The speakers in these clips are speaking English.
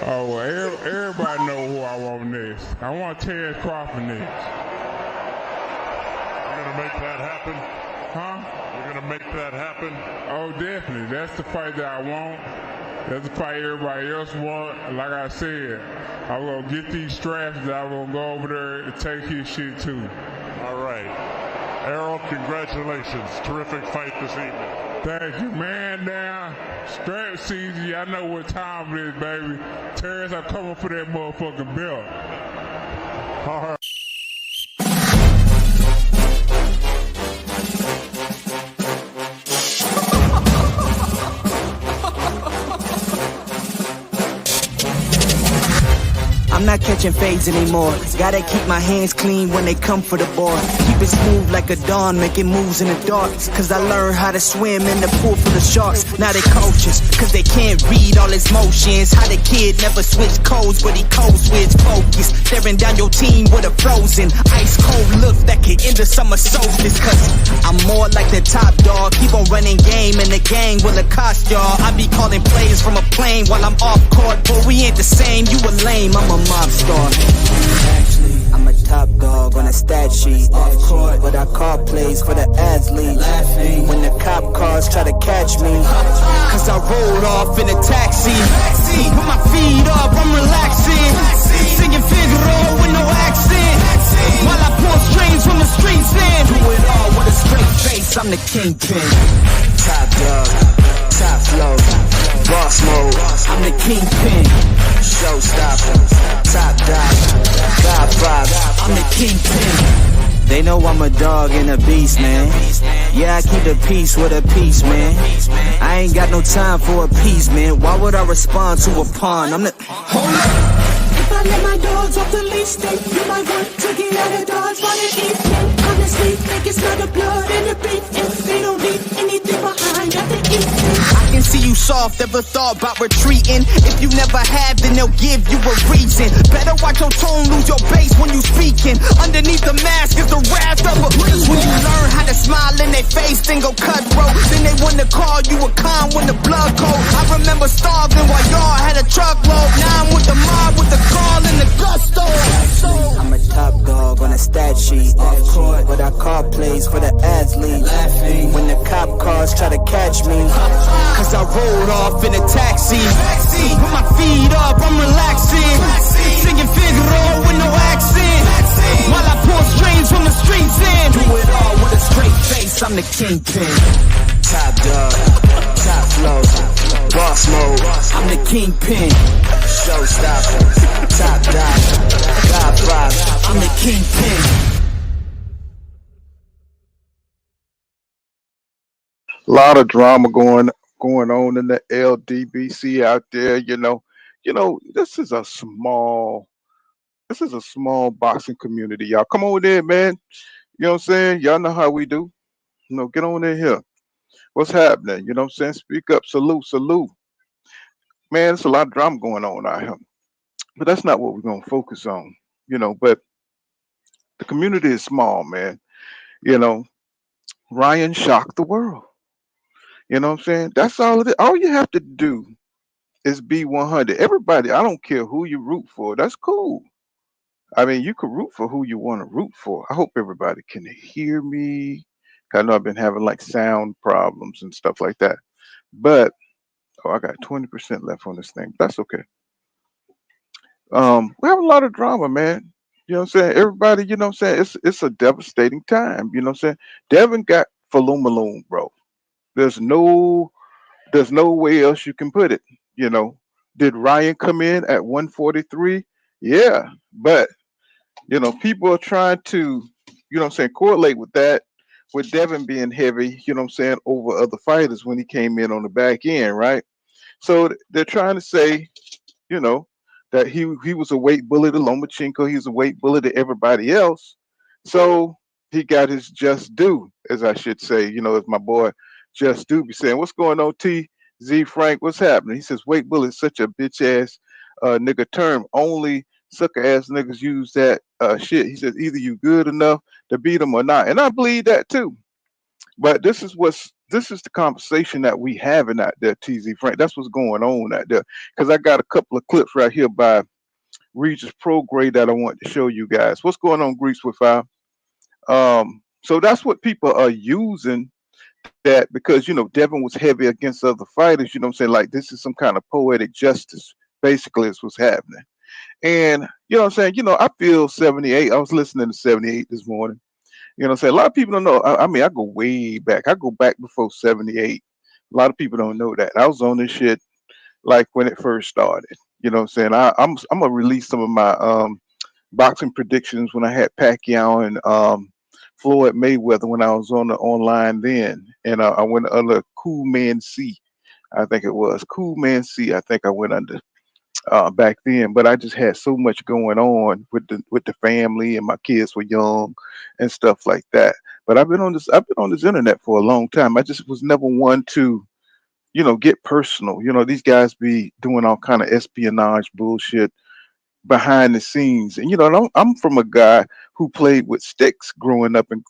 Oh, well, everybody know who I want next. I want Terrence Crawford next. You're gonna make that happen? Huh? You're gonna make that happen? Oh, definitely. That's the fight that I want. That's the fight everybody else want. Like I said, I'm gonna get these straps that I'm gonna go over there and take his shit too. All right. Errol, congratulations. Terrific fight this evening. Thank you, man. Now, strap season, I know what time it is, baby. Terrence, I'm coming for that motherfucking belt. All right. I'm not catching fades anymore. Gotta keep my hands clean when they come for the ball. Keep it smooth like a dawn, making moves in the dark. Cause I learned how to swim in the pool full of sharks. Now they coaches, cause they can't read all his motions. How the kid never switch codes, but he code switch focus. Staring down your team with a frozen, ice cold look that could end the summer solstice. Cause I'm more like the top dog. Keep on running game and the gang will accost y'all. I be calling plays from a plane while I'm off court. But we ain't the same, you a lame, I'm a mob star. Actually, I'm a top dog on a stat sheet. Off court, but I call plays for the athlete. Laughing when the cop cars try to catch me. Cause I rolled off in a taxi. Put my feet up, I'm relaxing. Singing Figaro with no accent. While I pull strings from the streets in. Do it all with a straight face, I'm the kingpin. Top dog, top flow, boss mode, I'm the kingpin. Showstopper, top dog, God five, I'm the kingpin. They know I'm a dog and a beast, man. Yeah, I keep the peace with a peace, man. I ain't got no time for a piece, man. Why would I respond to a pawn? I'm the... Hold up! If I let my dogs off the leash, then you might want to get out of Dodge while they eat them. Honestly, think it's not the blood and the beef. If they don't leave anything behind that they eat them. I can see you soft, ever thought about retreating. If you never have, then they'll give you a reason. Better watch your tone, lose your bass when you speaking. Underneath the mask is the wrath of a beast. When you learn how to smile in their face, then go cutthroat. Then they wanna call you a con when the blood cold. I remember starving while y'all had a truckload. Now I'm with the mob with the call and the gusto. I'm a top dog on a stat sheet. Off court, but I call plays for the athlete. Laughing when the cop cars try to catch me. Cause I rolled off in a taxi. Put my feet up, I'm relaxing. Singing Figaro with no accent. While I pull strings from the streets in. Do it all with a straight face, I'm the kingpin. Top dog, top flow, boss mode, I'm the kingpin. Showstopper, top dog, God five, I'm the kingpin. A lot of drama going on in the LDBC out there. This is a small boxing community. Y'all come on in, man. You know what I'm saying? Y'all know how we do. Get on in here. What's happening? You know what I'm saying? Speak up. Salute, salute. Man, there's a lot of drama going on out here. But that's not what we're gonna focus on. But the community is small, man. You know, Ryan shocked the world. You know what I'm saying? That's all it is. All you have to do is be 100. Everybody, I don't care who you root for. That's cool. I mean, you can root for who you want to root for. I hope everybody can hear me. I know I've been having like sound problems and stuff like that. But I got 20% left on this thing. That's okay. We have a lot of drama, man. You know what I'm saying? Everybody, you know what I'm saying? It's a devastating time. You know what I'm saying? Devin got Falumaloon, bro. There's no way else you can put it. Did Ryan come in at 143? Yeah, but people are trying to, what I'm saying, correlate with that, with Devin being heavy, what I'm saying, over other fighters when he came in on the back end, right? So they're trying to say, that he was a weight bully to Lomachenko, he was a weight bully to everybody else. So he got his just due, as I should say, as my boy Just Do be saying. What's going on, T? Z Frank, what's happening? He says weight bully is such a bitch ass nigga term. Only sucker ass niggas use that shit. He says either you good enough to beat them or not. And I believe that too. But this is what's this is the conversation that we having out there, TZ Frank. That's what's going on out there. Because I got a couple of clips right here by Regis Prograis that I want to show you guys. What's going on, Greece with Five? So that's what people are using that because Devin was heavy against other fighters. You know what I'm saying? Like this is some kind of poetic justice. Basically, is what's happening. And you know what I'm saying? I feel 78. I was listening to 78 this morning. You know what I'm saying? A lot of people don't know. I mean, I go way back. I go back before 78. A lot of people don't know that. I was on this shit like when it first started. You know what I'm saying? I'm gonna release some of my boxing predictions when I had Pacquiao and Floyd Mayweather when I was on the online then, and I went under Cool Man C. I think it was Cool Man C. I think I went under back then, but I just had so much going on with the family and my kids were young and stuff like that. But I've been on this internet for a long time. I just was never one to get personal. These guys be doing all kind of espionage bullshit behind the scenes. And and I'm from a guy who played with sticks growing up and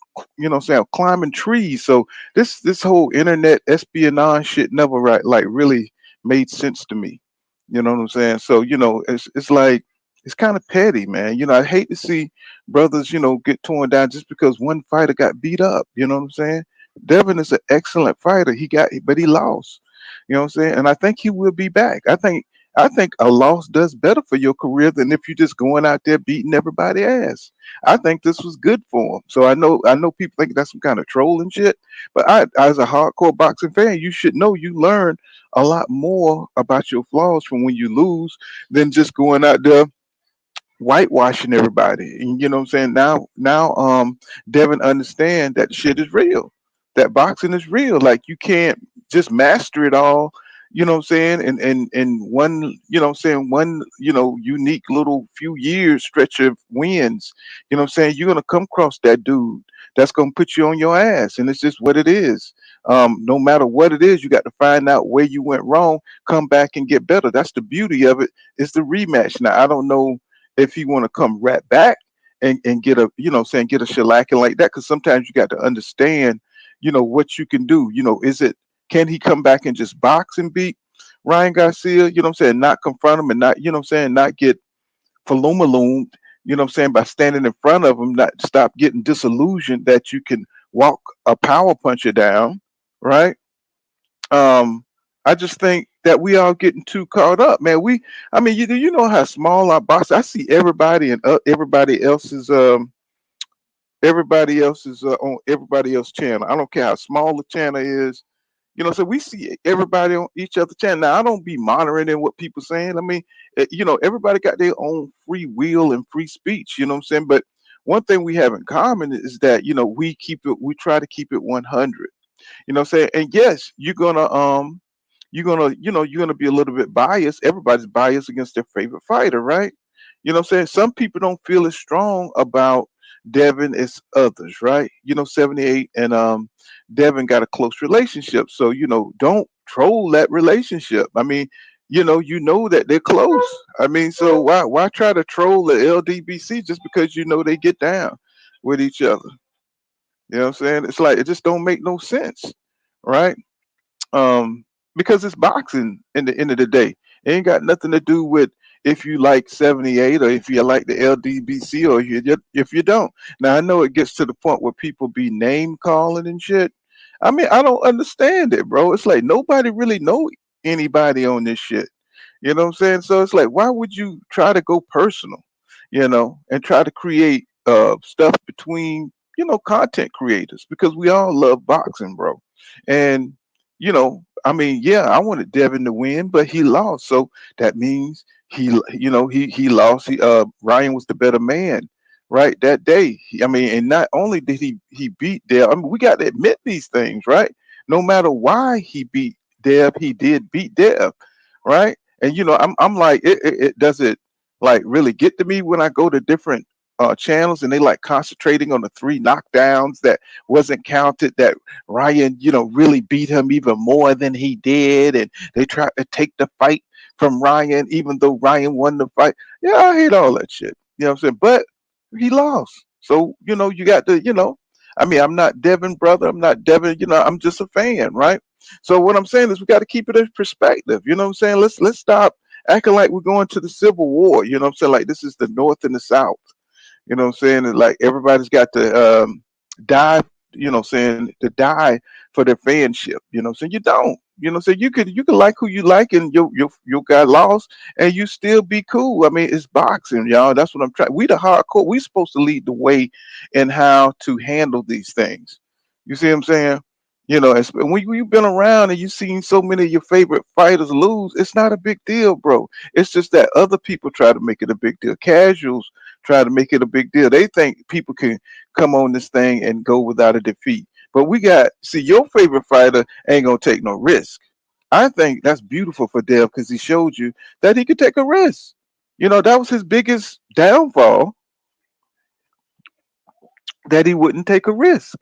saying climbing trees. So this whole internet espionage shit never like really made sense to me. You know what I'm saying? So it's like it's kind of petty, man. I hate to see brothers get torn down just because one fighter got beat up. You know what I'm saying? Devin is an excellent fighter. But he lost. You know what I'm saying? And I think he will be back. I think a loss does better for your career than if you're just going out there beating everybody ass. I think this was good for him. So I know people think that's some kind of trolling shit, but as a hardcore boxing fan, you should know you learn a lot more about your flaws from when you lose than just going out there whitewashing everybody. And you know what I'm saying? Now Devin understand that shit is real. That boxing is real. Like you can't just master it all, you know what I'm saying, and one, one, unique little few years stretch of wins. You know what I'm saying? You're gonna come across that dude that's gonna put you on your ass. And it's just what it is. No matter what it is, you got to find out where you went wrong, come back and get better. That's the beauty of it, is the rematch. Now I don't know if he want to come right back and get a get a shellacking like that, because sometimes you got to understand what you can do. Is it, can he come back and just box and beat Ryan Garcia? You know what I'm saying? Not confront him and not, not get falumaloom, you know what I'm saying, by standing in front of him, not stop getting disillusioned that you can walk a power puncher down, right? um I just think that we all getting too caught up, man. I mean, you know how small our box. I see everybody and everybody else's on everybody else's channel. I don't care how small the channel is. So we see everybody on each other channel. Now I don't be monitoring what people saying. I mean, everybody got their own free will and free speech. You know what I'm saying? But one thing we have in common is that we try to keep it 100. You know what I'm saying? And yes, you're gonna be a little bit biased. Everybody's biased against their favorite fighter, right? You know what I'm saying? Some people don't feel as strong about Devin as others, right? 78 and Devin got a close relationship. So, don't troll that relationship. I mean, that they're close. I mean, so why try to troll the LDBC just because they get down with each other? You know what I'm saying? It's like it just don't make no sense, right? Because it's boxing in the end of the day. It ain't got nothing to do with if you like 78 or if you like the LDBC or if you don't. Now I know it gets to the point where people be name calling and shit. I mean, I don't understand it, bro. It's like nobody really know anybody on this shit. You know what I'm saying? So it's like, why would you try to go personal, and try to create stuff between, content creators, because we all love boxing, bro. And I mean, yeah, I wanted Devin to win, but he lost. So that means he lost. Ryan was the better man, right? That day. I mean, and not only did he beat Dev, I mean, we got to admit these things, right? No matter why he beat Dev, he did beat Dev, right? And I'm like, it does it like really get to me when I go to different channels and they like concentrating on the three knockdowns that wasn't counted, that Ryan, really beat him even more than he did, and they tried to take the fight from Ryan, even though Ryan won the fight. Yeah, I hate all that shit. You know what I'm saying? But he lost. So, you got to, I mean, I'm not Devin, brother. I'm not Devin. I'm just a fan, right? So what I'm saying is we got to keep it in perspective. You know what I'm saying? Let's stop acting like we're going to the Civil War. You know what I'm saying? Like this is the North and the South. You know what I'm saying? And like everybody's got to die, saying to die for their fanship. So you don't. So you could like who you like and your guy lost and you still be cool. I mean, it's boxing, y'all. That's what I'm trying. We the hardcore, we supposed to lead the way in how to handle these things. You see what I'm saying? When you've been around and you've seen so many of your favorite fighters lose, it's not a big deal, bro. It's just that other people try to make it a big deal. Casuals try to make it a big deal. They think people can come on this thing and go without a defeat. But see, your favorite fighter ain't gonna take no risk. I think that's beautiful for Dev because he showed you that he could take a risk. That was his biggest downfall, that he wouldn't take a risk.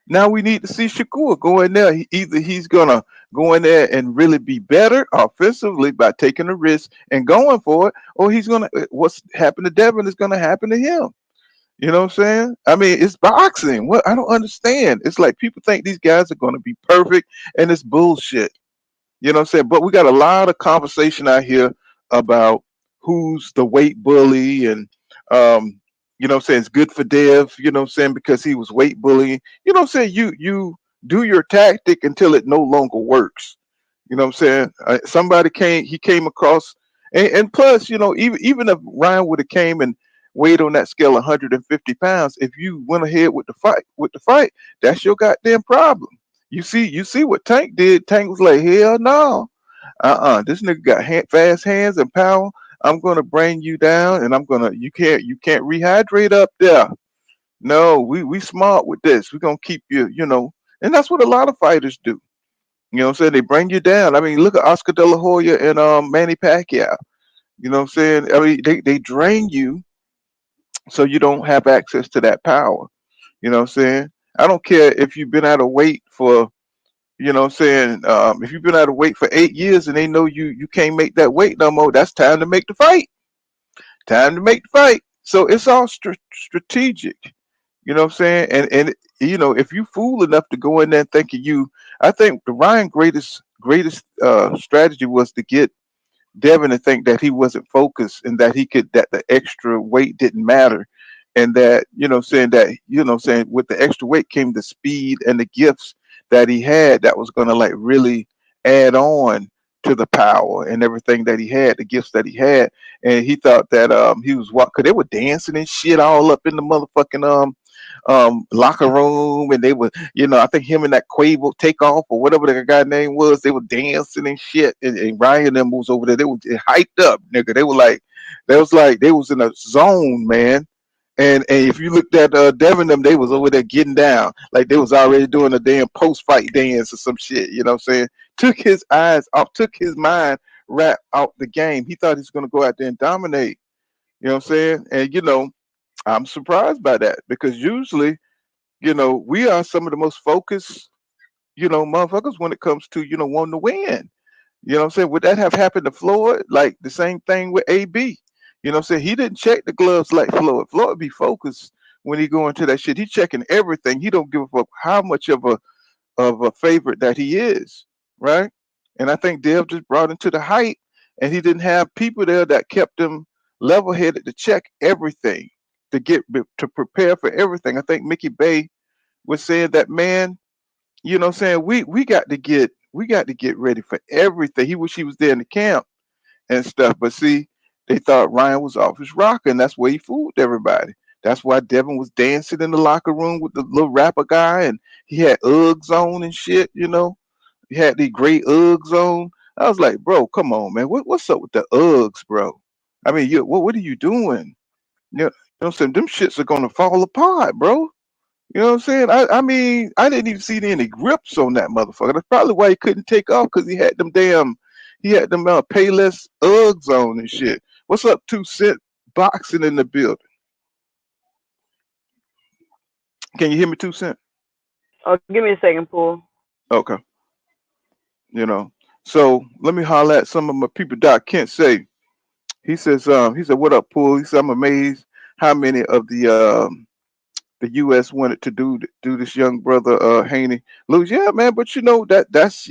Now we need to see Shakur go in there. Either he's gonna go in there and really be better offensively by taking a risk and going for it, or he's gonna what's happened to Devin is gonna happen to him. You know what I'm saying? I mean, it's boxing. What I don't understand. It's like people think these guys are gonna be perfect, and it's bullshit. You know what I'm saying? But we got a lot of conversation out here about who's the weight bully and um, you know what I'm saying, it's good for Dev, you know what I'm saying, because he was weight bullying. You know what I'm saying? You do your tactic until it no longer works. You know what I'm saying? He came across and plus, even if Ryan would have came and weighed on that scale 150 pounds, if you went ahead with the fight, that's your goddamn problem. You see what Tank did. Tank was like, hell no, this nigga got fast hands and power. I'm gonna bring you down, and you can't rehydrate up there. No, we smart with this. We're gonna keep you, and that's what a lot of fighters do. You know what I'm saying? They bring you down. I mean, look at Oscar De La Hoya and Manny Pacquiao. You know what I'm saying? I mean, they drain you so you don't have access to that power. You know what I'm saying? I don't care if you've been out of weight for, what I'm saying, if you've been out of weight for 8 years and they know you can't make that weight no more, that's time to make the fight. Time to make the fight. So it's all strategic. You know what I'm saying? And if you fool enough to go in there thinking I think the Ryan greatest strategy was to get Devin to think that he wasn't focused and that the extra weight didn't matter. And that, saying that, saying with the extra weight came the speed and the gifts that he had that was going to like really add on to the power and everything that he had, the gifts that he had. And he thought that he was what, because they were dancing and shit all up in the motherfucking locker room, and they were, I think him and that Quavo Takeoff or whatever the guy name was, they were dancing and shit, and Ryan and them was over there, they were hyped up, nigga. They was in a zone, man. And if you looked at Devin them, they was over there getting down like they was already doing a damn post fight dance or some shit. You know what I'm saying? Took his eyes off, took his mind right out the game. He thought he was gonna go out there and dominate. You know what I'm saying? And I'm surprised by that because usually, we are some of the most focused, motherfuckers when it comes to, wanting to win. You know what I'm saying? Would that have happened to Floyd? Like the same thing with AB. You know what I'm saying? He didn't check the gloves like Floyd. Floyd be focused when he go into that shit. He checking everything. He don't give a fuck how much of a favorite that he is, right? And I think Dev just brought him to the height, and he didn't have people there that kept him level headed to check everything, to prepare for everything. I think Mickey Bay was saying that, man, what I'm saying, we got to get ready for everything. He wish he was there in the camp and stuff, but see, they thought Ryan was off his rocker, and that's where he fooled everybody. That's why Devin was dancing in the locker room with the little rapper guy, and he had Uggs on and shit. He had the gray Uggs on. I was like, bro, come on, man. What's up with the Uggs, bro? I mean, what are you doing? What I'm saying? Them shits are gonna fall apart, bro. You know what I'm saying? I mean, I didn't even see any grips on that motherfucker. That's probably why he couldn't take off because he had them Payless Uggs on and shit. What's up, 2 Cent boxing in the building? Can you hear me, 2 Cent? Oh, give me a second, Paul. Okay. You know. So let me holler at some of my people. Doc Kent he said, what up, Pool? He said, I'm amazed how many of the the U.S. wanted to do this young brother Haney lose. Yeah, man, but that's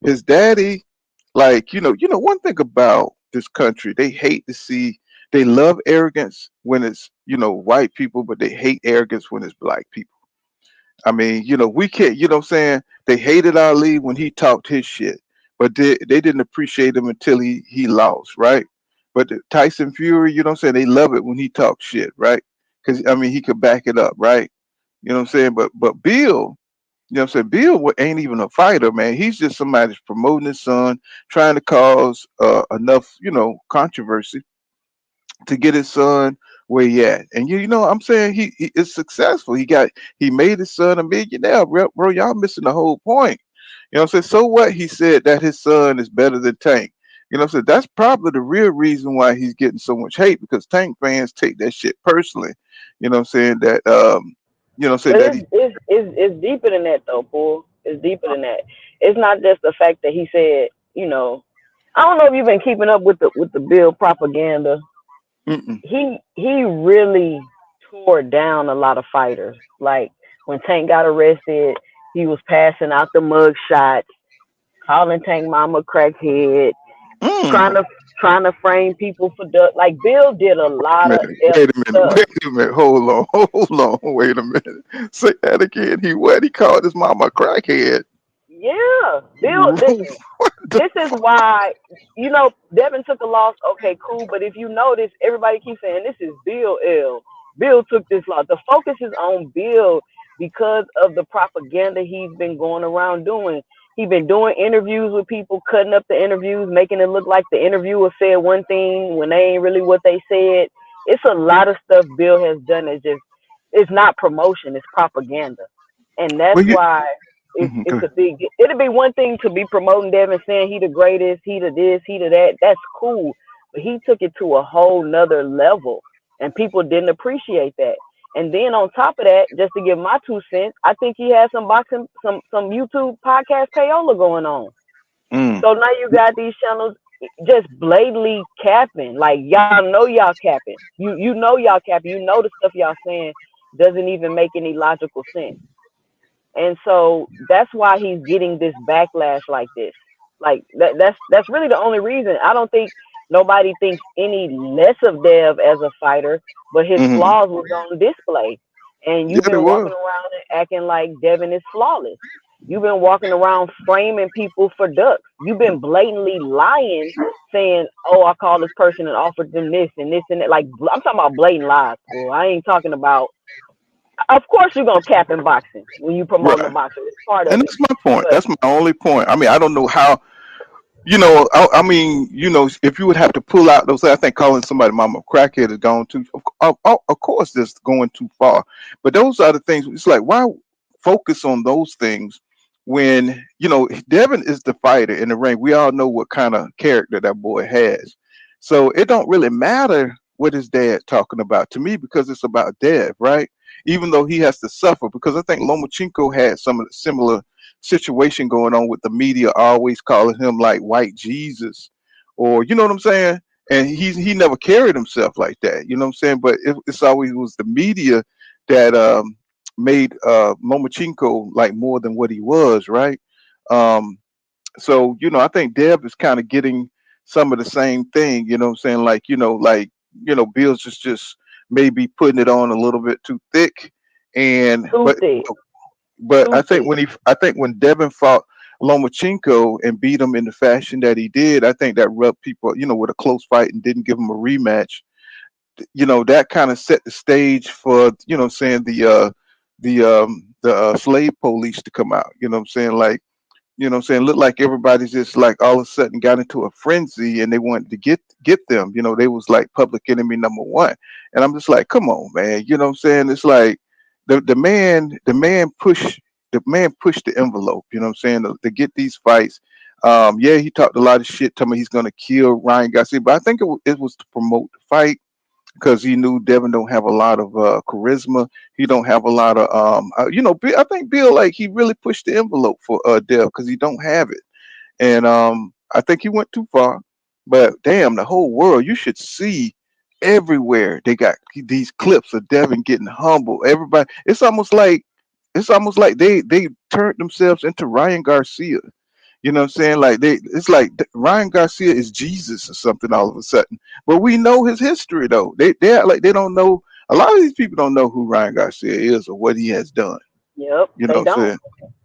his daddy. Like one thing about this country, they hate to see. They love arrogance when it's white people, but they hate arrogance when it's black people. I mean, we can't, what I'm saying? They hated Ali when he talked his shit, but they didn't appreciate him until he lost, right? But Tyson Fury, what I'm saying? They love it when he talks shit, right? Because, I mean, he could back it up, right? You know what I'm saying? But Bill, what I'm saying? Bill ain't even a fighter, man. He's just somebody that's promoting his son, trying to cause enough, controversy to get his son where he at. And I'm saying he is successful. He made his son a millionaire, bro. Y'all missing the whole point. You know what I'm saying? So what? He said that his son is better than Tank. You know what I'm saying? That's probably the real reason why he's getting so much hate, because Tank fans take that shit personally. You know what I'm saying? That But that he it's deeper than that though, Paul. It's deeper than that. It's not just the fact that he said, I don't know if you've been keeping up with the Bill propaganda. mm-mm, He really tore down a lot of fighters. Like when Tank got arrested, he was passing out the mug shots, calling Tank Mama crackhead, trying mm. to trying to frame people for like Bill did a lot of F Wait a minute, stuff. wait a minute, hold on, hold on, wait a minute. Say that again. He called his mama a crackhead. Yeah, Bill. What the This is why Devin took a loss. Okay, cool. But if you notice, everybody keeps saying this is Bill L. Bill took this loss. The focus is on Bill because of the propaganda he's been going around doing. He's been doing interviews with people, cutting up the interviews, making it look like the interviewer said one thing when they ain't really what they said. It's a lot of stuff Bill has done. It's not promotion. It's propaganda, and that's well, why it's go a big. It'll be one thing to be promoting Devin, saying he the greatest, he the this, he the that. That's cool, but he took it to a whole nother level, and people didn't appreciate that. And then on top of that, just to give my 2 cents, I think he has some boxing, some YouTube podcast payola going on. mm. So now you got these channels just blatantly capping. Like y'all know y'all capping. You know y'all capping. You know the stuff y'all saying doesn't even make any logical sense. And so that's why he's getting this backlash like this. Like that's really the only reason. I don't think nobody thinks any less of Dev as a fighter, but his Hmm. flaws was on display. And Yeah, you've it been walking was. around and acting like Devin is flawless. You've been walking around framing people for ducks. You've been blatantly lying, saying, "Oh, I called this person and offered them this and this and that." Like I'm talking about blatant lies, bro. I ain't talking about. Of course, you're gonna cap in boxing when you promoting the Right. boxer. It's part And of it. that's my point. But That's my only point. I mean, I don't know how. I mean, if you would have to pull out those, I think calling somebody mama crackhead is gone too. Of course, that's going too far. But those are the things. It's like, why focus on those things when Devin is the fighter in the ring. We all know what kind of character that boy has. So it don't really matter what his dad talking about to me, because it's about Dev, right? Even though he has to suffer, because I think Lomachenko had some of the similar situation going on with the media always calling him like white Jesus, or you know what I'm saying. And he never carried himself like that, you know what I'm saying. But it's always was the media that made Lomachenko like more than what he was, right? um so I think Deb is kind of getting some of the same thing, you know what I'm saying. Like Bill's just maybe putting it on a little bit too thick. And too thick, but too thick. I think when Devin fought Lomachenko and beat him in the fashion that he did, I think that rubbed people, with a close fight and didn't give him a rematch. That kind of set the stage for, saying the slave police to come out. You know what I'm saying? Like, looked like everybody's just like all of a sudden got into a frenzy and they wanted to get them. They was like public enemy number one. And I'm just like, come on, man. You know what I'm saying? It's like the man pushed the envelope, you know what I'm saying, to get these fights. Yeah, he talked a lot of shit, telling me he's gonna kill Ryan Garcia, but I think it was to promote the fight, because he knew Devin don't have a lot of charisma. He don't have a lot of I think Bill, like, he really pushed the envelope for Dev, because he don't have it. And I think he went too far. But damn, the whole world, you should see. everywhere. They got these clips of Devin getting humble. Everybody, it's almost like they turned themselves into Ryan Garcia. You know what I'm saying? Like it's like Ryan Garcia is Jesus or something all of a sudden. But we know his history though. They act like they don't know. A lot of these people don't know who Ryan Garcia is or what he has done. Yep, You know they what I'm don't. saying?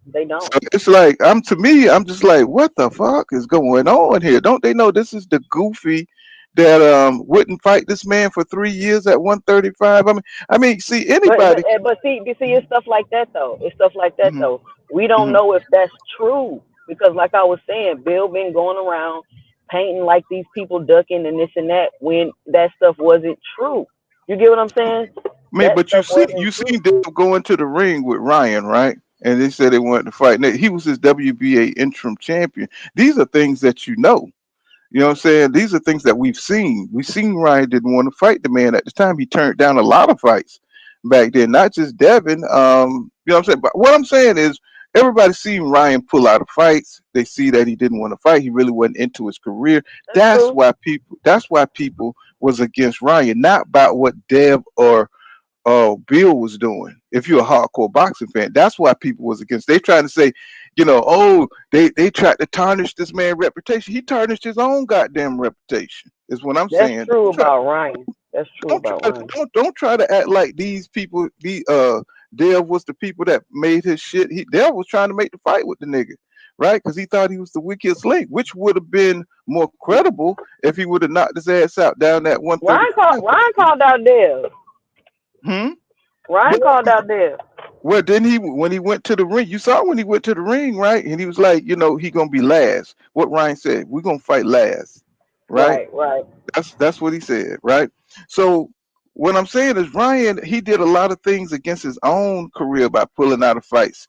They don't. So it's like to me, I'm just like, what the fuck is going on here? Don't they know this is the goofy that wouldn't fight this man for 3 years at 135? I mean, see anybody. But see, it's stuff like that though. It's stuff like that Mhm, though. We don't mhm. know if that's true because, like I was saying, Bill been going around painting like these people ducking and this and that when that stuff wasn't true. You get what I'm saying? I mean, That but stuff wasn't you true. seen Dale go into the ring with Ryan, right? And they said they wanted to fight. Now, he was his WBA interim champion. These are things that you know. You know what I'm saying? These are things that we've seen. We've seen Ryan didn't want to fight the man at the time. He turned down a lot of fights back then, not just Devin. You know what I'm saying? But what I'm saying is everybody seen Ryan pull out of fights. They see that he didn't want to fight. He really wasn't into his career. That's true. That's why people was against Ryan, not about what Dev or Bill was doing. If you're a hardcore boxing fan, that's why people was against. They trying to say, oh, they tried to tarnish this man's reputation. He tarnished his own goddamn reputation. Is what I'm That's saying. true about Ryan. That's true about Ryan. Don't try to act like these people. Dev was the people that made his shit. Dev was trying to make the fight with the nigga, right? Because he thought he was the weakest link, which would have been more credible if he would have knocked his ass out down that Ryan called 135. Ryan called out Dale. Hmm. Ryan called out Dale. Well, then when he went to the ring, you saw when he went to the ring, right? And he was like, he gonna be last. What Ryan said, we're gonna fight last, right? Right, right. That's what he said, right? So what I'm saying is Ryan, he did a lot of things against his own career by pulling out of fights,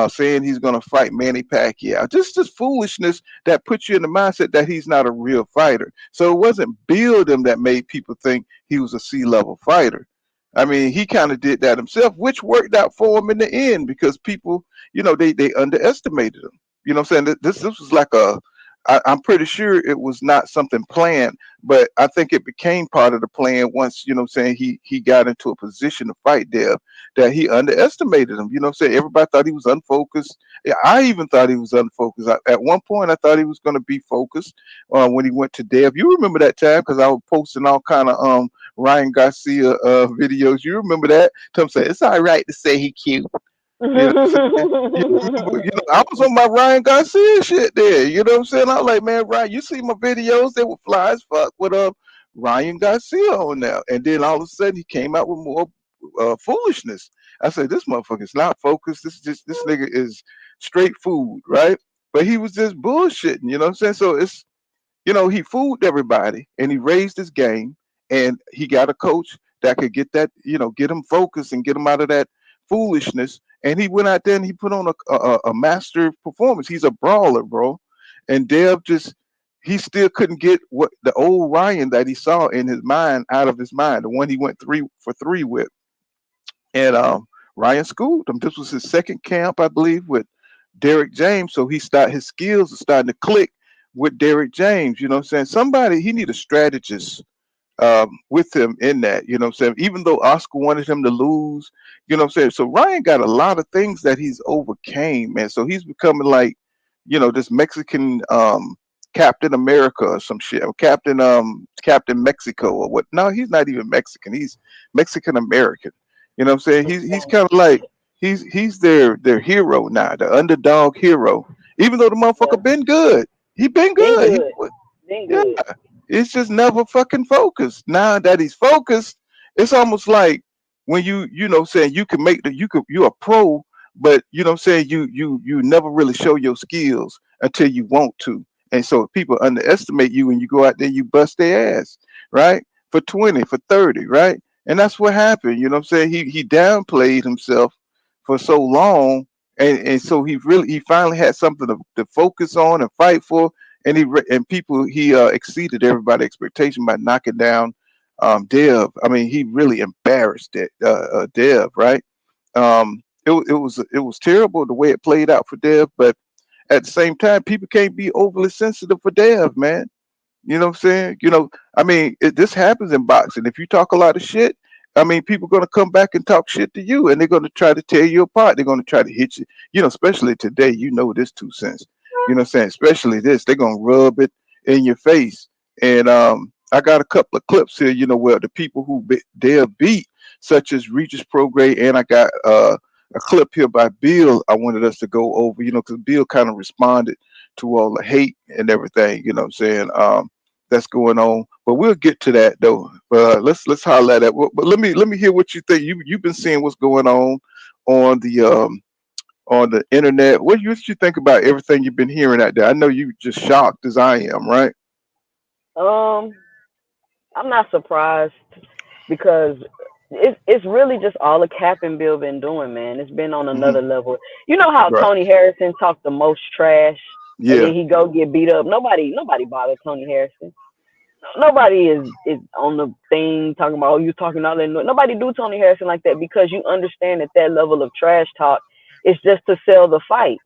saying he's gonna fight Manny Pacquiao. Just this foolishness that puts you in the mindset that he's not a real fighter. So it wasn't build him that made people think he was a C-level fighter. I mean, he kind of did that himself, which worked out for him in the end because people, they underestimated him. You know what I'm saying? This was like I'm pretty sure it was not something planned, but I think it became part of the plan once, what I'm saying, he got into a position to fight Dev that he underestimated him. You know what I'm saying? Everybody thought he was unfocused. Yeah, I even thought he was unfocused. At one point, I thought he was going to be focused when he went to Dev. You remember that time because I was posting all kind of Ryan Garcia videos. You remember that? Tom said it's all right to say he cute. You know what I'm saying? I was on my Ryan Garcia shit there. You know what I'm saying? I was like, man, Ryan, you see my videos? They were fly as fuck with Ryan Garcia on there. And then all of a sudden he came out with more foolishness. I said, this motherfucker's not focused. This nigga is straight food, right? But he was just bullshitting, you know what I'm saying? So he fooled everybody and he raised his game and he got a coach that could get him focused and get him out of that foolishness. And he went out there and he put on a master performance. He's a brawler, bro. And Dev he still couldn't get what the old Ryan that he saw in his mind out of his mind, the one he went 3 for 3 with. And Ryan schooled him. This was his second camp, I believe, with Derek James. So his skills are starting to click with Derek James. You know what I'm saying? Somebody he need a strategist with him in that. You know what I'm saying? Even though Oscar wanted him to lose, you know what I'm saying? So Ryan got a lot of things that he's overcame, man. So he's becoming like, this Mexican Captain America or some shit. Or Captain Mexico or what. No, he's not even Mexican. He's Mexican American. You know what I'm saying? He's kind of like he's their hero now, the underdog hero. Even though the Yeah. motherfucker been good. He been Been good. good. Been Yeah. good. It's just never fucking focused. Now that he's focused, it's almost like when saying you can make you're a pro, but saying you never really show your skills until you want to. And so people underestimate you and you go out there, you bust their ass, right? For 20, for 30, right? And that's what happened. You know what I'm saying? He downplayed himself for so long. And so he finally had something to focus on and fight for, and he exceeded everybody's expectation by knocking down Dev. I mean, he really embarrassed Dev, right? It was terrible the way it played out for Dev, but at the same time, people can't be overly sensitive for Dev, man. You know what I'm saying? I mean, this happens in boxing. If you talk a lot of shit, I mean, people going to come back and talk shit to you, and they're going to try to tear you apart. They're going to try to hit you. Especially today, this 2 cents. You know what I'm saying? Especially this, they're going to rub it in your face. And I got a couple of clips here. Where the people who they're beat, such as Regis Prograis, and I got a clip here by Bill. I wanted us to go over. Because Bill kind of responded to all the hate and everything. You know what I'm saying? That's going on. But we'll get to that though. But let's highlight that. But let me hear what you think. You've been seeing what's going on the internet. What you think about everything you've been hearing out there? I know you just shocked as I am, right? Um, I'm not surprised because it's really just all the cap and Bill been doing, man. It's been on Hmm. another level. You know how Right. Tony Harrison talked the most trash, and Yeah. then he go get beat up. Nobody bothered Tony Harrison. Nobody is on the thing talking about, oh, you talking all that. Nobody do Tony Harrison like that because you understand that that level of trash talk is just to sell the fight.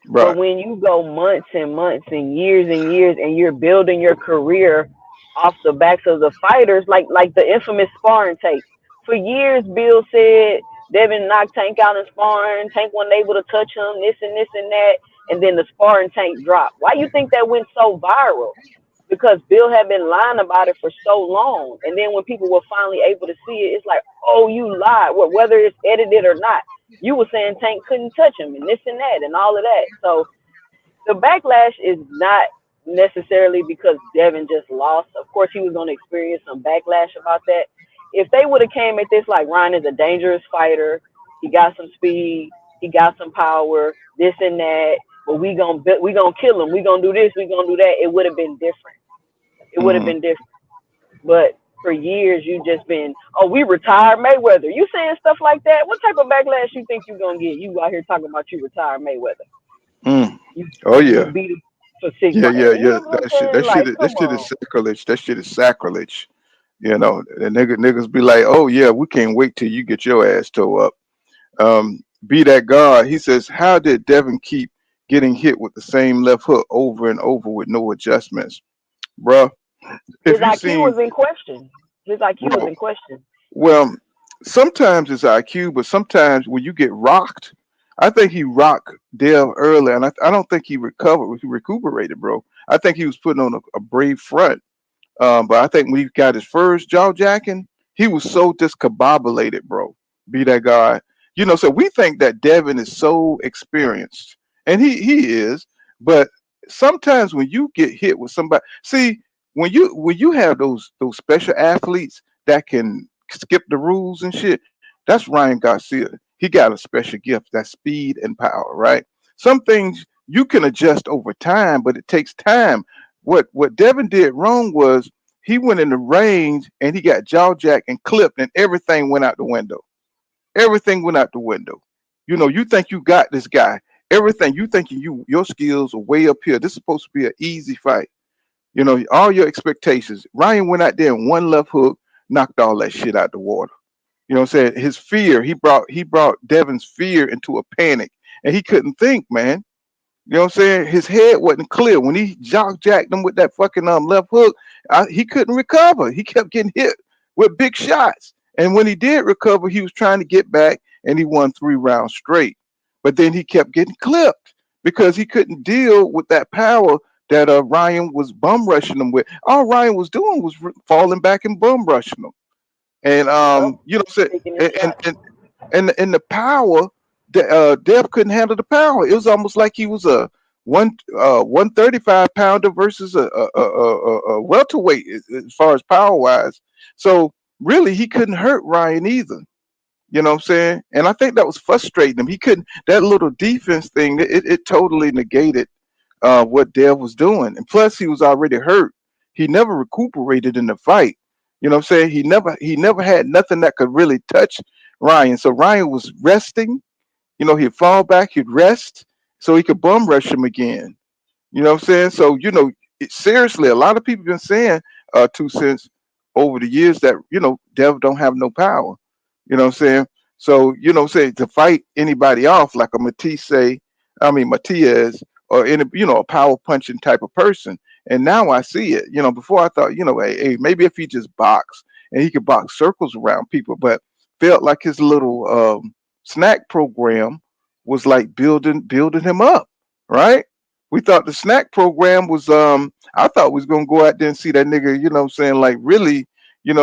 But Right. when you go months and months and years and you're building your career off the backs of the fighters, like the infamous sparring tape. For years, Bill said Devin knocked Tank out in sparring. Tank wasn't able to touch him, this and that, and then the sparring Tank dropped. Why you think that went so viral? Because Bill had been lying about it for so long, and then when people were finally able to see it, it's like, oh, you lied. Whether it's edited or not, you were saying Tank couldn't touch him and this and that and all of that. So the backlash is not necessarily because Devin just lost. Of course, he was going to experience some backlash about that. If they would have came at this like Ryan is a dangerous fighter, he got some speed, he got some power, this and that, but we gonna kill him, we gonna do this, we gonna do that, it would have been different. It would have Hmm. been different. But for years, you just been, oh, we retired Mayweather. You saying stuff like that? What type of backlash you think you gonna get? You out here talking about you retired Mayweather. Mm. You Oh you yeah. beat him for six Yeah, months. yeah, You yeah. know what I'm That shit. saying? Like, That come shit is on. sacrilege. That shit is sacrilege. The niggas be like, oh yeah, we can't wait till you get your ass towed up. Be that guard. He says, how did Devin keep getting hit with the same left hook over and over with no adjustments, bruh? His If you IQ seen, was in question. His IQ was bro, in question. well, sometimes it's IQ, but sometimes when you get rocked, I think he rocked Dev early, and I don't think he recovered. He recuperated, bro. I think he was putting on a brave front. But I think when he got his first jaw jacking, he was so discombobulated, bro. Be that guy. So we think that Devin is so experienced, and he is. But sometimes when you get hit with somebody, see, when you have those special athletes that can skip the rules and shit, that's Ryan Garcia. He got a special gift, that speed and power, right? Some things you can adjust over time, but it takes time. What Devin did wrong was he went in the range and he got jaw jacked and clipped, and everything went out the window. Everything went out the window. You think you got this guy. Everything you thinking your skills are way up here. This is supposed to be an easy fight. All your expectations. Ryan went out there and one left hook knocked all that shit out the water. You know what I'm saying? His fear, he brought Devin's fear into a panic, and he couldn't think, man. You know what I'm saying? His head wasn't clear when he jock jacked him with that fucking left hook. He couldn't recover. He kept getting hit with big shots, and when he did recover, he was trying to get back, and he won 3 rounds straight. But then he kept getting clipped because he couldn't deal with that power that Ryan was bum rushing him with. All Ryan was doing was falling back and bum rushing him, and Yep. Taking his and shots. and and the power, Dev couldn't handle the power. It was almost like he was a 135 pounder versus a welterweight as far as power wise. So really, he couldn't hurt Ryan either. You know what I'm saying? And I think that was frustrating him. He couldn't. That little defense thing, it totally negated what Dev was doing. And plus, he was already hurt. He never recuperated in the fight. You know what I'm saying? He never had nothing that could really touch Ryan. So Ryan was resting. He'd fall back, he'd rest, so he could bum rush him again. You know what I'm saying? So seriously, a lot of people been saying 2 cents over the years that Dev don't have no power. You know what I'm saying? So say to fight anybody off like a Matias or any a power punching type of person, And now I see it. Before I thought, hey, maybe if he just boxed and he could box circles around people, but felt like his little snack program was like building him up, right? We thought the snack program was I thought we was gonna go out there and see that nigga, like really, yeah,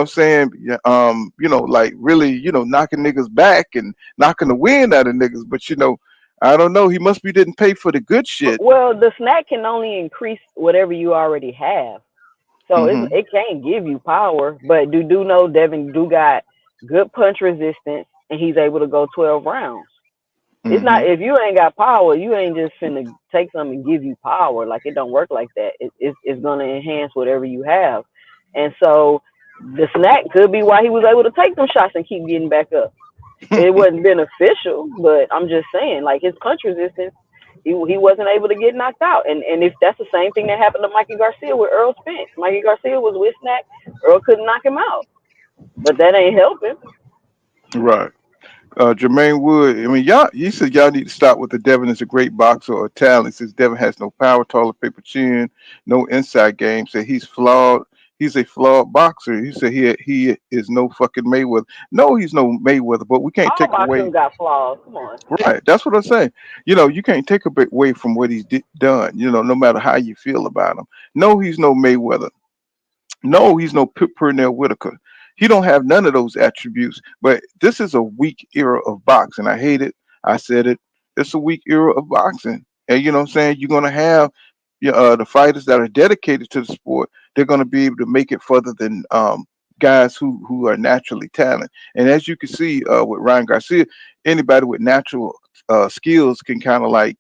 like really, knocking niggas back and knocking the wind out of niggas. But I don't know. He must be didn't pay for the good shit. Well, the snack can only increase whatever you already have. So Hmm. it can't give you power, but do know Devin do got good punch resistance, and he's able to go 12 rounds. It's not, Hmm. if you ain't got power, you ain't just finna take something and give you power. Like, it don't work like that. It's gonna enhance whatever you have, and so the snack could be why he was able to take them shots and keep getting back up. It wasn't beneficial, but I'm just saying, like, his punch resistance, he wasn't able to get knocked out. And if that's the same thing that happened to Mikey Garcia with Earl Spence. Mikey Garcia was with snack, Earl couldn't knock him out, but that ain't helping. Right. Jermaine Wood. I mean, he said y'all need to stop with the Devin is a great boxer or talent. He says Devin has no power, toilet paper chin, no inside game. Said he's flawed. He's a flawed boxer. He said he is no fucking Mayweather. No, he's no Mayweather. But we can't All take away. boxing got flaws. Come on. Right. That's what I'm saying. You can't take a bit away from what he's done. No matter how you feel about him. No, he's no Mayweather. No, he's no Pernell Whitaker. He don't have none of those attributes. But this is a weak era of boxing. I hate it. I said it. It's a weak era of boxing. And you know what I'm saying? You're gonna have the fighters that are dedicated to the sport. They're gonna be able to make it further than guys who are naturally talented. And as you can see with Ryan Garcia, anybody with natural skills can kind of like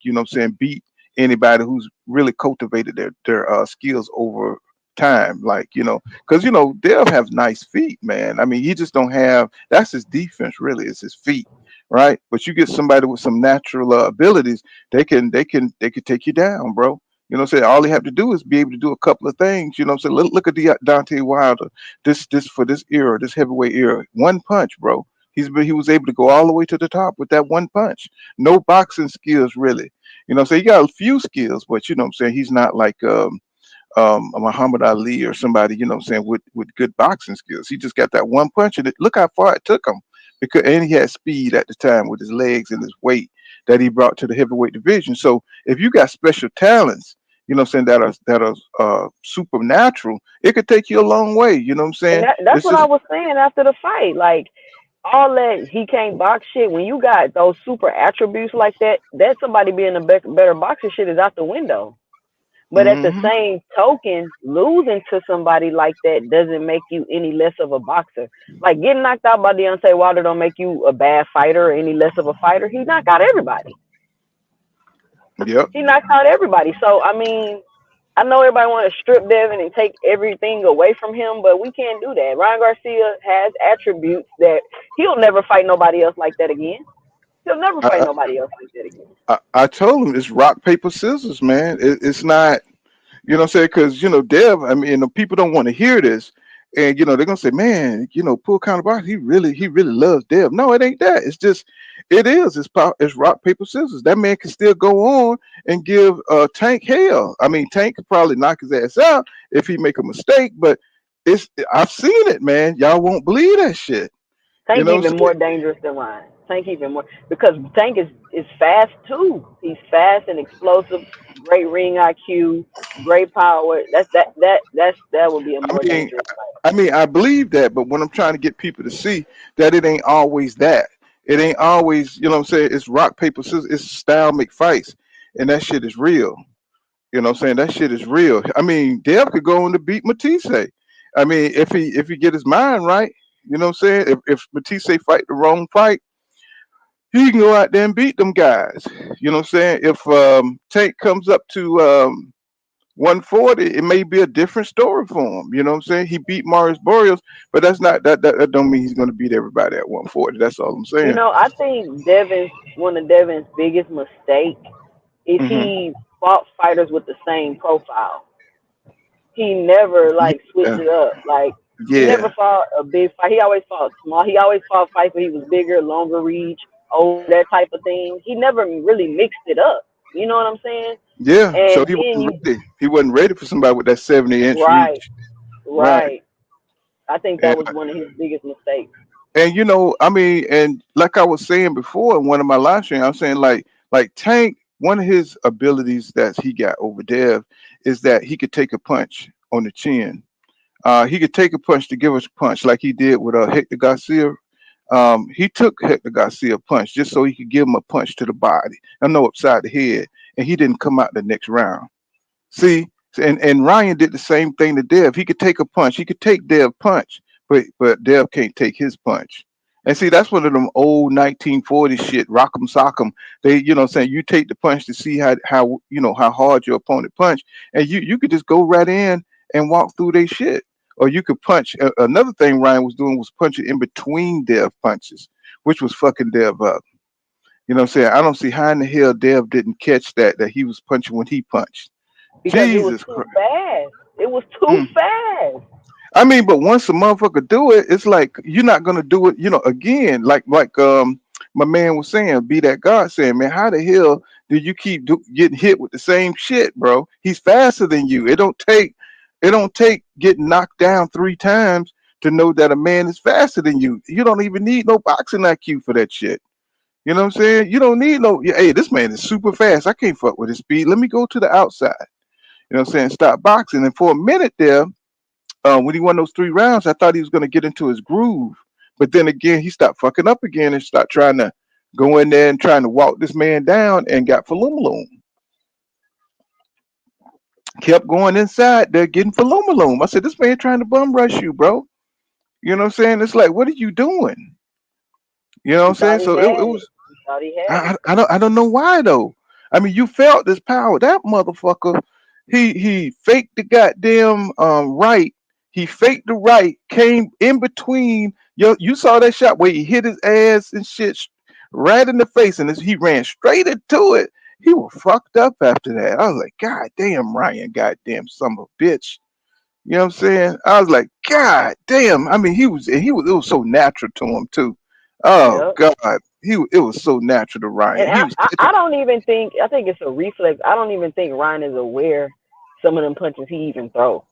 beat anybody who's really cultivated their skills over time, like because they'll have nice feet, man. I mean, he just don't have, that's his defense, really, is his feet, right? But you get somebody with some natural abilities, they can take you down, bro. Say all they have to do is be able to do a couple of things. Say look at the Dante Wilder, this for this era, this heavyweight era, one punch, bro. He was able to go all the way to the top with that one punch. No boxing skills, really. So he got a few skills, but what I'm saying, he's not like a Muhammad Ali or somebody, with good boxing skills. He just got that one punch, and look how far it took him. And he had speed at the time with his legs and his weight that he brought to the heavyweight division. So if you got special talents, that are supernatural, it could take you a long way. You know what I'm And saying? that's It's what I just was saying after the fight. Like, all that he can't box shit, when you got those super attributes like that somebody being a better boxer shit is out the window. But at the hmm same token, losing to somebody like that doesn't make you any less of a boxer. Like, getting knocked out by Deontay Wilder don't make you a bad fighter or any less of a fighter. He knocked out everybody. Yep. He knocked out everybody. So, I mean, I know everybody want to strip Devin and take everything away from him, but we can't do that. Ryan Garcia has attributes that he'll never fight nobody else like that again. He'll never fight I, nobody else like that again. I told him it's rock paper scissors, man. It's not. You know what I'm saying? Because Dev. I mean, the people don't want to hear this, and they're gonna say, "Man, Pool County Box, he really loves Dev." No, it ain't that. It's just, it is. It's rock paper scissors. That man can still go on and give Tank hell. I mean, Tank could probably knock his ass out if he make a mistake, but I've seen it, man. Y'all won't believe that shit. You Tank know what even I'm more dangerous than Ryan. Tank even more, because Tank is fast too. He's fast and explosive, great ring IQ, great power. That would be a more saying? dangerous fight. I believe that, but what I'm trying to get people to see that it ain't always that. It ain't always, what I'm saying, it's rock, paper, scissors, it's style make fights. And that shit is real. You know what I'm saying? That shit is real. I mean, Dev could go on to beat Matisse. I mean, if he get his mind right, you know what I'm saying? If Matisse fight the wrong fight, he can go out there and beat them guys. You know what I'm saying? If Tank comes up to 140, it may be a different story for him. You know what I'm saying? He beat Marius Boreals, but that's not that don't mean he's gonna beat everybody at 140. That's all I'm saying. I think Devin's one of Devin's biggest mistake is Hmm. he fought fighters with the same profile. He never like switched Yeah. it up. Like, he never Yeah. fought a big fight. He always fought small. He always fought fights where he was bigger, longer reach, older, that type of thing. He never really mixed it up. You know what I'm saying? Yeah. So And he then wasn't you, ready. He wasn't ready for somebody with that 70-inch right, reach. Right. right. I think that And was one of his biggest mistakes. I mean, and like I was saying before in one of my live streams, I'm saying like Tank, one of his abilities that he got over Dev is that he could take a punch on the chin. He could take a punch to give us a punch, like he did with Hector Garcia. He took Hector Garcia a punch just so he could give him a punch to the body. I know upside the head, and he didn't come out the next round. See, and Ryan did the same thing to Dev. He could take a punch. He could take Dev punch, but Dev can't take his punch. And see, that's one of them old 1940s shit, rock'em sock'em. They, saying you take the punch to see how hard your opponent punch, and you could just go right in and walk through their shit, or you could punch. Another thing Ryan was doing was punching in between Dev punches, which was fucking Dev up. You know what I'm saying? I don't see how in the hell Dev didn't catch that he was punching when he punched. Because it was Jesus too Christ. fast. It was too Mm. fast. I mean, but once a motherfucker do it, it's like you're not gonna do it, again. Like my man was saying, be that God saying, man, how the hell do you keep getting hit with the same shit, bro? He's faster than you. It don't take getting knocked down 3 times to know that a man is faster than you. You don't even need no boxing IQ for that shit. You know what I'm saying? You don't need no. Yeah, hey, this man is super fast. I can't fuck with his speed. Let me go to the outside. You know what I'm saying? Stop boxing. And for a minute there, when he won those 3 rounds, I thought he was going to get into his groove. But then again, he stopped fucking up again and started trying to go in there and trying to walk this man down and got Falumaloom. Kept going inside there getting Falumaloom. I said, this man trying to bum rush you, bro. You know what I'm saying? It's like, what are you doing? You know what He I'm saying? thought he So it had it. was He thought he had I, it. I I don't know why though. I mean, you felt this power. That motherfucker, he faked the goddamn right. He faked the right, came in between. You saw that shot where he hit his ass and shit right in the face, and he ran straight into it. He was fucked up after that. I was like, God damn, Ryan, goddamn son of a bitch. You know what I'm saying? I was like, God damn. I mean, he was. It was so natural to him too. Oh Yep. God, it was so natural to And Ryan. He I, was I, catching. I don't even think, I think it's a reflex. I don't even think Ryan is aware some of them punches he even throw.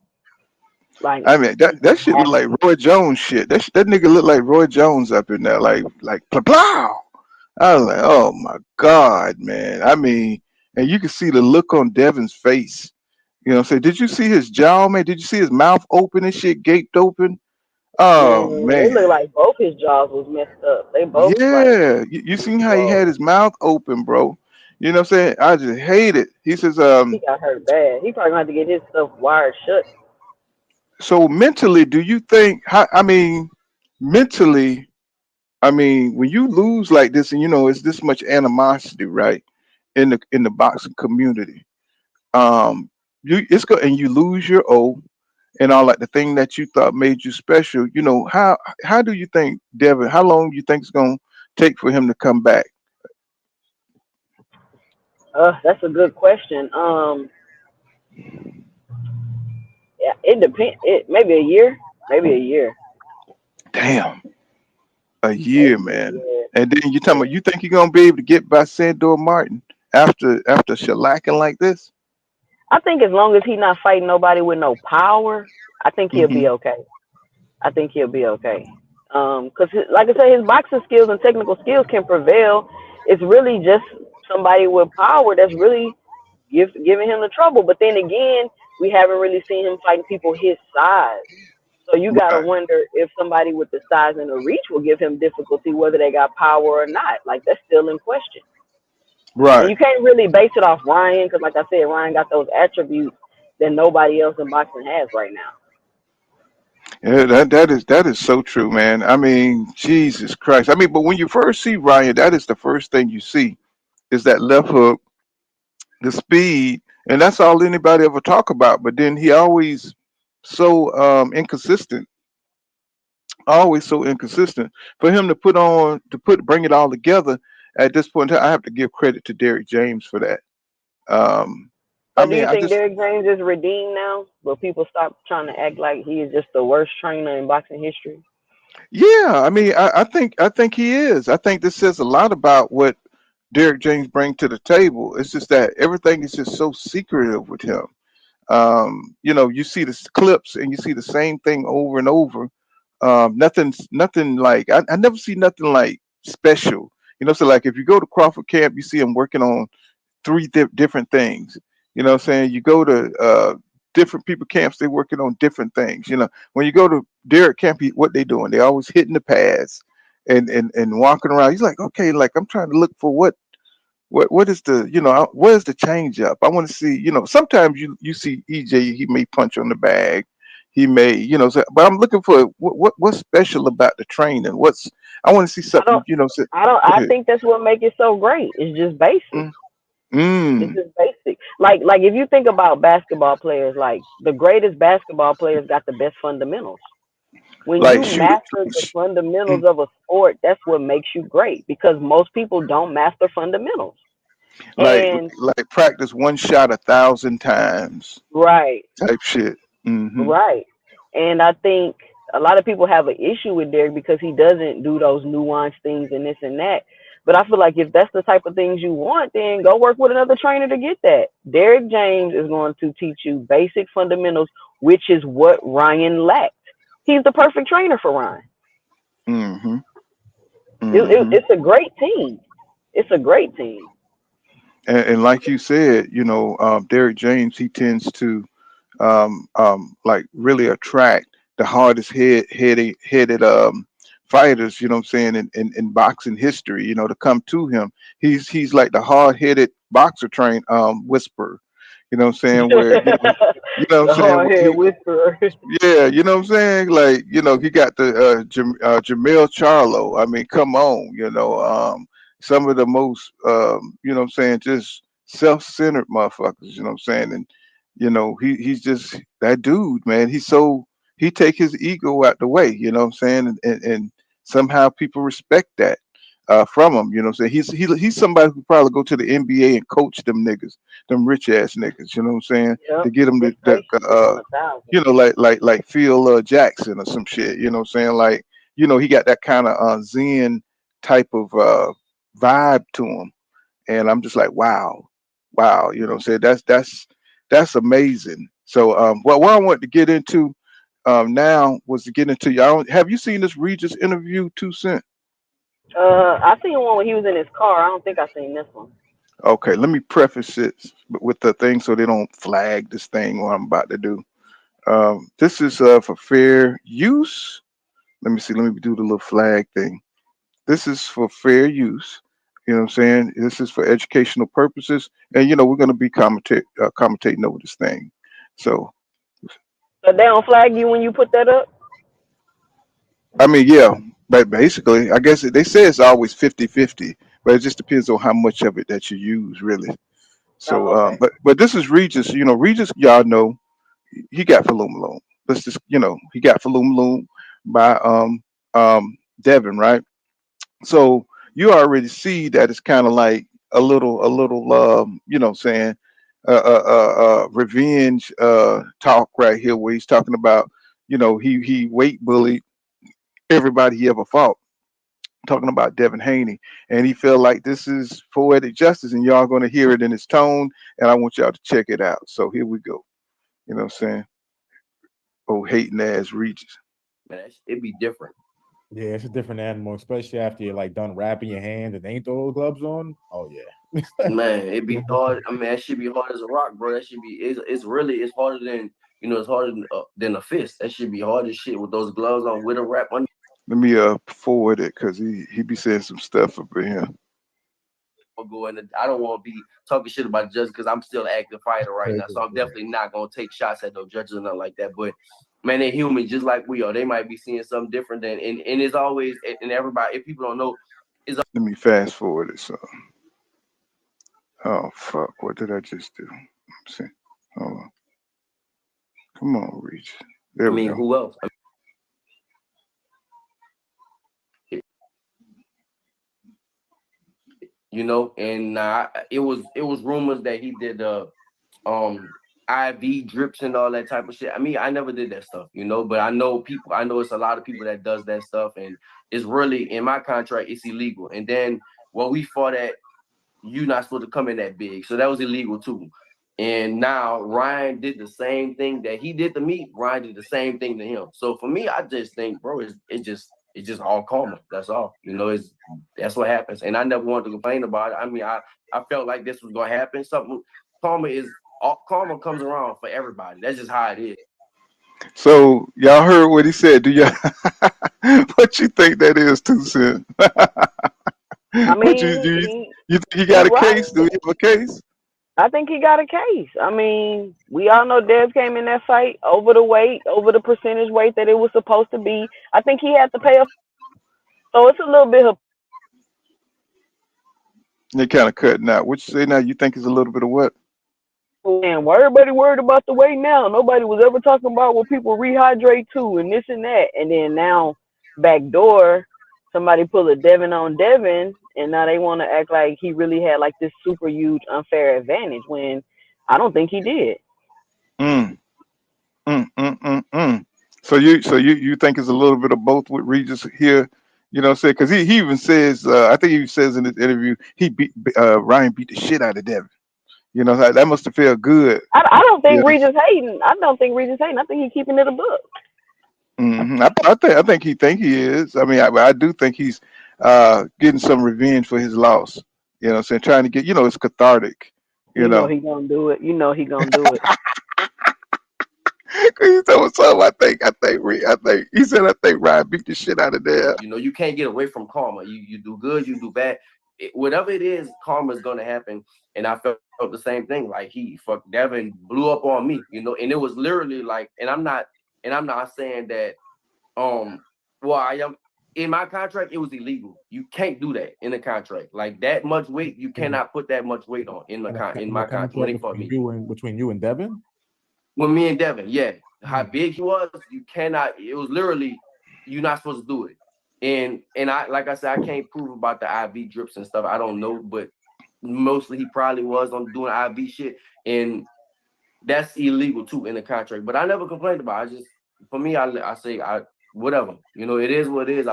Like, I mean, that it that just shit look like happens. Roy Jones shit. That nigga look like Roy Jones up in there, like plow plow. I was like, oh my God, man. I mean, and you can see the look on Devin's face. You know what I'm saying? Did you see his jaw, man? Did you see his mouth open and shit gaped open? Man, Oh it looked man. like both his jaws was messed up. They both like Yeah. You seen how he swole. had his mouth open, bro. You know what I'm saying? I just hate it. He says, He got hurt bad. He probably gonna have to get his stuff wired shut. so mentally, do you think I mean, mentally, I mean, when you lose like this and it's this much animosity, right? In the boxing community. And you lose your O and all like the thing that you thought made you special, how do you think Devin, how long do you think it's gonna take for him to come back? That's a good question. Yeah, it depends. It maybe a year, maybe a year, Damn, a year, maybe a man. year. And then you talking Yeah. about you think you're gonna be able to get by Sandor Martin after shellacking like this? I think as long as he's not fighting nobody with no power, I think he'll Hmm. be okay. I think he'll be okay. Cause like I said, his boxing skills and technical skills can prevail. It's really just somebody with power that's really giving him the trouble. But then again, we haven't really seen him fighting people his size. So you gotta Right, wonder if somebody with the size and the reach will give him difficulty, whether they got power or not. Like that's still in question. And right. you can't really base it off Ryan, because like I said, Ryan got those attributes that nobody else in boxing has right now. Yeah, that is so true, man. I mean, Jesus Christ. I mean, but when you first see Ryan, that is the first thing you see is that left hook, the speed, and that's all anybody ever talk about. But then he always so inconsistent, always so inconsistent. For him to bring it all together at this point in time, I have to give credit to Derrick James for that. Um, I So do mean, you I think just Derrick James is redeemed now? Will people stop trying to act like he is just the worst trainer in boxing history? yeah, I mean, I think he is. I think this says a lot about what Derek James bring to the table. It's just that everything is just so secretive with him. You see the clips and you see the same thing over and over. Nothing like I never see nothing like special. So like if you go to Crawford Camp, you see him working on three different things. You know what I'm saying? You go to different people camps, they working on different things. When you go to Derek Camp, what they doing? They always hitting the pads and walking around. He's like, okay, like I'm trying to look for what is the what is the change up? I want to see. Sometimes you see EJ, he may punch on the bag, he may but I'm looking for what's special about the training. I want to see I don't, something. Go I ahead. think that's what makes it so great. It's just basic. Mm, It's mm. just basic. Like if you think about basketball players, like the greatest basketball players got the best fundamentals. When Like you shoot, master the mm, fundamentals of a sport, that's what makes you great because most people don't master fundamentals. like And like practice one shot 1,000 times right, type shit. Hmm. right. And I think a lot of people have an issue with Derek because he doesn't do those nuanced things and this and that. But I feel like if that's the type of things you want, then go work with another trainer to get that. Derek James is going to teach you basic fundamentals, which is what Ryan lacked. He's the perfect trainer for Ryan. Hmm. Hmm. It's a great team. It's a great team. And like you said, Derek James, he tends to like really attract the hardest headed fighters, you know what I'm saying, in boxing history, to come to him. He's like the hard headed boxer train whisperer, you know what I'm saying, where you know what I'm The saying, hard head whisperer. yeah, you know what I'm saying? Like, he got the Jamel Charlo. I mean, come on, some of the most you know what I'm saying, just self-centered motherfuckers, you know what I'm saying? And he's just that dude, man. He take his ego out the way, you know what I'm saying? And somehow people respect that from him, you know what I'm saying? He's somebody who could probably go to the NBA and coach them niggas, them rich ass niggas, you know what I'm saying? Yep. To get them His patience is on 1,000. like Phil Jackson or some shit. You know what I'm saying? Like, he got that kind of Zen type of vibe to him, and I'm just like, wow, wow. You know what I'm saying? That's amazing. So, what I wanted to get into now was to get into y'all. Have you seen this Regis interview? 2 Cent. I seen one when he was in his car. I don't think I seen this one. Okay, let me preface it with the thing so they don't flag this thing what I'm about to do. This is for fair use. Let me see. Let me do the little flag thing. This is for fair use. You know what I'm saying? This is for educational purposes, and we're going to be commentating over this thing. So, But they don't flag you when you put that up. I mean, yeah, but basically, I guess they say it's always 50-50, but it just depends on how much of it that you use, really. So, Oh, okay. but this is Regis. Regis, y'all know he got Falumaloon. Let's just, he got Falumaloon by Devin, right? So you already see that it's kind of like a little saying revenge talk right here where he's talking about he weight bullied everybody he ever fought, talking about devinhaney, and he felt like this is poetic justice, and y'all going to hear it in his tone, and I want y'all to check it out. So here we go. You know what I'm saying? Oh, hating ass Regis. Man, it'd be different. Yeah, it's a different animal, especially after you're like done wrapping your hand and ain't those gloves on. Oh yeah. Man, it'd be hard. I mean, that should be hard as a rock, bro. That should be. It's really. It's harder than It's harder than a fist. That should be hard as shit with those gloves on with a wrap on. Let me forward it because he be saying some stuff up in here. I don't want to be talking shit about judges because I'm still an active fighter right now. So I'm Yeah. definitely not gonna take shots at no judges or nothing like that. But man, they're human just like we are. They might be seeing something different than and it's always and everybody. If people don't know, Let me fast forward it. So, oh fuck, what did I just do? Let's see, hold on. Come on, reach. I There we mean, go. who else? And it was rumors that he did um IV drips and all that type of shit. I mean, I never did that stuff, but I know people. I know it's a lot of people that does that stuff, and it's really in my contract. It's illegal. And then when we fought at you're not supposed to come in that big. So that was illegal too. And now Ryan did the same thing that he did to me. Ryan did the same thing to him. So for me, I just think, bro, it's just all karma. That's all. That's what happens. And I never wanted to complain about it. I mean, I felt like this was gonna happen. Karma comes around for everybody. That's just how it is. So y'all heard what he said. Do y'all what you think that is, 2 Cent? I What mean, you think he he got a right. case? Do he have a case? I think he got a case. I mean, we all know Dev came in that fight over the weight, over the percentage weight that it was supposed to be. I think he had to pay a. So it's a little bit of. They kind of cutting out. What you say now? You think it's a little bit of what? And why everybody worried about the weight now? Nobody was ever talking about what people rehydrate to and this and that. And then now, backdoor, somebody pull a Devin on Devin, and now they want to act like he really had like this super huge unfair advantage when I don't think he did. Mm, mm. So you think it's a little bit of both with Regis here? You know what I'm saying? Because he even says, I think he says in this interview, he beat Ryan beat the shit out of Devin. You know, that must have felt good. I don't Yeah. think Regis hating. I don't think Regis hating. I think he's keeping it a book. I think he is. I mean, I do think he's getting some revenge for his loss. You know what I'm saying? Trying to get, it's cathartic, you You know know. he gonna do it. You know he gonna do it. He told something. I think he said I think Ryan beat the shit out of there. You can't get away from karma. You do good, you do bad. Whatever it is, karma is gonna happen. And I felt the same thing. Like he fuck Devin blew up on me, and it was literally like, and I'm not saying that well, I am in my contract, it was illegal. You can't do that in the contract. Like that much weight, you cannot put that much weight on in my contract when they fought me. Between you and Devin? With me and Devin, yeah. How Mm. big he was, you cannot. It was literally you're not supposed to do it. And I like I said, I can't prove about the IV drips and stuff. I don't know, but mostly he probably was on doing IV shit, and that's illegal too in the contract. But I never complained about it. For me, I say whatever. It is what it is.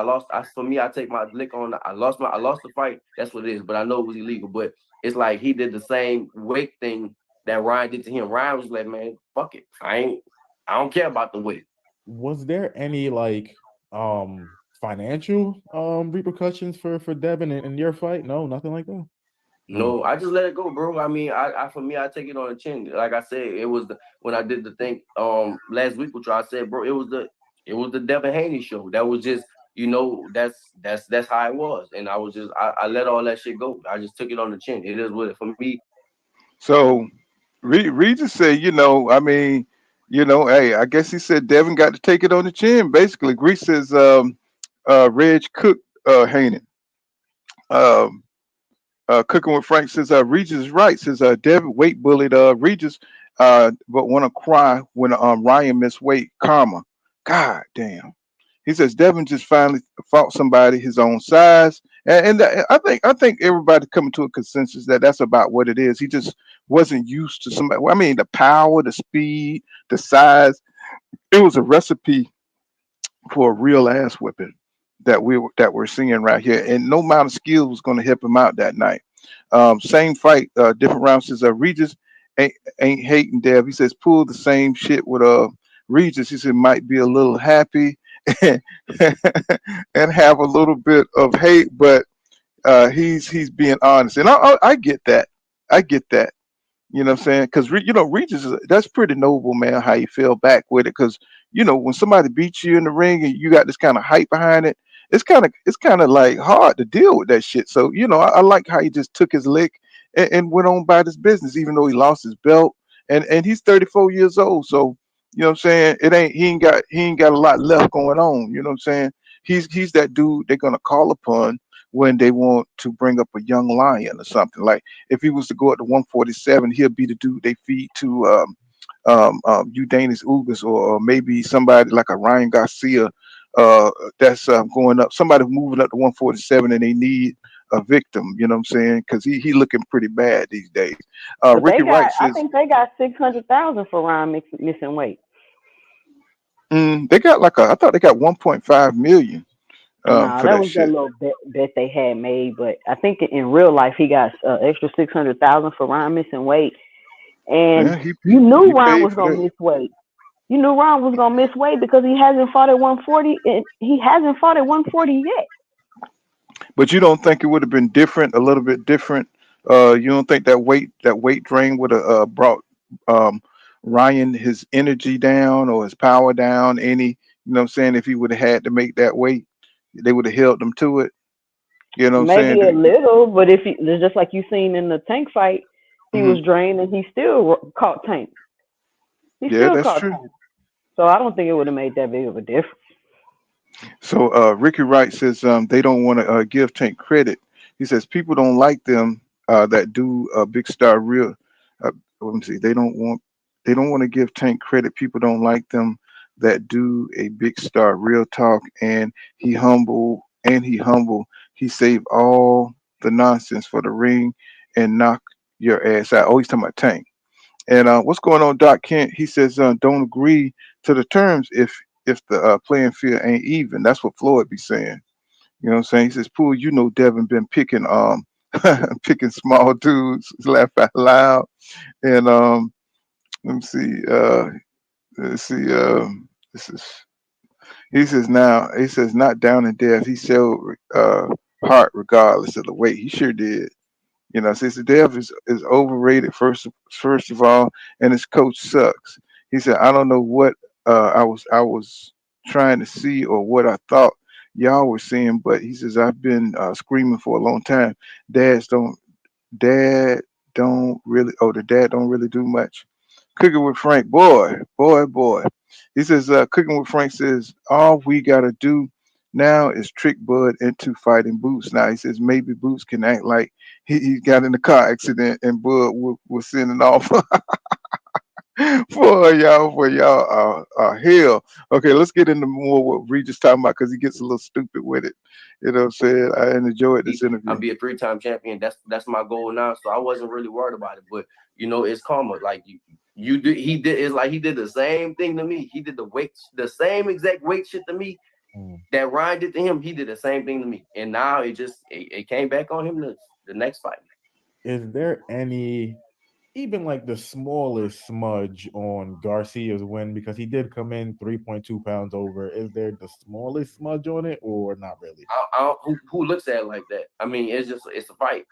For me, I take my lick on. I lost the fight. That's what it is. But I know it was illegal. But it's like he did the same weight thing that Ryan did to him. Ryan was like, man, fuck it. I don't care about the weight. Was there any financial repercussions for Devin in your fight? No, nothing like that. No, I just let it go, bro. I mean, I for me, I take it on the chin. Like I said, it was when I did the thing last week, which I said, bro, it was the devinhaney show. That was just, that's how it was, and I let all that shit go. I just took it on the chin. It is what it for me. So Regis said, I mean, hey, I guess he said Devin got to take it on the chin. Basically, Greece says Reg cooked Haney. Um, Cooking with Frank says Regis is right. Says Devin weight bullied Regis, but want to cry when Ryan missed weight. Karma. God damn. He says Devin just finally fought somebody his own size, and I think everybody coming to a consensus that that's about what it is. He just wasn't used to somebody. I mean, the power, the speed, the size. It was a recipe for a real ass whipping that we're seeing right here, and no amount of skill was going to help him out that night. Same fight, different rounds. Says Regis ain't hating Dev. He says pull the same shit with Regis. He said might be a little happy and have a little bit of hate, but he's being honest, and I get that. I get that. You know what I'm saying? Because Regis that's pretty noble, man. How you feel back with it? Because when somebody beats you in the ring and you got this kind of hype behind it, it's kind of like hard to deal with that shit. So I like how he just took his lick and went on about his business, even though he lost his belt, and he's 34 years old. So what I'm saying, he ain't got a lot left going on. You know what I'm saying? He's that dude they're gonna call upon when they want to bring up a young lion or something. Like if he was to go up to 147, he'll be the dude they feed to Udanis Ugas, or maybe somebody like a Ryan Garcia that's going up. Somebody moving up to 147 and they need a victim. You know what I'm saying? Because he looking pretty bad these days. But Ricky Wright I says think they got 600,000 for Ryan missing weight. they got I thought they got 1.5 million. Nah, for that that was that shit. little bet they had made, but I think in real life he got extra 600,000 for Ryan missing weight, and Yeah, you knew he Ryan paid was for gonna that. miss weight. You knew Ryan was gonna miss weight because he hasn't fought at 140, and he hasn't fought at 140 yet. But you don't think it would have been different, a little bit different? You don't think that weight drain would have brought um, Ryan his energy down or his power down any? You know what I'm saying? If he would have had to make that weight, they would have held him to it. You know what I'm saying? Maybe a little, but if he, it's just like you seen in the Tank fight, he Mhm. was drained and he still caught Tank. He Yeah, still that's caught true. Tank. So I don't think it would have made that big of a difference. So Ricky Wright says they don't want to give Tank credit. He says people don't like them that do Big Star real. Uh, let me see. They don't want to give Tank credit. People don't like them that do a Big Star real talk. And he humble. He save all the nonsense for the ring and knock your ass out. Oh, he's talking about Tank. And what's going on, Doc Kent? He says don't agree to the terms if the playing field ain't even. That's what Floyd be saying. You know what I'm saying? He says, "Pool, you know, Devin been picking picking small dudes, laugh out loud." And let me see, let's see, this is he says not down and deaf. He showed heart regardless of the weight. He sure did. You know, since the Dev is overrated first of all, and his coach sucks. He said, I don't know what I was trying to see or what I thought y'all were seeing, but he says I've been screaming for a long time. Dads don't dad don't really the dad don't really do much. Cooking with Frank, boy. He says, cooking with Frank says, all we gotta do now is trick Bud into fighting Boots. Now he says maybe Boots can act like he got in a car accident and Bud was sending off for y'all hell. Okay, let's get into more what Regis talking about because he gets a little stupid with it. You know what I'm saying? I enjoyed this I'm interview. be a 3-time champion. That's my goal now. So I wasn't really worried about it. But it's karma. Like you did he did it's like he did the same thing to me. He did the same exact weight shit to me Mm. that Ryan did to him. He did the same thing to me. And now it came back on him the next fight. Is there any, even like the smallest smudge on Garcia's win? Because he did come in 3.2 pounds over. Is there the smallest smudge on it or not really? Who looks at it like that? I mean, it's a fight.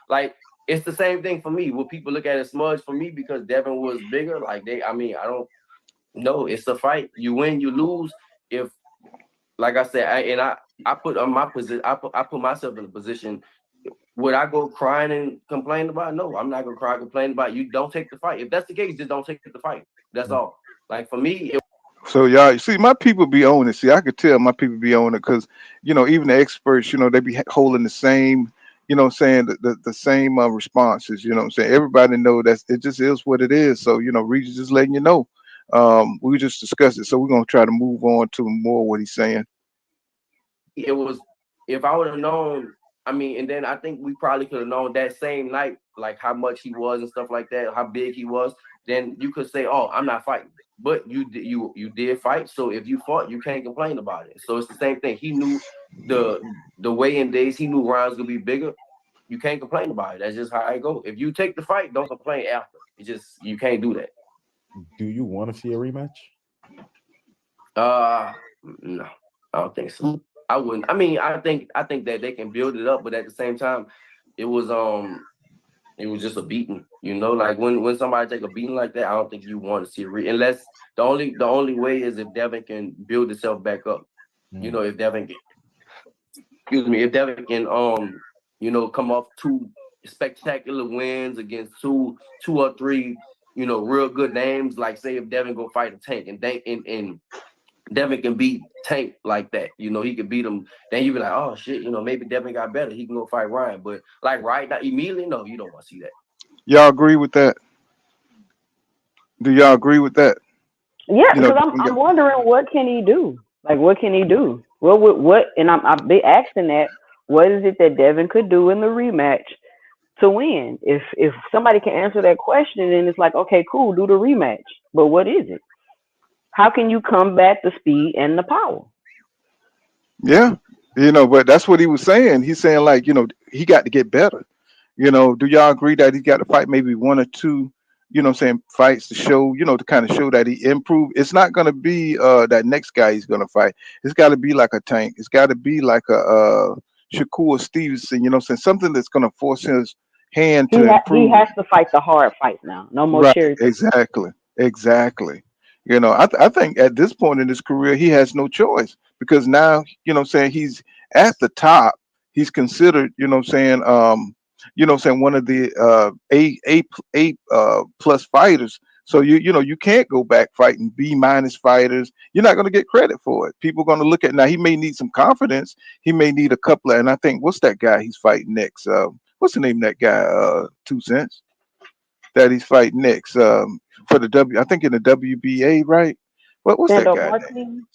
Like it's the same thing for me. Will people look at it smudge for me because Devin was bigger? Like I don't know. It's a fight. You win, you lose. If like I said, I put on my position. I put myself in a position. Would I go crying and complain about it? No, I'm not gonna cry and complain about it. You don't take the fight. If that's the case, just don't take the fight. That's Mm. all. Like for me, So y'all, you see, my people be on it. See, I could tell my people be on it because, even the experts, they be holding the same, what I'm saying the same responses. You know what I'm saying? Everybody know that it just is what it is. So Regis just letting you know. We just discussed it, so we're gonna try to move on to more what he's saying. it was if I would have known, I mean, and then I think we probably could have known that same night, like how much he was and stuff like that, how big he was. Then you could say, "Oh, I'm not fighting," but you did fight. So if you fought, you can't complain about it. So it's the same thing. He knew the weigh-in days. He knew Ryan's gonna be bigger. You can't complain about it. That's just how I go. If you take the fight, don't complain after. It's just you can't do that. Do you want to see a rematch? No, I don't think so. I wouldn't. I mean, I think that they can build it up, but at the same time, it was it was just a beating. Like when somebody take a beating like that, I don't think you want to see unless the only way is if Devin can build itself back up. Mm. If Devin can, excuse me, if Devin can come off two spectacular wins against two or three real good names. Like say if Devin go fight a Tank and Devin can beat Tank like that. He could beat him. Then you be like, oh shit, maybe Devin got better. He can go fight Ryan. But like right now, immediately, no, you don't want to see that. Y'all agree with that? Do y'all agree with that? Yeah, You know, because Devin I'm wondering what can he do? Like what can he do? What? And I've been asking that. What is it that Devin could do in the rematch to win? If somebody can answer that question, then it's like, okay, cool, do the rematch. But what is it? How can you combat the speed and the power? Yeah, but that's what he was saying. He's saying like, he got to get better. Do y'all agree that he got to fight maybe one or two, fights to show, to kind of show that he improved? It's not going to be that next guy he's going to fight. It's got to be like a Tank. It's got to be like a Shakur Stevenson, saying something that's going to force his hand to He improve. has to fight the hard fight now. No more Right, cherry picking. exactly, exactly. I think at this point in his career, he has no choice because now, saying he's at the top. He's considered, saying one of the A plus fighters. So you can't go back fighting B minus fighters. You're not going to get credit for it. People are going to look at now. He may need some confidence. He may need a couple of, and I think what's that guy he's fighting next? What's the name of that guy? 2 cents that he's fighting next for the I think in the WBA, right? What's that Sandor guy name?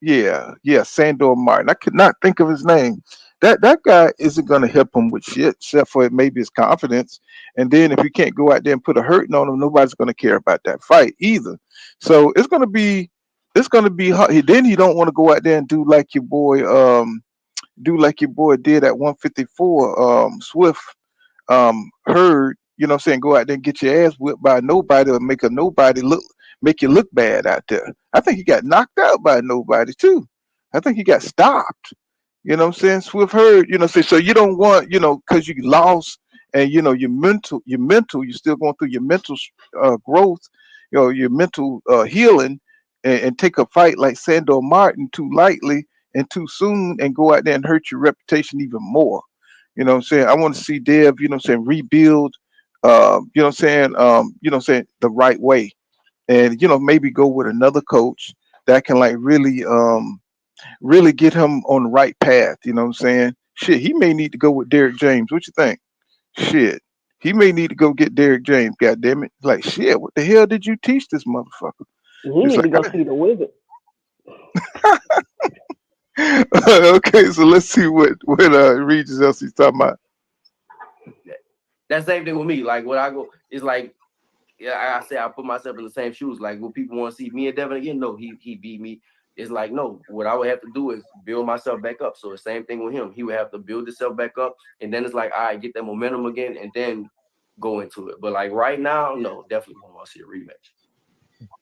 Martin. Yeah, Sandor Martin. I could not think of his name. That guy isn't going to help him with shit, except for maybe his confidence. And then if you can't go out there and put a hurting on him, nobody's going to care about that fight either. So it's going to be hard. Then he don't want to go out there and do like your boy did at 154, Swift Heard, go out there and get your ass whipped by nobody or make you look bad out there. I think he got knocked out by nobody too. I think he got stopped. Swift Heard, so you don't want, because you lost and you're still going through your mental growth, your mental healing, and take a fight like Sandor Martin too lightly and too soon and go out there and hurt your reputation even more. I want to see Dev, rebuild, the right way. And, maybe go with another coach that can like really get him on the right path. Shit, he may need to go with Derek James. What you think? Shit. He may need to go get Derek James, god damn it. Like shit, what the hell did you teach this motherfucker? He It's need to like go see the wizard. okay, so let's see what Regis else he's talking about. That same thing with me. Like, what I go is like, yeah, I say I put myself in the same shoes. Like, will people want to see me and Devin again? No, he beat me. It's like, no, what I would have to do is build myself back up. So the same thing with him. He would have to build himself back up. And then it's like, all right, get that momentum again and then go into it. But like right now, no, definitely don't want to see a rematch.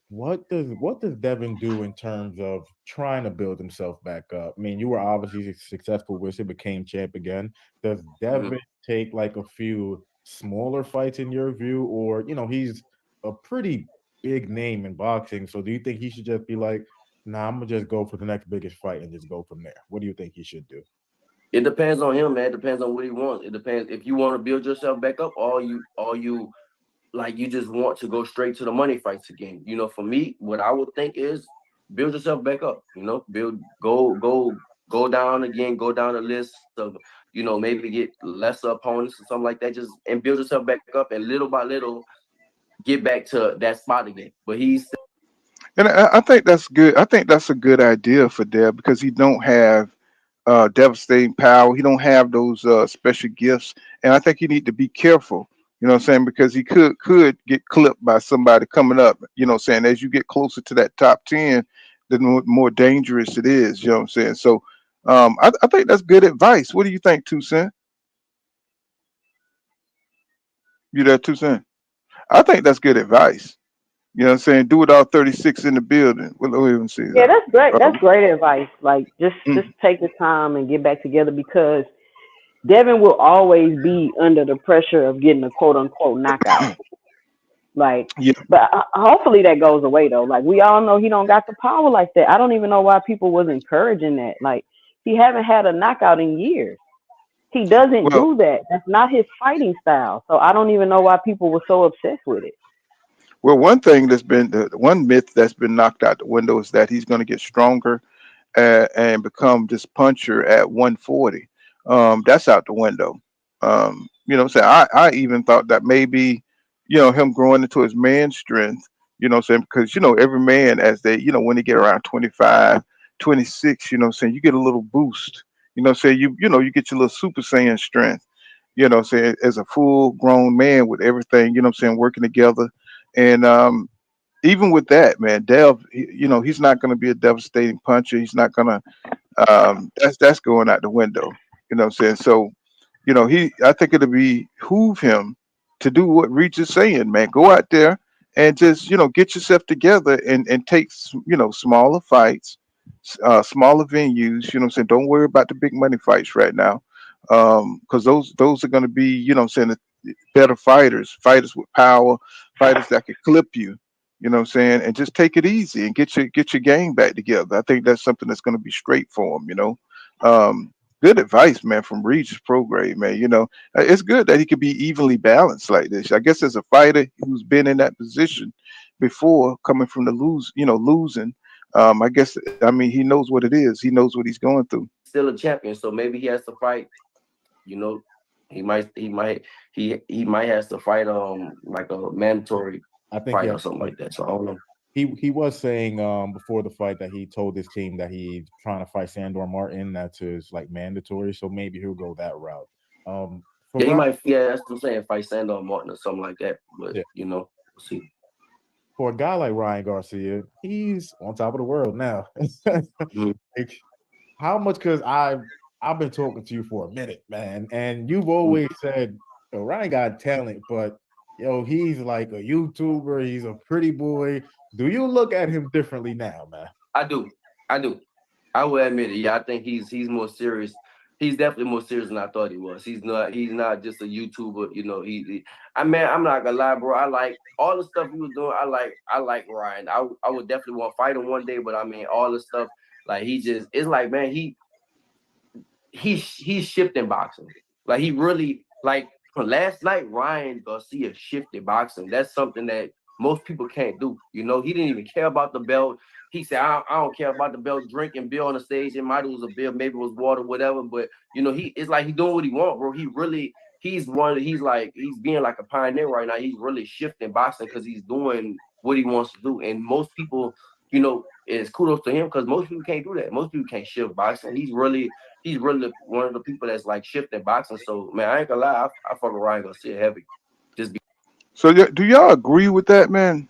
What does Devin do in terms of trying to build himself back up? I mean, you were obviously successful with it, became champ again. Does Mhm. Devin take like a few smaller fights in your view, or he's a pretty big name in boxing? So do you think he should just be like, nah, I'm gonna just go for the next biggest fight and just go from there? What do you think he should do? It depends on him, man. It depends on what he wants. It depends if you want to build yourself back up, or you like you just want to go straight to the money fights again. For me, what I would think is build yourself back up. Go down again, go down the list of maybe get lesser opponents or something like that. Just and build yourself back up, and little by little get back to that spot again. But he's And I think that's good. I think that's a good idea for Dev because he don't have devastating power. He don't have those special gifts, and I think you need to be careful. You know what I'm saying? Because he could get clipped by somebody coming up. Saying as you get closer to that top 10, the more dangerous it is. You know what I'm saying? So I think that's good advice. What do you think, 2 Cent? You there, 2 Cent? I think that's good advice. You know what I'm saying? Do it all 36 in the building. Well, let me even see Yeah, that. that's great. Uh, That's great advice. Like just mm, take the time and get back together because Devin will always be under the pressure of getting a quote unquote knockout. Like, yeah. but hopefully that goes away though. Like we all know he don't got the power like that. I don't even know why people was encouraging that. Like he haven't had a knockout in years. He doesn't Well, do that. That's not his fighting style. So I don't even know why people were so obsessed with it. one thing that's been the one myth that's been knocked out the window is that he's going to get stronger and become this puncher at 140. That's out the window. What I'm saying? I even thought that maybe, him growing into his man strength, what I'm saying? Because, every man as they, when they get around 25, 26, what I'm saying? You get a little boost. What I'm saying? You get your little super saiyan strength, what I'm saying? As a full grown man with everything, what I'm saying? Working together. And even with that, man, Dev, he's not going to be a devastating puncher. He's not going to That's going out the window. You know what I'm saying? So, I think it'll behoove him to do what Regis is saying, man. Go out there and just, get yourself together and take, smaller fights, smaller venues. You know what I'm saying? Don't worry about the big money fights right now. Because those are going to be, better fighters with power, fighters that can clip you. You know what I'm saying? And just take it easy and get your game back together. I think that's something that's going to be straight for him. Good advice, man, from Regis Prograis, man. It's good that he could be evenly balanced like this. I guess as a fighter who's been in that position before, coming from the losing. I mean, he knows what it is. He knows what he's going through. Still a champion, so maybe he has to fight. You know, he might has to fight like a mandatory I think fight yeah, or something like like that. So I don't know. he was saying before the fight that he told his team that he's trying to fight Sandor Martin. That's his like mandatory. So maybe he'll go that route. For Yeah, he Ryan, might. Yeah, that's what I'm saying. Fight Sandor Martin or something like that. But yeah, we'll see. for a guy like Ryan Garcia, he's on top of the world now. Mhm. Like, how much? Because I've been talking to you for a minute, man, and you've Mhm. always said, "Yo, Ryan got talent, but yo, he's like a YouTuber. He's a pretty boy." Do you look at him differently now, man? I do. I do. I will admit it. Yeah, I think he's more serious. He's definitely more serious than I thought he was. He's not just a YouTuber. I mean, I'm not gonna lie, bro. I like all the stuff he was doing. I like Ryan. I would definitely want to fight him one day. But I mean, all the stuff like he just it's like, man, he's shifting boxing. Like he really like last night Ryan Garcia shifted boxing. That's something that most people can't do. He didn't even care about the belt. He said, I don't care about the belt, drinking beer on the stage. It might was a beer, maybe it was water, whatever. But it's like he doing what he want, bro. He's being like a pioneer right now. He's really shifting boxing because he's doing what he wants to do. And most people, it's kudos to him because most people can't do that. Most people can't shift boxing. He's really one of the people that's like shifting boxing. So man, I ain't gonna lie, I fuck with Ryan Garcia heavy. Just So, do y'all agree with that, man?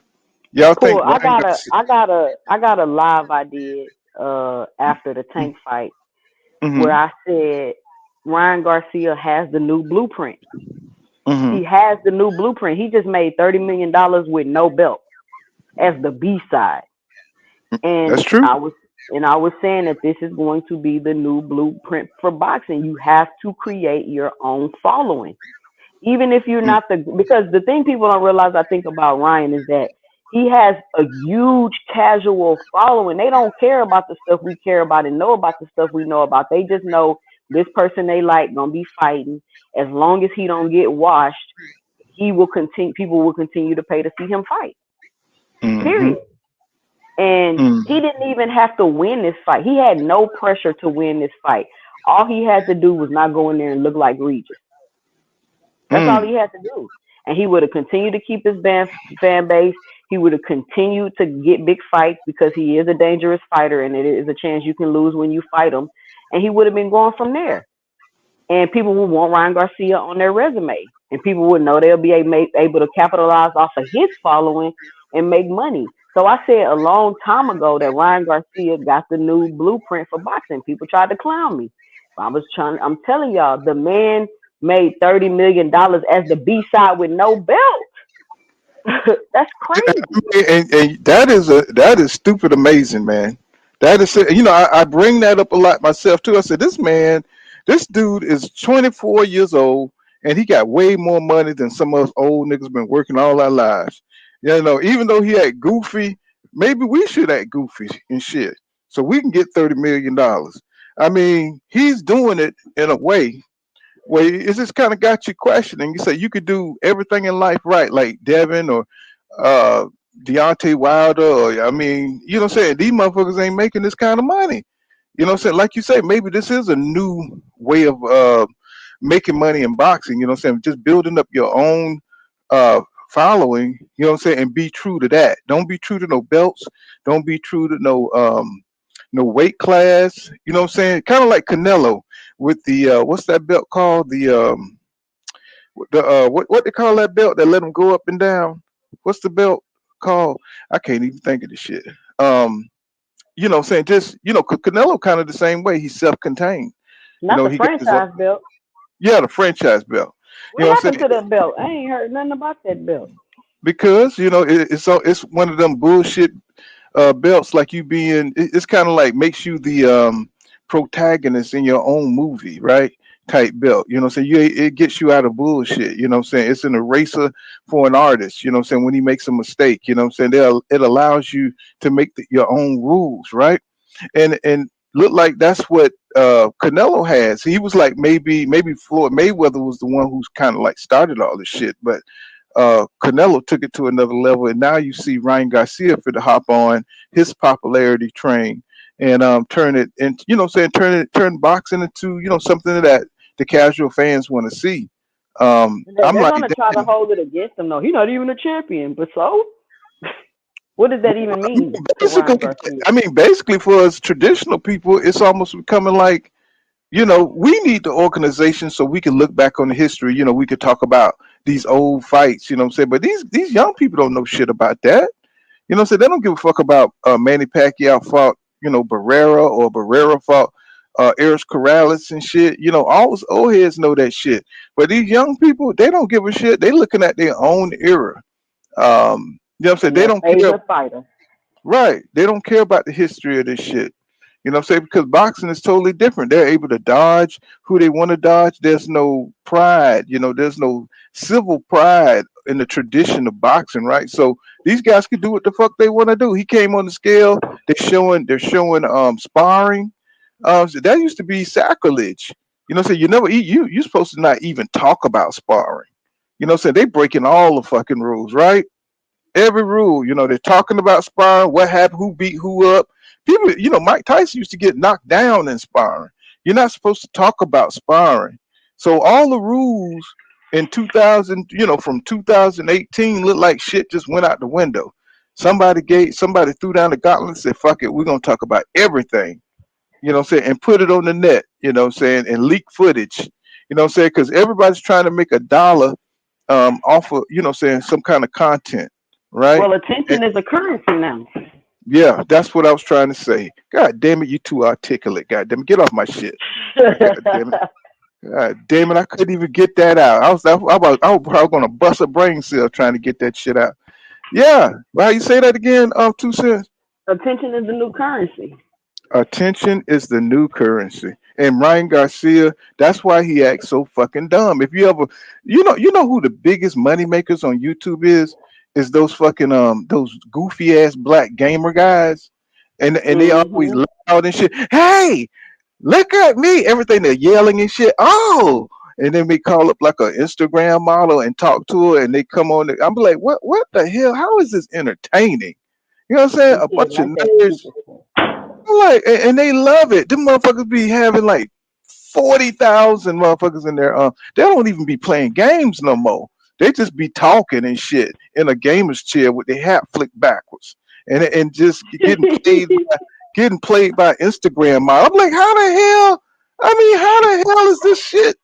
Y'all Cool. think I Ryan got a Garcia? I got a I got a live I did after the Tank fight where Mm-hmm. I said Ryan Garcia has the new blueprint. Mm-hmm. He has the new blueprint. He just made $30 million with no belt as the B side. And That's true. I was saying that this is going to be the new blueprint for boxing. You have to create your own following. Even if you're not because the thing people don't realize I think about Ryan is that he has a huge casual following. They don't care about the stuff we care about and know about the stuff we know about. They just know this person they like gonna be fighting. As long as he don't get washed, he will continue. People will continue to pay to see him fight. Mm-hmm. Period. And he Mm-hmm. didn't even have to win this fight. He had no pressure to win this fight. All he had to do was not go in there and look like Regis. That's all he Mm. had to do. And he would have continued to keep his fan base. He would have continued to get big fights because he is a dangerous fighter and it is a chance you can lose when you fight him. And he would have been going from there. And people would want Ryan Garcia on their resume. And people would know they'll be able to capitalize off of his following and make money. So I said a long time ago that Ryan Garcia got the new blueprint for boxing. People tried to clown me. I'm telling y'all, the man made $30 million as the B side with no belt. That's crazy. And that is stupid amazing, man. That is, I bring that up a lot myself too. I said, this dude is 24 years old and he got way more money than some of us old niggas been working all our lives. Even though he had Goofy, maybe we should act Goofy and shit so we can get $30 million. I mean, he's doing it in a way where it's just kind of got you questioning. You say you could do everything in life right, like Devin or uh Deontay Wilder, or I mean, you know what I'm saying? These motherfuckers ain't making this kind of money. You know what I'm saying? Like you say, maybe this is a new way of making money in boxing, you know what I'm saying? Just building up your own following, you know what I'm saying, and be true to that. Don't be true to no belts. Don't be true to no weight class. You know what I'm saying? Kind of like Canelo with the what's that belt called? What they call that belt that let him go up and down? What's the belt called? I can't even think of the shit. Um, You know, saying just Canelo kind of the same way. He's self-contained. You Not know, the he got his own, franchise belt. yeah, the franchise belt. You What know what I'm happened saying? to that belt? I ain't heard nothing about that belt. Because it's one of them bullshit belts. Like you being, it's kind of like makes you the protagonist in your own movie, right? Type belt. You know what I'm saying? It gets you out of bullshit. You know what I'm saying? It's an eraser for an artist. You know what I'm saying? When he makes a mistake, you know what I'm saying? It allows you to make your own rules, right? And look like that's what Canelo has. He was like maybe Floyd Mayweather was the one who's kind of like started all this shit, but Canelo took it to another level, and now you see Ryan Garcia for to hop on his popularity train and turn it into, you know, what I'm saying turn boxing into, you know, something that the casual fans want to see. I'm They're like, gonna try to damn. hold it against him though. He's not even a champion. But so, what does that even mean for Basically, Ryan Garcia? I mean, basically for us traditional people, it's almost becoming like, you know, we need the organization so we can look back on the history. You know, we could talk about these old fights. You know what I'm saying? But these young people don't know shit about that. You know what I'm saying? They don't give a fuck about Manny Pacquiao fought, you know, Barrera, or Barrera fought Eris Corrales and shit. You know, all us old heads know that shit. But these young people, they don't give a shit. They looking at their own era. You know what I'm saying? And They their don't care. favorite fighter. Right. They don't care about the history of this shit. You know what I'm saying? Because boxing is totally different. They're able to dodge who they want to dodge. There's no pride, you know, there's no civil pride in the tradition of boxing, right? So these guys can do what the fuck they want to do. He came on the scale, they're showing sparring. So that used to be sacrilege. You know what I'm saying? You never eat you're supposed to not even talk about sparring. You know what I'm saying? They breaking all the fucking rules, right? Every rule. You know, they're talking about sparring, what happened, who beat who up. People, you know, Mike Tyson used to get knocked down in sparring. You're not supposed to talk about sparring. So all the rules in 2000, you know, from 2018 look like shit just went out the window. Somebody threw down the gauntlet and said, fuck it, we're gonna talk about everything. You know what I'm saying? And put it on the net, you know what I'm saying, and leak footage. You know what I'm saying? Because everybody's trying to make a dollar off of, you know, saying some kind of content, right? Well, And attention is a currency now. yeah, that's what I was trying to say. God damn it, you too articulate. God damn it, get off my shit. God damn it. God damn it, I couldn't even get that out. I was probably gonna bust a brain cell trying to get that shit out. Yeah, well, how you say that again? 2 cents. Attention is the new currency. Attention is the new currency. And Ryan Garcia, that's why he acts so fucking dumb. If you ever, you know who the biggest money makers on YouTube is those fucking those goofy ass black gamer guys, and they always Hmm. loud and shit. Hey, look at me! Everything they're yelling and shit. Oh, and then we call up like an Instagram model and talk to her, and they come on. I'm like, what the hell? How is this entertaining? You know what I'm saying? You A see it bunch of like that nerds, stupid stuff. like, and they love it. Them motherfuckers be having like 40,000 motherfuckers in there. They don't even be playing games no more. They just be talking and shit in a gamer's chair with their hat flicked backwards, and just getting played by Instagram model. I'm like, how the hell? I mean, how the hell is this shit?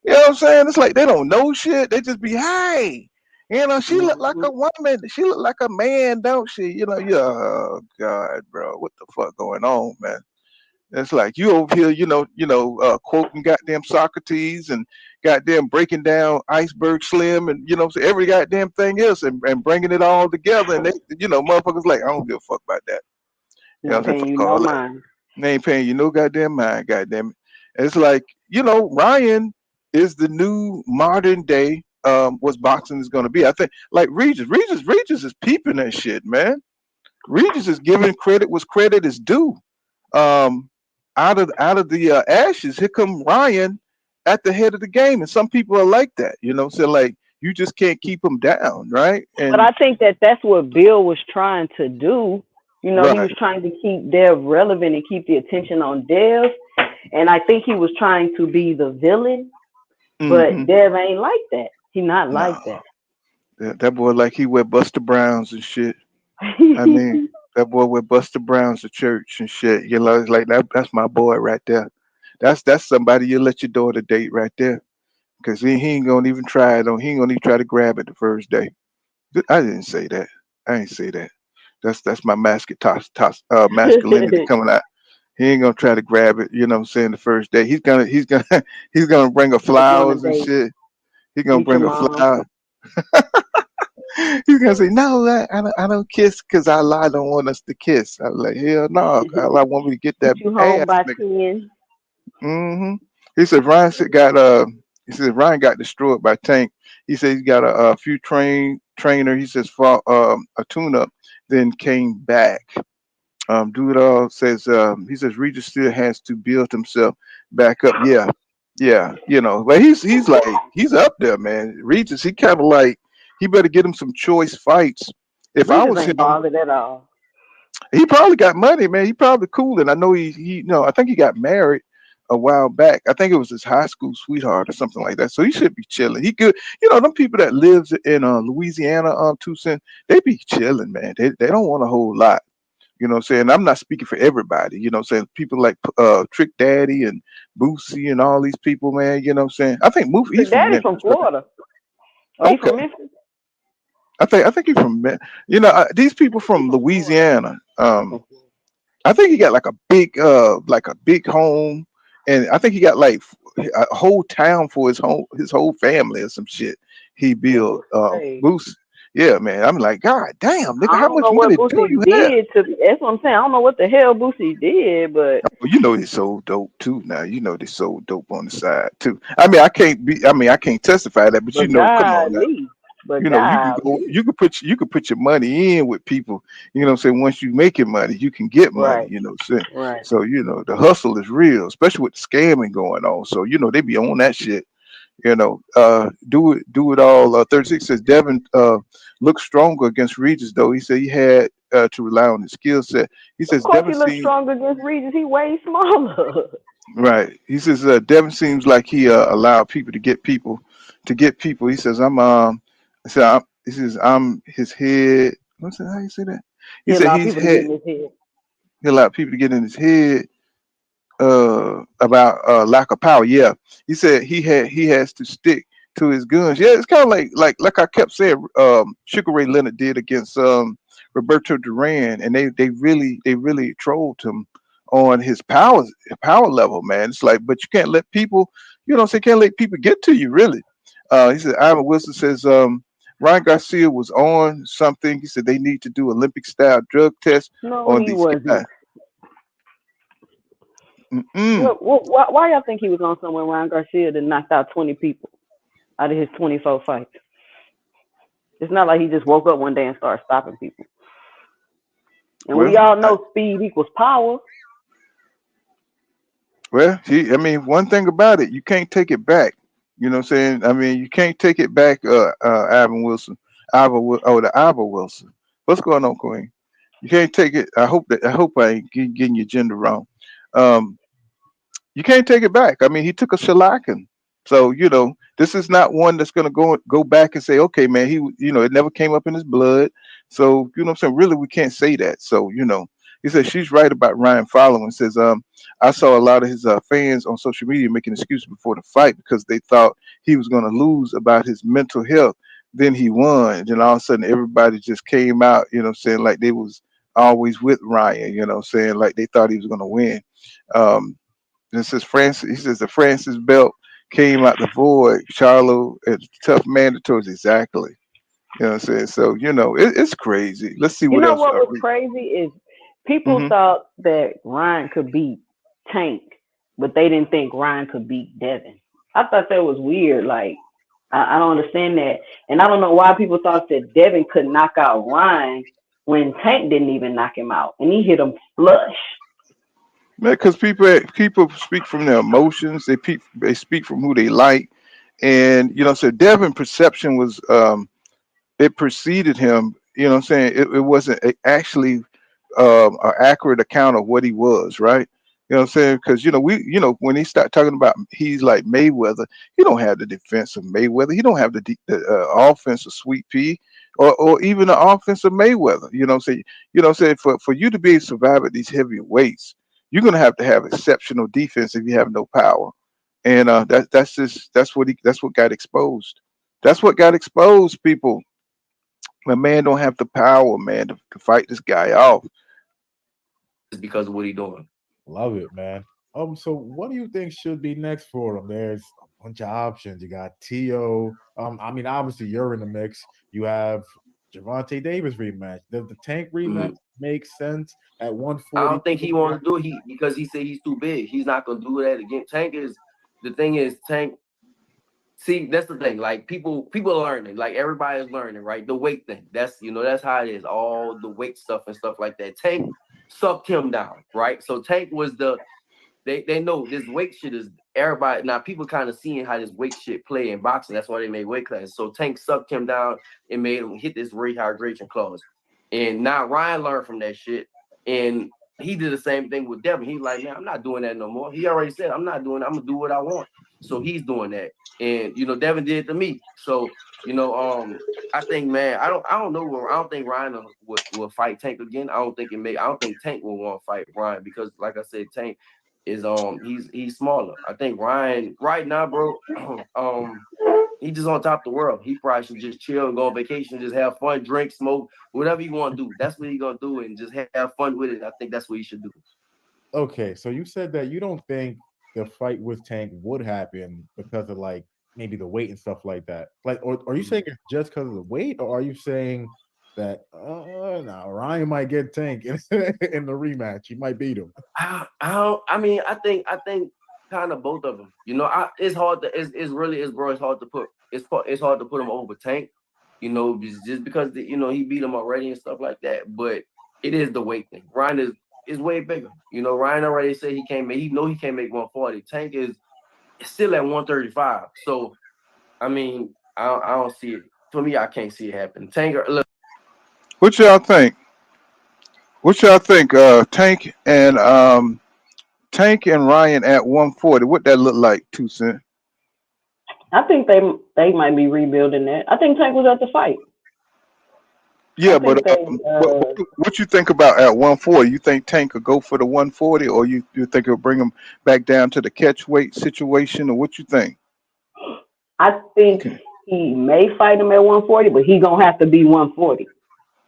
You know what I'm saying? It's like they don't know shit. They just be, hey, she look like Hmm. a woman. She look like a man, don't she? You know, yeah. Oh God, bro, what the fuck going on, man? It's like you over here, quoting goddamn Socrates and goddamn breaking down Iceberg Slim and so every goddamn thing else and bringing it all together. And they, motherfuckers like, I don't give a fuck about that. You know what Not I'm saying? paying you Fuck no all that. mind. They ain't paying you no goddamn mind, goddamn it. And it's like, Ryan is the new modern day what boxing is gonna be. I think like Regis is peeping that shit, man. Regis is giving credit was credit is due. Um out of the ashes, here come Ryan at the head of the game. And some people are like that, so like you just can't keep them down, right? But And I think that that's what Bill was trying to do. You know, he was right. trying to keep Dev relevant and keep the attention on Dev. And I think he was trying to be the villain, but Hmm. Dev ain't like that. He not No. like that. That boy like he wear Buster Browns and shit. I mean, that boy with Buster Browns to church and shit. It's like that's my boy right there. That's somebody you let your daughter date right there. Cause he ain't gonna even try it on. He ain't gonna even try to grab it the first day. I didn't say that. I didn't say that. That's my masculinity coming out. He ain't gonna try to grab it, you know what I'm saying, the first day. He's gonna he's gonna bring her Take you on a flowers and date. shit. He's gonna Meet your bring her mom. flowers. He's gonna say, no, I don't kiss because Allah don't want us to kiss. I'm like, hell no, Allah want me to get that Get you home ass by nigga. 10. Hmm. He said he said Ryan got destroyed by Tank. He said he got a few trainer. He says for a tune up, then came back. Dude says he says Regis still has to build himself back up. Yeah, yeah, but he's like he's up there, man. Regis, he kind of like he better get him some choice fights. If I Regis was ain't him, bothered at all. he probably got money, man. He probably cool, and I know he I think he got married a while back. I think it was his high school sweetheart or something like that. So he should be chilling. He good. Them people that lives in Louisiana, Tucson, they be chilling, man. They don't want a whole lot. You know what I'm saying? I'm not speaking for everybody. You know what I'm saying? People like Trick Daddy and Boosie and all these people, man. You know what I'm saying? I think he's Trick from Daddy from Memphis, right? Florida. Oh, he Okay. from Memphis? I think he's from these people He from from Florida. Louisiana. I think he got like a big home, and I think he got like a whole town for his whole family or some shit. He Yeah, built Boosie paid. Boosie. Yeah, man. I'm like, God damn, nigga, I how don't much know what money do Boosie you have? did to. That's what I'm saying. I don't know what the hell Boosie did, but Well, they sold dope too. Now they sold dope on the side too. I mean, I can't testify that, but come on now. golly, but You could go, golly, you could put your money in with people. You know what I'm saying? Once you making money, you can get money. right, You know what I'm saying? right. So the hustle is real, especially with the scamming going on. So they be on that shit. Do it all. 36 says Devin looks stronger against Regis though. He said he had to rely on his skill set. He Of says course, Devin he looks seems stronger against Regis. He way smaller. right. He says Devin seems like he allowed people to get people He says he says I'm his head. What's that? How you say that? He He said allowed he's people to get head. in his head. He allowed people to get in his head about lack of power. Yeah, he said he has to stick to his guns. Yeah, it's kind of like I kept saying. Sugar Ray Leonard did against Roberto Duran, and they really trolled him on his power level, man. It's like, but you can't let people, can't let people get to you, really. He said Ivan Wilson says Ryan Garcia was on something. He said they need to do Olympic style drug tests No, on he these guys. wasn't. Mm-mm. Why y'all think he was on somewhere Ryan Garcia that knocked out 20 people out of his 24 fights? It's not like he just woke up one day and started stopping people. And we Well, all know speed equals power. Well, I mean, one thing about it, you can't take it back. You know what I'm saying? I mean, you can't take it back, Ivan Wilson. The Ivan Wilson. What's going on, Queen? You can't take it. I hope I ain't getting your gender wrong. Um, you can't take it back. I mean, he took a shellacking. So this is not one that's gonna go back and say, okay, man, it never came up in his blood. So what I'm saying. Really, we can't say that. So he says she's right about Ryan following. Says I saw a lot of his fans on social media making excuses before the fight because they thought he was gonna lose about his mental health. Then he won. And then all of a sudden, everybody just came out. Saying like they was always with Ryan. Saying like they thought he was gonna win. Um, this is Francis. He says the Francis belt came out the void. Charlo and tough mandatories exactly. You know what I'm saying? So it's crazy. Let's see You what know else. what was crazy is people Mm-hmm. thought that Ryan could beat Tank, but they didn't think Ryan could beat Devin. I thought that was weird. Like, I don't understand that. And I don't know why people thought that Devin could knock out Ryan when Tank didn't even knock him out. And he hit him flush. Because people speak from their emotions. They speak from who they like, and so Devin perception was it preceded him. You know what I'm saying? It wasn't actually an accurate account of what he was, right? You know what I'm saying? Because when he start talking about he's like Mayweather, he don't have the defense of Mayweather. He don't have the offense of Sweet Pea, or even the offense of Mayweather. You know what I'm saying? For you to be able to survive at these heavier weights, you're gonna have to have exceptional defense if you have no power. And that's what got exposed. That's what got exposed, people. My man don't have the power, man, to fight this guy off. It's because of what he doing. Love it, man. So what do you think should be next for him? There's a bunch of options. You got Tio. I mean, obviously you're in the mix. You have Javante Davis rematch. Does the Tank rematch Mhm. make sense at I 140? don't think he wants to do it. Because he said he's too big. He's not gonna do that again. Tank is the thing is Tank. See, that's the thing. Like people are learning. Like everybody's learning, right? The weight thing. That's how it is. All the weight stuff and stuff like that. Tank sucked him down, right? So Tank was they know this weight shit is everybody now. People kind of seeing how this weight shit play in boxing. That's why they made weight classes. So Tank sucked him down and made him hit this rehydration clause. And now Ryan learned from that shit, and he did the same thing with Devin. He's like, man, I'm not doing that no more. He already said I'm not doing it. I'm gonna do what I want. So he's doing that, and Devin did it to me. So I think, man, I don't know. I don't think Ryan will fight Tank again. I don't think Tank will want to fight Ryan because, like I said, Tank is he's smaller. I think Ryan right now, bro. He just on top of the world. He probably should just chill and go on vacation, just have fun, drink, smoke, whatever you want to do. That's what he gonna do, and just have fun with it. I think that's what he should do. Okay, so you said that you don't think the fight with Tank would happen because of like maybe the weight and stuff like that. Like, or are you saying it's just because of the weight, or are you saying that now Ryan might get Tank in, in the rematch? He might beat him. I don't. I think kind of both of them. It's hard to. It's really is, bro. It's hard to put. It's hard to put him over Tank. Just because he beat him already and stuff like that. But it is the weight thing. Ryan is way bigger. Ryan already said he can't make. He can't make 140. Tank is still at 135. So I mean, I don't see it. For me, I can't see it happen. Tank, look. What y'all think? What y'all think? Tank and Ryan at 140. What that look like? 2 cent. I think they might be rebuilding that. I think Tank was at the fight. I Yeah, but think they what you think about at 140? You think Tank could go for the 140, or you think it'll bring him back down to the catch weight situation, or what you think? I think he may fight him at 140, but he gonna have to be 140.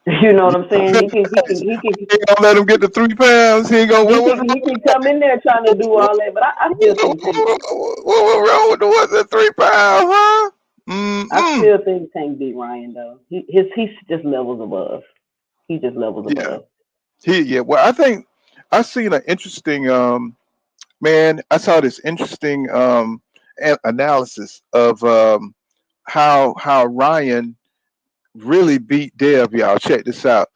You know what I'm saying? Don't let him get to 3 pounds. He ain't gonna. What was he can come in there trying to do all that, but I still think Tank. what wrong with the ones at 3 pounds, huh? I Mm-mm. still think Tank beat Ryan though. He's just levels above. He just levels Yeah, above. yeah. Well, I think I seen an interesting man. I saw this interesting analysis of how Ryan really beat Dev. Y'all check this out.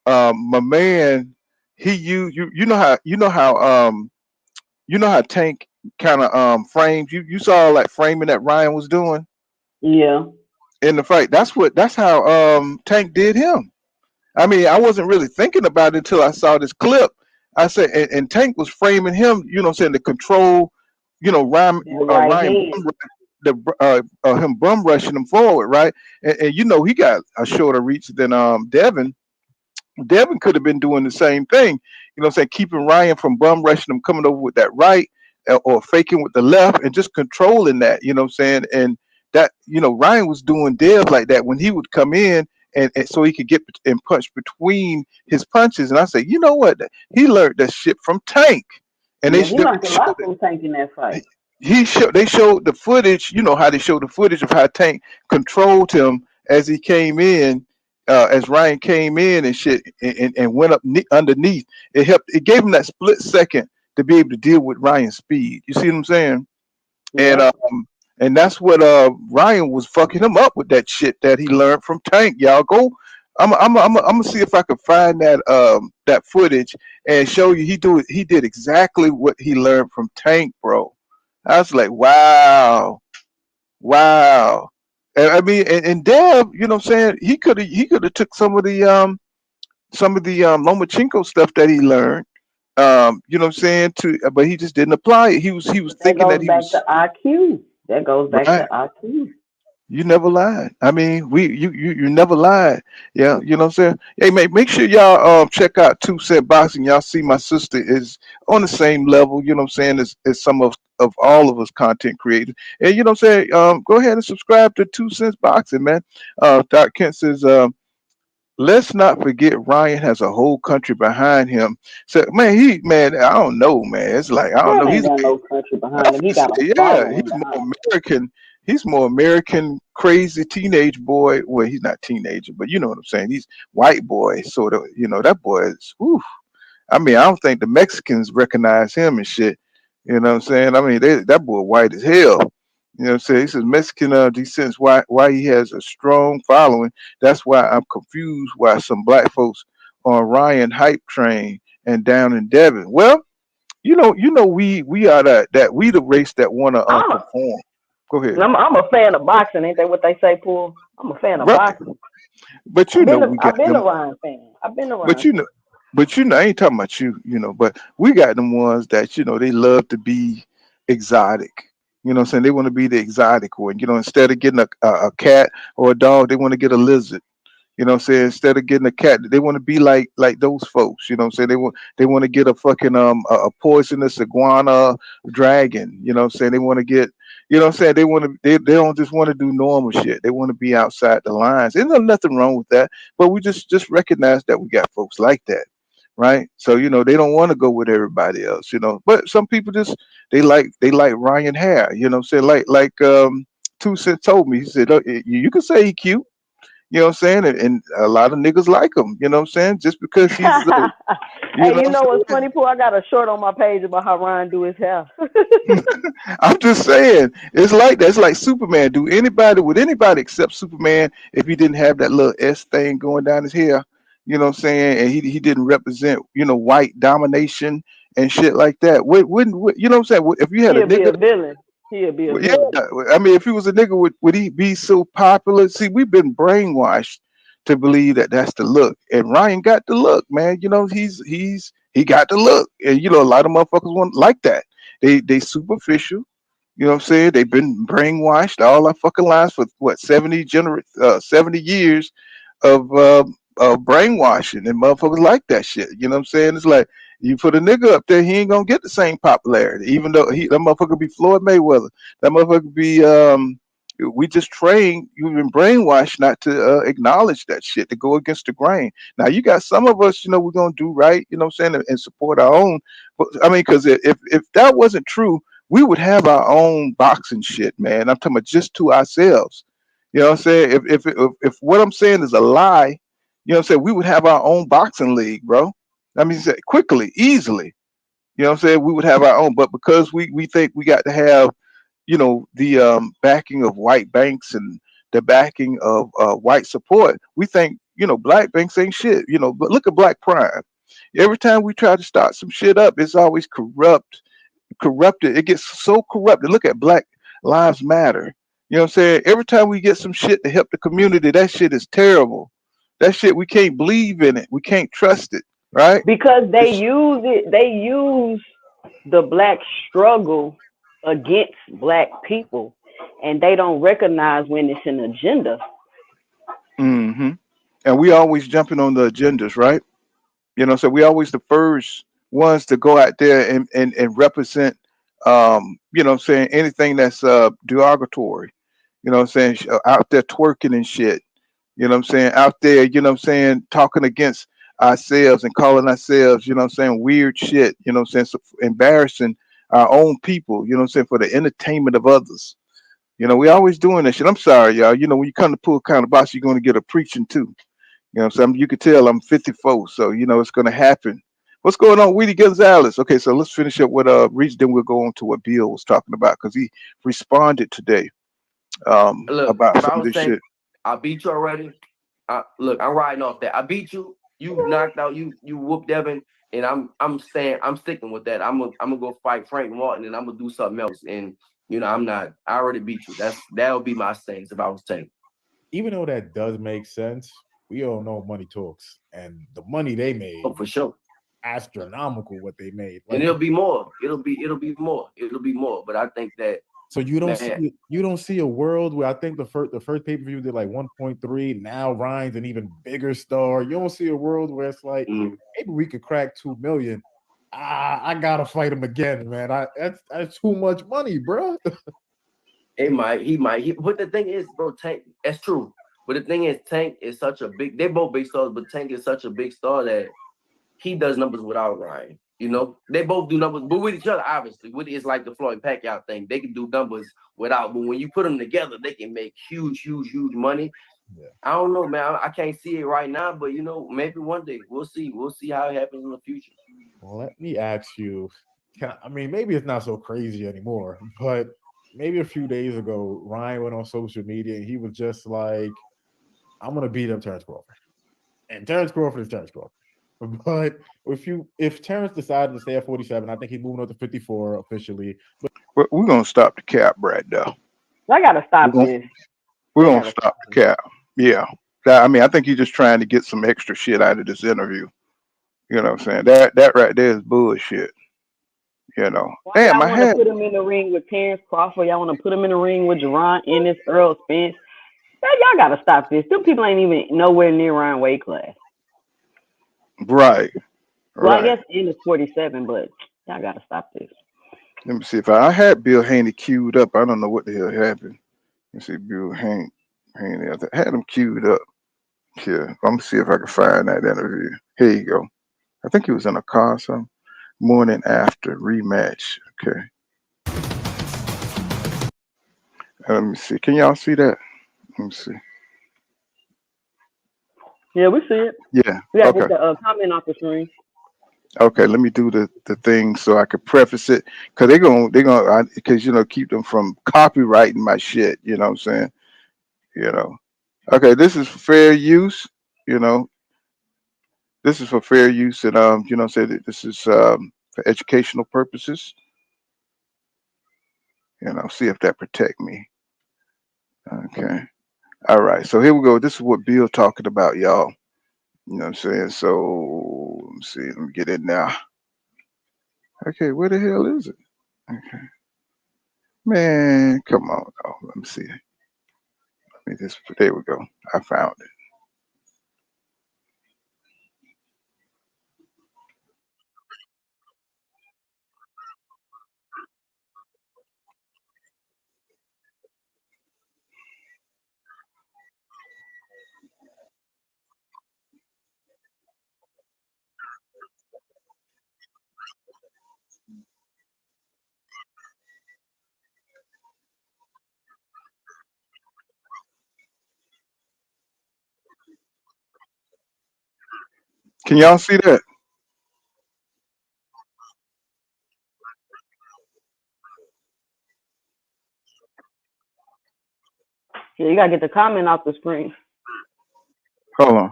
My man, you know how Tank kind of frames you saw like framing that Ryan was doing Yeah, in the fight. That's how Tank did him. I mean, I wasn't really thinking about it until I saw this clip. I said, and Tank was framing him, saying the control, that right Ryan, hand. him bum rushing him forward, right? And he got a shorter reach than Devin. Devin could have been doing the same thing, saying keeping Ryan from bum rushing him, coming over with that right or faking with the left and just controlling that, saying? And that, Ryan was doing Dev like that when he would come in and so he could get and punch between his punches. And I said, you know what? He learned that shit from Tank. And Yeah, he they learned a showed lot from Tank in that fight. they showed the footage. You know how they showed the footage of how Tank controlled him as he came in, as Ryan came in and shit, and went up underneath. It gave him that split second to be able to deal with Ryan's speed. You see what I'm saying? And Yep. that's what Ryan was fucking him up with that shit that he learned from Tank. Y'all go. I'm gonna see if I can find that footage and show you he did exactly what he learned from Tank, bro. I was like, wow, wow. And I mean, and Dev, you know what I'm saying? He could have took some of the Lomachenko stuff that he learned. You know what I'm saying? But he just didn't apply it. He was That thinking that goes he back was to IQ. That goes back right. to IQ. You never lied. I mean, you never lied. Yeah, you know what I'm saying? Hey, make sure y'all check out 2 Cent Boxing. Y'all see my sister is on the same level, you know what I'm saying, as some of all of us content creators. And you know what I'm saying? Go ahead and subscribe to 2 Cents Boxing, man. Doc Kent says let's not forget Ryan has a whole country behind him. So man, I don't know, man. It's like I don't know. Dev ain't He's got no country I'm behind him. He gonna got a say, yeah, following behind him. He's more American, crazy teenage boy. Well, he's not teenager, but you know what I'm saying. He's white boy, sort of. You know that boy is. Whew, I mean, I don't think the Mexicans recognize him and shit. You know what I'm saying? I mean, that boy white as hell. You know what I'm saying? He says Mexican descent. Why he has a strong following. That's why I'm confused why some black folks on Ryan hype train and down in Devon. Well, we are that we the race that want to I'm a, conform. Go ahead, I'm a fan of boxing. Ain't that what they say, Paul? I'm a fan of right? boxing. But we got I've been a them. Ryan fan. I've been a But Ryan you fan. know, I ain't talking about you. But we got them ones that they love to be exotic. You know what I'm saying? They want to be the exotic one. Instead of getting a cat or a dog, they want to get a lizard. You know what I'm saying? Instead of getting a cat, they want to be like those folks. You know what I'm saying? They want to get a fucking a poisonous iguana dragon. You know what I'm saying? They want to get you know what I'm saying? They don't just want to do normal shit. They want to be outside the lines. There's nothing wrong with that. But we just recognize that we got folks like that. Right. So, they don't want to go with everybody else. But some people just they like Ryan Hair, you know what I'm saying? Like 2 Cent told me, he said, you can say he cute. You know what I'm saying? And a lot of niggas like him. You know what I'm saying? Just because he's, you Hey, know you what know what's I'm funny, Paul? I got a short on my page about how Ryan do his hair. saying? I'm just saying, it's like that. It's like Superman. Would anybody except Superman if he didn't have that little S thing going down his hair? You know what I'm saying? And he didn't represent, white domination and shit like that. You know what I'm saying? If you had a He'll be nigga. a villain. He'll be a Well, villain. yeah, I mean, if he was a nigga, would he be so popular? See, we've been brainwashed to believe that that's the look, and Ryan got the look, man. He got the look, and a lot of motherfuckers want like that. They superficial. You know what I'm saying? They've been brainwashed all our fucking lives for what 70 years of brainwashing, and motherfuckers like that shit. You know what I'm saying? It's like you put a nigga up there, he ain't gonna get the same popularity, even though that motherfucker be Floyd Mayweather. That motherfucker be we just trained, you've been brainwashed not to acknowledge that shit, to go against the grain. Now you got some of us, we're gonna do right, you know what I'm saying, and support our own. But I mean, because if that wasn't true, we would have our own boxing shit, man. I'm talking about just to ourselves. You know what I'm saying? If what I'm saying is a lie, you know what I'm saying, we would have our own boxing league, bro. I mean, quickly, easily. You know what I'm saying? We would have our own, but because we think we got to have, the backing of white banks and the backing of white support, we think, black banks ain't shit. But look at Black Prime. Every time we try to start some shit up, it's always corrupted. It gets so corrupted. Look at Black Lives Matter. You know what I'm saying? Every time we get some shit to help the community, that shit is terrible. That shit, we can't believe in it. We can't trust it. Right? Because they It's, use it. They use the black struggle against black people, and they don't recognize when it's an agenda. hmm And we always jumping on the agendas, right? So we always the first ones to go out there and represent, what I'm saying, anything that's derogatory. What I'm saying, out there twerking and shit. You know what I'm saying? Out there, what I'm saying, talking against ourselves and calling ourselves, what I'm saying, weird shit, what I'm saying, so embarrassing our own people, what I'm saying, for the entertainment of others. We always doing this shit. I'm sorry, y'all. When you come to pull kind of box, you're going to get a preaching too. You know what I'm saying? You can tell I'm 54, so it's going to happen. What's going on, Weedy Gonzalez? Okay, so let's finish up with Reach, then we'll go on to what Bill was talking about because he responded today Look, about if some I of was this saying shit. I beat you already, look, I'm riding off that. I beat you. You knocked out. You whooped Devin, and I'm staying. I'm sticking with that. I'm gonna go fight Frank Martin, and I'm gonna do something else. And I'm not. I already beat you. That'll be my stance if I was saying. Even though that does make sense, we all know money talks, and the money they Oh, made, for sure. astronomical. What they made, And like, it'll be more. It'll be more. It'll be more. But I think that, so man. you don't see a world where I think the first pay per view did like 1.3. Now Ryan's an even bigger star. You don't see a world where it's like maybe we could crack 2 million. I gotta fight him again, man. That's too much money, bro. It might. He might. But the thing is, bro, Tank. That's true. But the thing is, Tank is such a big. They're both big stars, but Tank is such a big star that he does numbers without Ryan. You know, they both do numbers, but with each other, obviously. It's like the Floyd Pacquiao thing. They can do numbers without, but when you put them together, they can make huge money. Yeah. I don't know, man. I can't see it right now, but you know, maybe one day we'll see. We'll see how it happens in the future. Well, let me ask you. I mean, maybe it's not so crazy anymore, but maybe a few days ago, Ryan went on social media and he was just like, "I'm gonna beat up Terrence Crawford," and Terrence Crawford is Terrence Crawford. But if Terrence decided to stay at 47, I think he's moving up to 54 officially. But we're gonna stop the cap right now. I gotta We're stop gonna, this. we're They gonna gotta stop stop the this. cap. Yeah. I mean, I think he's just trying to get some extra shit out of this interview. You know what I'm saying? That right there is bullshit. You know. Why Damn, y'all I want to had put him in the ring with Terrence Crawford? Y'all want to put him in the ring with Jerron Ennis, Earl Spence? Y'all gotta stop this. Them people ain't even nowhere near Ryan weight class. right. Well, I Right. guess Ennis 47, but y'all gotta stop this. Let me see if I had Bill Haney queued up. I don't know what the hell happened. Let's see, Haney. I had him queued up here. I'm gonna see if I can find that interview. Here you go. I think he was in a car or something. Morning after rematch. Okay. Let me see. Can y'all see that? Let me see. Yeah, we see it. Yeah. We gotta Okay. get the comment off the screen. Okay. Let me do the thing so I could preface it because because keep them from copywriting my shit. You know what I'm saying? You know. Okay. This is for fair use. You know. This is for fair use and say that this is for educational purposes. See if that protect me. Okay. All right. So here we go. This is what Bill talking about, y'all. You know what I'm saying? So let me see. Let me get it now. Okay, where the hell is it? Okay. Man, come on. Oh, let me see. There we go. I found it. Can y'all see that? Yeah, you gotta get the comment off the screen. Hold on.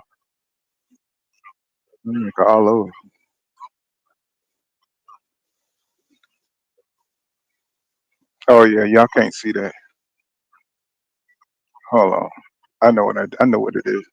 Let me go all over. Oh yeah, y'all can't see that. Hold on. I know what it is.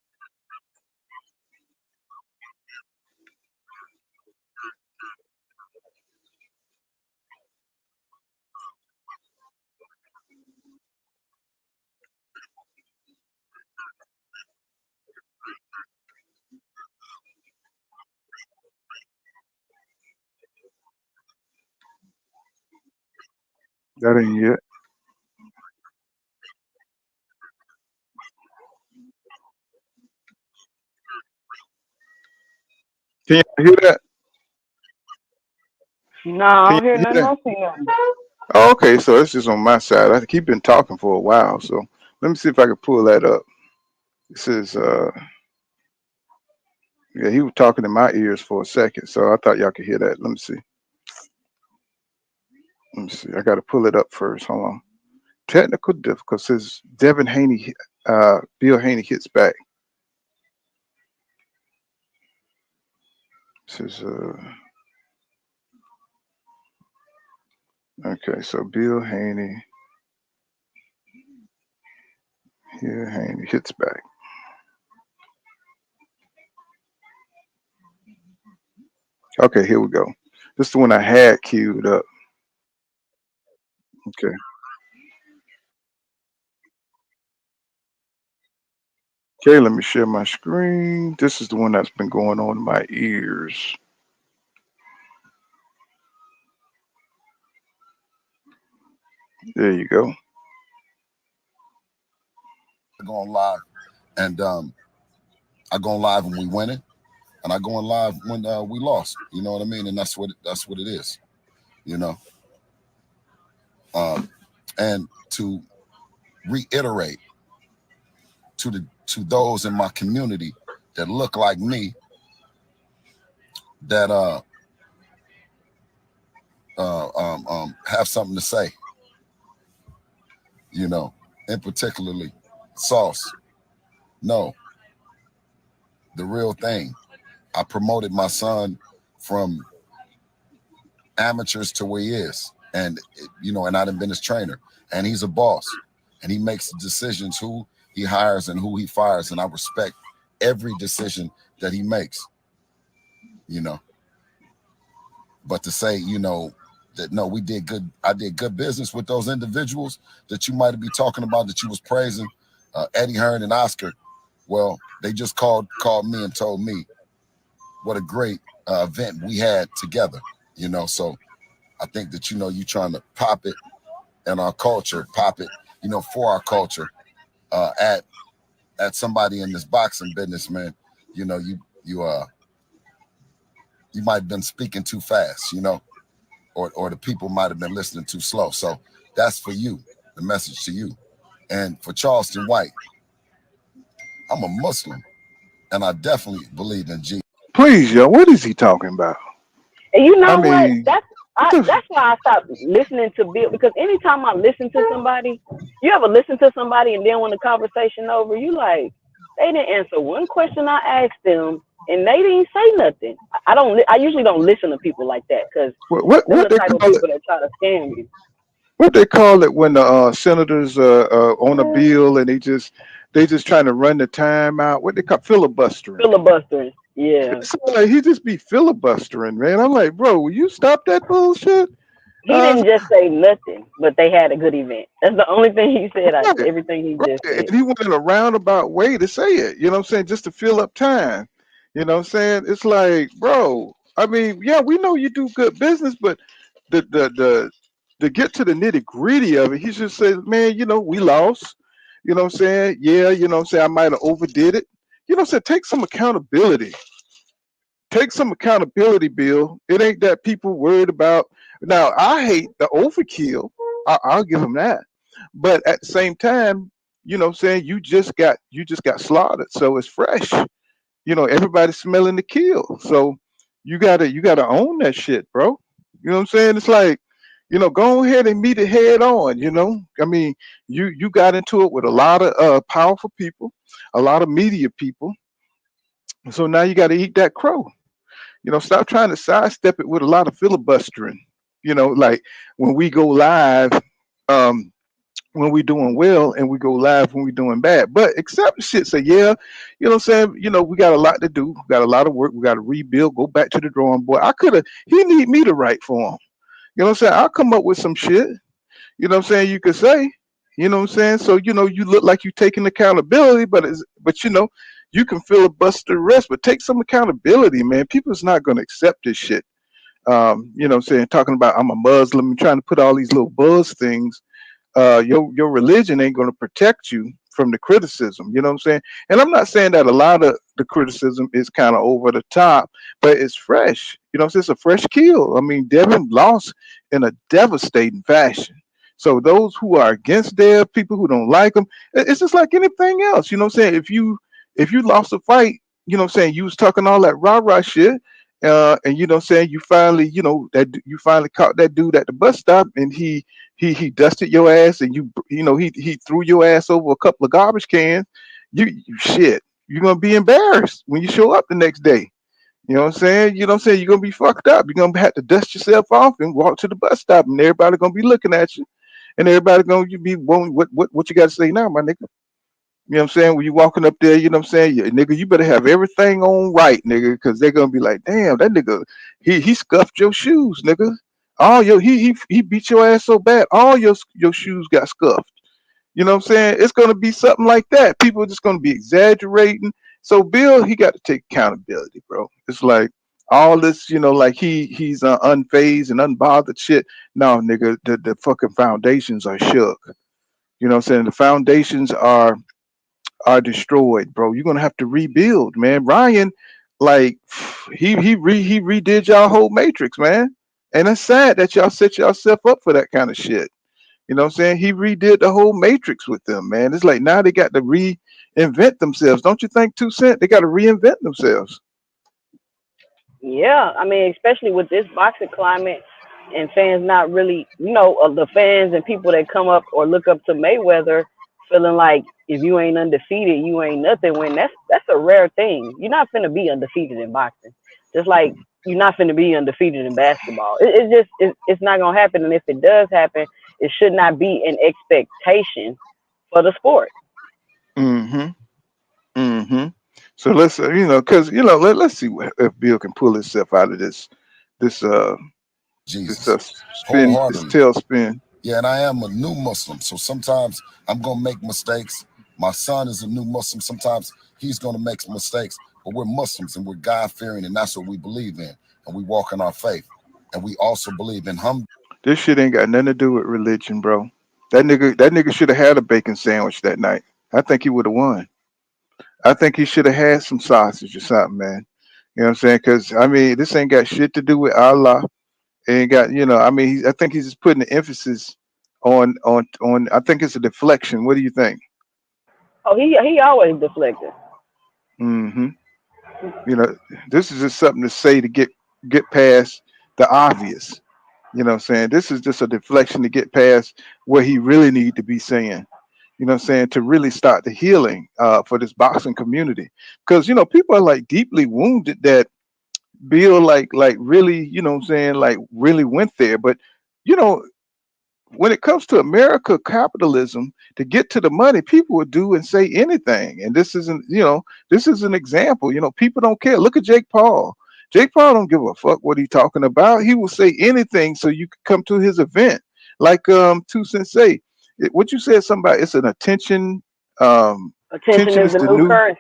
That ain't it. Can you hear that? No, I Can don't hear you nothing. hear I that? don't see nothing. Oh, okay, so it's just on my side. I keep been talking for a while, so let me see if I can pull that up. This is yeah, he was talking in my ears for a second, so I thought y'all could hear that. Let me see. Let me see. I got to pull it up first. Hold on. Technical difficulties. Devin Haney, Bill Haney hits back. This is okay. So Bill Haney, here Haney hits back. Okay, here we go. This is the one I had queued up. Okay. Okay, let me share my screen. This is the one that's been going on in my ears. There you go. Going live. And I go live when we winning, and I go live when we lost. You know what I mean? And that's what it is. You know. And to reiterate to those in my community that look like me, that have something to say, you know, and particularly Sauce. No, the real thing. I promoted my son from amateurs to where he is, and you know, and I've been his trainer, and he's a boss, and he makes decisions who he hires and who he fires, and I respect every decision that he makes, you know. But to say, you know, that no, I did good business with those individuals that you might be talking about, that you was praising, Eddie Hearn and Oscar. Well, they just called me and told me what a great event we had together, you know. So I think that, you know, you trying to pop it in our culture, pop it, you know, for our culture, at somebody in this boxing business, man. You know, you might have been speaking too fast, you know, or the people might have been listening too slow. So that's for you, the message to you. And for Charleston White, I'm a Muslim, and I definitely believe in Jesus. Please, yo, what is he talking about? And you I know what? mean, what the That's why I stopped listening to Bill, because anytime I listen to somebody, you ever listen to somebody and then when the conversation over, you like, they didn't answer one question I asked them and they didn't say nothing. I usually don't listen to people like that because them what the they type of call it? people that try to scam you. What they call it when the senators on a bill and they just trying to run the time out? What they call filibustering? Filibustering. Yeah. It's like he just be filibustering, man. I'm like, bro, will you stop that bullshit? He didn't just say nothing, but they had a good event. That's the only thing he said out of Right, everything he right. just said. And he went in a roundabout way to say it. You know what I'm saying? Just to fill up time. You know what I'm saying? It's like, bro. I mean, yeah, we know you do good business, but the to get to the nitty gritty of it, he just said, man, you know, we lost. You know what I'm saying? Yeah, you know what I'm saying? I might have overdid it. You know what I'm saying? Take some accountability. Take some accountability, Bill. It ain't that people worried about. Now, I hate the overkill. I'll give them that. But at the same time, you know what I'm saying, you just got slaughtered. So it's fresh. You know, everybody's smelling the kill. So you gotta own that shit, bro. You know what I'm saying? It's like, you know, go ahead and meet it head on, you know. I mean, you got into it with a lot of powerful people, a lot of media people. So now you gotta eat that crow. You know, stop trying to sidestep it with a lot of filibustering. You know, like when we go live, um, when we doing well, and we go live when we doing bad. But accept the shit. Say, yeah, you know what I'm saying? You know, we got a lot to do. We got a lot of work. We got to rebuild, go back to the drawing board. He need me to write for him. You know what I'm saying? I'll come up with some shit. You know what I'm saying? You could say, you know what I'm saying? So, you know, you look like you taking accountability, but you know, you can filibuster the rest, but take some accountability, man. People's not going to accept this shit. You know what I'm saying? Talking about I'm a Muslim and trying to put all these little buzz things. Your religion ain't going to protect you from the criticism. You know what I'm saying? And I'm not saying that a lot of the criticism is kind of over the top, but it's fresh. You know, it's a fresh kill. I mean, Devin lost in a devastating fashion. So those who are against Dev, people who don't like him, it's just like anything else. You know what I'm saying? If you lost a fight, you know what I'm saying, you was talking all that rah rah shit. And you know what I'm saying, you finally, you know, you finally caught that dude at the bus stop and he dusted your ass and you know he threw your ass over a couple of garbage cans. You shit. You're gonna be embarrassed when you show up the next day. You know what I'm saying? You know what I'm saying? You're gonna be fucked up. You're gonna have to dust yourself off and walk to the bus stop, and everybody gonna be looking at you, and everybody gonna you be wondering what you got to say now, my nigga. You know what I'm saying? When you walking up there, you know what I'm saying? Yeah, nigga, you better have everything on right, nigga, because they're gonna be like, damn, that nigga, he scuffed your shoes, nigga. All your he beat your ass so bad, all your shoes got scuffed. You know what I'm saying? It's gonna be something like that. People are just gonna be exaggerating. So Bill, he got to take accountability, bro. It's like all this, you know, like he's unfazed and unbothered shit. No, nigga, the fucking foundations are shook. You know what I'm saying? The foundations are are destroyed, bro. You're gonna have to rebuild, man. Ryan, like he redid y'all whole matrix, man. And it's sad that y'all set yourself up for that kind of shit. You know what I'm saying? He redid the whole matrix with them, man. It's like now they got to reinvent themselves. Don't you think, 2 Cent? They got to reinvent themselves. Yeah, I mean, especially with this boxing climate and fans not really, the fans and people that come up or look up to Mayweather feeling like if you ain't undefeated, you ain't nothing. When that's a rare thing. You're not finna be undefeated in boxing, just like you're not finna be undefeated in basketball. It's not gonna happen, and if it does happen, it should not be an expectation for the sport. Mm-hmm. Mm-hmm. So let's, because let's see if Bill can pull himself out of this this Jesus, spin, this wholeheartedly. tailspin. Yeah, and I am a new Muslim, so sometimes I'm gonna make mistakes. My son is a new Muslim. Sometimes he's gonna make some mistakes, but we're Muslims and we're God fearing, and that's what we believe in, and we walk in our faith, and we also believe in hum. This shit ain't got nothing to do with religion, bro. That nigga should have had a bacon sandwich that night. I think he would have won. I think he should have had some sausage or something, man. You know what I'm saying? Because I mean, this ain't got shit to do with Allah. It ain't got, I mean, I think he's just putting the emphasis on. I think it's a deflection. What do you think? Oh, he always deflected. Hmm. You know, this is just something to say to get past the obvious. You know what I'm saying? This is just a deflection to get past what he really need to be saying. You know what I'm saying? To really start the healing for this boxing community. Because, people are like deeply wounded that Bill like really, what I'm saying, like really went there. But, you know, when it comes to America capitalism, to get to the money, people would do and say anything. And this is an example. People don't care. Look at Jake Paul. Jake Paul don't give a fuck what he talking about. He will say anything so you can come to his event. Like Two Sensei, what you said something about it's an attention. Attention Attention is is the the new new currency.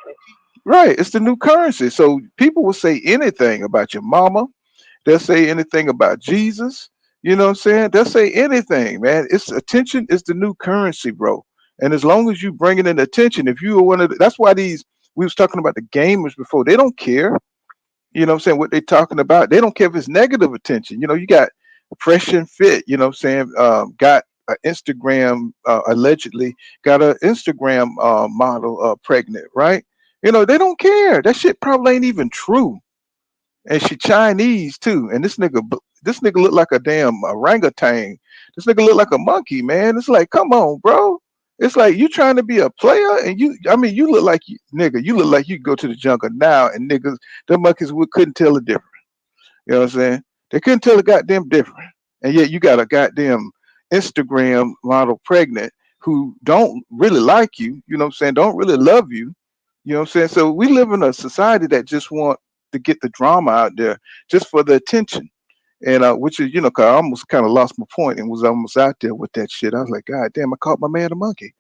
right. It's the new currency. So people will say anything about your mama. They'll say anything about Jesus. You know what I'm saying? They'll say anything, man. It's attention is the new currency, bro. And as long as you bringing in attention, if you are that's why we was talking about the gamers before. They don't care. You know what I'm saying? What they talking about. They don't care if it's negative attention. You got fresh and fit. You know what I'm saying? Got an Instagram allegedly got an Instagram model pregnant, right? They don't care. That shit probably ain't even true, and she Chinese too. And this nigga look like a damn orangutan. This nigga look like a monkey, man. It's like, come on, bro. It's like you trying to be a player, and I mean, you look like nigga. You look like you could go to the jungle now, and niggas, the monkeys couldn't tell the difference. You know what I'm saying? They couldn't tell a goddamn difference. And yet you got a goddamn Instagram model pregnant who don't really like you, you know what I'm saying, don't really love you. You know what I'm saying? So we live in a society that just want to get the drama out there just for the attention. And which is, 'cause I almost kind of lost my point and was almost out there with that shit. I was like, God damn, I caught my man a monkey.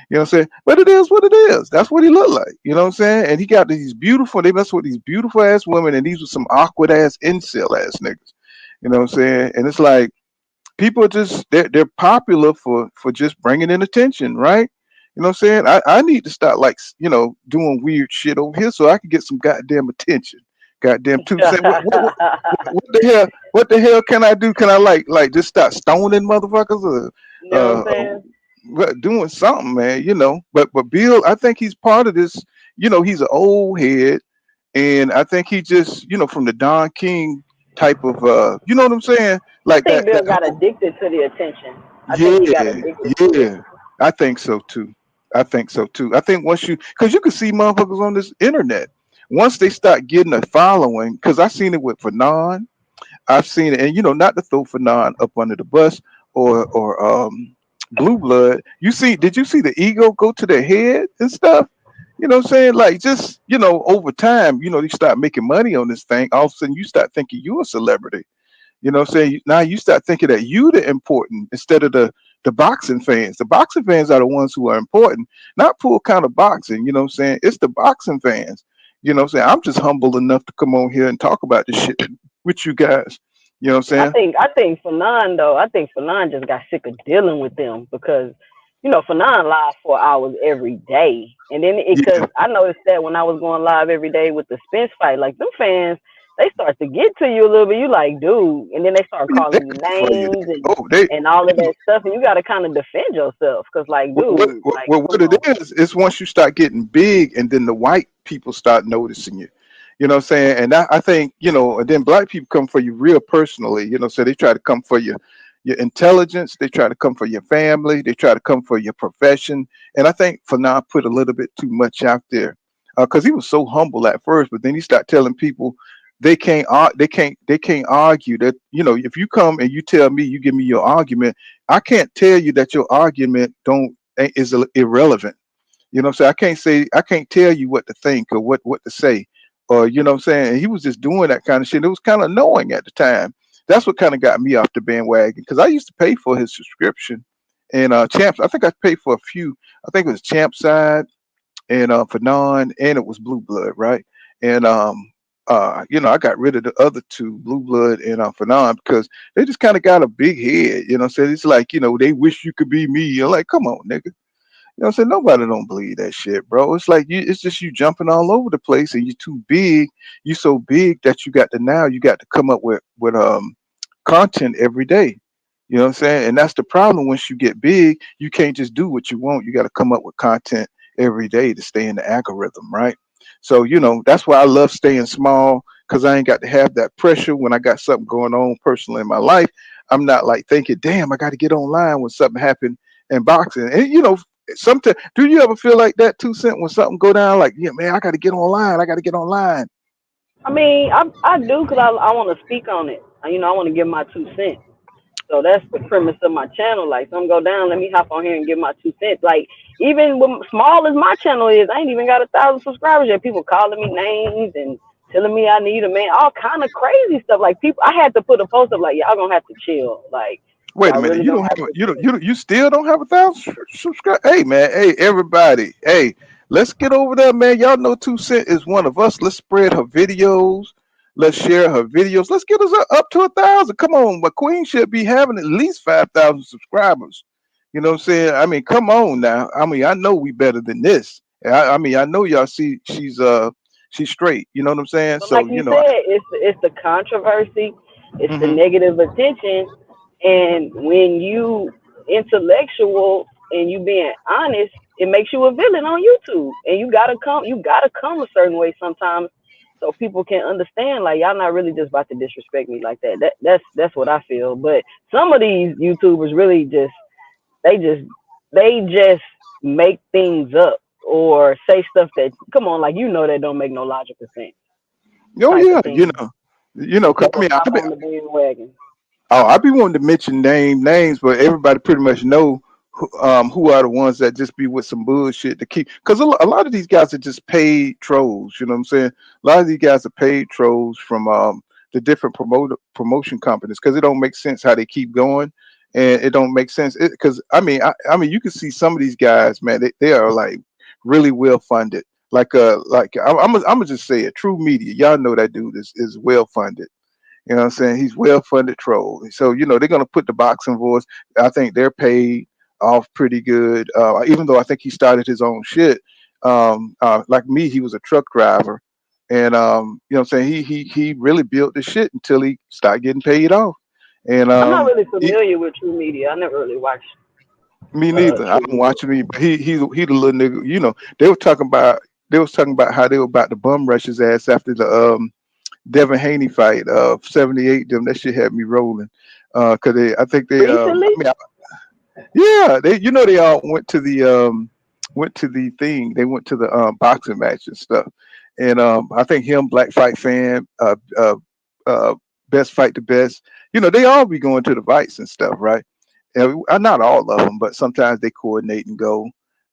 You know what I'm saying? But it is what it is. That's what he looked like. You know what I'm saying? And he got these beautiful, they mess with these beautiful ass women, and these were some awkward ass incel ass niggas. You know what I'm saying? And it's like people are just they're popular for just bringing in attention, right? You know what I'm saying? I need to start like doing weird shit over here so I can get some goddamn attention. Goddamn two cent. What the hell? What the hell can I do? Can I like just start stoning motherfuckers or You know what I'm saying? doing something, man? But Bill, I think he's part of this. He's an old head, and I think he just from the Don King type of you know what I'm saying? I Like think that Bill got whole addicted to the attention. I think he got yeah, addicted to it. yeah. I think so too. I think so too. I think once because you can see motherfuckers on this internet. Once they start getting a following, because I seen it with Fanon, I've seen it, and not to throw Fanon up under the bus or Blue Blood. Did you see the ego go to their head and stuff? You know what I'm saying? Like just, over time, you start making money on this thing. All of a sudden you start thinking you're a celebrity. You know what I'm saying? Now you start thinking that you the important instead of the boxing fans. The boxing fans are the ones who are important, not full count of boxing. You know what I'm saying? It's the boxing fans. You know what I'm saying? I'm just humble enough to come on here and talk about this shit with you guys. You know what I'm saying? I think Fanon though, I think Fanon just got sick of dealing with them because Fanon live 4 hours every day. And then because Yeah, I noticed that when I was going live every day with the Spence fight, like them fans, they start to get to you a little bit. You like, dude, and then they start yeah, they calling you come for you. names Oh, they, and all you of know, that stuff, and you got to kind of defend yourself, cause like, dude, like, what come it on. is once you start getting big, and then the white people start noticing you. You know what I'm saying? And I think, and then black people come for you real personally. So they try to come for your intelligence. They try to come for your family. They try to come for your profession. And I think Fanon put a little bit too much out there because he was so humble at first, but then he started telling people they can't argue that. If you come and you tell me, you give me your argument, I can't tell you that your argument don't is irrelevant. What I'm saying? I can't tell you what to think or what to say. Or what I'm saying? And he was just doing that kind of shit. It was kind of annoying at the time. That's what kind of got me off the bandwagon because I used to pay for his subscription. And Champs, I think I paid for a few. I think it was Champ Side and for Non, and it was Blue Blood, right? And I got rid of the other two, Blue Blood and Fanon, because they just kind of got a big head. So it's like, they wish you could be me. You're like, come on, nigga. What I'm saying? Nobody don't believe that shit, bro. It's like it's just you jumping all over the place and you're too big. You so big that you got to come up with content every day. You know what I'm saying? And that's the problem. Once you get big, you can't just do what you want. You got to come up with content every day to stay in the algorithm, right? So, that's why I love staying small because I ain't got to have that pressure when I got something going on personally in my life. I'm not like thinking, damn, I got to get online when something happened in boxing. And, sometimes, do you ever feel like that, 2 Cent, when something go down? Like, yeah, man, I got to get online. I got to get online. I mean, I do, cause I want to speak on it. I want to give my 2 cents. So that's the premise of my channel. Like, something go down, let me hop on here and give my 2 cents. Like, even with small as my channel is, I ain't even got 1,000 subscribers yet. People calling me names and telling me I need a man, all kind of crazy stuff. Like, people, I had to put a post up like, y'all gonna have to chill. Like, Wait a y'all minute. really You gonna don't have have to chill. you still don't have 1,000 subscribers. Hey man, hey everybody, hey, let's get over there, man. Y'all know 2 Cent is one of us. Let's spread her videos. Let's share her videos. Let's get us up to 1,000. Come on, but Queen should be having at least 5,000 subscribers. You know what I'm saying? I mean, come on now. I mean, I know we better than this. I mean, I know y'all see she's straight. You know what I'm saying? But like So you said, it's the controversy, it's the mhm. negative attention, and when you intellectual and you being honest, it makes you a villain on YouTube. And you gotta come a certain way sometimes, so people can understand. Like, y'all not really just about to disrespect me like that. That's what I feel. But some of these YouTubers really they just they just make things up or say stuff that, come on, like, that don't make no logical sense, Oh type of yeah, thing. And 'cause I people mean, hop on the bandwagon. I be wanting to mention names, but everybody pretty much know who are the ones that just be with some bullshit to keep. Because a lot of these guys are just paid trolls. You know what I'm saying? A lot of these guys are paid trolls from the different promotion companies because it don't make sense how they keep going, and it don't make sense because I mean, you can see some of these guys, man. They are like really well funded. I'm gonna just say it. True Media, y'all know that dude is well funded. You know what I'm saying? He's well funded troll. So, they're gonna put the boxing voice. I think they're paid off pretty good. Even though I think he started his own shit. Like me, he was a truck driver. And what I'm saying? He really built the shit until he started getting paid off. And I'm not really familiar with True Media. I never really watched me neither. I True don't Media. watch him, but he the little nigga. They was talking about how they were about to bum rush his ass after the devinhaney fight of 78. Them that shit had me rolling. Cause I think they Recently, yeah, they all went to the thing. They went to the boxing match and stuff. And I think him, Black Fight Fan, uh Best Fight the Best. They all be going to the fights and stuff, right? And not all of them, but sometimes they coordinate and go.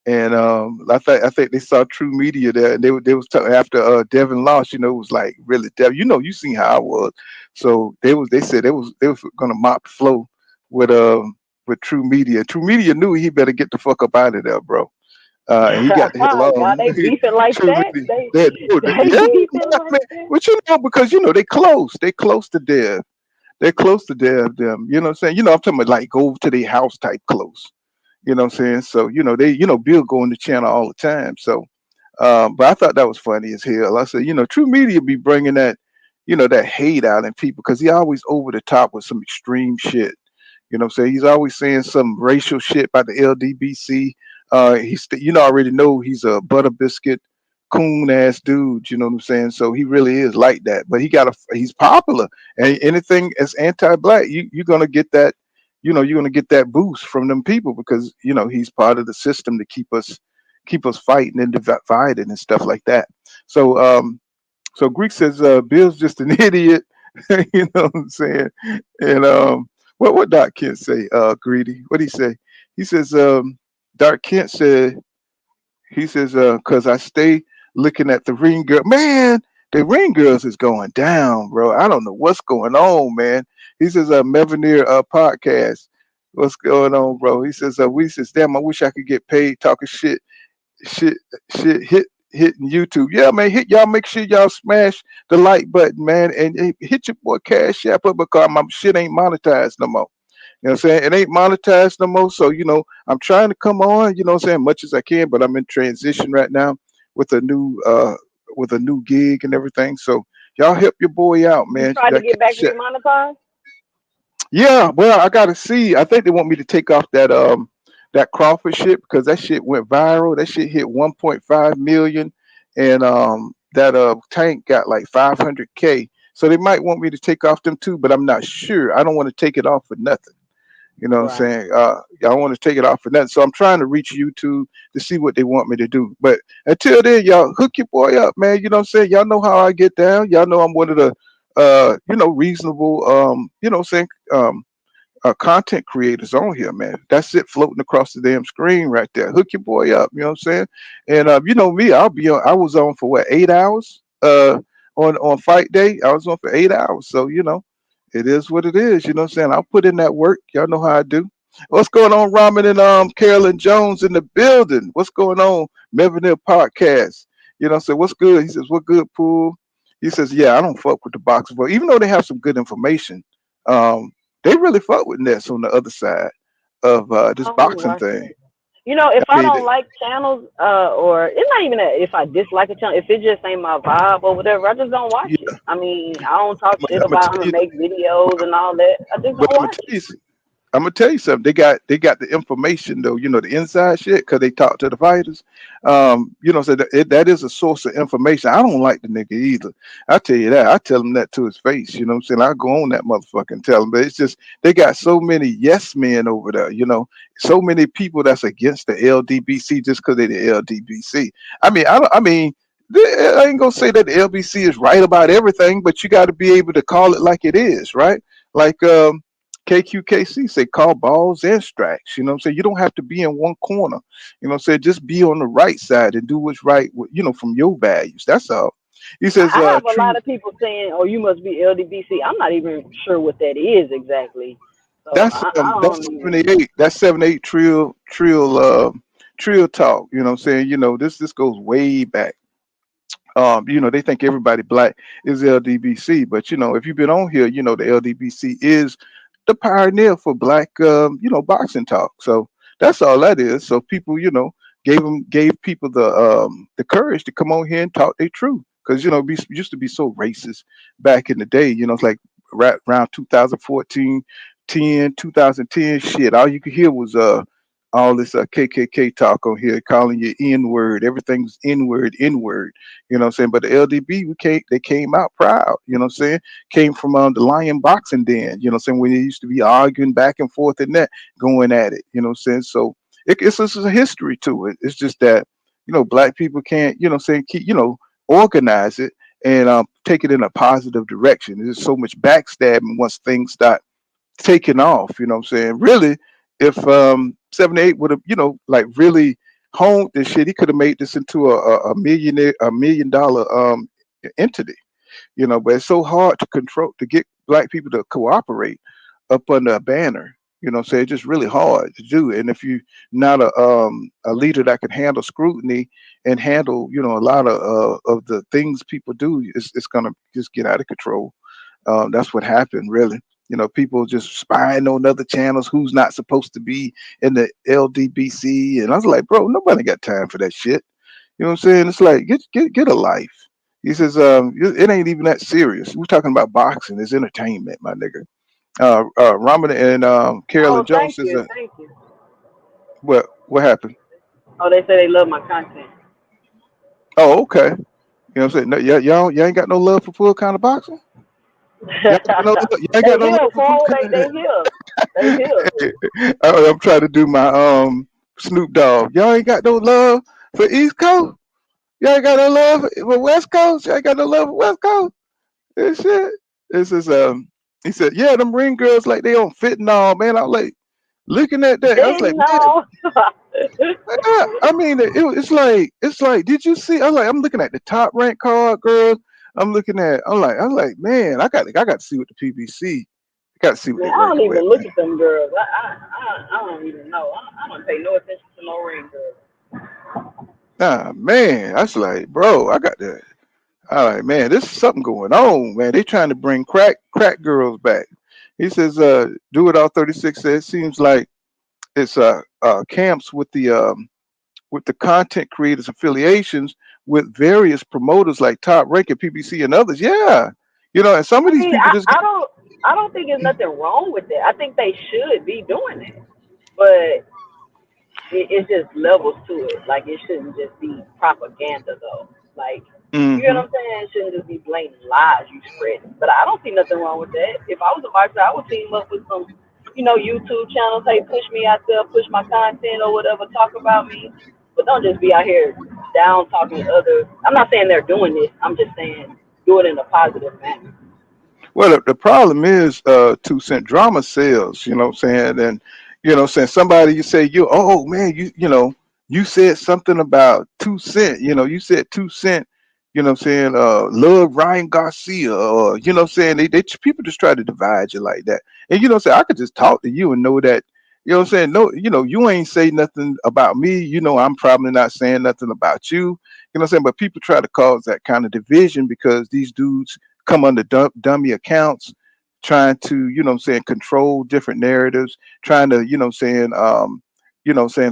And I think they saw True Media there, and they was talking after Devin lost. It was like really Devin. You seen how I was, so they said they was gonna mop the flow with with True Media. True Media knew he better get the fuck up out of there, bro. And he got the hell y'all, on. they beefing like True that. Media, They yeah, beefing like man. that. But because they close to Dev. They're close to Dev. Them, you know what I'm saying? I'm talking about like go over to their house type close. You know what I'm saying? So, they, Bill go on the channel all the time. So, but I thought that was funny as hell. I said, True Media be bringing that, that hate out in people because he always over the top with some extreme shit. You know what I'm saying? He's always saying some racial shit about the LDBC. Already know he's a butter biscuit coon ass dude. You know what I'm saying? So he really is like that. But he's popular, and anything as anti-black, you're gonna get that. You're gonna get that boost from them people because he's part of the system to keep us fighting and divided and stuff like that. So Greek says Bill's just an idiot. You know what I'm saying? And what Doc Kent say? Greedy. What he say? He says Doc Kent said he says cause I stay looking at the ring girl. Man, the ring girls is going down, bro. I don't know what's going on, man. He says Mevanir podcast. What's going on, bro? He says we says damn, I wish I could get paid talking shit hitting YouTube. Yeah, man, y'all make sure y'all smash the like button, man, and hit your boy Cash App up because my shit ain't monetized no more. You know what I'm saying? It ain't monetized no more. So, I'm trying to come on, you know what I'm saying, much as I can, but I'm in transition right now with a new gig and everything. So y'all help your boy out, You man. tried to That get back Cash to App. your monetize? Yeah, well, I gotta see. I think they want me to take off that Crawford shit because that shit went viral. That shit hit 1.5 million, and that tank got like 500K. So they might want me to take off them too, but I'm not sure. I don't want to take it off for nothing. You know what I'm Right. saying? I want to take it off for nothing. So I'm trying to reach YouTube to see what they want me to do. But until then, y'all hook your boy up, man. You know what I'm saying? Y'all know how I get down. Y'all know I'm one of the reasonable what I'm saying, content creators on here, man. That's it floating across the damn screen right there. Hook your boy up, you know what I'm saying? And you know me, I was on for what, 8 hours? On fight day, I was on for 8 hours. So, it is what it is, you know what I'm saying? I'll put in that work. Y'all know how I do. What's going on, Ramen and Carolyn Jones in the building? What's going on, Mevanil Podcast? You know, so what's good? He says, what good, Pool? He says, yeah, I don't fuck with the boxers, but even though they have some good information, um, they really fuck with Nets on the other side of I this don't really boxing watch thing. it. If I I mean, don't like channels, or it's not even that if I dislike a channel, if it just ain't my vibe or whatever, I just don't watch yeah, it. I mean, I don't talk I'm shit gonna about tell him and you, make videos and all that. I just but don't watch it. I'm gonna tell you something. They got the information though. The inside shit because they talk to the fighters. So that is a source of information. I don't like the nigga either. I tell you that. I tell him that to his face. You know what I'm saying? I go on that motherfucker and tell him. But it's just they got so many yes men over there. So many people that's against the LDBC just because they the LDBC. I mean, I mean. I ain't gonna say that the LBC is right about everything, but you got to be able to call it like it is, right? Like KQKC say call balls and strikes. You know what I'm saying? You don't have to be in one corner. You know what I'm saying? Just be on the right side and do what's right, from your values. That's all. He says, I have a lot true. of people saying, "Oh, you must be LDBC." I'm not even sure what that is exactly, so I That's don't even. 78. That's 78 trill talk. You know what I'm saying? This goes way back. They think everybody black is LDBC, but if you've been on here, the LDBC is the pioneer for black, boxing talk. So that's all that is. So people, gave people the courage to come on here and talk their truth, because we used to be so racist back in the day. It's like right around 2014, 2010 shit. All you could hear was all this KKK talk on here, calling you N word. Everything's N word, N word. You know what I'm saying? But the LDB, they came out proud. You know what I'm saying? Came from the Lion Boxing Den. You know what I'm saying? When they used to be arguing back and forth and that, going at it. You know what I'm saying? So it's a history to it. It's just that black people can't keep organize it and take it in a positive direction. There's so much backstabbing once things start taking off. You know what I'm saying? Really, if 78 would have like really honed this shit, he could have made this into a $1 million entity. But it's so hard to control, to get black people to cooperate up under a banner. It's just really hard to do. And if you're not a leader that can handle scrutiny and handle a lot of the things people do, it's gonna just get out of control. That's what happened, really. You know, people just spying on other channels who's not supposed to be in the LDBC. And I was like, bro, nobody got time for that shit. You know what I'm saying? It's like get a life. He says, it ain't even that serious. We're talking about boxing. It's entertainment, my nigga. Ramen and Carolyn Oh, Jones thank is you, a thank you. what happened? Oh, they say they love my content. Oh, okay. You know what I'm saying? No, y'all ain't got no love for full kind of boxing. You ain't got They no here, love for full fool. kind They here. They here. of. I'm trying to do my Snoop Dogg. Y'all ain't got no love for East Coast. Y'all ain't got no love for West Coast. Y'all ain't got no love for West Coast. This shit. This is He said, yeah, them ring girls like they on fentanyl, man. I was like looking at that. I was like, Didn't man. know. I mean, it's like, did you see? I'm looking at the top rank card, girls. I'm like, man, I got to see what the PBC. I got to see what Man, they I don't working with, even look man. at them girls. I don't even know. I don't pay no attention to no ring girls. Nah, man, I was like, bro, I got that. All right, man, this is something going on, man. They trying to bring crack girls back. He says, do it all 36 says seems like it's camps with the content creators affiliations with various promoters like Top Rank and PBC and others. Yeah, and some of I these mean, people just I don't think there's nothing wrong with it. I think they should be doing it, but it's just levels to it. Like it shouldn't just be propaganda though. Like you get hmm what I'm saying? It shouldn't just be blatant lies you spreading. But I don't see nothing wrong with that. If I was a boxer, I would team up with some, YouTube channels. Hey, push me out there, push my content or whatever, talk about me. But don't just be out here down talking others. I'm not saying they're doing it. I'm just saying do it in a positive manner. Well, the problem is 2 cent drama sales. You know what I'm saying? And saying somebody you say oh man, you said something about 2 cent. You said 2 cent. You know what I'm saying? Love Ryan Garcia, or what I'm saying, they people just try to divide you like that. And say I could just talk to you and know that. You know what I'm saying? No, you ain't say nothing about me. I'm probably not saying nothing about you. You know what I'm saying? But people try to cause that kind of division because these dudes come under dummy accounts, trying to, what I'm saying, control different narratives, trying to,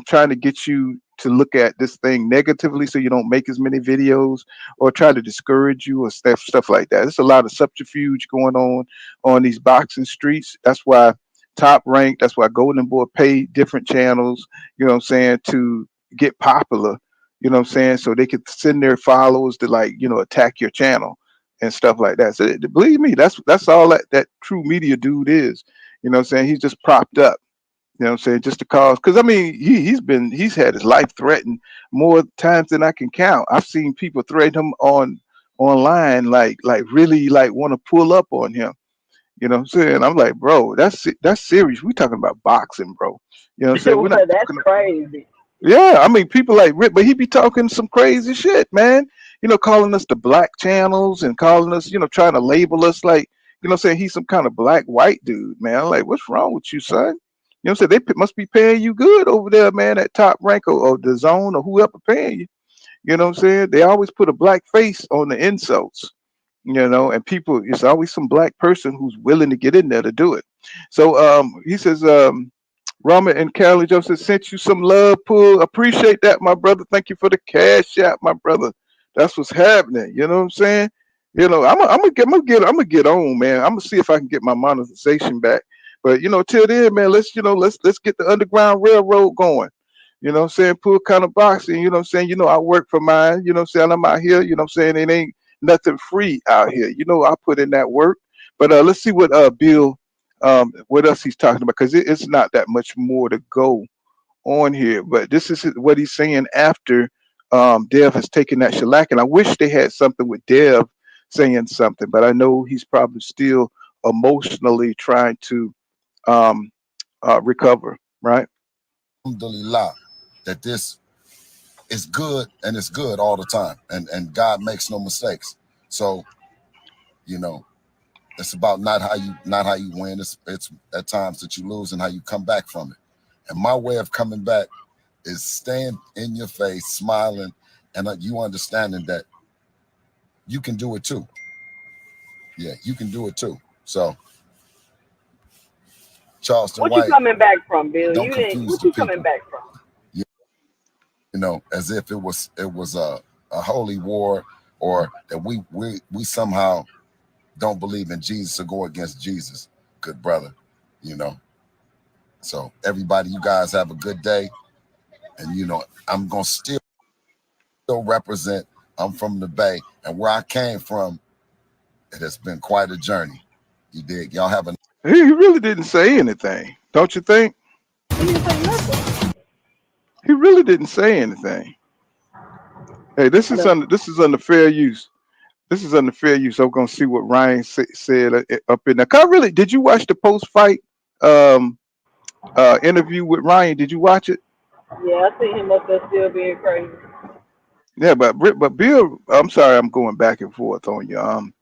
trying to get you to look at this thing negatively so you don't make as many videos, or try to discourage you, or stuff like that. There's a lot of subterfuge going on these boxing streets. That's why Top Rank, that's why Golden Boy paid different channels, to get popular, so they could send their followers to, like, attack your channel and stuff like that. So believe me, that's all that true media dude is. He's just propped up. Just to cause, because I mean, he's had his life threatened more times than I can count. I've seen people threaten him online, like really like want to pull up on him. You know what I'm saying? I'm like, bro, that's serious. We talking about boxing, bro. You know what I'm saying? We're not That's talking. crazy. Yeah, I mean, people like Rick, but he be talking some crazy shit, man. Calling us the black channels and calling us, trying to label us like, saying he's some kind of black white dude, man. I'm like, what's wrong with you, son? What I'm saying? They must be paying you good over there, man, at Top Rank, or the Zone, or whoever paying you. You know what I'm saying? They always put a black face on the insults, and people, it's always some black person who's willing to get in there to do it. So he says, Rama and Carolyn Joseph sent you some love, pull. Appreciate that, my brother. Thank you for the cash out, my brother. That's what's happening. You know what I'm saying? I'm gonna get on, man. I'm gonna see if I can get my monetization back. But till then, man, let's get the Underground Railroad going. You know what I'm saying? Pull kind of boxing. You know what I'm saying? I work for mine. You know what I'm saying? I'm out here. You know what I'm saying? It ain't nothing free out here. I put in that work. But let's see what Bill, what else he's talking about, because it's not that much more to go on here. But this is what he's saying after Dev has taken that shellac. And I wish they had something with Dev saying something, but I know he's probably still emotionally trying to recover, right? Alhamdulillah, that this is good, and it's good all the time, and God makes no mistakes. So you know it's about not how you win. It's at times that you lose and how you come back from it. And my way of coming back is staying in your face, smiling, and you understanding that you can do it too. Yeah, you can do it too. So Charleston What White. you coming back from, Bill? Don't You didn't. confuse What the you coming people. back from? You know, as if it was a holy war, or that we somehow don't believe in Jesus or go against Jesus. Good brother, you know. So everybody, you guys have a good day. And you know, I'm gonna still represent. I'm from the Bay, and where I came from, it has been quite a journey. You dig? Y'all have a He really didn't say anything, don't you think? He didn't say nothing. He really didn't say anything. Hey, I know. this is under fair use. This is under fair use. I'm gonna see what Ryan said up in there. 'Cause I really did. You watch the post fight um, interview with Ryan? Did you watch it? Yeah, I see him up there still being crazy. Yeah, but Bill, I'm sorry, I'm going back and forth on you.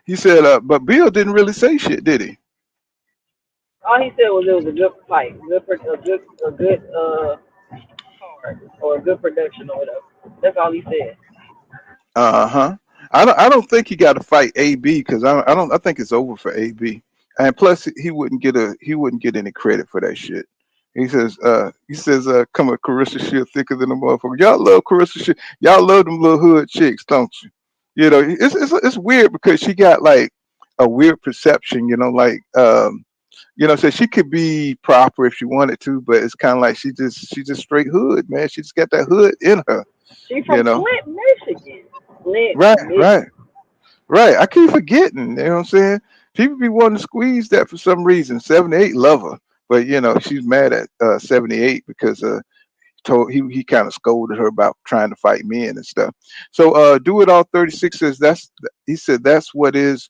He said, but Bill didn't really say shit, did he? All he said was it was a good fight, a good card or a good production or whatever. That's all he said. Uh huh. I don't think he got to fight AB because I think it's over for AB. And plus he wouldn't get any credit for that shit. He says come on, Carissa Shield thicker than a motherfucker. Y'all love Carissa Shield. Y'all love them little hood chicks, don't you? You know, it's weird because she got like a weird perception. You know, like so she could be proper if she wanted to, but it's kind of like she's just straight hood, man. She just got that hood in her. She You from know, Flint, Michigan. Flint, right, Michigan. right. Right. I keep forgetting. You know what I'm saying? People be wanting to squeeze that for some reason. 78 love her. But she's mad at 78 because he kind of scolded her about trying to fight men and stuff. So Do It All 36 says he said that's what is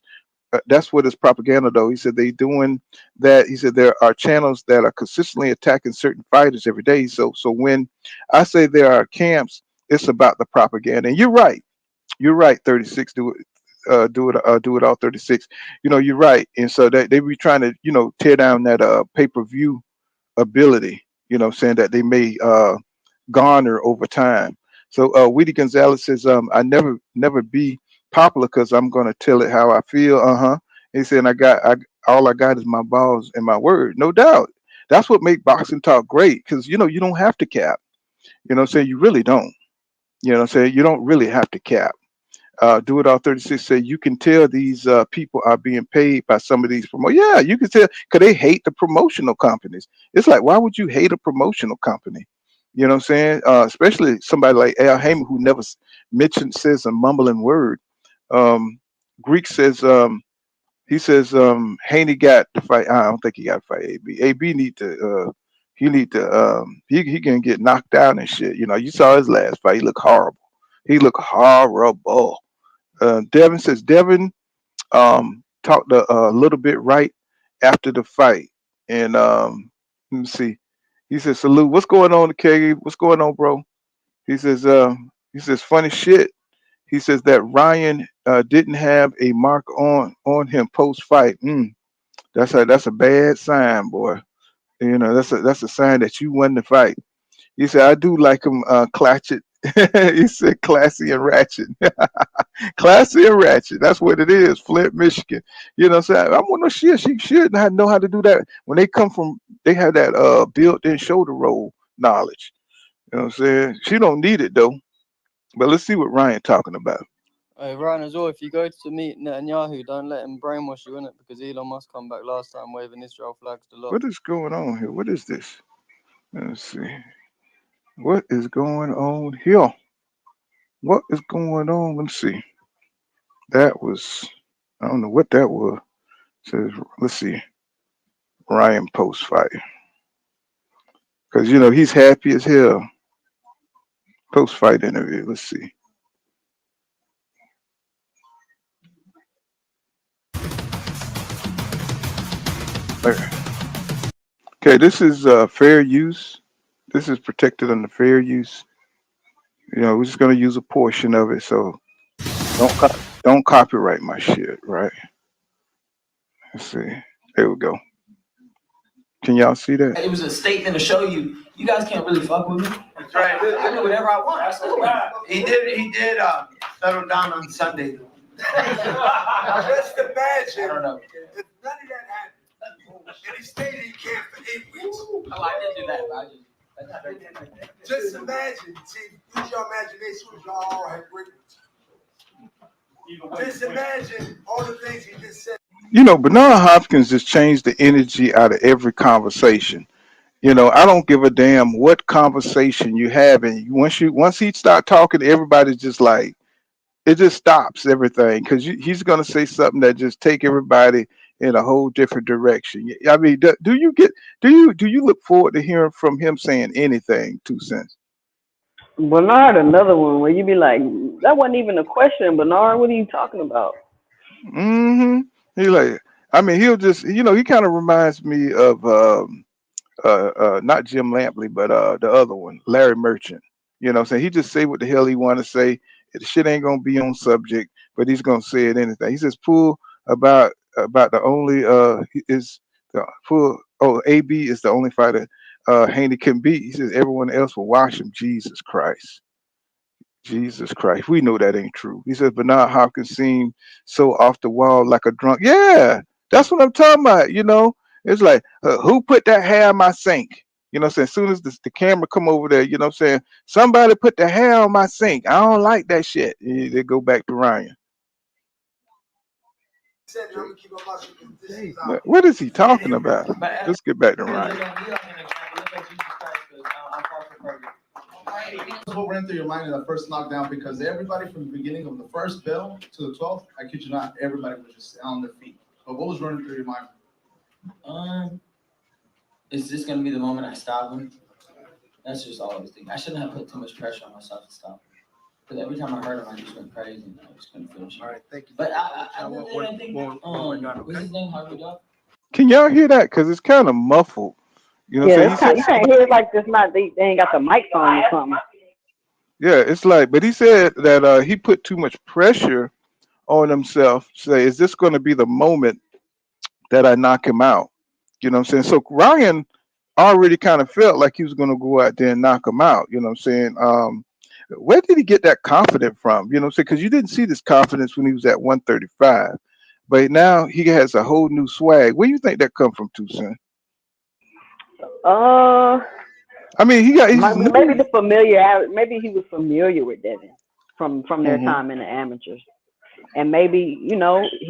propaganda though. He said they doing that. He said there are channels that are consistently attacking certain fighters every day. So when I say there are camps, it's about the propaganda. And you're right. You're right, 36. Do it all 36. You're right. And so they be trying to, tear down that pay-per-view ability, saying that they may garner over time. So Weedy Gonzalez says, I never be popular because I'm gonna tell it how I feel. Uh-huh. He said all I got is my balls and my word. No doubt. That's what make boxing talk great, because you don't have to cap. Saying you really don't. Saying you don't really have to cap. Do It All 36 say you can tell these people are being paid by some of these Yeah, you can tell because they hate the promotional companies. It's like, why would you hate a promotional company? You know what I'm saying? Especially somebody like Al Heyman who never says a mumbling word. Um, Greek says he says Haney got to fight. I don't think he got to fight AB. AB need to he can get knocked out and shit. You saw his last fight. He looked horrible. He looked horrible. Devin says Devin talked a little bit right after the fight, and let me see. He says, "Salute. What's going on, Keg? What's going on, bro?" He says funny shit. He says that Ryan didn't have a mark on him post fight. That's a bad sign, boy. That's a sign that you won the fight. He said, I do like him clatchet. He said classy and ratchet. Classy and ratchet. That's what it is. Flint, Michigan. So I want no shit. She should not know how to do that. When they come from, they have that built-in shoulder roll knowledge. You know what I'm saying? She don't need it though. But let's see what Ryan talking about. Hey, Ryan, as well, if you go to meet Netanyahu, don't let him brainwash you in it, because Elon Musk come back last time waving Israel flags to lot. What is going on here? What is this? Let's see. What is going on here? What is going on? Let's see. That was, I don't know what that was. Says, let's see. Ryan post fight. Because, he's happy as hell. Post fight interview. Let's see. Okay, this is fair use. This is protected under fair use. We're just gonna use a portion of it, so don't copyright my shit, right? Let's see. There we go. Can y'all see that? It was a statement to show you guys can't really fuck with me. That's right. I do whatever I want. Absolutely. He did settle down on Sunday though. That's the bad shit. I don't know. None of that happened. And he stayed in camp for 8 weeks. Oh, I didn't do that. But Just imagine, use your imagination because y'all all had great ones. Just imagine all the things he just said. Bernard Hopkins just changed the energy out of every conversation. I don't give a damn what conversation you have, and once he start talking, everybody's just like it just stops everything because he's gonna say something that just take everybody in a whole different direction. I mean, do you look forward to hearing from him saying anything? 2 cents. Bernard, another one where you be like, that wasn't even a question, Bernard. What are you talking about? Mm-hmm. He like, I mean, he'll just, he kind of reminds me of not Jim Lampley, but the other one, Larry Merchant. What I'm saying? He just say what the hell he want to say. The shit ain't gonna be on subject, but he's gonna say it anything. He says pool about the only is the pool. Oh, AB is the only fighter Haney can beat. He says everyone else will watch him. Jesus Christ. Jesus Christ, we know that ain't true. He says Bernard Hopkins seemed so off the wall like a drunk. Yeah, that's what I'm talking about. It's like who put that hair in my sink? What I'm saying, as soon as the camera come over there, I'm saying somebody put the hair on my sink. I don't like that shit. They go back to Ryan. Said, I'm gonna keep up my shit 'cause this is What is he talking about? but Let's get back to look Ryan. at me like an example. Look at Jesus Christ, because I'm far from perfect. What ran through your mind in the first knockdown? Because everybody from the beginning of the first bell to the 12th, I kid you not, everybody was just on their feet. But what was running through your mind? Is this gonna be the moment I stop him? That's just all I was thinking. I shouldn't have put too much pressure on myself to stop him. Because every time I heard him, I just went crazy and I just couldn't finish. All right, thank you. But I think what's his name? Harvey Duff? Can y'all hear that? Because it's kind of muffled. What Yeah, I'm it's saying? you can't hear it like this. Not they ain't got the mic on or something. Yeah, it's like, but he said that he put too much pressure on himself. Say, is this going to be the moment that I knock him out? What I'm saying? So Ryan already kind of felt like he was going to go out there and knock him out. What I'm saying? Where did he get that confidence from? What I'm saying? Because you didn't see this confidence when he was at 135, but now he has a whole new swag. Where do you think that come from, Tucson? Uh, I mean, he's new. maybe the familiar. Maybe he was familiar with Devin from their Hmm. time in the amateurs, and maybe he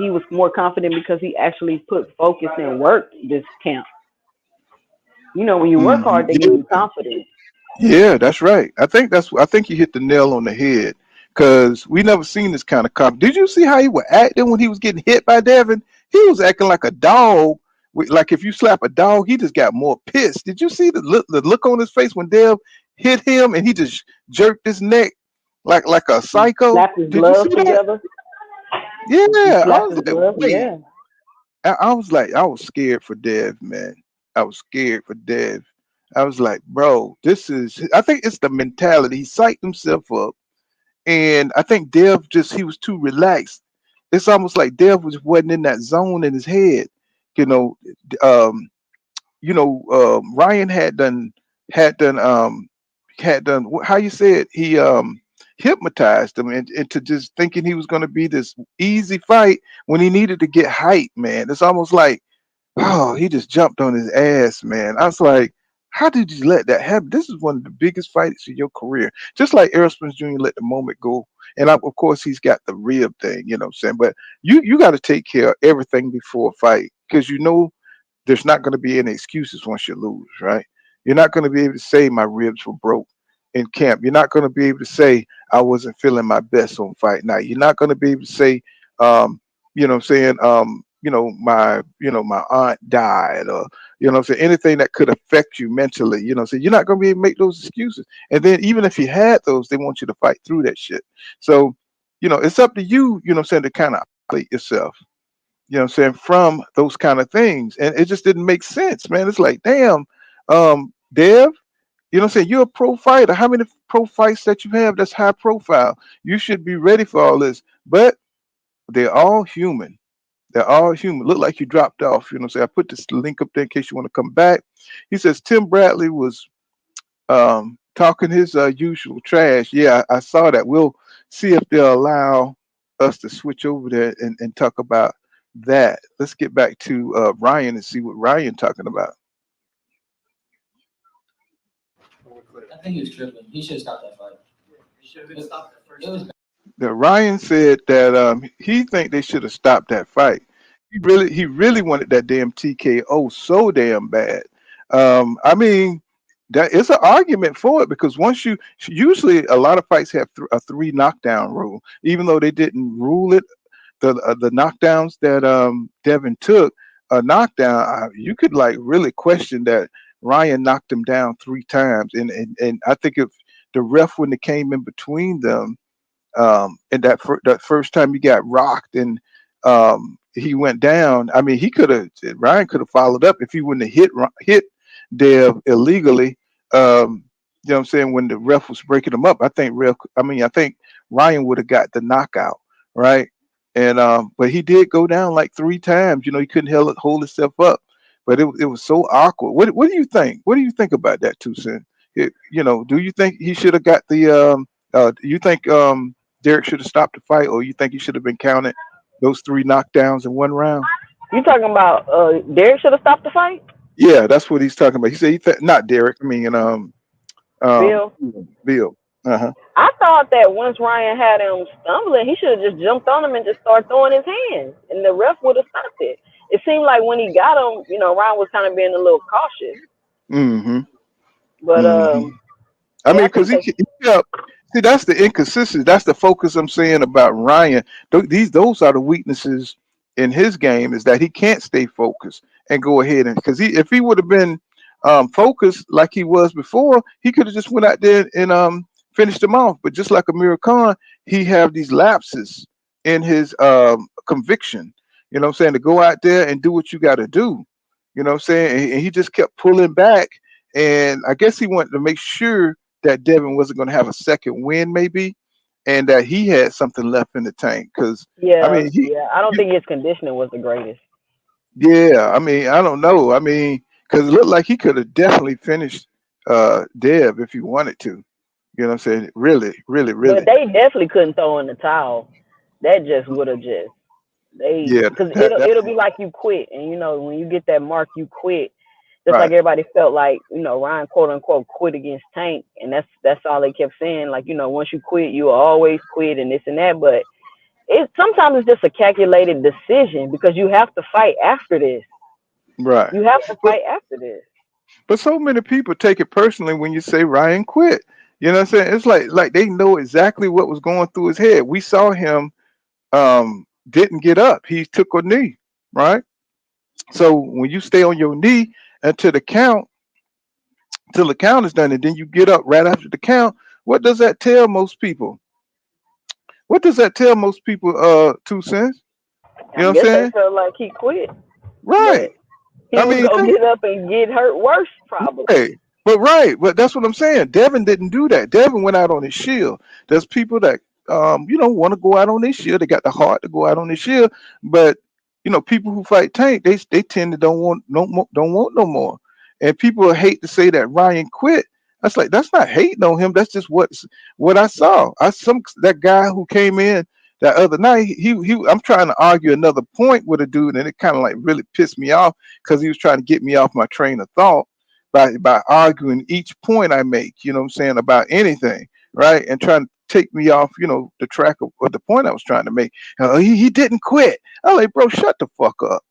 was more confident because he actually put focus and work this camp. When you work Hmm. hard, they give you confidence. Yeah, that's right. I think you hit the nail on the head because we never seen this kind of confidence. Did you see how he was acting when he was getting hit by Devin? He was acting like a dog. Like if you slap a dog, he just got more pissed. Did you see the look on his face when Dev hit him and he just jerked his neck like a psycho? Slapped his Did you gloves see that? together. He Yeah, I slapped was his like, gloves. wait. Yeah. I was like, I was scared for Dev, man. I was scared for Dev. I was like, bro, I think it's the mentality. He psyched himself up. And I think Dev he was too relaxed. It's almost like Dev wasn't in that zone in his head. You know, um, Ryan had done how you said he hypnotized him into just thinking he was going to be this easy fight when he needed to get height, man. It's almost like, oh, he just jumped on his ass, man. I was like, how did you let that happen? This is one of the biggest fights of your career. Just like Errol Spence Jr. let the moment go. And of course, he's got the rib thing, what I'm saying? But you got to take care of everything before a fight because there's not going to be any excuses once you lose, right? You're not going to be able to say my ribs were broke in camp. You're not going to be able to say I wasn't feeling my best on fight night. You're not going to be able to say, what I'm saying, my aunt died or, what I'm saying, anything that could affect you mentally, so you're not going to be able to make those excuses. And then even if you had those, they want you to fight through that shit. So, it's up to you, what I'm saying, to kind of isolate yourself, what I'm saying, from those kind of things. And it just didn't make sense, man. It's like, damn, Dev, what I'm saying, you're a pro fighter. How many pro fights that you have that's high profile? You should be ready for all this. But they're all human. They're all human. Look like you dropped off. You know what I'm saying? I put this link up there in case you want to come back. He says Tim Bradley was talking his usual trash. Yeah, I saw that. We'll see if they'll allow us to switch over there and talk about, that. Let's get back to Ryan and see what Ryan talking about. I think he was tripping. He should have stopped that fight. He should have been stopped at first. It was Now, Ryan said that he think they should have stopped that fight. He really wanted that damn TKO so damn bad. I mean, that is an argument for it because once you usually a lot of fights have a three knockdown rule, even though they didn't rule it. The knockdowns that Devin took a knockdown, you could like really question that Ryan knocked him down three times, and I think if the ref when it came in between them and that first time he got rocked and he went down. I mean, he could have Ryan could have followed up if he wouldn't have hit Dev illegally. You know what I'm saying? When the ref was breaking him up, I think Ryan would have got the knockout, right? And but he did go down like three times. You know, he couldn't hold himself up. But it was so awkward. What do you think? What do you think about that, Tucson? You know, do you think he should have got the do you think Derek should have stopped the fight, or you think he should have been counted those three knockdowns in one round? You talking about Derek should have stopped the fight? Yeah, that's what he's talking about. He said not Derek. I mean, um, Bill? Bill. Uh-huh. I thought that once Ryan had him stumbling, he should have just jumped on him and just started throwing his hands, and the ref would have stopped it. It seemed like when he got him, you know, Ryan was kind of being a little cautious. Mm-hmm. But Mm-hmm. I yeah, mean, I because think he kept. See, that's the inconsistency. That's the focus I'm saying about Ryan. Those are the weaknesses in his game is that he can't stay focused and go ahead and because if he would have been focused like he was before, he could have just went out there and finished him off. But just like Amir Khan, he have these lapses in his conviction. You know what I'm saying? To go out there and do what you got to do. You know what I'm saying? And he just kept pulling back. And I guess he wanted to make sure that Devin wasn't going to have a second win, maybe, and that he had something left in the tank. Because I yeah, mean, yeah. I don't think his conditioning was the greatest. yeah, I mean, I don't know. I mean, because it looked like he could have definitely finished Dev if he wanted to. You know what I'm saying? Really, really, But really. they definitely couldn't throw in the towel. That just would have just Yeah, because that it'll be like you quit, and you know when you get that mark, you quit. Just like right, everybody felt like Ryan quote unquote quit against Tank, and that's all they kept saying. Like once you quit, you will always quit, and this and that. But sometimes it's just a calculated decision because you have to fight after this. right. You have to But fight after this. but so many people take it personally when you say Ryan quit. You know what I'm saying? It's like they know exactly what was going through his head. We saw him didn't get up. He took a knee, right? So when you stay on your knee until the count, till the count is done, and then you get up right after the count, what does that tell most people? What does that tell most people? 2 cents. You I know what I'm guess they saying? felt like he quit, Right. but he I was mean, gonna get up and get hurt worse probably. right. But that's what I'm saying. Devin didn't do that. Devin went out on his shield. There's people that want to go out on their shield. They got the heart to go out on their shield, but people who fight Tank, they tend to don't want no more, don't want no more. And people hate to say that Ryan quit. That's not hating on him. That's just what I saw. That guy who came in that other night. I'm trying to argue another point with a dude, and it kind of like really pissed me off because he was trying to get me off my train of thought by arguing each point I make, you know what I'm saying, about anything, right? And trying to take me off, the track of the point I was trying to make. He didn't quit. I'm like, bro, shut the fuck up.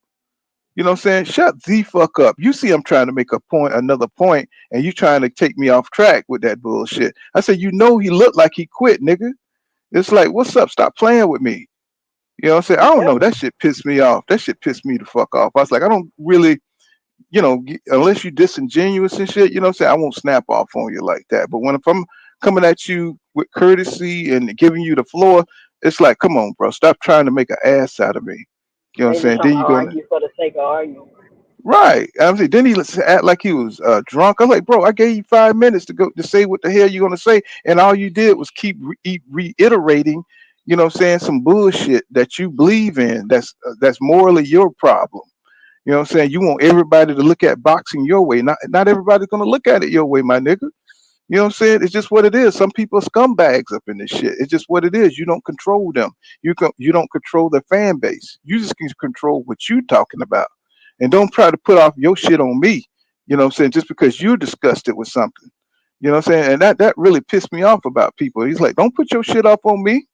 You know what I'm saying? Shut the fuck up. You see, I'm trying to make another point, and you trying to take me off track with that bullshit. I said, he looked like he quit, nigga. It's like, what's up? Stop playing with me. You know what I'm saying? I don't Yep. know. That shit pissed me off. That shit pissed me the fuck off. I was like, I don't really unless you disingenuous and shit, you know what I'm saying? I won't snap off on you like that. But if I'm coming at you with courtesy and giving you the floor, it's like, come on, bro, stop trying to make an ass out of me. You know what I'm They just saying? trying Then to you gonna argue for the sake of arguing. right. I'm saying then he act like he was drunk. I'm like, bro, I gave you 5 minutes to go to say what the hell you're gonna say, and all you did was keep reiterating, you know what I'm saying, some bullshit that you believe in. That's morally your problem. You know what I'm saying? You want everybody to look at boxing your way. Not everybody's gonna look at it your way, my nigga. You know what I'm saying? It's just what it is. Some people are scumbags up in this shit. It's just what it is. You don't control them. You don't control their fan base. You just can control what you talking about. And don't try to put off your shit on me. You know what I'm saying? Just because you discussed it with something. You know what I'm saying? And that really pissed me off about people. He's like, don't put your shit up on me.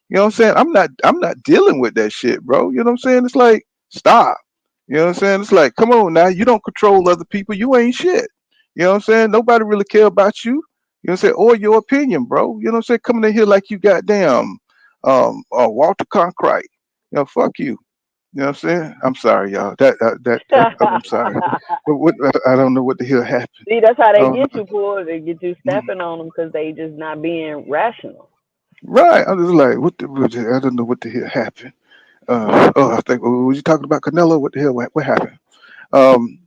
You know what I'm saying? I'm not dealing with that shit, bro. You know what I'm saying? It's like, stop. You know what I'm saying? It's like, come on now. You don't control other people. You ain't shit. You know what I'm saying? Nobody really care about you. You know what I'm saying? Or your opinion, bro. You know what I'm saying? Coming in here like you goddamn Walter Concrete. Fuck you. You know what I'm saying? I'm sorry, y'all. That I'm sorry. But what I don't know what the hell happened. See, that's how they Um, get you, boy. They get you stepping on them because they just not being rational. right. I'm just like, I don't know what the hell happened. I think, was you talking about Canelo? What the hell? What happened? Um,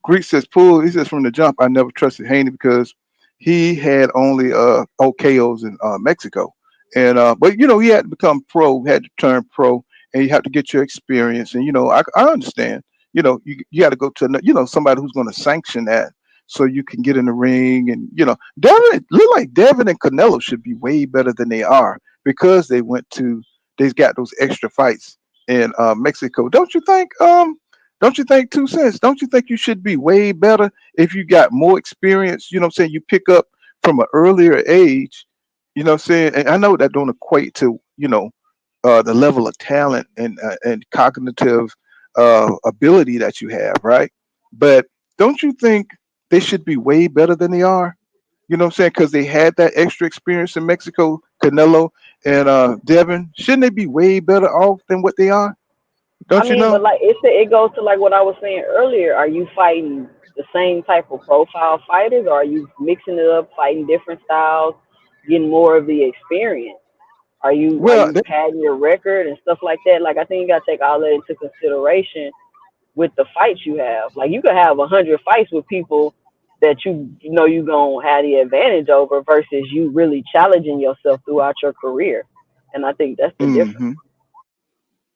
Greek says, Pool, he says, from the jump, I never trusted Haney because he had only OKOs in Mexico. And, but, he had to become pro, had to turn pro, and you have to get your experience. And, I understand, you got to go to, somebody who's going to sanction that so you can get in the ring. And, Devin, look like Devin and Canelo should be way better than they are because they've got those extra fights in Mexico. Don't you think 2 cents? Don't you think you should be way better if you got more experience? You know what I'm saying? You pick up from an earlier age, you know what I'm saying? And I know that don't equate to, the level of talent and cognitive ability that you have, right? But don't you think they should be way better than they are? You know what I'm saying? Because they had that extra experience in Mexico, Canelo and Devin. Shouldn't they be way better off than what they are? I Don't you mean, but know? like it goes to like what I was saying earlier. Are you fighting the same type of profile fighters, or are you mixing it up, fighting different styles, getting more of the experience? Are Well, you padding your record and stuff like that? Like I think you gotta take all that into consideration with the fights you have. Like you could have 100 fights with people that you know you gonna have the advantage over versus you really challenging yourself throughout your career. And I think that's the difference.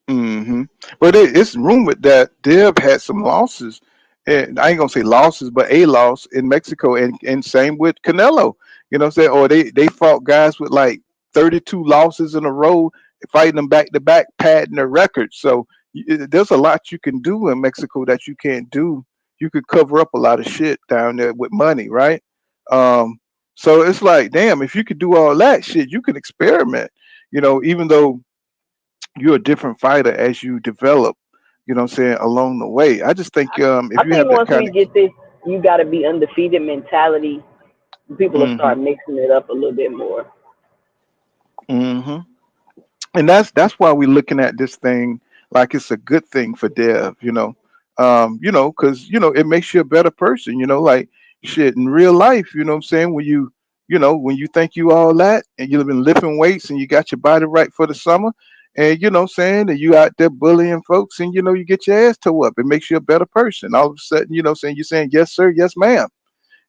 hmm hmm But it's rumored that Dev had some losses, and I ain't gonna say losses, but a loss in Mexico, and same with Canelo. You know what I'm saying? Or they fought guys with like 32 losses in a row, fighting them back to back, padding their records. So there's a lot you can do in Mexico that you can't do. You could cover up a lot of shit down there with money, right? Um, so it's like, damn, if you could do all that shit, you can experiment. Even though you're a different fighter as you develop, what I'm saying, along the way. I just think if I you think have that once kind we of get this, you got to be undefeated mentality. People will hmm start mixing it up a little bit more. hmm and that's why we're looking at this thing like it's a good thing for Dev, because it makes you a better person, like shit in real life, you know what I'm saying, when you think you all that and you've been lifting weights and you got your body right for the summer, and you know what I'm saying, and you out there bullying folks, and you get your ass towed up. It makes you a better person. All of a sudden, what I'm saying, you're saying yes sir, yes ma'am.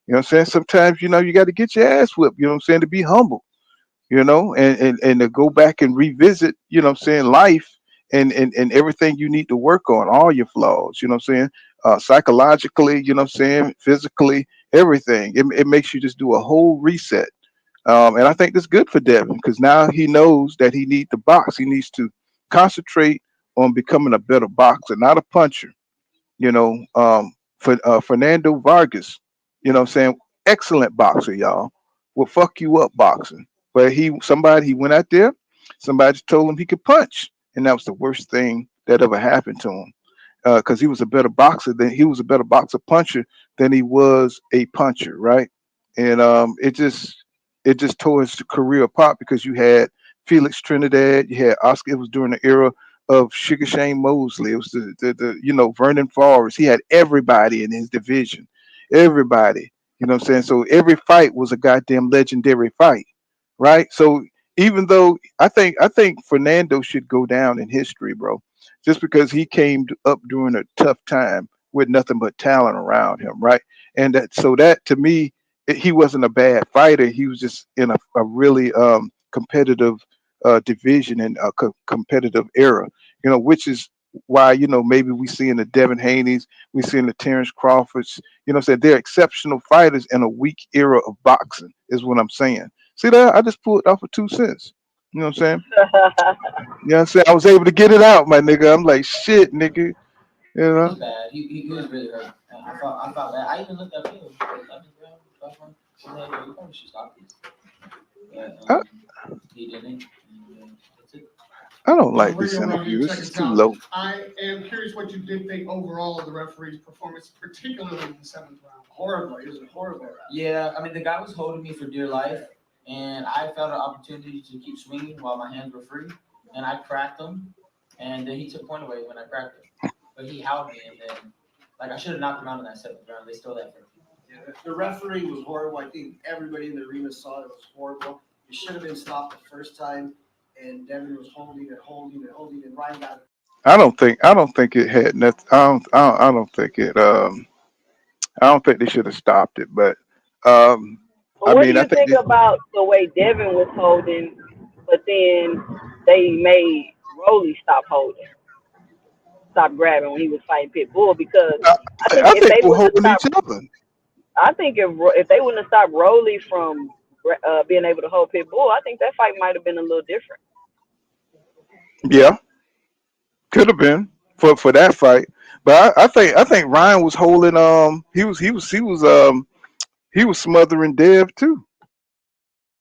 You know what I'm saying? Sometimes, you got to get your ass whipped, you know what I'm saying, to be humble, and to go back and revisit, what I'm saying, life, and everything you need to work on, all your flaws, you know what I'm saying, psychologically, you know what I'm saying, physically, everything. It makes you just do a whole reset. And I think that's good for Devin because now he knows that he needs to box. He needs to concentrate on becoming a better boxer, not a puncher. For Fernando Vargas, what I'm saying, excellent boxer, y'all. Will fuck you up boxing. But he went out there, somebody told him he could punch, and that was the worst thing that ever happened to him. Because he was a better boxer puncher than he was a puncher, right? And it just tore his career apart because you had Felix Trinidad, you had Oscar. It was during the era of Sugar Shane Mosley. It was the Vernon Forrest. He had everybody in his division, everybody. You know what I'm saying? So every fight was a goddamn legendary fight, right? So even though I think Fernando should go down in history, bro, just because he came up during a tough time with nothing but talent around him, right? And that to me, he wasn't a bad fighter. He was just in a really competitive division and a competitive era, which is why, maybe we seeing the Devin Haney's, we seeing the Terrence Crawfords, saying they're exceptional fighters in a weak era of boxing, is what I'm saying. See that? I just pulled off for 2 cents. You know what I'm saying? You know what I'm saying? I was able to get it out, my nigga. I'm like, shit, nigga. You It know? was bad. He was really hurt. I felt bad. I even looked at him. She's like, "Yo, you probably should stop this." But I, he didn't. That's it. I don't So like Radio this Rumble, interview. you This check is us too out. low. I am curious what you did think overall of the referee's performance, particularly in the 7th round. Horrible. It was a horrible round. Yeah, I mean, the guy was holding me for dear life, and I felt an opportunity to keep swinging while my hands were free, and I cracked him, and then he took point away when I cracked him. But he held me, and then, like, I should have knocked him out in that 7th round. They stole that from me. Yeah, the referee was horrible. I think everybody in the arena saw it was horrible. It should have been stopped the first time, and Devin was holding, and Ryan got it. I don't think it had nothing. I don't think it. I don't think they should have stopped it. But But I what do mean, I you think think about the way Devin was holding, but then they made Rolly stop holding, stop grabbing when he was fighting Pitbull? Because I, I think I if think they we're wouldn't have holding each stopped, other. I think if they wouldn't have stopped Rolly from being able to hold Pitbull, I think that fight might have been a little different. Yeah, could have been for that fight. But I think Ryan was holding. He was smothering Dev too.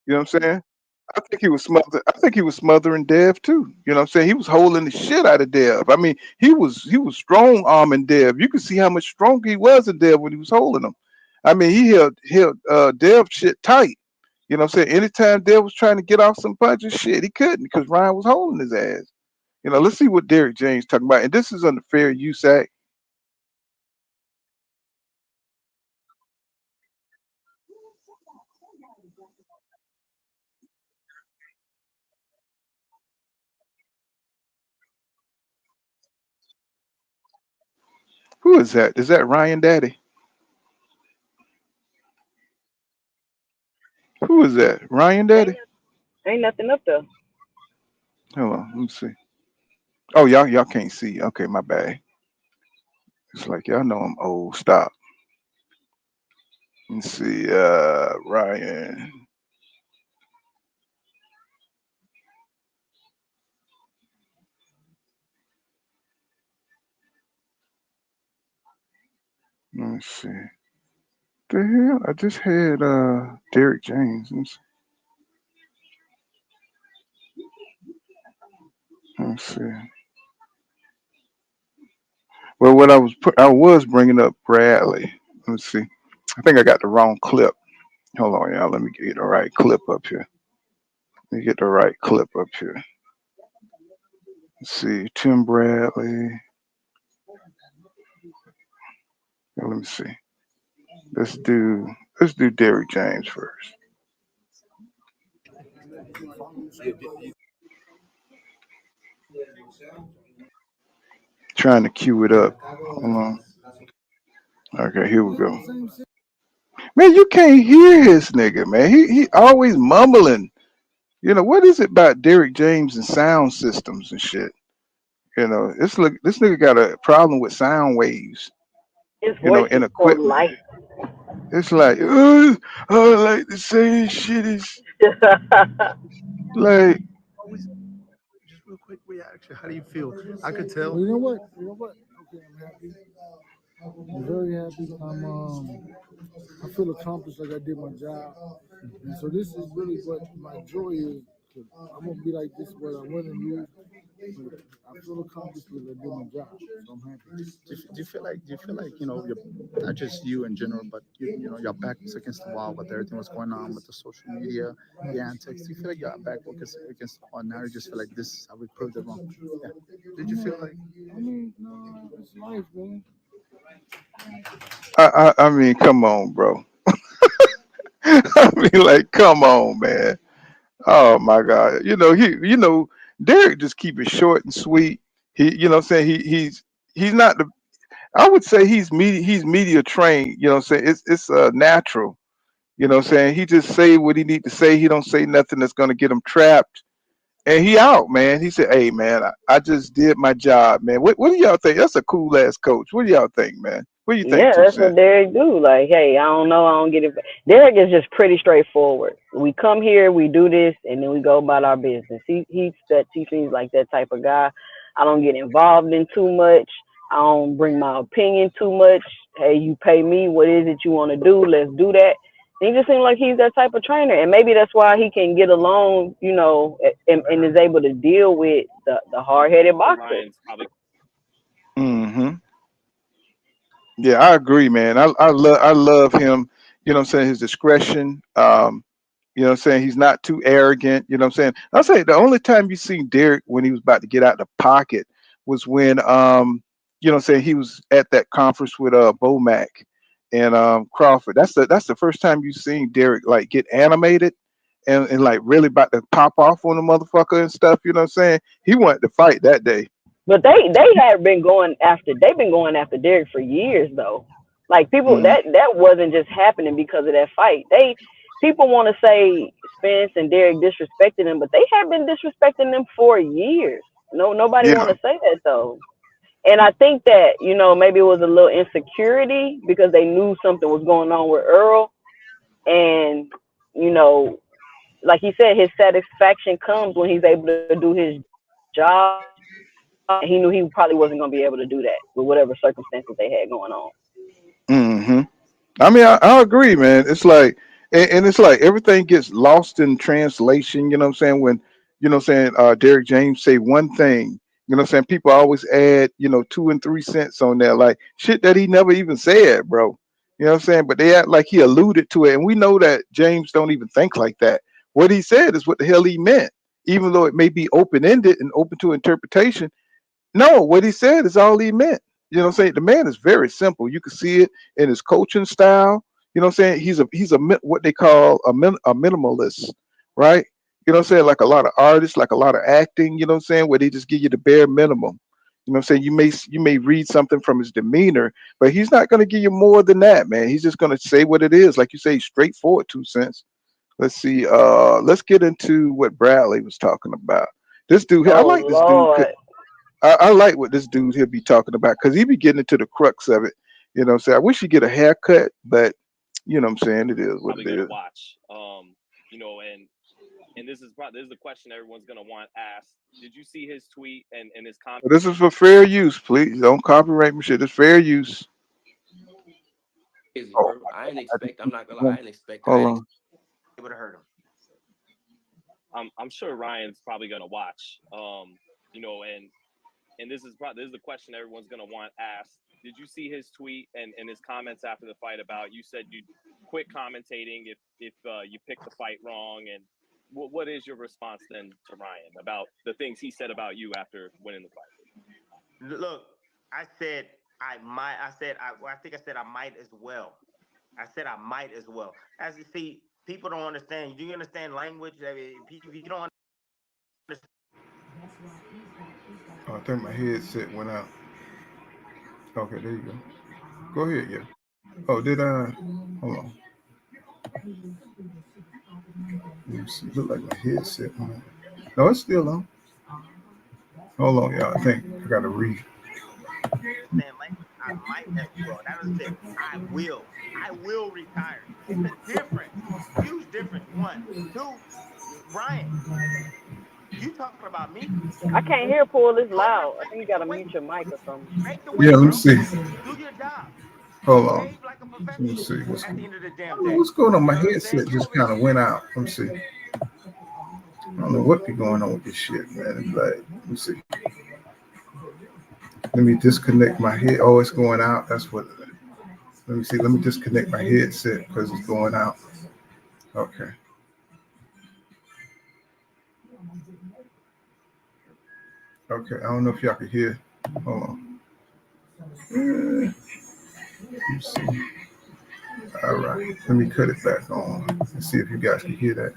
You know what I'm saying? I think he was smothering Dev too. You know what I'm saying? He was holding the shit out of Dev. I mean, he was strong arming Dev. You could see how much stronger he was than Dev when he was holding him. I mean, he held Dev shit tight. You know what I'm saying? Anytime Dev was trying to get off some punches, shit, he couldn't because Ryan was holding his ass. Let's see what Derek James talking about. And this is under fair use act. Who is that? Is that Ryan Daddy? Who is that? Ryan Ain't Daddy? ain't nothing up there. Hold on, let me see. Oh, y'all can't see. Okay, my bad. It's like y'all know I'm old. Stop. Let me see. Ryan. Let me see. The hell? I just had Derek James. Let me see. Well, what I was bringing up Bradley. Let me see. I think I got the wrong clip. Hold on, y'all. Let me get the right clip up here. Let me get the right clip up here. Let's see. Tim Bradley. Let me see. Let's do Derek James first. Trying to cue it up. Hold on. Okay, here we go. Man, you can't hear his nigga, man. He always mumbling. What is it about Derek James and sound systems and shit? This nigga got a problem with sound waves. His voice And is so equipment. light. It's like, I like the same shit is like. Just real quick reaction. How do you feel? I could tell. Well, you know what? Okay, I'm happy. I'm very happy. I feel accomplished, like I did my job. And so this is really what my joy is. I'm gonna be like this whether I win or lose. But I feel accomplished because I did my job. So I'm happy. Do you feel like not just you in general, but your back was against the wall with everything was going on with the social media, the antics. Do you feel like your back was against the wall? Now you just feel like this is how we proved it wrong. Yeah. Did you feel like? I mean, no, it's life, man. I mean, come on, bro. I mean, like, come on, man. Oh my God. Derek just keep it short and sweet. What I'm saying, he's not the. I would say he's media trained. You know what I'm saying? It's natural. You know what I'm saying? He just say what he need to say. He don't say nothing that's gonna get him trapped. and he out, man. He said, "Hey, man, I just did my job, man. What do y'all think? That's a cool ass coach. What do y'all think, man? What do you think, Yeah, Two that's what Cent?" Derek do. Like, hey, I don't know, I don't get it. Derek is just pretty straightforward. We come here, we do this, and then we go about our business. He seems like that type of guy. I don't get involved in too much. I don't bring my opinion too much. Hey, you pay me. What is it you want to do? Let's do that. He just seems like he's that type of trainer, and maybe that's why he can get along, and is able to deal with the hard headed boxers. Mm-hmm. Yeah, I agree, man. I love him. You know what I'm saying? His discretion. You know what I'm saying? He's not too arrogant. You know what I'm saying? I'll say the only time you seen Derek when he was about to get out the pocket was when you know what I'm saying, he was at that conference with Bomac and Crawford. That's the first time you seen Derek like get animated and like really about to pop off on the motherfucker and stuff, you know what I'm saying? He wanted to fight that day. But they've been going after Derek for years though. Like people Mm, that wasn't just happening because of that fight. People want to say Spence and Derek disrespected him, but they have been disrespecting them for years. Nobody want yeah. to say that though. And I think that, maybe it was a little insecurity because they knew something was going on with Earl. And, you know, like he said, his satisfaction comes when he's able to do his job. And he knew he probably wasn't going to be able to do that with whatever circumstances they had going on. Hmm. I mean, I agree, man. It's like, and it's like everything gets lost in translation. You know what I'm saying? When you know what I'm saying, Derek James say one thing. You know what I'm saying? People always add, 2 and 3 cents on there, like shit that he never even said, bro. You know what I'm saying? But they act like he alluded to it, and we know that James don't even think like that. What he said is what the hell he meant, even though it may be open ended and open to interpretation. No, what he said is all he meant. You know what I'm saying? The man is very simple. You can see it in his coaching style. You know what I'm saying? What they call a minimalist, right? You know what I'm saying? Like a lot of artists, like a lot of acting, you know what I'm saying, where they just give you the bare minimum. You know what I'm saying? You may read something from his demeanor, but he's not going to give you more than that, man. He's just going to say what it is. Like you say, straightforward 2 cents. Let's see. Let's get into what Bradley was talking about. This dude here, I Oh like this dude. Lord. I like what this dude he'll be talking about because he be getting into the crux of it. You know what I'm saying? I wish he'd get a haircut, but you know what I'm saying? It is what it is. But this is for fair use, please. Don't copyright me shit. It's fair use. Crazy, Oh, bro. I'm not gonna lie, I hold didn't expect hold on. it would have hurt him. Look, I said I might. I think I said I might as well. I said I might as well. As you see, people don't understand. Do you understand language? I mean, if you don't understand, Oh, I think my headset went out. Okay, there you go. Go ahead, yeah. Oh, did I? Hold on. Let me see. Look like my headset went out. No, it's still on. Hold on, y'all. I think I got to read. language, I might as well. That doesn't say I will. I will retire. It's a difference. Huge difference. One, two. Ryan, you talking about me? I can't hear Paul. It's Go over loud. I there, think you make got the to weight. mute your mic or something. Make the Yeah, weight, let me bro. see. Do your job. Hold on. Behave like a Let me professional see. at the end of the I damn don't know day. what's going on. My You know what I'm saying? headset You just over kind of here. went out. Let me see. I don't know what be going on with this shit, man. It's like, let me see. Let me disconnect my head. Oh, it's going out. That's what. Let me see. Let me disconnect my headset because it's going out. Okay. Okay. I don't know if y'all can hear. Hold on. Let me see. All right. Let me cut it back on and see if you guys can hear that.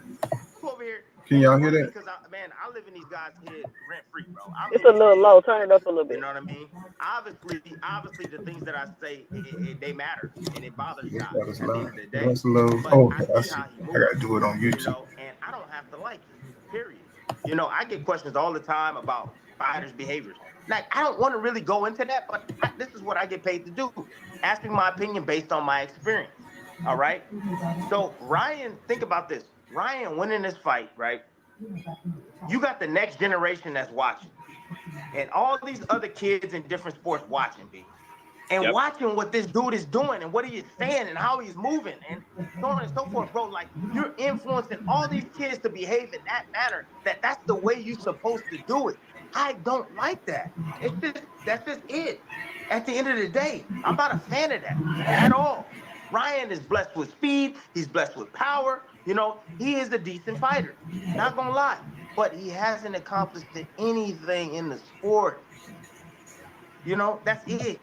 Over here, Can and it's y'all hear funny that? because I live in these guys' head rent free, bro. I'm It's in a these little niggas' low. Turn head. it up a little You bit. know what I mean? Obviously, the things that I say, they matter and it bothers That's guys about as at the end loud. of the day. That's low. But Oh, I okay. I see see. how he I got to moves, do it on YouTube. and I don't have to like it. Period. You know, I get questions all the time about fighters' behaviors. Like, I don't want to really go into that, but this is what I get paid to do. Asking my opinion based on my experience. All right. So Ryan, think about this. Ryan winning this fight, right? You got the next generation that's watching, and all these other kids in different sports watching, B, and watching what this dude is doing and what he is saying and how he's moving and so on and so forth, bro. Like, you're influencing all these kids to behave in that manner. That's the way you're supposed to do it. I don't like that. That's just it. At the end of the day, I'm not a fan of that at all. Ryan is blessed with speed. He's blessed with power. You know, he is a decent fighter. Not gonna lie, but he hasn't accomplished anything in the sport. You know, that's it.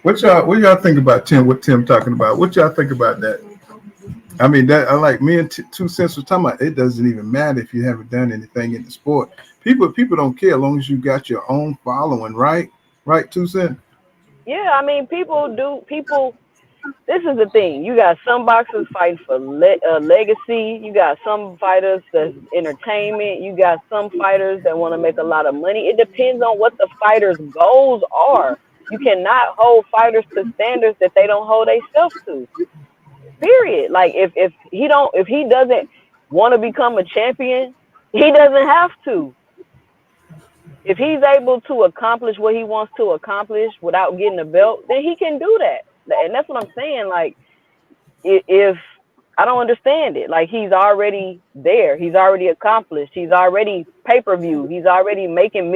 What y'all think about Tim? What Tim talking about? What y'all think about that? I mean, that I like me and 2 Cents was talking about. It doesn't even matter if you haven't done anything in the sport. People don't care as long as you got your own following, right? Right, 2 Cents. Yeah, I mean, people do. People. This is the thing. You got some boxers fighting for legacy. You got some fighters that's entertainment. You got some fighters that want to make a lot of money. It depends on what the fighter's goals are. You cannot hold fighters to standards that they don't hold themselves to. Period. Like, if he doesn't want to become a champion, he doesn't have to. If he's able to accomplish what he wants to accomplish without getting a belt, then he can do that. And that's what I'm saying. Like, if I don't understand it, like, he's already there. He's already accomplished. He's already pay-per-view. He's already making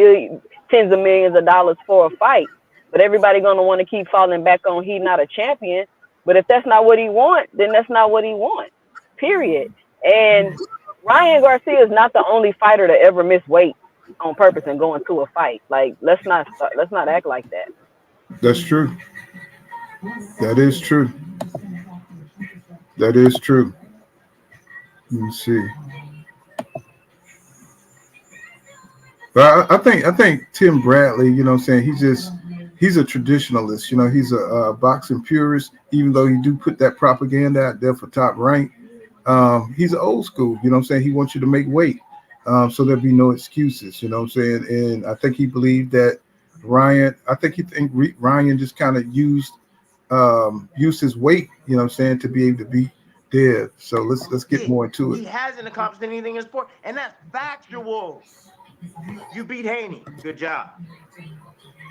tens of millions of dollars for a fight. But everybody going to want to keep falling back on he's not a champion. But if that's not what he wants, then that's not what he wants. Period. And Ryan Garcia is not the only fighter to ever miss weight on purpose and go into a fight. Like, let's not act like that. That's true. That is true. That is true. Let me see. But I think Tim Bradley, you know what I'm saying, he's a traditionalist, you know, he's a boxing purist, even though he do put that propaganda out there for Top Rank. He's an old school, you know what I'm saying? He wants you to make weight. So there'll be no excuses, you know what I'm saying? And I think he believed that Ryan just kind of used his weight, you know what I'm saying, to be able to beat Dev. So let's get more into it. He hasn't accomplished anything in sport, and that's factual. You beat Haney. Good job.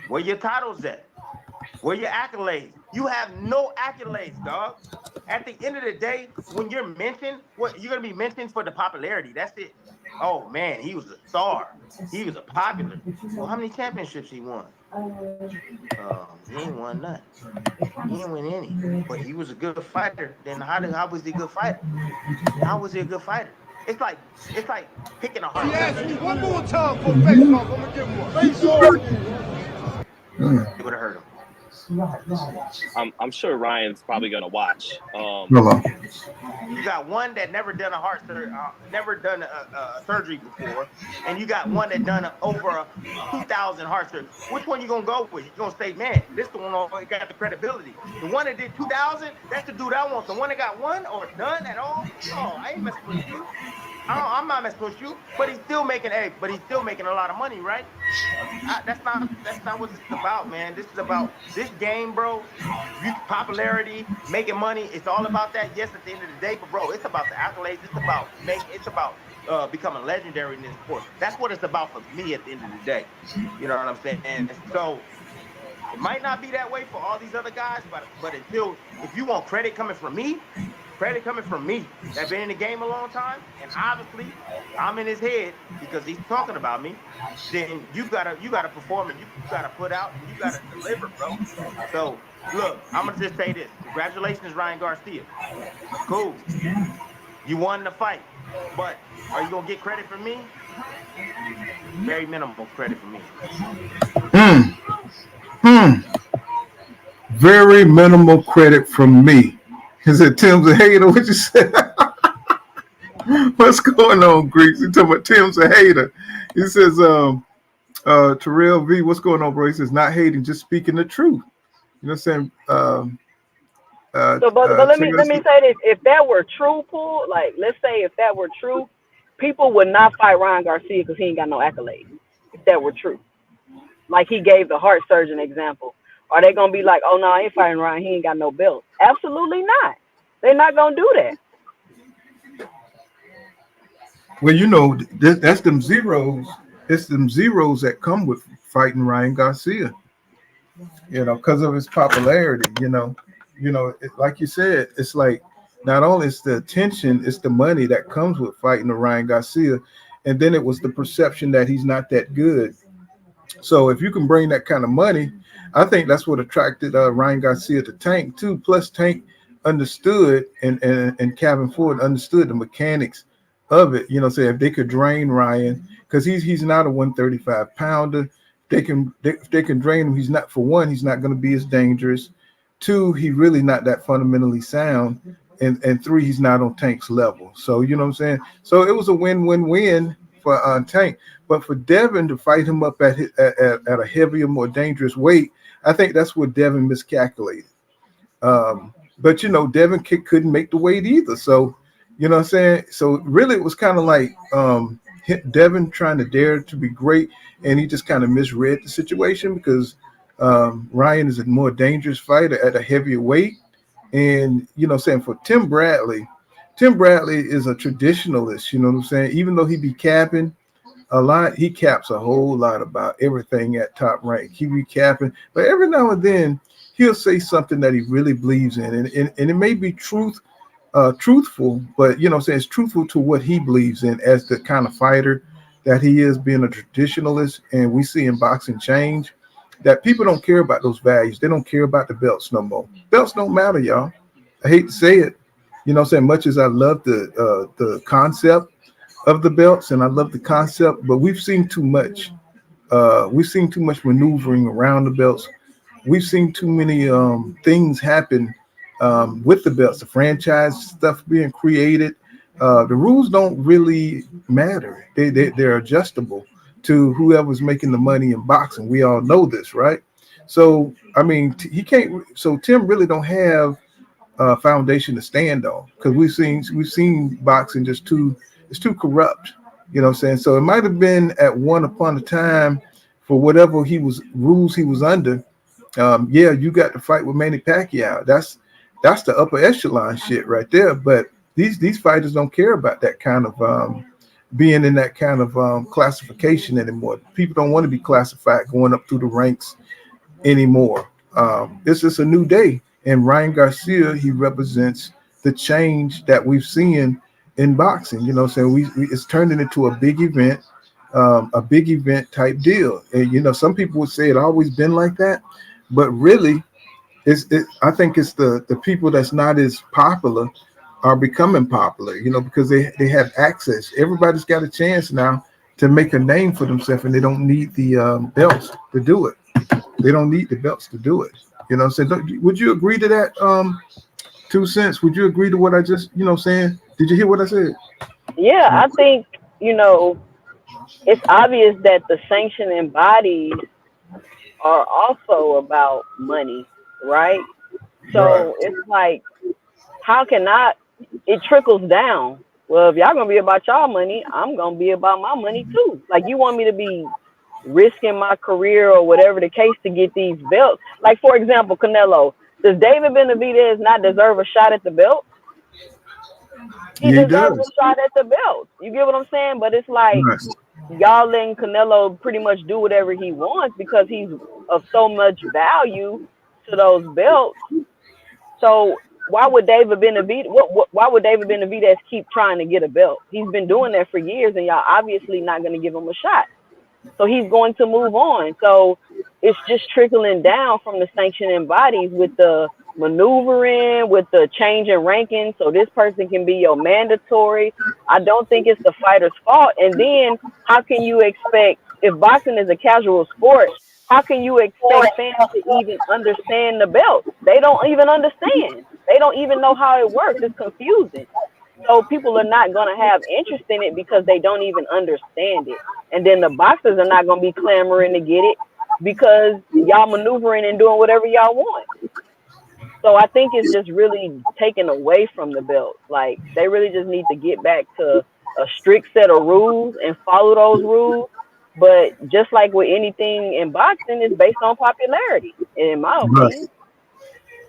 Where your titles at? Where your accolades? You have no accolades, dog. At the end of the day, when you're mentioned, you're gonna be mentioned for the popularity. That's it. Oh man, he was a star. He was a popular. Well, how many championships he won? He ain't won none. He didn't win any. But he was a good fighter. Then how was he a good fighter? How was he a good fighter? It's like picking a heart. One more time for face off. I'm gonna give him one. Face off. It would have hurt him. I'm sure Ryan's probably gonna watch. You got one that never done a surgery before, and you got one that done over 2,000 heart surgery. Which one you gonna go with? You gonna say, man, this the one that got the credibility. The one that did 2,000, that's the dude I want. The one that got one or none at all, no, I ain't messing with you. I'm not messing with you. But he's still making a lot of money, right? That's not what this is about, man. This is about this game, bro. Popularity, making money. It's all about that. Yes, at the end of the day, but bro, it's about the accolades. It's about becoming legendary in this sport. That's what it's about for me at the end of the day. You know what I'm saying? And so it might not be that way for all these other guys, but if you want credit coming from me that's been in the game a long time, and obviously I'm in his head because he's talking about me, then you gotta perform and you gotta put out and you gotta deliver, bro. So look, I'm gonna just say this. Congratulations, Ryan Garcia. Cool. You won the fight. But are you gonna get credit from me? Very minimal credit from me. Very minimal credit from me. Is it Tim's a hater? What you said? What's going on, Greeks? You talking about Tim's a hater? He says, Terrell V, what's going on, bro? He says, not hating, just speaking the truth. You know what I'm saying? But let me say this. If that were true, Paul, like, let's say if that were true, people would not fight Ryan Garcia because he ain't got no accolades. If that were true, like he gave the heart surgeon example, are they gonna be like, oh no, I ain't fighting Ryan, he ain't got no belt? Absolutely not. They're not gonna do that. Well, that's them zeros. It's them zeros that come with fighting Ryan Garcia. Because of his popularity. Like you said, it's like not only it's the attention, it's the money that comes with fighting the Ryan Garcia, and then it was the perception that he's not that good. So if you can bring that kind of money, I think that's what attracted Ryan Garcia to Tank too. Plus, Tank understood, and Calvin Ford understood the mechanics of it. Say if they could drain Ryan, because he's not a 135 pounder. If they can drain him, he's not going to be as dangerous. 2, he really not that fundamentally sound, and 3, he's not on Tank's level. So you know what I'm saying. So it was a win-win-win for Tank, but for Devin to fight him up at a heavier, more dangerous weight, I think that's where Devin miscalculated. But Devin couldn't make the weight either. So you know what I'm saying. So really, it was kind of like Devin trying to dare to be great, and he just kind of misread the situation because Ryan is a more dangerous fighter at a heavier weight. And for Tim Bradley is a traditionalist. You know what I'm saying. Even though he be capping a lot, he caps a whole lot about everything at top rank. He be capping, but every now and then he'll say something that he really believes in, and it may be truthful, but it's truthful to what he believes in as the kind of fighter that he is, being a traditionalist. And we see in boxing change that people don't care about those values. They don't care about the belts no more. Belts don't matter, y'all. I hate to say it, much as I love the concept of the belts, and I love the concept, but we've seen too much. We've seen too much maneuvering around the belts. We've seen too many things happen with the belts, the franchise stuff being created. The rules don't really matter. They're adjustable to whoever's making the money in boxing. We all know this, right? So I mean, he can't. So Tim really don't have a foundation to stand on, because we've seen boxing it's too corrupt. You know what I'm saying? So it might have been at one upon a time for whatever rules he was under. You got to fight with Manny Pacquiao. That's the upper echelon shit right there. But these fighters don't care about that kind of being in that kind of classification anymore. People don't want to be classified going up through the ranks anymore. It's just a new day. And Ryan Garcia, he represents the change that we've seen in boxing. So it's turned into a big event type deal. And some people would say it always been like that, but really, I think it's the people that's not as popular are becoming popular, because they have access. Everybody's got a chance now to make a name for themselves, and they don't need the belts to do it. They don't need the belts to do it. So would you agree to that? 2 cents. Would you agree to what I just, saying? Did you hear what I said? Yeah, I think, it's obvious that the sanctioning bodies are also about money, right? So It's like, how can it trickles down. Well, if y'all gonna be about y'all money, I'm gonna be about my money too. Like, you want me to be risking my career or whatever the case to get these belts? Like, for example, Canelo. Does David Benavidez not deserve a shot at the belt? He deserves a shot at the belt. You get what I'm saying? But it's like, y'all letting Canelo pretty much do whatever he wants because he's of so much value to those belts. So why would David Benavidez keep trying to get a belt? He's been doing that for years, and y'all obviously not going to give him a shot. So he's going to move on. So it's just trickling down from the sanctioning bodies with the maneuvering, with the change in ranking, so this person can be your mandatory. I don't think it's the fighter's fault. And then how can you expect, if boxing is a casual sport, how can you expect fans to even understand the belt? They don't even understand. They don't even know how it works. It's confusing. So people are not going to have interest in it because they don't even understand it. And then the boxers are not going to be clamoring to get it because y'all maneuvering and doing whatever y'all want. So I think it's just really taken away from the belt. Like they really just need to get back to a strict set of rules and follow those rules. But just like with anything in boxing, it's based on popularity, in my Right. opinion.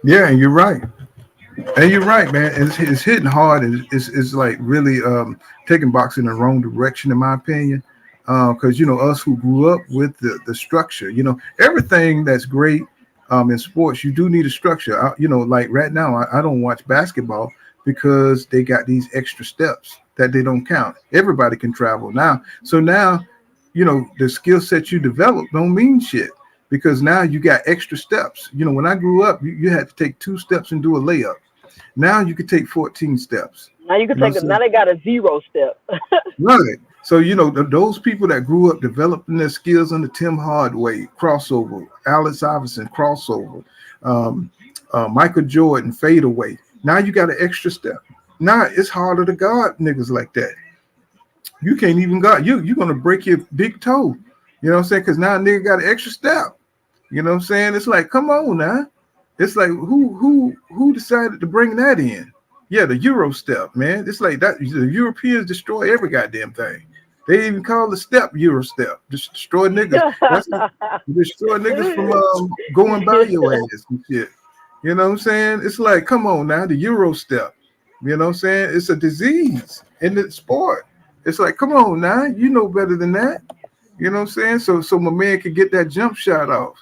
Yeah, and you're right. And you're right, man. It's hitting hard, and it's like really taking boxing in the wrong direction, in my opinion. Because us who grew up with the structure, everything that's great in sports, you do need a structure. Like right now, I don't watch basketball because they got these extra steps that they don't count. Everybody can travel now, so now the skill set you develop don't mean shit because now you got extra steps. When I grew up, you had to take 2 steps and do a layup. Now you can take 14 steps. Now you can You know take what it. I'm Now saying? they got a 0 step. Right. So those people that grew up developing their skills under Tim Hardaway, crossover, Alex Iverson, crossover, Michael Jordan, fadeaway. Now you got an extra step. Now it's harder to guard niggas like that. You can't even guard. You're gonna break your big toe. You know what I'm saying? Because now a nigga got an extra step. You know what I'm saying? It's like, come on now. It's like who decided to bring that in? Yeah, the Euro step, man. It's like that. The Europeans destroy every goddamn thing. They even call the step Euro step. Just destroy niggas. That's destroy niggas from going by your ass and shit. You know what I'm saying? It's like, come on now, the Euro step. You know what I'm saying? It's a disease in the sport. It's like, come on now, you know better than that. You know what I'm saying? So my man could get that jump shot off.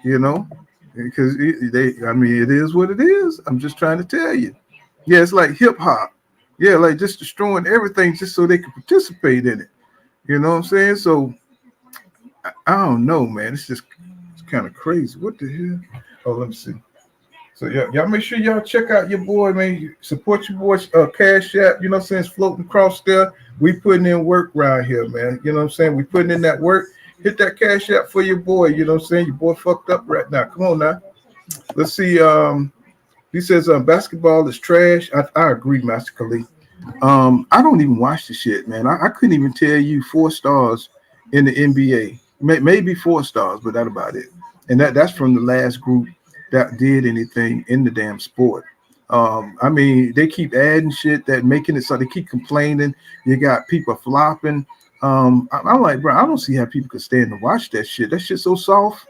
You know, because it is what it is. I'm just trying to tell you. Yeah, it's like hip hop. Yeah, like just destroying everything just so they can participate in it. You know what I'm saying? So I don't know, man. It's kind of crazy. What the hell? Oh, let me see. So yeah, y'all make sure y'all check out your boy, man. Support your boy, Cash App. You know what I'm saying? It's floating across there. We putting in work around here, man. You know what I'm saying? We putting in that work. Hit that Cash App for your boy. You know what I'm saying? Your boy fucked up right now. Come on now. Let's see. He says basketball is trash. I agree, Master Khalid. I don't even watch the shit, man. I couldn't even tell you 4 stars in the NBA. Maybe 4 stars, but that's about it. And that's from the last group that did anything in the damn sport. I mean, they keep adding shit that making it so they keep complaining. You got people flopping. I'm like, bro, I don't see how people could stand to watch that shit. That shit's so soft.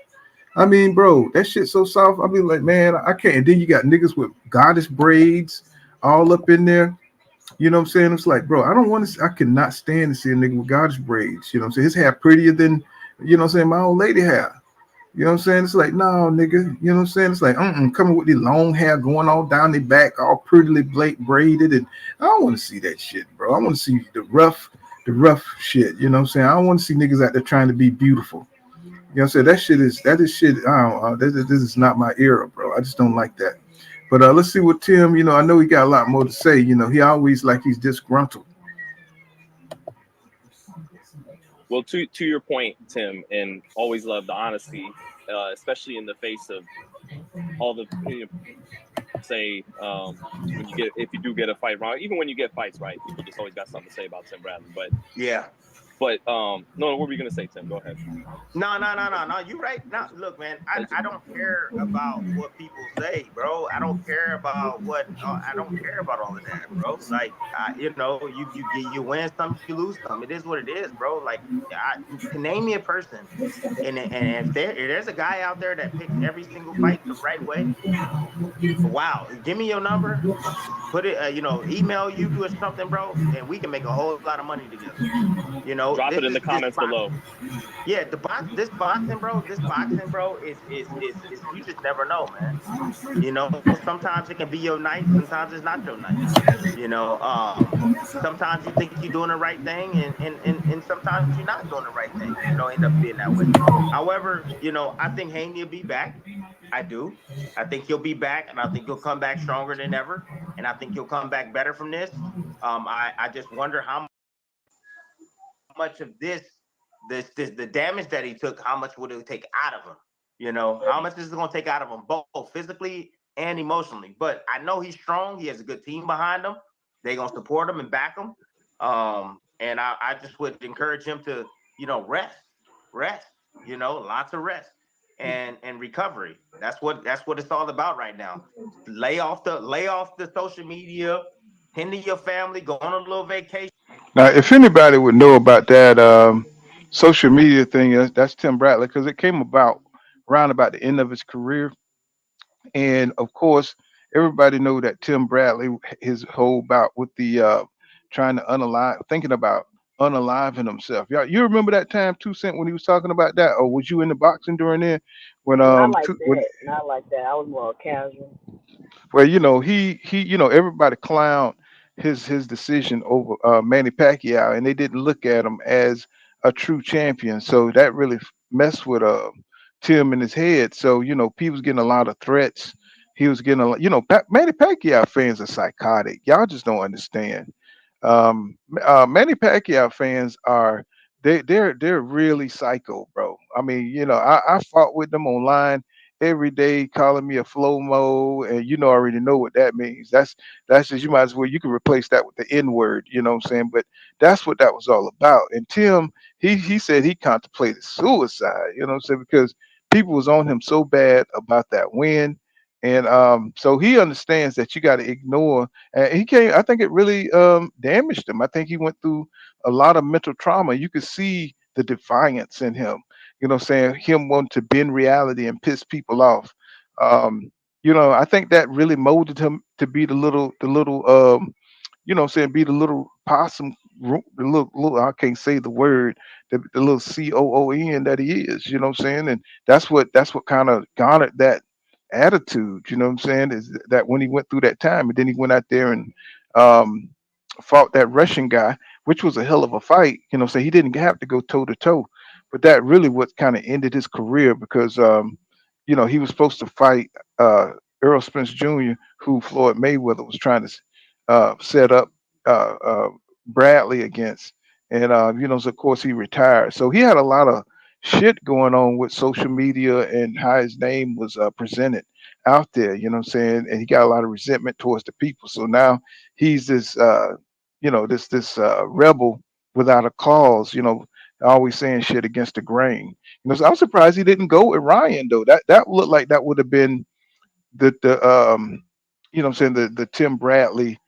I mean, bro, that shit's so soft. I mean, like, man, I can't. And then you got niggas with goddess braids all up in there. You know what I'm saying? It's like, bro, I don't want to. I cannot stand to see a nigga with goddess braids. You know what I'm saying? His hair prettier than, you know what I'm saying, my old lady hair. You know what I'm saying? It's like, no, nigga. You know what I'm saying? It's like, coming with the long hair going all down their back, all prettily braided, and I don't want to see that shit, bro. I want to see the rough shit. You know what I'm saying? I don't want to see niggas out there trying to be beautiful. You know what I'm saying? That is shit. I don't know. This is not my era, bro. I just don't like that. But let's see what Tim, I know he got a lot more to say. He always like he's disgruntled. Well, to your point, Tim, and always love the honesty, especially in the face of all the say when if you do get a fight wrong, even when you get fights right, people just always got something to say about Tim Bradley. Yeah. But no, what were you gonna say, Tim? Go ahead. No. You right. Now, look, man. I don't care about what people say, bro. I don't care about I don't care about all of that, bro. Like, you win some, you lose some. It is what it is, bro. Like, name me a person, and if there's a guy out there that picks every single fight the right way, wow. Give me your number. Put it, email you or something, bro, and we can make a whole lot of money together. Drop it in the comments below. Yeah, this boxing, bro, is you just never know, man. Sometimes it can be your night, sometimes it's not your night. Sometimes you think you're doing the right thing, and sometimes you're not doing the right thing, and it don't end up being that way. However, I think Haney will be back. I do. I think he'll be back, and I think he'll come back stronger than ever, and I think he'll come back better from this. I just wonder how much of the damage that he took, how much would it take out of him? How much is it going to take out of him, both physically and emotionally? But I know he's strong. He has a good team behind him. They're going to support him and back him. And I just would encourage him to, rest, lots of rest. and recovery. That's what it's all about right now. Lay off the social media, hinder your family, go on a little vacation. Now, if anybody would know about that social media thing, that's Tim Bradley, because it came about around about the end of his career. And of course, everybody know that Tim Bradley, his whole bout with the trying to unalive, thinking about unaliving himself. Yeah, you remember that time, 2 Cent, when he was talking about that, or was you in the boxing during then? When Not like when that. Not like that. I was more casual. well, everybody clowned his decision over Manny Pacquiao, and they didn't look at him as a true champion. So that really messed with Tim in his head. So people was getting a lot of threats. He was getting Manny Pacquiao fans are psychotic. Y'all just don't understand. Manny Pacquiao fans are they're really psycho, bro. I mean, I fought with them online every day, calling me a flow mo, and I already know what that means. That's just, you might as well, you can replace that with the N word. You know what I'm saying? But that's what that was all about. And Tim, he said he contemplated suicide. You know what I'm saying? Because people was on him so bad about that win. And so he understands that you got to ignore. And he came. I think it really damaged him. I think he went through a lot of mental trauma. You could see the defiance in him. You know, what I'm saying, him wanting to bend reality and piss people off. I think that really molded him to be the little, saying, be the little possum, the little, I can't say the word, the little COON that he is. You know what I'm saying? And that's what kind of garnered that attitude. You know what I'm saying? Is that when he went through that time, and then he went out there and um, fought that Russian guy, which was a hell of a fight. So he didn't have to go toe to toe, but that really what kind of ended his career because he was supposed to fight Earl Spence Jr., who Floyd Mayweather was trying to set up uh, uh, Bradley against, and so of course he retired. So he had a lot of shit going on with social media and how his name was presented out there. You know what I'm saying? And he got a lot of resentment towards the people. So now he's this, this rebel without a cause. Always saying shit against the grain. So I'm surprised he didn't go with Ryan though. That looked like that would have been the what I'm saying, the Tim Bradley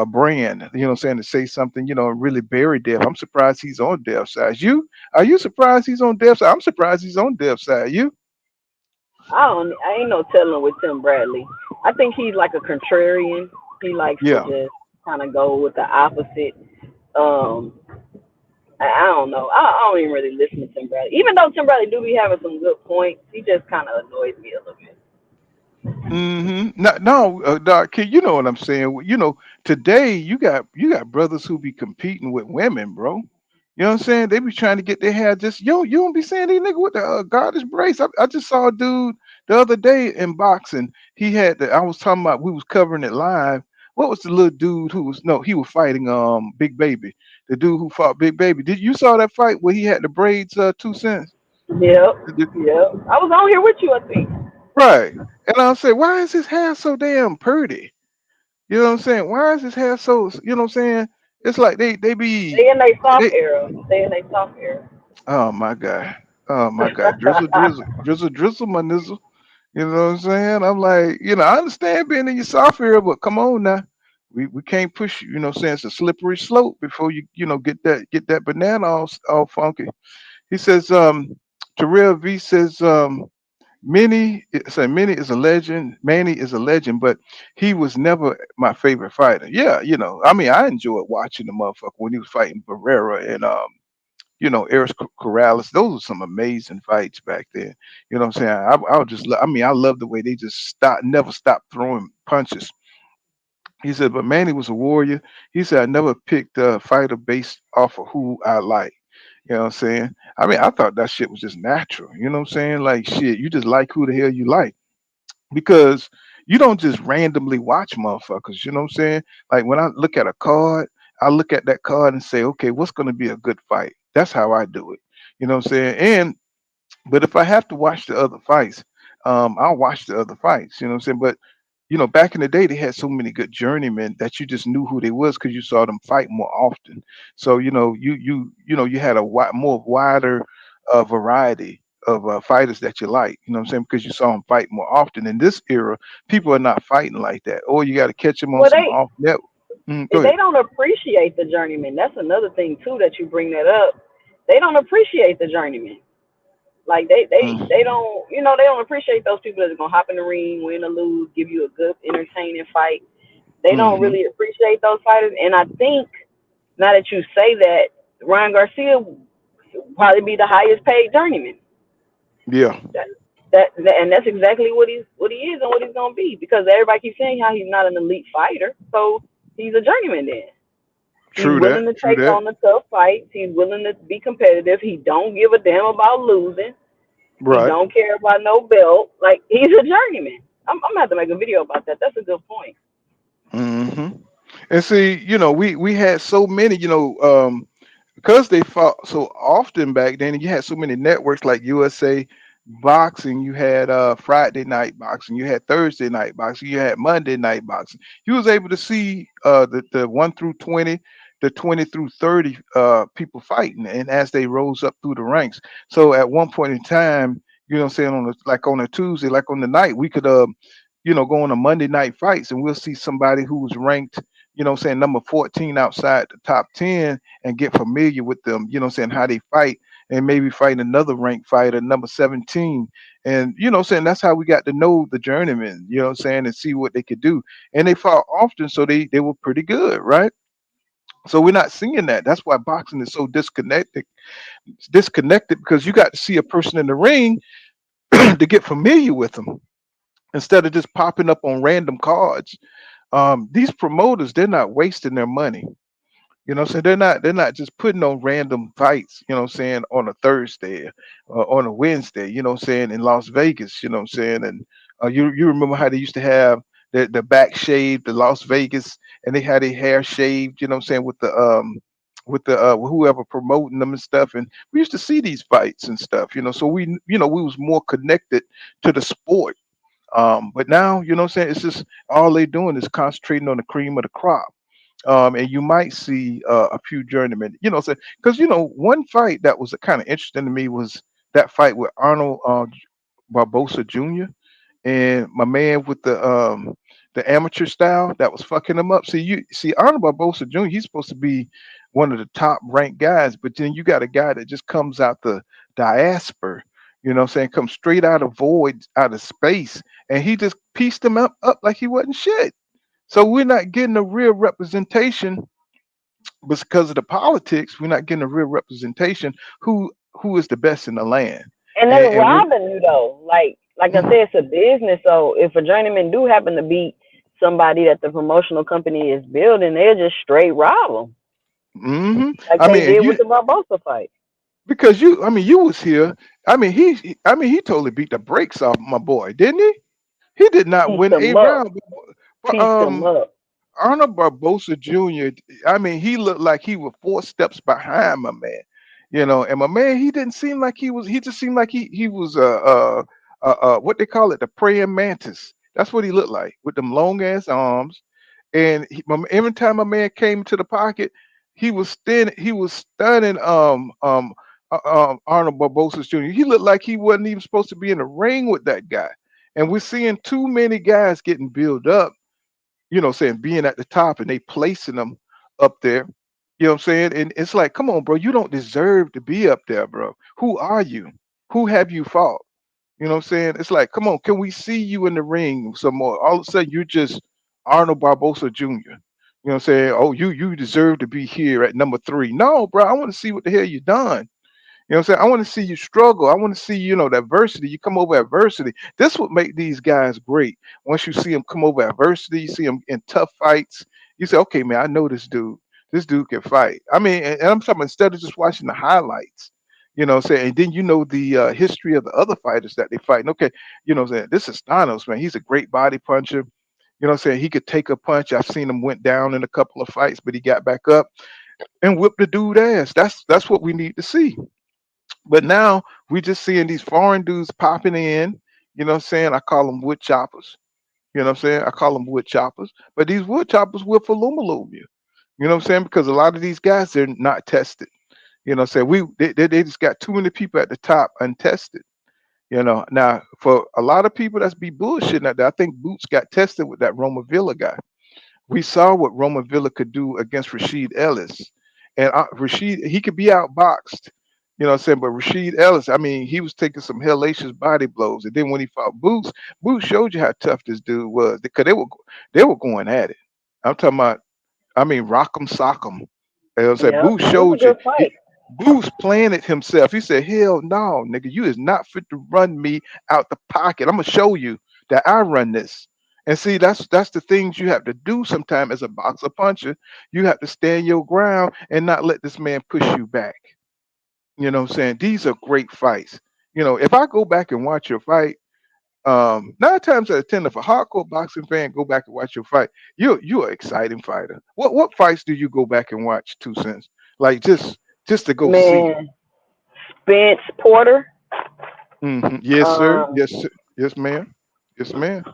brand, what I'm saying, to say something, really bury Dev. I'm surprised he's on Dev's side. Are you surprised he's on Dev's side? I'm surprised he's on Dev's side. You? I ain't no telling with Tim Bradley. I think he's like a contrarian. He likes to Yeah. just kind of go with the opposite. Um, I don't know. I don't even really listen to Tim Bradley. Even though Tim Bradley do be having some good points, he just kind of annoys me a little bit. No, no, Doc, kid, you know what I'm saying. Today you got brothers who be competing with women, bro. You know what I'm saying? They be trying to get their hair just you don't be saying these nigga with the goddess brace. I just saw a dude the other day in boxing. He had I was talking about, we was covering it live. What was the little dude who was, no, he was fighting Big Baby. The dude who fought Big Baby. Did you saw that fight where he had the braids 2 cents? Yep, yep. I was on here with you, I think. Right. And I'll say, why is his hair so damn pretty? You know what I'm saying? Why is his hair so, you know what I'm saying? It's like they be They in their soft they era. They in their soft era. oh my God. Oh my God. Drizzle, drizzle, drizzle, drizzle, my nizzle. You know what I'm saying? I'm like, I understand being in your soft area, but come on now. We can't push you, you know what I'm saying? It's a slippery slope before get that banana all funky. He says, Terrell V says, Manny is a legend. Manny is a legend, but he was never my favorite fighter. Yeah, I mean, I enjoyed watching the motherfucker when he was fighting Barrera and Eris Corrales. Those were some amazing fights back then. You know what I'm saying? I would just, I mean, I love the way they just never stopped throwing punches. He said, but Manny was a warrior. He said, I never picked a fighter based off of who I like. You know what I'm saying? I mean, I thought that shit was just natural. You know what I'm saying? Like, shit, you just like who the hell you like, because you don't just randomly watch motherfuckers. You know what I'm saying? Like, when I look at a card, I look at that card and say, okay, what's going to be a good fight? That's how I do it. You know what I'm saying? But if I have to watch the other fights, I'll watch the other fights. You know what I'm saying? But back in the day, they had so many good journeymen that you just knew who they was because you saw them fight more often. So you had a more wider variety of fighters that you like. You know what I'm saying? Because you saw them fight more often. In this era, people are not fighting like that. Or you got to catch them on Well, some off net. Go they ahead. don't appreciate the journeyman. That's another thing too that you bring that up. They don't appreciate the journeyman. Like they don't, they don't appreciate those people that's gonna hop in the ring, win or lose, give you a good entertaining fight. They don't Mm-hmm. really appreciate those fighters. And I think now that you say that, Ryan Garcia will probably be the highest paid journeyman. Yeah. That, and that's exactly what he is and what he's gonna be, because everybody keeps saying how he's not an elite fighter, so he's a journeyman then. He's True that. willing to True take that. on the tough fights. He's willing to be competitive. He don't give a damn about losing. He Right. don't care about no belt. Like, he's a journeyman. I'm gonna have to make a video about that. That's a good point. Hmm. And see, we had so many, because they fought so often back then, and you had so many networks like USA Boxing, you had Friday Night Boxing, you had Thursday Night Boxing, you had Monday Night Boxing. You was able to see the 1 through 20, the 20 through 30 people fighting, and as they rose up through the ranks. So at one point in time, what I'm saying, on a Tuesday, like on the night, we could go on a Monday night fights, and we'll see somebody who was ranked, what I'm saying, number 14 outside the top 10, and get familiar with them, what I'm saying, how they fight, and maybe fight another ranked fighter, number 17. And, what I'm saying, that's how we got to know the journeyman, what I'm saying, and see what they could do. And they fought often, so they were pretty good, right? So we're not seeing that. That's why boxing is so disconnected, because you got to see a person in the ring to get familiar with them instead of just popping up on random cards. These promoters, they're not wasting their money. So they're not just putting on random fights, what I'm saying, on a Thursday or on a Wednesday, what I'm saying, in Las Vegas, what I'm saying. And you remember how they used to have the back shaved, the Las Vegas, and they had their hair shaved, what I'm saying, with the whoever promoting them and stuff. And we used to see these fights and stuff, so we was more connected to the sport. But now, what I'm saying, it's just all they doing is concentrating on the cream of the crop. And you might see a few journeymen, because one fight that was kind of interesting to me was that fight with Arnold Barbosa Jr. and my man with the amateur style that was fucking him up. See Arnold Barbosa Jr. He's supposed to be one of the top ranked guys, but then you got a guy that just comes out the diaspora. What I'm saying, comes straight out of void, out of space, and he just pieced him up like he wasn't shit. So we're not getting a real representation, but because of the politics, we're not getting a real representation who is the best in the land. And they And we're robbing you though. Like I said, it's a business. So if a journeyman do happen to beat somebody that the promotional company is building, they'll just straight rob them, like I they mean, and did with you the Barbosa fight. because you was here. I mean, he totally beat the brakes off my boy, didn't he? He did not Pieced win a them up. round. But, Pieced them up. Arnold Barbosa Jr., I mean, he looked like he was 4 steps behind my man, and my man, he didn't seem like he just seemed like he was what they call it, the praying mantis. That's what he looked like, with them long ass arms. And every time my man came to the pocket, he was stunning Arnold Barbosa Jr. He looked like he wasn't even supposed to be in the ring with that guy. And we're seeing too many guys getting built up, saying being at the top, and they placing them up there. You know what I'm saying? And it's like, come on, bro, you don't deserve to be up there, bro. Who are you? Who have you fought? You know what I'm saying? It's like, come on, can we see you in the ring some more? All of a sudden, you're just Arnold Barbosa Jr. You know what I'm saying? Oh, you deserve to be here at number 3. No, bro, I want to see what the hell you done. You know what I'm saying? I want to see you struggle. I want to see, the adversity. You come over adversity. This would make these guys great. Once you see them come over adversity, you see them in tough fights. You say, okay, man, I know this dude. This dude can fight. I mean, and I'm talking, instead of just watching the highlights, what I'm saying, and then the history of the other fighters that they fight. And okay, what I'm saying, this is Thanos, man. He's a great body puncher. What I'm saying? He could take a punch. I've seen him went down in a couple of fights, but he got back up and whipped the dude ass. That's what we need to see. But now we just seeing these foreign dudes popping in. You know what I'm saying? I call them wood choppers. You know what I'm saying? I call them wood choppers. But these wood choppers will loom you. You know what I'm saying? Because a lot of these guys, they're not tested. You know what I'm saying? They just got too many people at the top untested. You know, now for a lot of people that's be bullshitting out there, I think Boots got tested with that Roma Villa guy. We saw what Roma Villa could do against Rashid Ellis. And Rashid, he could be outboxed, you know what I'm saying? But Rashid Ellis, I mean, he was taking some hellacious body blows. And then when he fought Boots, Boots showed you how tough this dude was because they were going at it. I'm talking about, I mean, rock'em sock'em. You know what I'm saying? Yep, Boots it was a showed you. good fight. Boots planted himself. He said, "Hell no, nigga, you is not fit to run me out the pocket. I'm gonna show you that I run this." And see, that's the things you have to do sometimes as a boxer puncher. You have to stand your ground and not let this man push you back. You know what I'm saying? These are great fights. You know, if I go back and watch your fight, 9 times out of 10, if a hardcore boxing fan go back and watch your fight, you're an exciting fighter. What fights do you go back and watch, 2 cents? Like just to go see. Man, Spence Porter, Yes, sir. um, Yes, sir. Yes, ma'am. Yes, ma'am.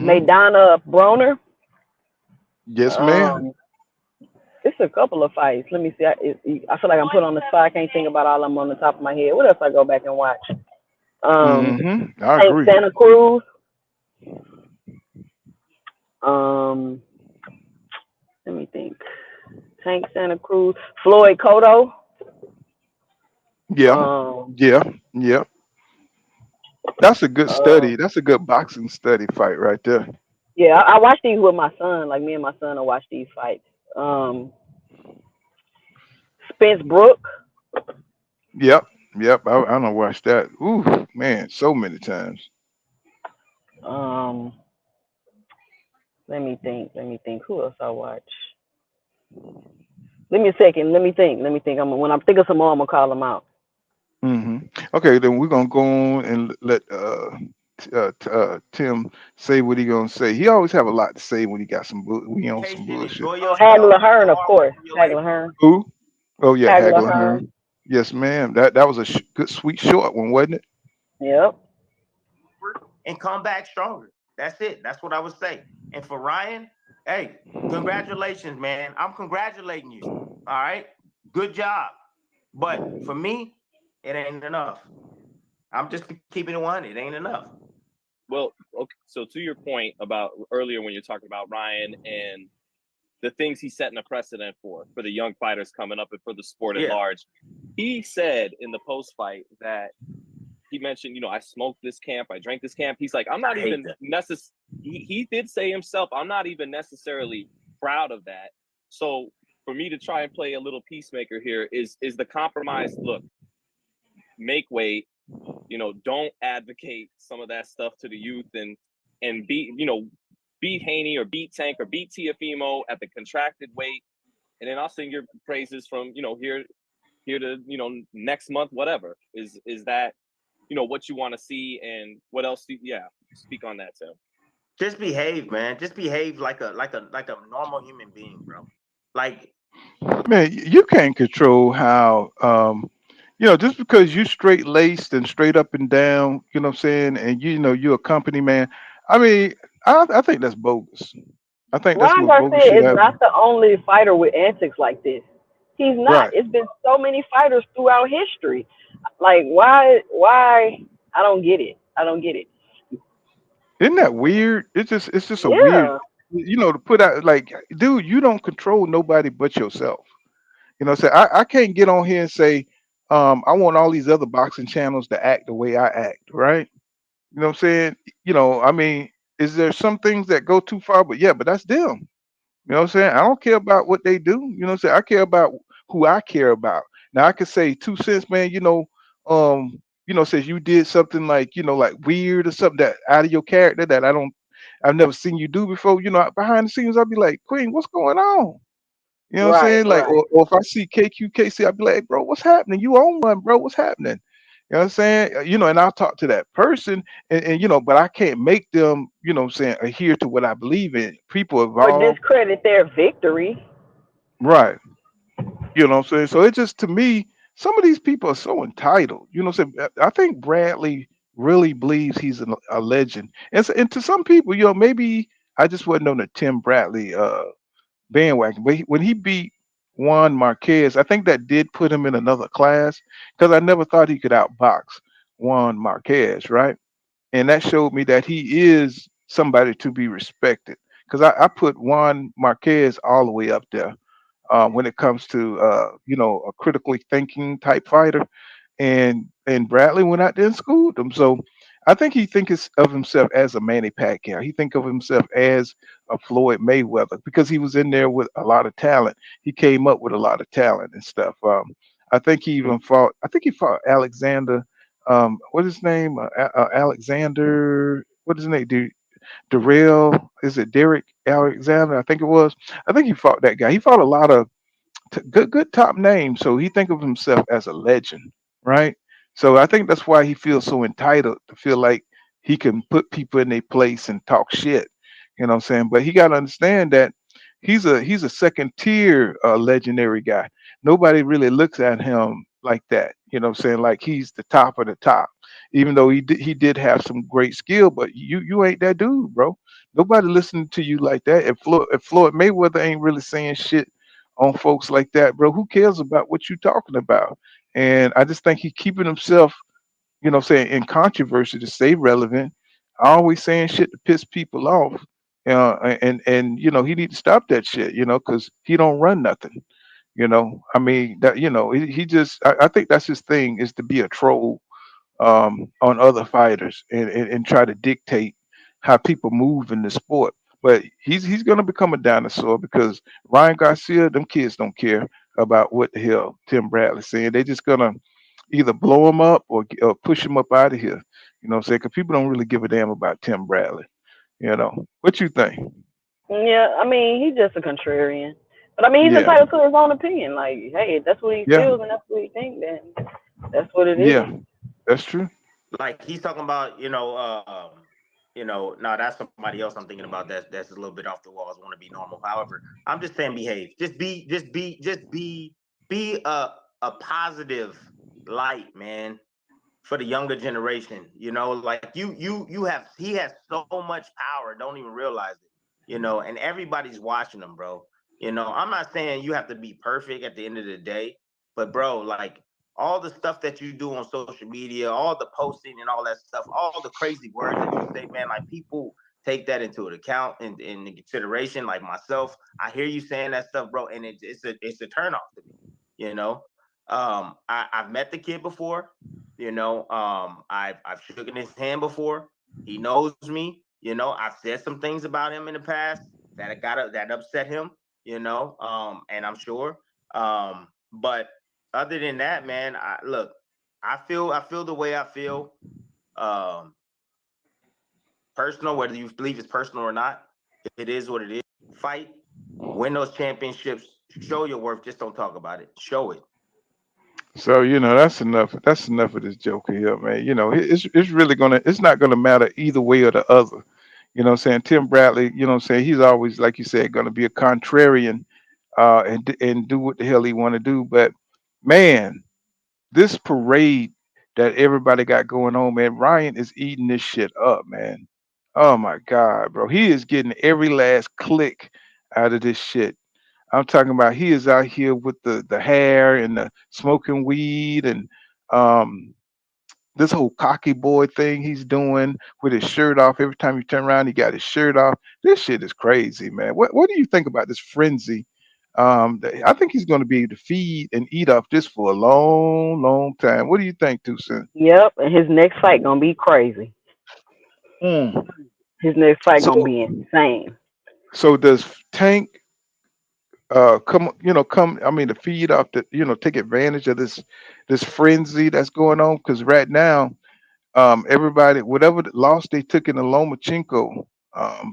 Maidana Broner. Yes, ma'am. Um, it's a couple of fights. Let me see. I feel like I'm put on the spot. I can't think about all of them on the top of my head. What else I go back and watch? I Tank agree. Santa Cruz. Um, let me think. Tank Santa Cruz. Floyd Cotto. Yeah, Um, yeah, yeah. That's a good uh, study. That's a good boxing study fight right there. yeah, I watch these with my son. Like me and my son will watch these fights. Um, Spence Brook. Yep, yep. I don't watch that. Ooh, man, so many times. Um, let me think. Let me think. Who else I watch? Give me a second. Let me think. Let me think. When I'm thinking some more, I'm gonna call them out. hmm Okay, then we're gonna go on and let Tim say what he gonna say. He always have a lot to say when he got some when he on some Vacation, bullshit. enjoy Oh, yourself, Hagler Hearn, of far away course. from your Hagler label, Hearn. Who? Oh yeah, Hagler Hagler Hearn. Hearn. Yes, ma'am. That was a good, sweet, short one, wasn't it? Yep. and come back stronger. That's it. That's what I would say. And for Ryan, hey, congratulations, man. I'm congratulating you. All right. Good job. But for me, it ain't enough. I'm just keeping it 100. It ain't enough. Well, okay, so to your point about earlier when you're talking about Ryan and the things he's setting a precedent for the young fighters coming up and for the sport at large, he said in the post fight that he mentioned, I smoked this camp, I drank this camp. He's like, I'm not even necessarily. He did say himself, I'm not even necessarily proud of that. So for me to try and play a little peacemaker here is the compromise. Look, make weight. Don't advocate some of that stuff to the youth and beat Haney or beat Tank or beat Tiafimo at the contracted weight. And then I'll sing your praises from, here to, next month, whatever. Is that, what you want to see and what else? Speak on that, Tim. Just behave, man. Just behave like a normal human being, bro. Like, Man, you can't control how just because you straight laced and straight up and down, you know what I'm saying, and you're a company man. I mean, I think that's bogus. I think that's Ryan what bogus Garcia shit is not happen. the only fighter with antics like this. He's not. Right. It's been so many fighters throughout history. Like why I don't get it. I don't get it. Isn't that weird? It's just a weird, Yeah. to put out like, dude, you don't control nobody but yourself. Say I can't get on here and say, I want all these other boxing channels to act the way I act, right? You know what I'm saying? I mean, is there some things that go too far? But yeah, but that's them. You know what I'm saying? I don't care about what they do. You know what I'm saying? I care about who I care about. Now I could say 2 cents, man, says you did something like, like weird or something that out of your character that I've never seen you do before. Behind the scenes, I'll be like, Queen, what's going on? You know what I'm Right, saying? Like, right. or if I see KQKC, I'll be like, bro, what's happening? You own one, bro. What's happening? You know what I'm saying? And I'll talk to that person and but I can't make them, what I'm saying, adhere to what I believe in. People Or evolve. discredit their victory. Right. You know what I'm saying? So it just, to me, some of these people are so entitled. You know what I'm saying? I think Bradley really believes he's a legend. And to some people, maybe I just wasn't on the Tim Bradley bandwagon. But when he beat Juan Marquez, I think that did put him in another class because I never thought he could outbox Juan Marquez, right? And that showed me that he is somebody to be respected. Because I put Juan Marquez all the way up there when it comes to a critically thinking type fighter. And Bradley went out there and schooled him. So I think he thinks of himself as a Manny Pacquiao. He think of himself as a Floyd Mayweather because he was in there with a lot of talent. He came up with a lot of talent and stuff. I think he even fought. I think he fought Alexander. What is his name? Alexander. What is his name? Darrell. Is it Derek Alexander? I think it was. I think he fought that guy. He fought a lot of good top name. So he think of himself as a legend, right? So I think that's why he feels so entitled to feel like he can put people in their place and talk shit. You know what I'm saying? But he got to understand that he's a second tier legendary guy. Nobody really looks at him like that. You know what I'm saying? Like he's the top of the top. Even though he did have some great skill, but you ain't that dude, bro. Nobody listening to you like that. If Floyd Mayweather ain't really saying shit on folks like that, bro. Who cares about what you talking about? And I just think he keeping himself, saying in controversy to stay relevant, always saying shit to piss people off. And he need to stop that shit, because he don't run nothing. I mean that he just I think that's his thing is to be a troll on other fighters and try to dictate how people move in the sport. But he's gonna become a dinosaur because Ryan Garcia, them kids don't care about what the hell Tim Bradley's saying. They just gonna either blow him up or push him up out of here. You know what I'm saying? Because people don't really give a damn about Tim Bradley. What you think? Yeah, I mean, he's just a contrarian. But I mean, he's Yeah, entitled to his own opinion. Like, hey, if that's what he yeah, feels and that's what he thinks, then that's what it is. yeah. That's true. Like he's talking about, no, that's somebody else I'm thinking about. That's a little bit off the walls. Want to be normal. However, I'm just saying, behave. Be a positive light, man, for the younger generation. Like you have he has so much power, don't even realize it. And everybody's watching him, bro. I'm not saying you have to be perfect at the end of the day, but bro, like all the stuff that you do on social media, all the posting and all that stuff, all the crazy words that you say, man, like people take that into account and in consideration. Like myself, I hear you saying that stuff, bro, and it's a turn off to me. I've met the kid before. I've shaken his hand before. He knows me. I've said some things about him in the past that upset him. And I'm sure. But other than that, man, I feel the way I feel. Um, Personal, whether you believe it's personal or not, it is what it is. Fight, win those championships, show your worth. Just don't talk about it. Show it. So that's enough. That's enough of this joker here, man. It's really it's not gonna matter either way or the other. You know what I'm saying? Tim Bradley, you know what I'm saying? He's always, like you said, gonna be a contrarian and do what the hell he wanna do. But man, this parade that everybody got going on, man, Ryan is eating this shit up, man. Oh my God, bro. He is getting every last click out of this shit. I'm talking about he is out here with the hair and the smoking weed and um this whole cocky boy thing he's doing with his shirt off. Every time you turn around, he got his shirt off. This shit is crazy, man. What do you think about this frenzy? I think he's going to be able to feed and eat off this for a long, long time. What do you think, Tucson? Yep, and his next fight gonna be crazy. Mm. His next fight So, gonna be insane. so does Tank come I mean to feed off the take advantage of this frenzy that's going on? Because right now everybody, whatever the loss they took in the Lomachenko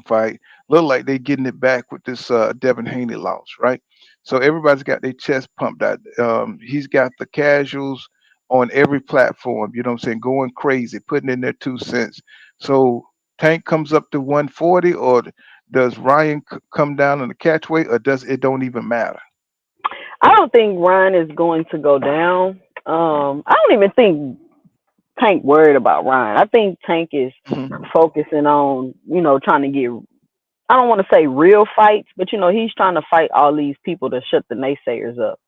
fight, look like they getting it back with this Devin Haney loss, right? So everybody's got their chest pumped out. He's got the casuals on every platform, you know what I'm saying, going crazy, putting in their 2 cents. So Tank comes up to 140, or does Ryan come down in the catchweight, or does it don't even matter? I don't think Ryan is going to go down. I don't even think Tank worried about Ryan. I think Tank is Mhm. focusing on, trying to get, I don't want to say real fights, but he's trying to fight all these people to shut the naysayers up.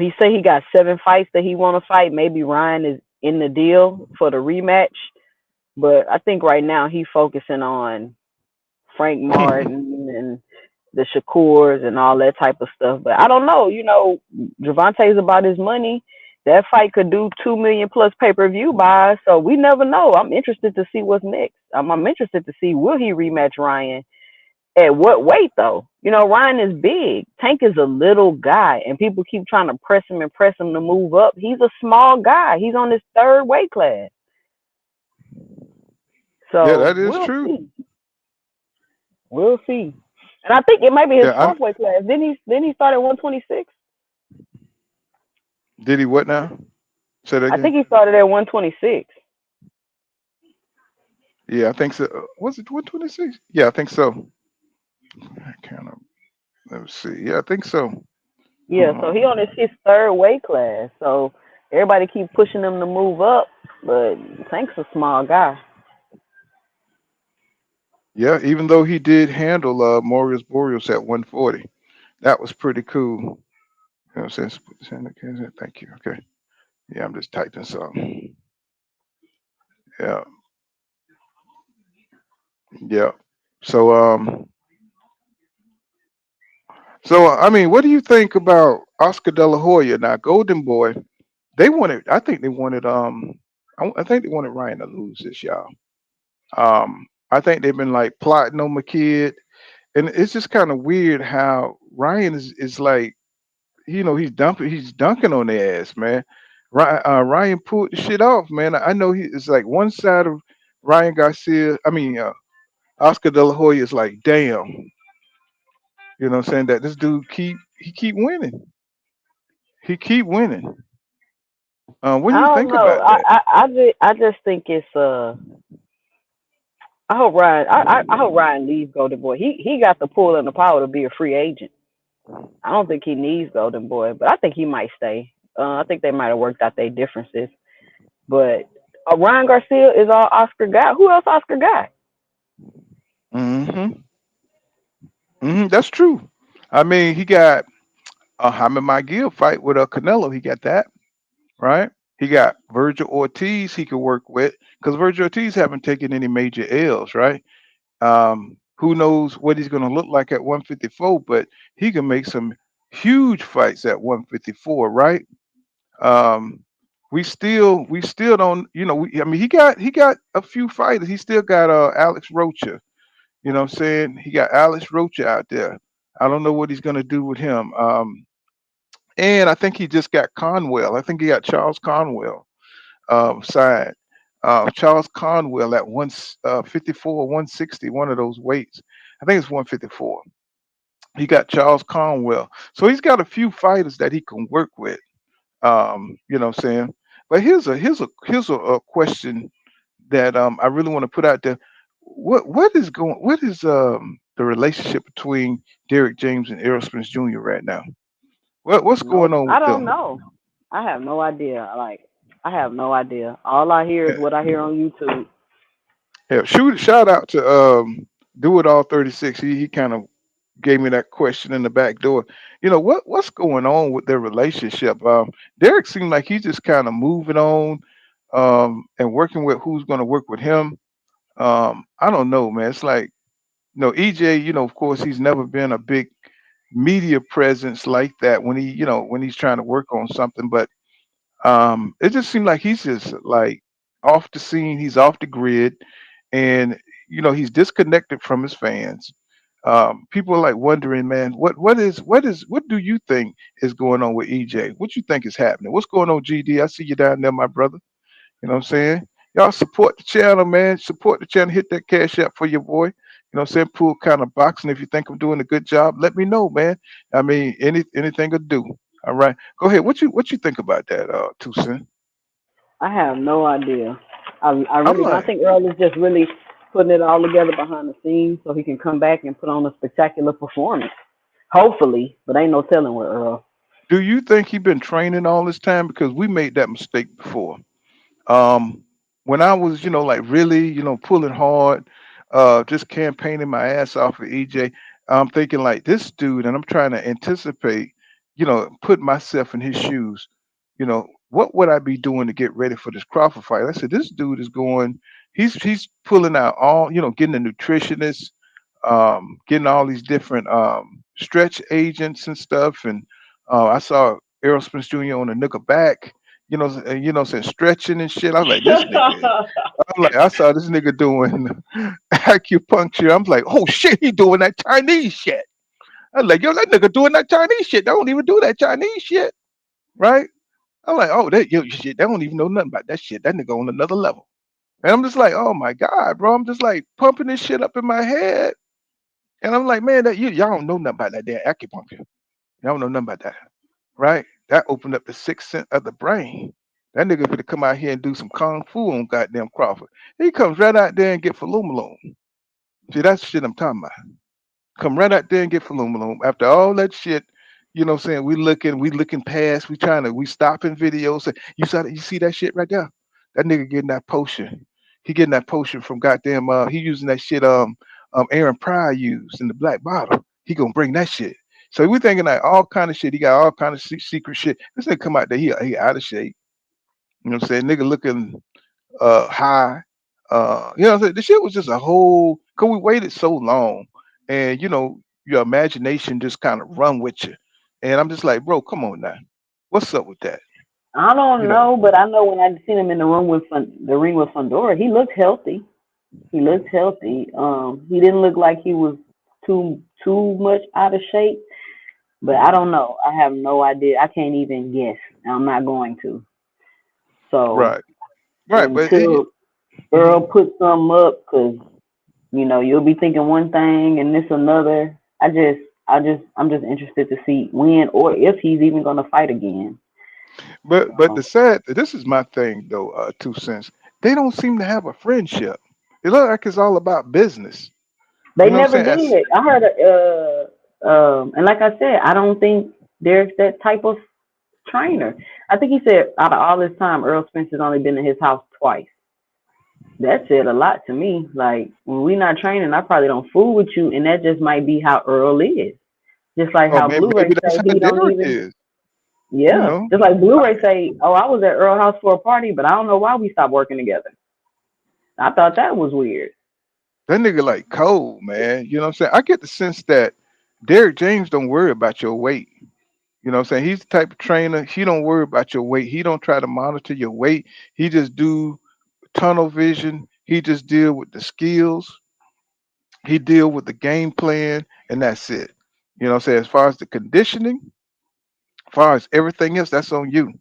He said he got 7 fights that he want to fight. Maybe Ryan in the deal for the rematch. But I think right now he's focusing on Frank Martin and the Shakurs and all that type of stuff. But I don't know. Gervonta's about his money. That fight could do 2 million plus pay-per-view buys, so we never know. I'm interested to see what's next. I'm interested to see will he rematch Ryan at what weight though. Ryan is big. Tank is a little guy, and people keep trying to press him to move up. He's a small guy. He's on his third weight class, Yeah, so that is we'll true. see. We'll see. And I think it might be his Yeah, fourth weight class. Didn't he start at 126? did he what now? Say that I again. think he started at 126. Yeah, I think so. Was it 126? Yeah, I think so. I kind of let me see. Yeah, I think so. Yeah, so he on his third weight class. So everybody keep pushing him to move up, but Tank's a small guy. Yeah, even though he did handle Maurice Boreas at 140, that was pretty cool. You know what I'm saying? Thank you. Okay. Yeah, I'm just typing something. Yeah, yeah. So I mean, what do you think about Oscar De La Hoya now? Golden Boy, they wanted. I think they wanted. I think they wanted Ryan to lose this, y'all. I think they've been like plotting on my kid, and it's just kind of weird how Ryan is like, he's dunking on their ass, man. Ryan pulled the shit off, man. I know it's like one side of Ryan Garcia. I mean, Oscar De La Hoya is like, damn, what I'm saying, that this dude keep winning. He keep winning. What do I you don't think know. about that? I just think it's I hope Ryan I hope Ryan leaves Golden Boy. He got the pull and the power to be a free agent. I don't think he needs Golden Boy, but I think he might stay. I think they might have worked out their differences. But Ryan Garcia is all Oscar guy. Who else Oscar guy? Hmm. That's true. I mean, he got a Jaime McGill fight with a Canelo. He got that right. He got Virgil Ortiz he could work with because Virgil Ortiz haven't taken any major L's, right? Who knows what he's going to look like at 154, but he can make some huge fights at 154, right? Um, we still don't, I mean, he got a few fighters. He still got Alex Rocha. You know what I'm saying? He got Alex Rocha out there. I don't know what he's going to do with him. And I think he just got Conwell. I think he got Charles Conwell signed. Charles Conwell at 154, 160, one of those weights. I think it's 154. He got Charles Conwell. So he's got a few fighters that he can work with. You know what I'm saying? But here's a question that I really want to put out there. What is the relationship between Derek James and Errol Spence Jr. right now? What's going Nope. on I with don't them? know. I have no idea. I have no idea. All I hear is Yeah, what I hear on YouTube. yeah, shout out to Do It All 36. He kind of gave me that question in the back door. What's going on with their relationship? Derek seemed like he's just kind of moving on and working with who's going to work with him. I don't know, man. It's like, EJ, of course, he's never been a big media presence like that when he's trying to work on something. But it just seemed like he's just like off the scene. He's off the grid, and he's disconnected from his fans. People are like wondering, man, what do you think is going on with EJ? What you think is happening? What's going on, GD? I see you down there, my brother. You know what I'm saying? Y'all support the channel, man. Support the channel. Hit that cash app for your boy. You know what I'm saying? Pool kind of boxing. If you think I'm doing a good job, let me know, man. I mean, anything will do. All right. Go ahead. What you think about that, Tucson? I have no idea. I I'm really don't. I like, think Earl is just really putting it all together behind the scenes so he can come back and put on a spectacular performance. Hopefully, but ain't no telling with Earl. do you think he been training all this time? Because we made that mistake before. Um, when I was, like really, pulling hard, just campaigning my ass off for EJ, I'm thinking like this dude, and I'm trying to anticipate, put myself in his shoes. what would I be doing to get ready for this Crawford fight? I said, this dude is going. He's pulling out all, getting a nutritionist, getting all these different stretch agents and stuff. And I saw Errol Spence Jr. on the nickel back, saying stretching and shit. I was like, this nigga. I'm like, I saw this nigga doing acupuncture. I'm like, oh shit, he doing that Chinese shit. I was like, yo, that nigga doing that Chinese shit. They don't even do that Chinese shit, right? I'm like, oh, that yo shit. They don't even know nothing about that shit. That nigga on another level. And I'm just like, oh my god, bro. I'm just like pumping this shit up in my head, and I'm like, man, that y'all don't know nothing about that damn acupuncture. Y'all don't know nothing about that, right? That opened up the sixth sense of the brain. That nigga gonna come out here and do some kung fu on goddamn Crawford. He comes right out there and get Falumaloom. See, that's the shit I'm talking about. Come right out there and get Falumaloom. After all that shit, what I'm saying? We looking past, we stopping videos. You see that shit right there? That nigga getting that potion. He getting that potion from goddamn he using that shit Aaron Pryor used in the black bottle. He gonna bring that shit. So we thinking like all kind of shit. He got all kind of secret shit. This nigga come out there, he out of shape. You know what I'm saying? Nigga looking high. What I'm saying? The shit was just a whole cause we waited so long, and your imagination just kind of run with you. And I'm just like, bro, come on now. What's up with that? I don't You know, know, but I know when I seen him in the room with the ring with Fundora, he looked healthy. He looked healthy. He didn't look like he was too much out of shape. But I don't know. I have no idea. I can't even guess. I'm not going to. So right, right. But until mhm. Earl puts something up, because you'll be thinking one thing and this another. I'm just interested to see when or if he's even going to fight again. But the sad, this is my thing though, 2 cents. They don't seem to have a friendship. It look like it's all about business. They You know what never I'm saying? did. I heard, and like I said, I don't think there's that type of trainer. I think he said out of all this time, Earl Spencer's only been in his house twice. That said a lot to me. Like when we not training, I probably don't fool with you, and that just might be how Earl is. Just like Oh how man, Blu-ray maybe say that's how he don't Derek even. is. You Yeah, know, just like Blu-ray say, oh, I was at Earl house for a party, but I don't know why we stopped working together. I thought that was weird. that nigga like cold, man. You know what I'm saying? I get the sense that Derek James don't worry about your weight. You know what I'm saying? He's the type of trainer, he don't worry about your weight. He don't try to monitor your weight. He just do tunnel vision. He just deal with the skills. He deal with the game plan, and that's it. You know what I'm saying? As far as the conditioning, as far as everything else, that's on you.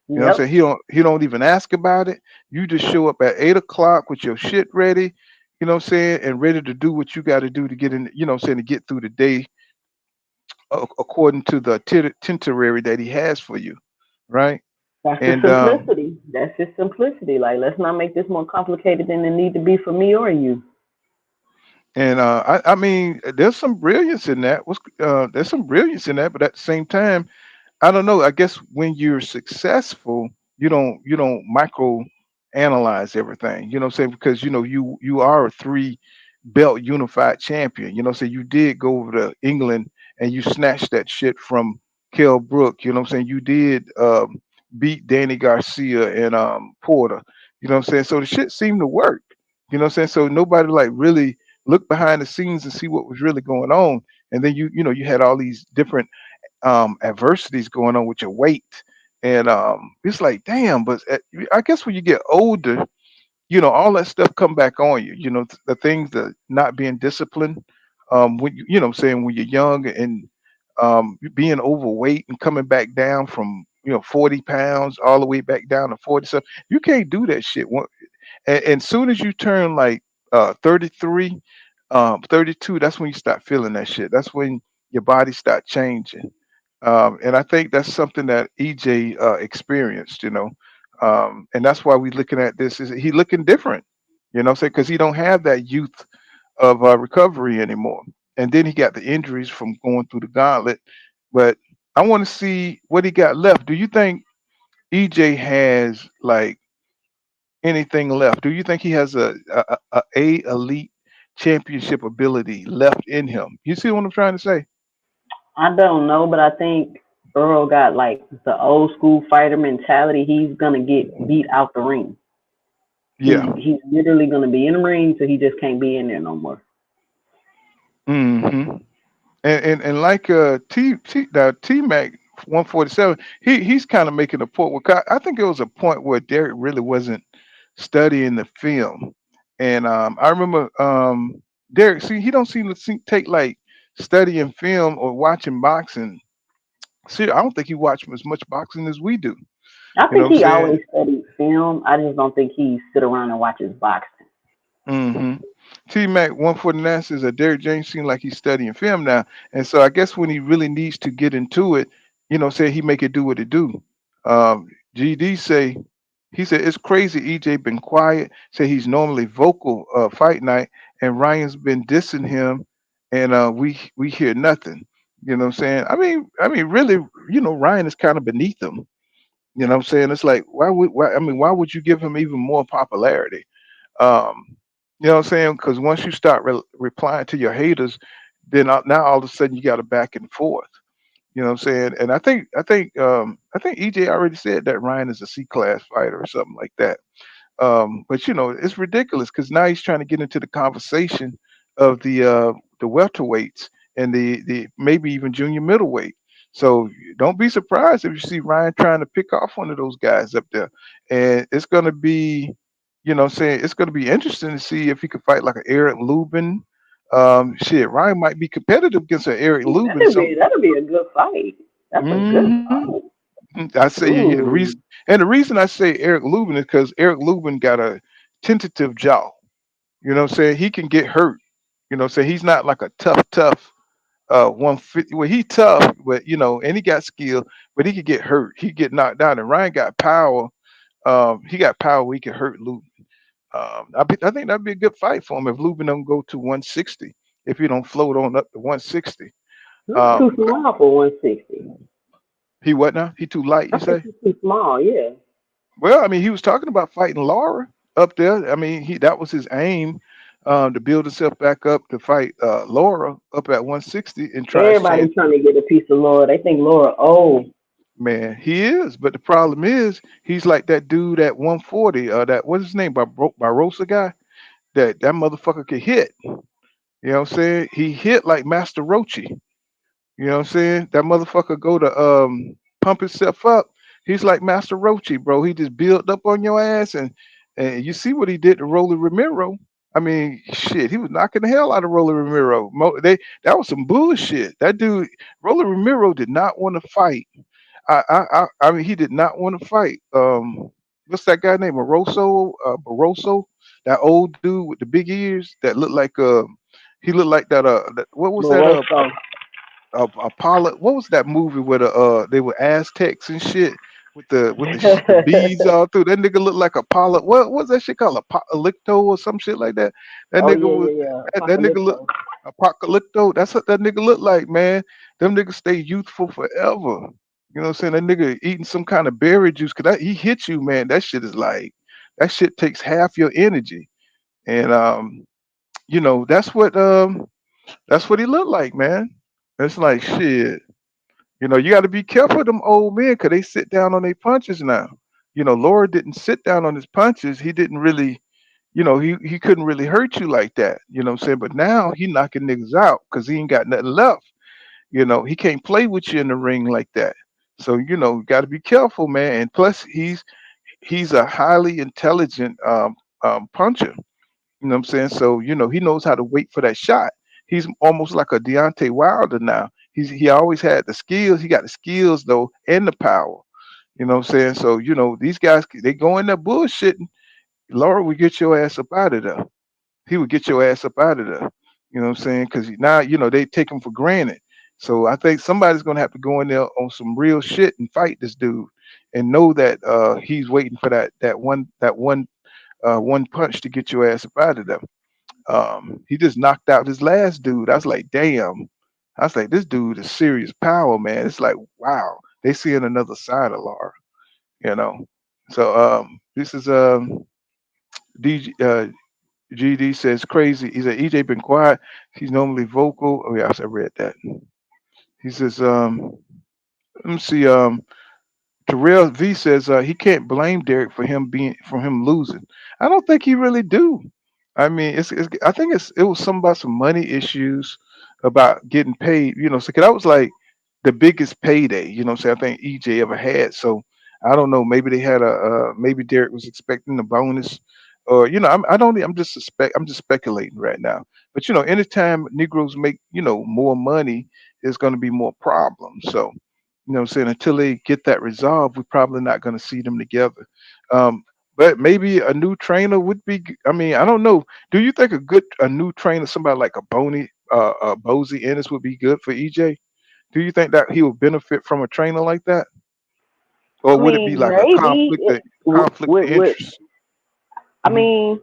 You know what I'm Yep, saying? He don't even ask about it. You just show up at 8 o'clock with your shit ready, you know what I'm saying, and ready to do what you got to do to get in, you know what I'm saying, to get through the day according to the itinerary that he has for you, right? that's the And simplicity. That's his simplicity. Like let's not make this more complicated than it need to be for me or you. I mean, there's some brilliance in that. There's some brilliance in that, but at the same time, I don't know. I guess when you're successful, you don't micro analyze everything. You know what I'm saying? Because you are a three belt unified champion. You know what I'm saying? You did go over to England and you snatched that shit from Kell Brook. You know what I'm saying? You did beat Danny Garcia and Porter. You know what I'm saying? So the shit seemed to work. You know what I'm saying? So nobody like really looked behind the scenes and see what was really going on. And then you had all these different adversities going on with your weight, and it's like damn. But I guess when you get older, all that stuff come back on you. The things that not being disciplined. When you know what I'm saying, when you're young and being overweight and coming back down from 40 pounds all the way back down to 40, so you can't do that shit. And soon as you turn like 33, 32, that's when you start feeling that shit. That's when your body start changing. And I think that's something that EJ experienced, and that's why we looking at this. Is he looking different? Say because he don't have that youth of recovery anymore. And then he got the injuries from going through the gauntlet. But I want to see what he got left. Do you think EJ has like anything left? Do you think he has a elite championship ability left in him? You see what I'm trying to say? I don't know, but I think Earl got like the old school fighter mentality. He's gonna get beat out the ring. Yeah. He's literally gonna be in the ring, so he just can't be in there no more. Hmm. And like T Mac 147, he's kind of making a point. I think it was a point where Derek really wasn't studying the film, and I remember Derek. See, he don't seem to take like studying film or watching boxing. See, I don't think he watched as much boxing as we do. I You know think what I'm he saying? always studied film. I just don't think he sit around and watches boxing. Hmm. T Mac 149 says that Derek James seems like he's studying film now. And so I guess when he really needs to get into it, say he make it do what it do. GD say he said it's crazy EJ been quiet, say he's normally vocal fight night, and Ryan's been dissing him and we hear nothing. You know what I'm saying? I mean really, Ryan is kind of beneath him. You know what I'm saying? It's like why would you give him even more popularity? Um, you know what I'm saying? Because once you start replying to your haters, then now all of a sudden you got a back and forth. You know what I'm saying? And I think EJ already said that Ryan is a C class fighter or something like that. But it's ridiculous because now he's trying to get into the conversation of the welterweights and the maybe even junior middleweight. So don't be surprised if you see Ryan trying to pick off one of those guys up there, and it's going to be, what I'm saying, it's going to be interesting to see if he could fight like an Eric Lubin. Shit, Ryan might be competitive against an Eric Ooh, Lubin. So, that'll be a good fight. That's a good hmm fight. I say yeah. The Ooh. reason and the reason I say Eric Lubin is because Eric Lubin got a tentative jaw. You know what I'm saying? He can get hurt. You know what I'm saying? He's not like a tough 150. Well, he tough, but and he got skill, but he could get hurt. He get knocked down. And Ryan got power. He got power where he can hurt Lubin. I think that'd be a good fight for him if Lubin don't go to 160. If he don't float on up to 160. He's too Um, small for 160. he what now? He too light, I you think say? he's too small, yeah. Well, I mean, he was talking about fighting Laura up there. I mean, that was his aim, to build himself back up to fight Laura up at 160 and try his chance. Everybody trying to get a piece of Laura. They think Laura old. Man, he is, but the problem is he's like that dude at 140. That what's his name? Barbosa guy. That motherfucker could hit. You know what I'm saying? He hit like Master Rochi. You know what I'm saying? That motherfucker go to pump himself up. He's like Master Rochi, bro. He just built up on your ass, and you see what he did to Rolly Ramiro. I mean, shit, he was knocking the hell out of Rolly Ramiro. That was some bullshit. That dude, Rolly Ramiro, did not want to fight. I mean, he did not want to fight. What's that guy named Barroso, that old dude with the big ears that looked like he looked like what was that Moroso. Apollo. What was that movie where they were Aztecs and shit with the beads all through? That nigga looked like Apollo. What was that shit called? Apocalypto or some shit like that. That Oh nigga yeah, was yeah, yeah. that nigga look Apocalypto. Apocalypto. That's what that nigga looked like, man. Them niggas stay youthful forever. You know what I'm saying? That nigga eating some kind of berry juice. He hit you, man. That shit is like that shit takes half your energy. And that's what he looked like, man. It's like shit. You got to be careful of them old men because they sit down on their punches now. Laura didn't sit down on his punches. He didn't really, he couldn't really hurt you like that. You know what I'm saying? But now he knocking niggas out because he ain't got nothing left. He can't play with you in the ring like that. So got to be careful, man. And plus, he's a highly intelligent puncher. You know what I'm saying? So, he knows how to wait for that shot. He's almost like a Deontay Wilder now. He always had the skills. He got the skills though and the power. You know what I'm saying? So, these guys they go in there bullshitting. Laura would get your ass up out of there. He would get your ass up out of there. You know what I'm saying? Because now, they take him for granted. So I think somebody's gonna have to go in there on some real shit and fight this dude and know that he's waiting for that one punch to get your ass up out of there. He just knocked out his last dude. I was like, damn. I was like, this dude is serious power, man. It's like, wow, they seeing another side of Laura, you know. So this is DG, GD says crazy. He said EJ been quiet. He's normally vocal. Oh yeah, I read that. He says Let me see. Terrell V says he can't blame Derek for him losing. I don't think he really do. I mean, it's I think it was something about some money issues about getting paid. So 'cause that was like the biggest payday. I think EJ ever had. So I don't know. Maybe they had maybe Derek was expecting a bonus, or I don't. I'm just speculating right now. But anytime Negroes make more money, there's going to be more problems. So what I'm saying, until they get that resolved, we're probably not going to see them together. Um, but maybe a new trainer would be. I mean, I don't know. Do you think a new trainer, somebody like a Bozy Ennis, would be good for EJ? Do you think that he would benefit from a trainer like that, or I would it be mean, like a maybe it conflict of would. interest? I Hmm. mean,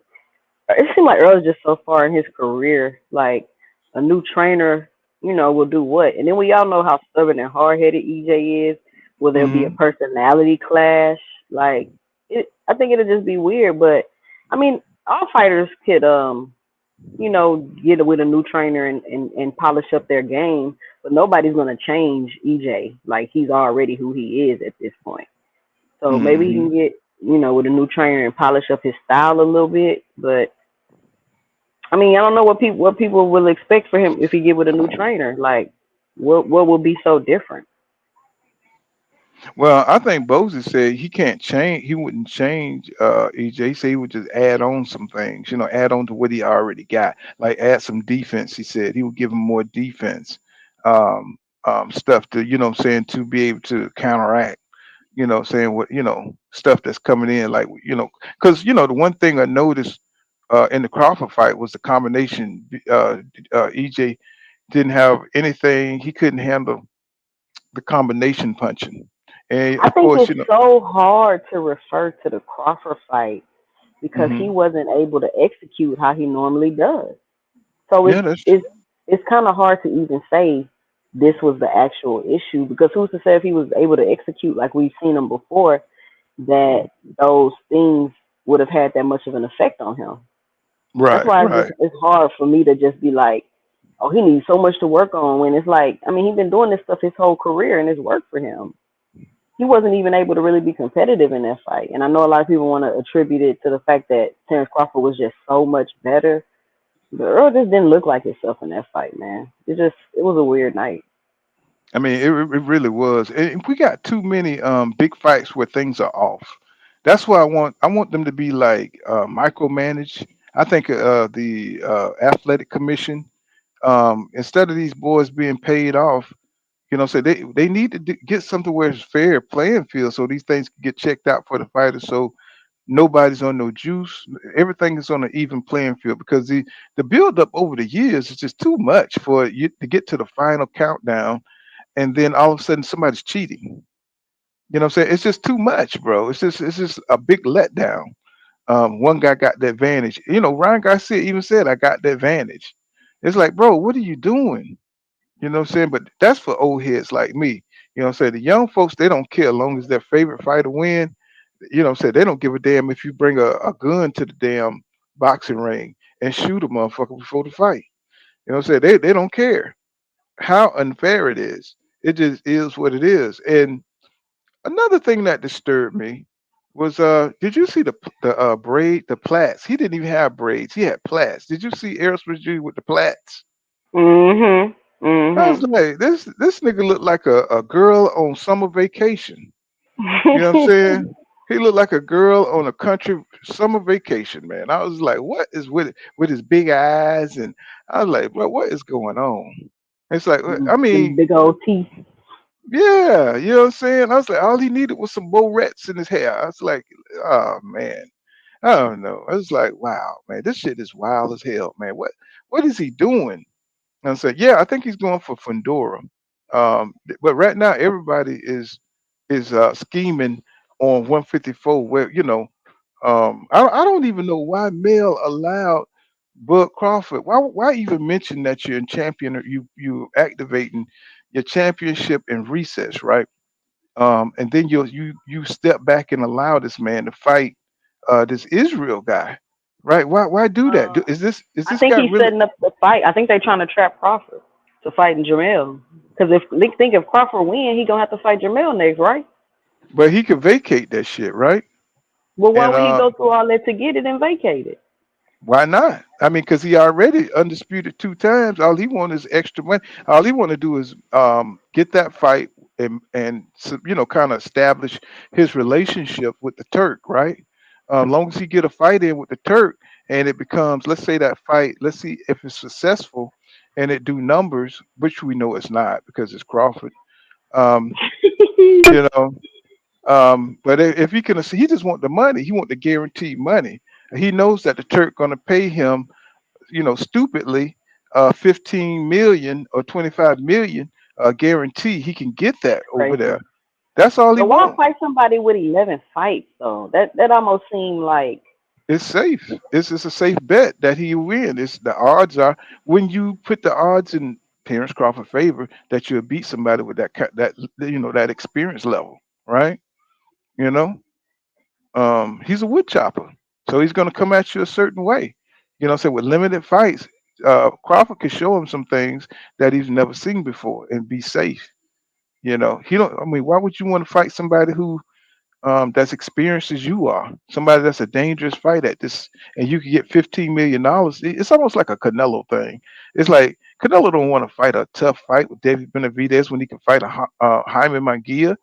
it seemed like Earl's just so far in his career. Like a new trainer, will do what? And then we all know how stubborn and hard headed EJ is. Will there be a Hmm. personality clash? Like I think it'll just be weird. But I mean, all fighters could get with a new trainer and polish up their game. But nobody's gonna change EJ. Like he's already who he is at this point. So maybe he Hmm. can get with a new trainer and polish up his style a little bit. But I mean, I don't know what people will expect for him if he get with a new trainer. Like, what will be so different? Well, I think Bozy said he can't change. He wouldn't change EJ. He said he would just add on some things. Add on to what he already got. Like add some defense. He said he would give him more defense, um, stuff to what I'm saying, to be able to counteract. Saying what stuff that's coming in. Like because the one thing I noticed in the Crawford fight was the combination. EJ didn't have anything. He couldn't handle the combination punching. And I of think course, it's so hard to refer to the Crawford fight because he hmm wasn't able to execute how he normally does. So yeah, that's it's kind of hard to even say this was the actual issue because who's to say if he was able to execute like we've seen him before that those things would have had that much of an effect on him. That's right, why right. it's hard for me to just be like, oh, he needs so much to work on. When it's like, I mean, he's been doing this stuff his whole career and it's worked for him. He wasn't even able to really be competitive in that fight. And I know a lot of people want to attribute it to the fact that Terrence Crawford was just so much better. But Earl just didn't look like himself in that fight, man. It was a weird night. I mean, it really was. And we got too many big fights where things are off. That's why I want them to be like micromanaged. I think the athletic commission, instead of these boys being paid off, so they need to get something where it's fair playing field, so these things can get checked out for the fighters. So nobody's on no juice. Everything is on an even playing field because the build up over the years is just too much for you to get to the final countdown, and then all of a sudden somebody's cheating. What I'm saying? It's just too much, bro. It's just a big letdown. One guy got the advantage. Ryan Garcia even said, "I got the advantage." It's like, bro, what are you doing? What I'm saying? But that's for old heads like me. I'm saying? The young folks, they don't care as long as their favorite fighter win. What I'm saying? They don't give a damn if you bring a gun to the damn boxing ring and shoot a motherfucker before the fight. What I'm saying? They don't care how unfair it is. It just is what it is. And another thing that disturbed me was did you see the plaits? He didn't even have braids. He had plaits. Did you see Aerosmith Jr. with the plaits? Mhm. I was Mhm. like, this nigga looked like a girl on summer vacation. You know what I'm saying? He looked like a girl on a country summer vacation, man. I was like, what is with his big eyes? And I was like, bro, what is going on? It's like, I Them mean, big old teeth. yeah, you know what I'm saying? I was like, all he needed was some barrettes in his hair. I was like, oh man, I don't know. I was like, wow, man, this shit is wild as hell, man. What is he doing? And I said, yeah, I think he's going for Fundora. But right now everybody is scheming on 154. Where I don't even know why Mel allowed Bud Crawford. Why even mention that you're in champion? Or you activating your championship in recess, right? And then you step back and allow this man to fight this Israel guy, right? Why do that? Is this I is this think guy he's really? setting up the fight. I think they're trying to trap Crawford to fighting Jamel. Because if Crawford win, he gonna have to fight Jamel next, right? But he could vacate that shit, right? Well, why And would he go through all that to get it and vacate it? why not? I mean, because he already undisputed 2 times. All he want is extra money. All he want to do is get that fight and kind of establish his relationship with the Turk, right? Long as he get a fight in with the Turk, and it becomes, let's say that fight, let's see if it's successful, and it do numbers, which we know it's not because it's Crawford. Um, you know, but if he can, he just want the money. He want the guaranteed money. He knows that the Turk going to pay him, stupidly, 15 million or 25 million, guarantee. He can get that over Crazy. there. That's all he But why wants. fight somebody with 11 fights though? That almost seemed like It's safe. It's a safe bet that he win. It's the odds are when you put the odds in Terrence Crawford favor that you'll beat somebody with that experience level, right? You know, he's a wood chopper, so he's going to come at you a certain way. So with limited fights, Crawford can show him some things that he's never seen before and be safe. He don't. I mean, why would you want to fight somebody who that's experienced as you are, somebody that's a dangerous fight at this, and you can get $15 million? It's almost like a Canelo thing. It's like Canelo don't want to fight a tough fight with David Benavidez when he can fight Jaime Munguia.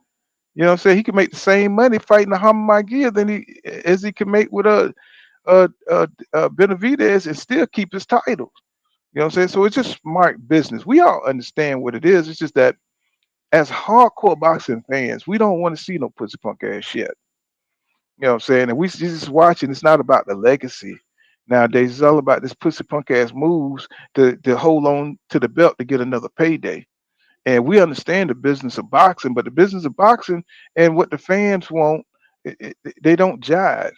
You know what I'm saying? He can make the same money fighting a Jaime Munguia as he can make with Benavidez and still keep his title. You know what I'm saying? So it's just smart business. We all understand what it is. It's just that as hardcore boxing fans, we don't want to see no pussy punk ass shit. You know what I'm saying? And we just watching. It's not about the legacy nowadays. It's all about this pussy punk ass moves to hold on to the belt to get another payday. And we understand the business of boxing, but the business of boxing and what the fans want, they don't jive.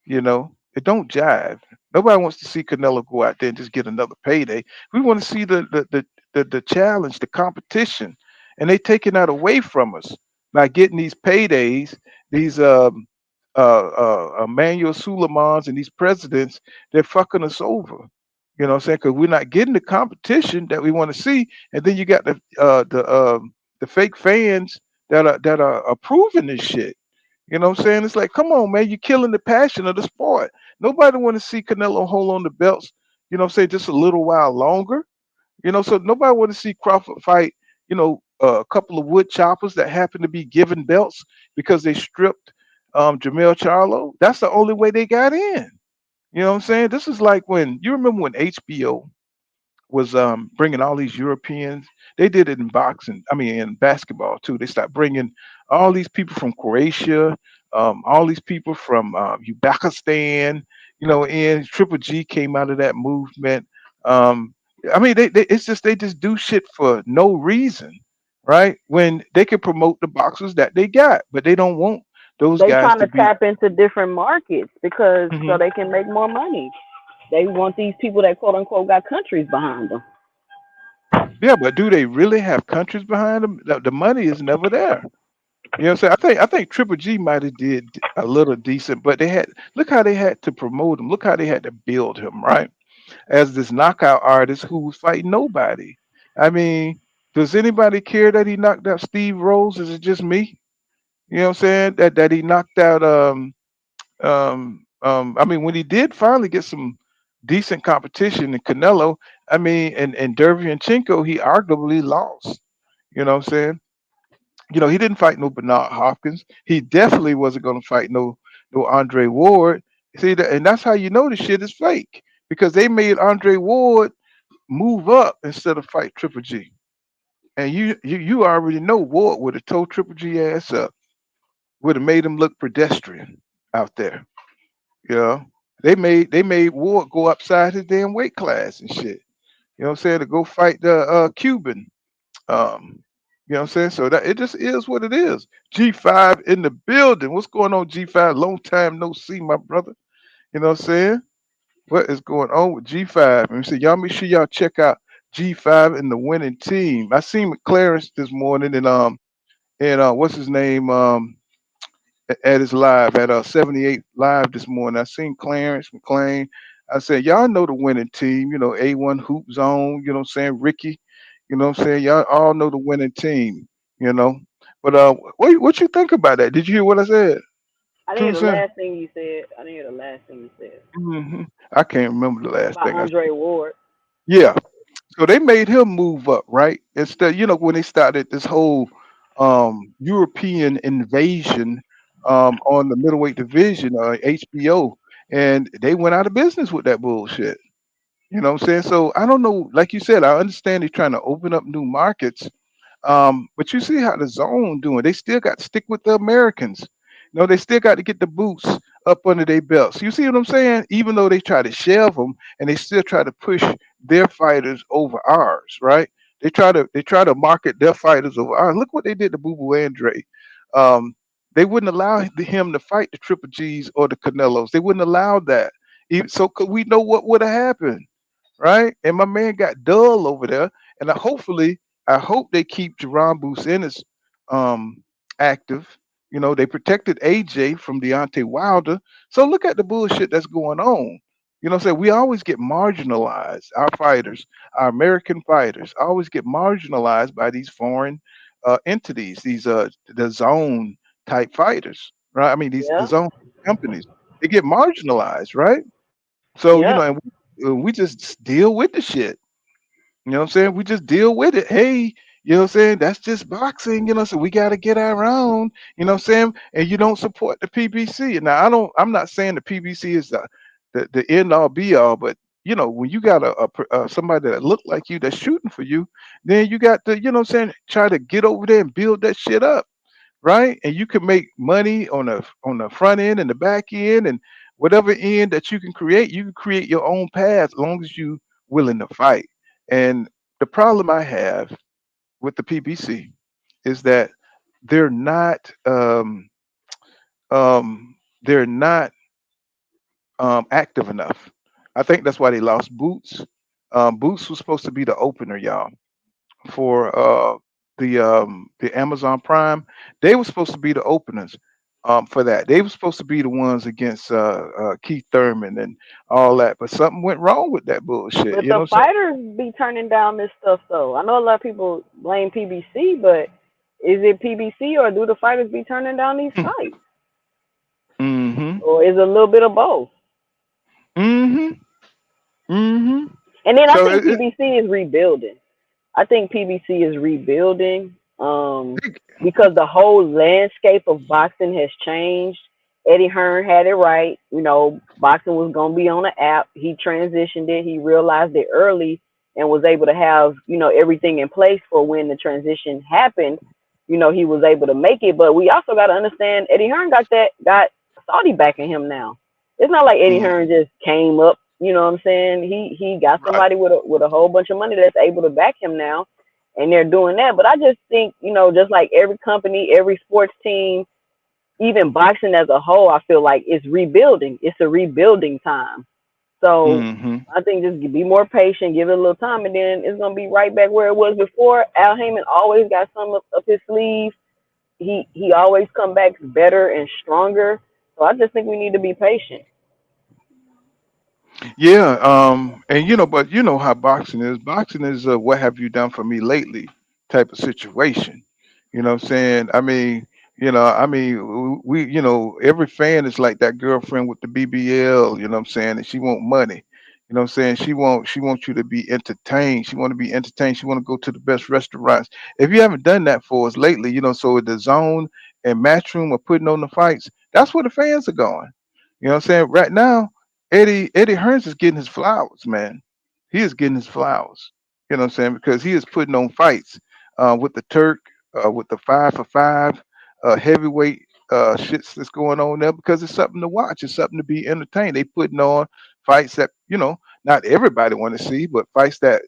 It don't jive. Nobody wants to see Canelo go out there and just get another payday. We want to see the challenge, the competition, and they taking that away from us by getting these paydays. These Emmanuel Suleimans and these presidents, they're fucking us over. You know what I'm saying? Because we're not getting the competition that we want to see, and then you got the fake fans that are approving this shit. You know what I'm saying? It's like, come on, man, you're killing the passion of the sport. Nobody want to see Canelo hold on the belts. You know what I'm saying? Just a little while longer. So nobody want to see Crawford fight. A couple of wood choppers that happen to be given belts because they stripped Jamel Charlo. That's the only way they got in. You know what I'm saying? This is like when you remember when HBO was bringing all these Europeans. They did it in boxing. I mean, in basketball too. They started bringing all these people from Croatia, all these people from Uzbekistan. And Triple G came out of that movement. Um, I mean, it's just they just do shit for no reason, right? When they can promote the boxers that they got, but they don't want those they guys trying to to be. tap into different markets because so Mhm. they can make more money. They want these people that quote unquote got countries behind them. Yeah, but do they really have countries behind them? The money is never there. You know what I'm saying? I think Triple G might have did a little decent, but they had look how they had to promote him. Look how they had to build him, right? As this knockout artist who was fighting nobody. I mean, does anybody care that he knocked out Steve Rose? Is it just me? You know what I'm saying? That he knocked out I mean, when he did finally get some decent competition in Canelo, I mean, and Derevyanchenko, he arguably lost. You know what I'm saying? He didn't fight no Bernard Hopkins. He definitely wasn't going to fight no Andre Ward. See, and that's how you know the shit is fake because they made Andre Ward move up instead of fight Triple G. And you already know Ward would have told Triple G ass up, would have made him look pedestrian out there. You know, they made Ward go upside his damn weight class and shit. You know what I'm saying? To go fight the Cuban. Um, you know what I'm saying? So that it just is what it is. G5 in the building. What's going on, G5? Long time no see, my brother. You know what I'm saying? What is going on with G5? And so y'all make sure y'all check out G5 and the winning team. I seen McClarence this morning and what's his name at his live at 78 live this morning. I seen Clarence McLean. I said, y'all know the winning team, A1 Hoop Zone, you know what I'm saying? Ricky. You know what I'm saying? Y'all all know the winning team. You know, but what you think about that? Did you hear what I said? I didn't Tune hear the in. last thing you said. I didn't hear the last thing you said I can't remember the last about thing I Andre said. Ward. Yeah. So they made him move up, right? Instead, when they started this whole European invasion on the middleweight division, HBO, and they went out of business with that bullshit. You know what I'm saying? So I don't know. Like you said, I understand they're trying to open up new markets, but you see how the zone doing. They still got to stick with the Americans. They still got to get the boots up under their belts. You see what I'm saying? Even though they try to shelve them and they still try to push their fighters over ours, right? They try to market their fighters over ours. Look what they did to Boo Boo Andre. Um, they wouldn't allow him to fight the Triple G's or the Canelos. They wouldn't allow that. So could we know what would have happened, right? And my man got dull over there. And I hope they keep Jerron Bruce Ennis active. They protected AJ from Deontay Wilder. So look at the bullshit that's going on. What I'm saying? We always get marginalized. Our fighters, our American fighters, always get marginalized by these foreign entities, these the zone type fighters, right? I mean, the Yeah, zone companies. They get marginalized, right? So, yeah, and we just deal with the shit. You know what I'm saying? We just deal with it. Hey, you know what I'm saying? That's just boxing, so we got to get our own, you know what I'm saying? And you don't support the PBC. Now, I'm not saying the PBC is the end all be all, but when you got somebody that look like you that's shooting for you, then you got to, you know what I'm saying, try to get over there and build that shit up, right? And you can make money on the front end and the back end and whatever end that you can create your own path as long as you willing to fight. And the problem I have with the PBC is that they're not they're not active enough. I think that's why they lost Boots. Boots was supposed to be the opener, y'all, for the Amazon Prime. They were supposed to be the openers for that. They were supposed to be the ones against Keith Thurman and all that, but something went wrong with that bullshit. but You know the what I'm fighters be turning down this stuff though. I know a lot of people blame PBC, but is it PBC or do the fighters be turning down these saying? fights, Mm-hmm. or is it a little bit of both? Mm-hmm. Mm-hmm. And then I So think PBC is rebuilding. I think PBC is rebuilding because the whole landscape of boxing has changed. Eddie Hearn had it right. Boxing was going to be on the app. He transitioned it. He realized it early and was able to have, everything in place for when the transition happened. He was able to make it. But we also got to understand Eddie Hearn got Saudi backing him now. It's not like Eddie Hearn mm, just came up. You know what I'm saying? He got right. somebody with a whole bunch of money that's able to back him now, and they're doing that. But I just think just like every company, every sports team, even boxing as a whole, I feel like it's rebuilding. It's a rebuilding time. So Mm-hmm. I think just be more patient, give it a little time, and then it's gonna be right back where it was before. Al Heyman always got some up his sleeve. He always come back better and stronger. So I just think we need to be patient. Yeah, and but you know how boxing is. Boxing is what have you done for me lately type of situation. You know what I'm saying? We, every fan is like that girlfriend with the BBL, you know what I'm saying? And she want money. You know what I'm saying? She wants you to be entertained. She want to be entertained. She want to go to the best restaurants. If you haven't done that for us lately, so the zone and matchroom are putting on the fights, that's where the fans are going. You know what I'm saying? Right now, Eddie Hearns is getting his flowers, man. He is getting his flowers. You know what I'm saying? Because he is putting on fights with the Turk, with the 5 for 5, heavyweight shits that's going on there because it's something to watch. It's something to be entertained. They putting on fights that not everybody want to see, but fights that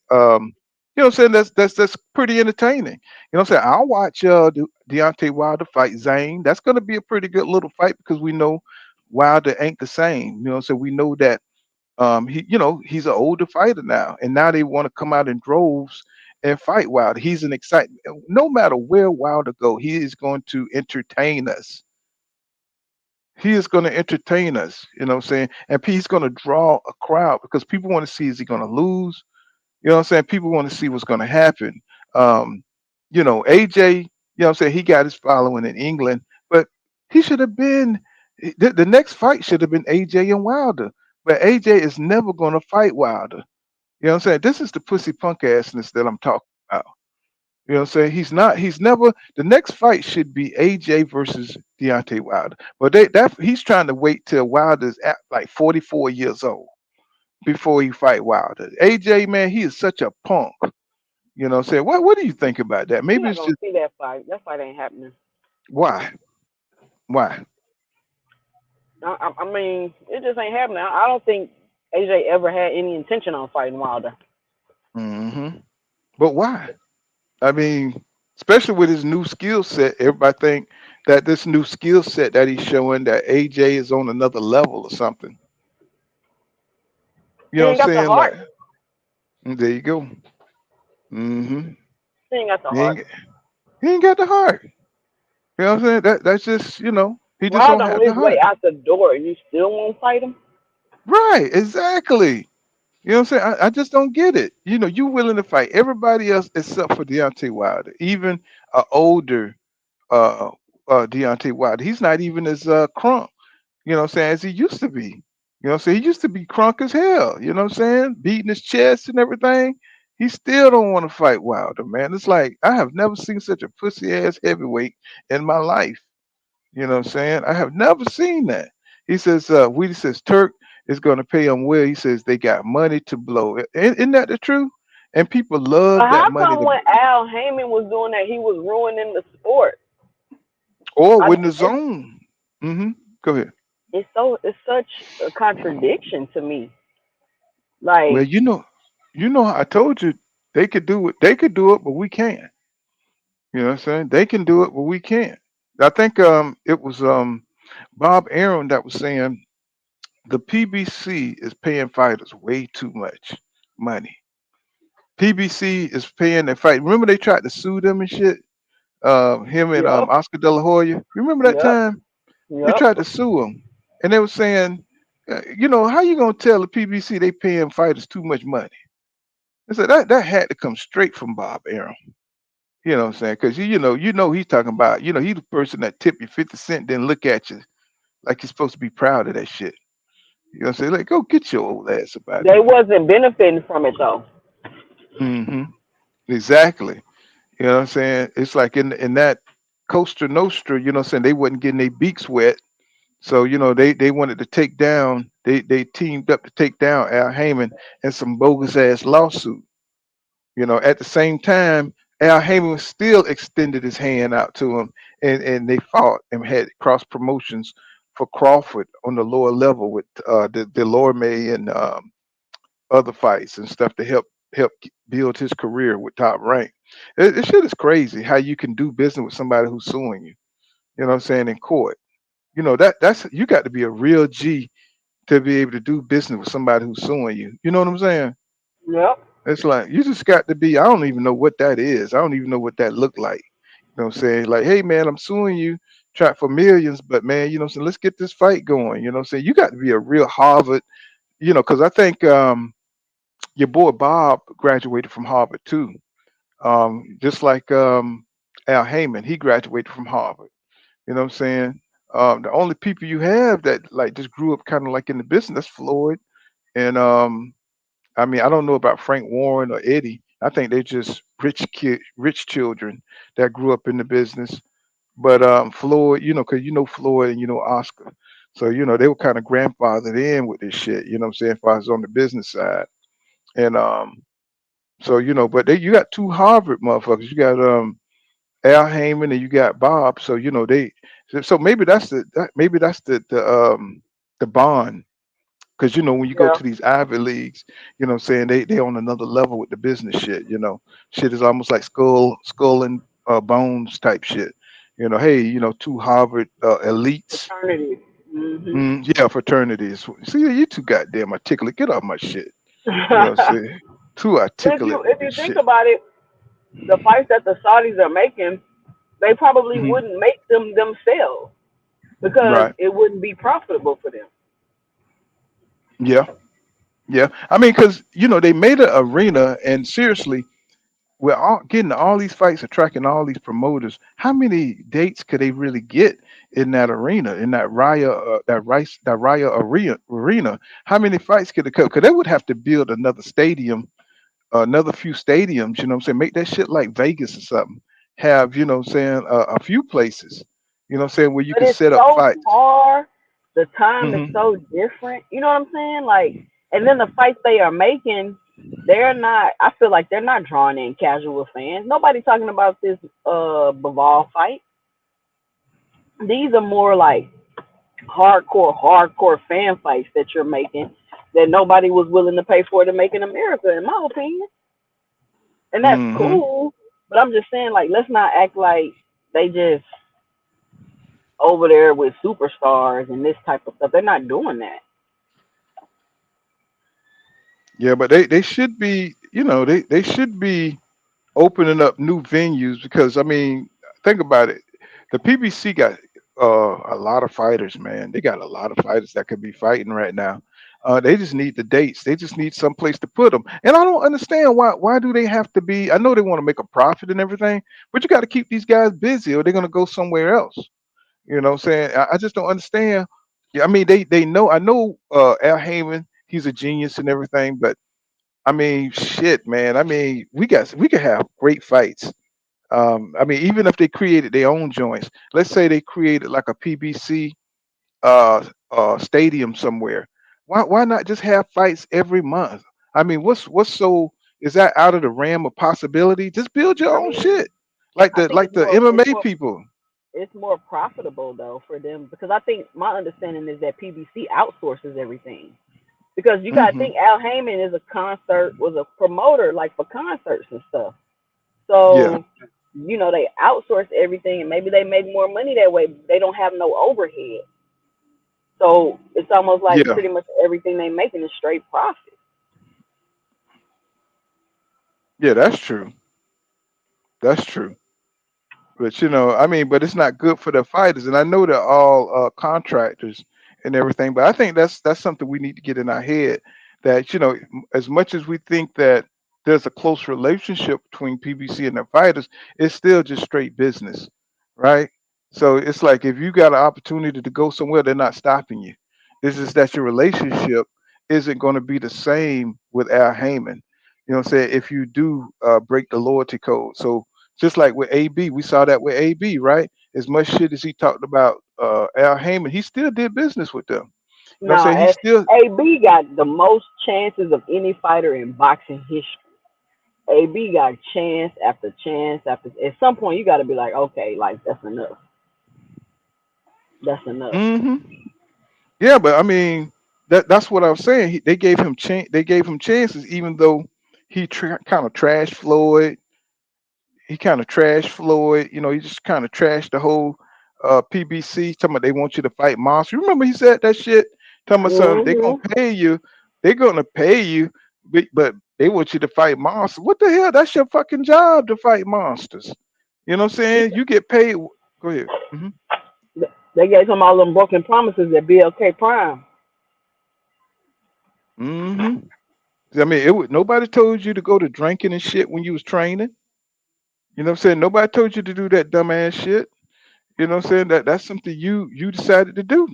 what I'm saying, that's pretty entertaining. You know what I'm saying? I'll watch Deontay Wilder fight Zane. That's going to be a pretty good little fight because we know Wilder ain't the same. So we know that he's an older fighter now, and now they want to come out in droves and fight Wilder. He's an exciting. No matter where Wilder go, he is going to entertain us. He is going to entertain us. You know what I'm saying? And he's going to draw a crowd because people want to see, is he going to lose? You know what I'm saying? People want to see what's going to happen. Um, AJ, I'm saying he got his following in England, but he should have been the next fight should have been AJ and Wilder. But AJ is never going to fight Wilder. You know what I'm saying? This is the pussy punk assness that I'm talking about. You know what I'm saying? He's never the next fight should be AJ versus Deontay Wilder. But he's trying to wait till Wilder's at like 44 years old before he fight Wilder. AJ, man, he is such a punk. You know what I'm saying? What do you think about that? You're Maybe not it's gonna just see that fight. That fight ain't happening. why? Why? I mean, it just ain't happening. I don't think AJ ever had any intention on fighting Wilder. Hmm. But why? I mean, especially with his new skill set, everybody think that this new skill set that he's showing that AJ is on another level or something. You He know ain't what I'm got the saying? heart. Like, there you go. Hmm. He ain't got the He heart. ain't, he ain't got the heart. You know what I'm saying? That's just, he just don't Wilder on have the his way heart. out the door, and you still won't fight him? Right, exactly. You know what I'm saying? I just don't get it. You willing to fight everybody else except for Deontay Wilder, even older uh Deontay Wilder. He's not even as crunk, what I'm saying, as he used to be. What I'm saying? He used to be crunk as hell, you know what I'm saying? Beating his chest and everything. He still don't want to fight Wilder, man. It's like I have never seen such a pussy ass heavyweight in my life. You know what I'm saying? I have never seen that. He says, Weedy says Turk is going to pay him well. He says they got money to blow. Isn't that the truth? And people But love that how money come to, when Al Heyman was doing that, he was ruining the sport? or I, when the it's zone. Hmm. Go ahead. it's such a contradiction to me. Well, Like, how I told you they could do it. They could do it, but we can't. You know what I'm saying? They can do it, but we can't. I think it was Bob Aaron that was saying the PBC is paying fighters way too much money. PBC is paying their fight. Remember they tried to sue them and shit. Him and yep, Oscar De La Hoya. Remember that yep, time they yep. tried to sue him, and they were saying, how you gonna tell the PBC they paying fighters too much money? I said that had to come straight from Bob Aaron. You know what I'm saying? Because he's talking about, he's the person that tip you 50 cent, then look at you like you're supposed to be proud of that shit. You know what I'm saying? Like, go get your old ass about it. They wasn't benefiting from it though. Hmm. Exactly. You know what I'm saying? It's like in that Costa Nostra, you know what I'm saying? They wasn't getting their beaks wet. So, they wanted to take down, they teamed up to take down Al Heyman and some bogus ass lawsuit. At the same time, Al Heyman still extended his hand out to him, and they fought and had cross promotions for Crawford on the lower level with the Delorme and other fights and stuff to help build his career with Top Rank. It shit is crazy how you can do business with somebody who's suing you. You know what I'm saying, in court. That's you got to be a real G to be able to do business with somebody who's suing you. You know what I'm saying? Yep. It's like you just got to be. I don't even know what that is. I don't even know what that looked like. You know what I'm saying? Like, hey man, I'm suing you, try for millions, but man, you know what I'm saying? Let's get this fight going. You know what I'm saying? You got to be a real Harvard. Because I think your boy Bob graduated from Harvard too. Just like Al Heyman, he graduated from Harvard. You know what I'm saying? The only people you have that like just grew up kind of like in the business, that's Floyd and I mean, I don't know about Frank Warren or Eddie. I think they're just rich children that grew up in the business. But Floyd, because Floyd and Oscar, so they were kind of grandfathered in with this shit. You know what I'm saying? If I was on the business side, and so but you got two Harvard motherfuckers. You got Al Heyman and you got Bob. So so maybe maybe that's the bond. Because when you go Yeah. to these Ivy leagues, you know what I'm saying, they on another level with the business shit. Shit is almost like skull and bones type shit. Hey, two Harvard elites. Fraternity. Hmm. Yeah, fraternities. See, you too goddamn articulate. Get off my shit. You know what I'm saying? Too But if articulate you with if this you think shit. about it, the fights that the Saudis are making, they probably Hmm. wouldn't make them themselves because Right. it wouldn't be profitable for them. Yeah. Yeah. I mean, because they made an arena, and seriously, we're all getting all these fights, attracting all these promoters. How many dates could they really get in that arena, in that Raya arena? How many fights could it come? Because they would have to build another stadium, another few stadiums. You know what I'm saying? Make that shit like Vegas or something. Have what I'm saying a few places. You know what I'm saying where you But can it's set up so fights. far. The time is Hmm. so different. You know what I'm saying? Like, and then the fights they are making, they're not. I feel like they're not drawing in casual fans. Nobody talking about this Bivol fight. These are more like hardcore fan fights that you're making that nobody was willing to pay for to make in America, in my opinion. And that's Hmm. cool. But I'm just saying, like, let's not act like they just over there with superstars and this type of stuff. They're not doing that. Yeah, but they should be. They should be opening up new venues because I mean, think about it. The PBC got a lot of fighters, man. They got a lot of fighters that could be fighting right now. They just need the dates. They just need some place to put them. And I don't understand why do they have to be? I know they want to make a profit and everything, but you got to keep these guys busy or they're gonna go somewhere else. You know what I'm saying? I just don't understand. Yeah, I mean they know I know Al Heyman, he's a genius and everything, but I mean, shit, man. I mean, we could have great fights. I mean, even if they created their own joints, let's say they created like a PBC stadium somewhere. Why not just have fights every month? I mean, what's so is that out of the realm of possibility? Just build your I own mean, shit, like I the think like the MMA people. it's more profitable though for them because I think my understanding is that PBC outsources everything. Because you gotta Hmm. think Al Heyman is a concert was a promoter like for concerts and stuff. Yeah, So, they outsource everything and maybe they make more money that way. They don't have no overhead. So it's almost like yeah, pretty much everything they making is straight profit. yeah. That's true. That's true. But I mean, but it's not good for the fighters, and I know they're all contractors and everything. But I think that's something we need to get in our head that as much as we think that there's a close relationship between PBC and the fighters, it's still just straight business, right? So it's like if you got an opportunity to go somewhere, they're not stopping you. It's just that your relationship isn't going to be the same with Al Heyman. You know what I'm saying? If you do break the loyalty code. So just like with AB, we saw that with AB, right? As much shit as he talked about Al Heyman, he still did business with them. You know what I'm Now, saying? He still, AB got the most chances of any fighter in boxing history. AB got chance after chance after. At some point, you got to be like, okay, like that's enough. That's enough. hmm yeah, but I mean, that's what I was saying. They gave him they gave him chances, even though he kind of trashed Floyd. He kind of trashed Floyd. He just kind of trashed the whole PBC. Talking about they want you to fight monster. You remember he said that shit? Talking about something they gonna Mhm. pay you. They're gonna pay you, but they want you to fight monsters. What the hell? That's your fucking job to fight monsters. You know what I'm saying? You get paid. Go ahead. They gave him all them broken promises at BLK Prime. Hmm. I mean, nobody told you to go to drinking and shit when you was training. You know what I'm saying? Nobody told you to do that dumbass shit. You know what I'm saying? That's something you decided to do.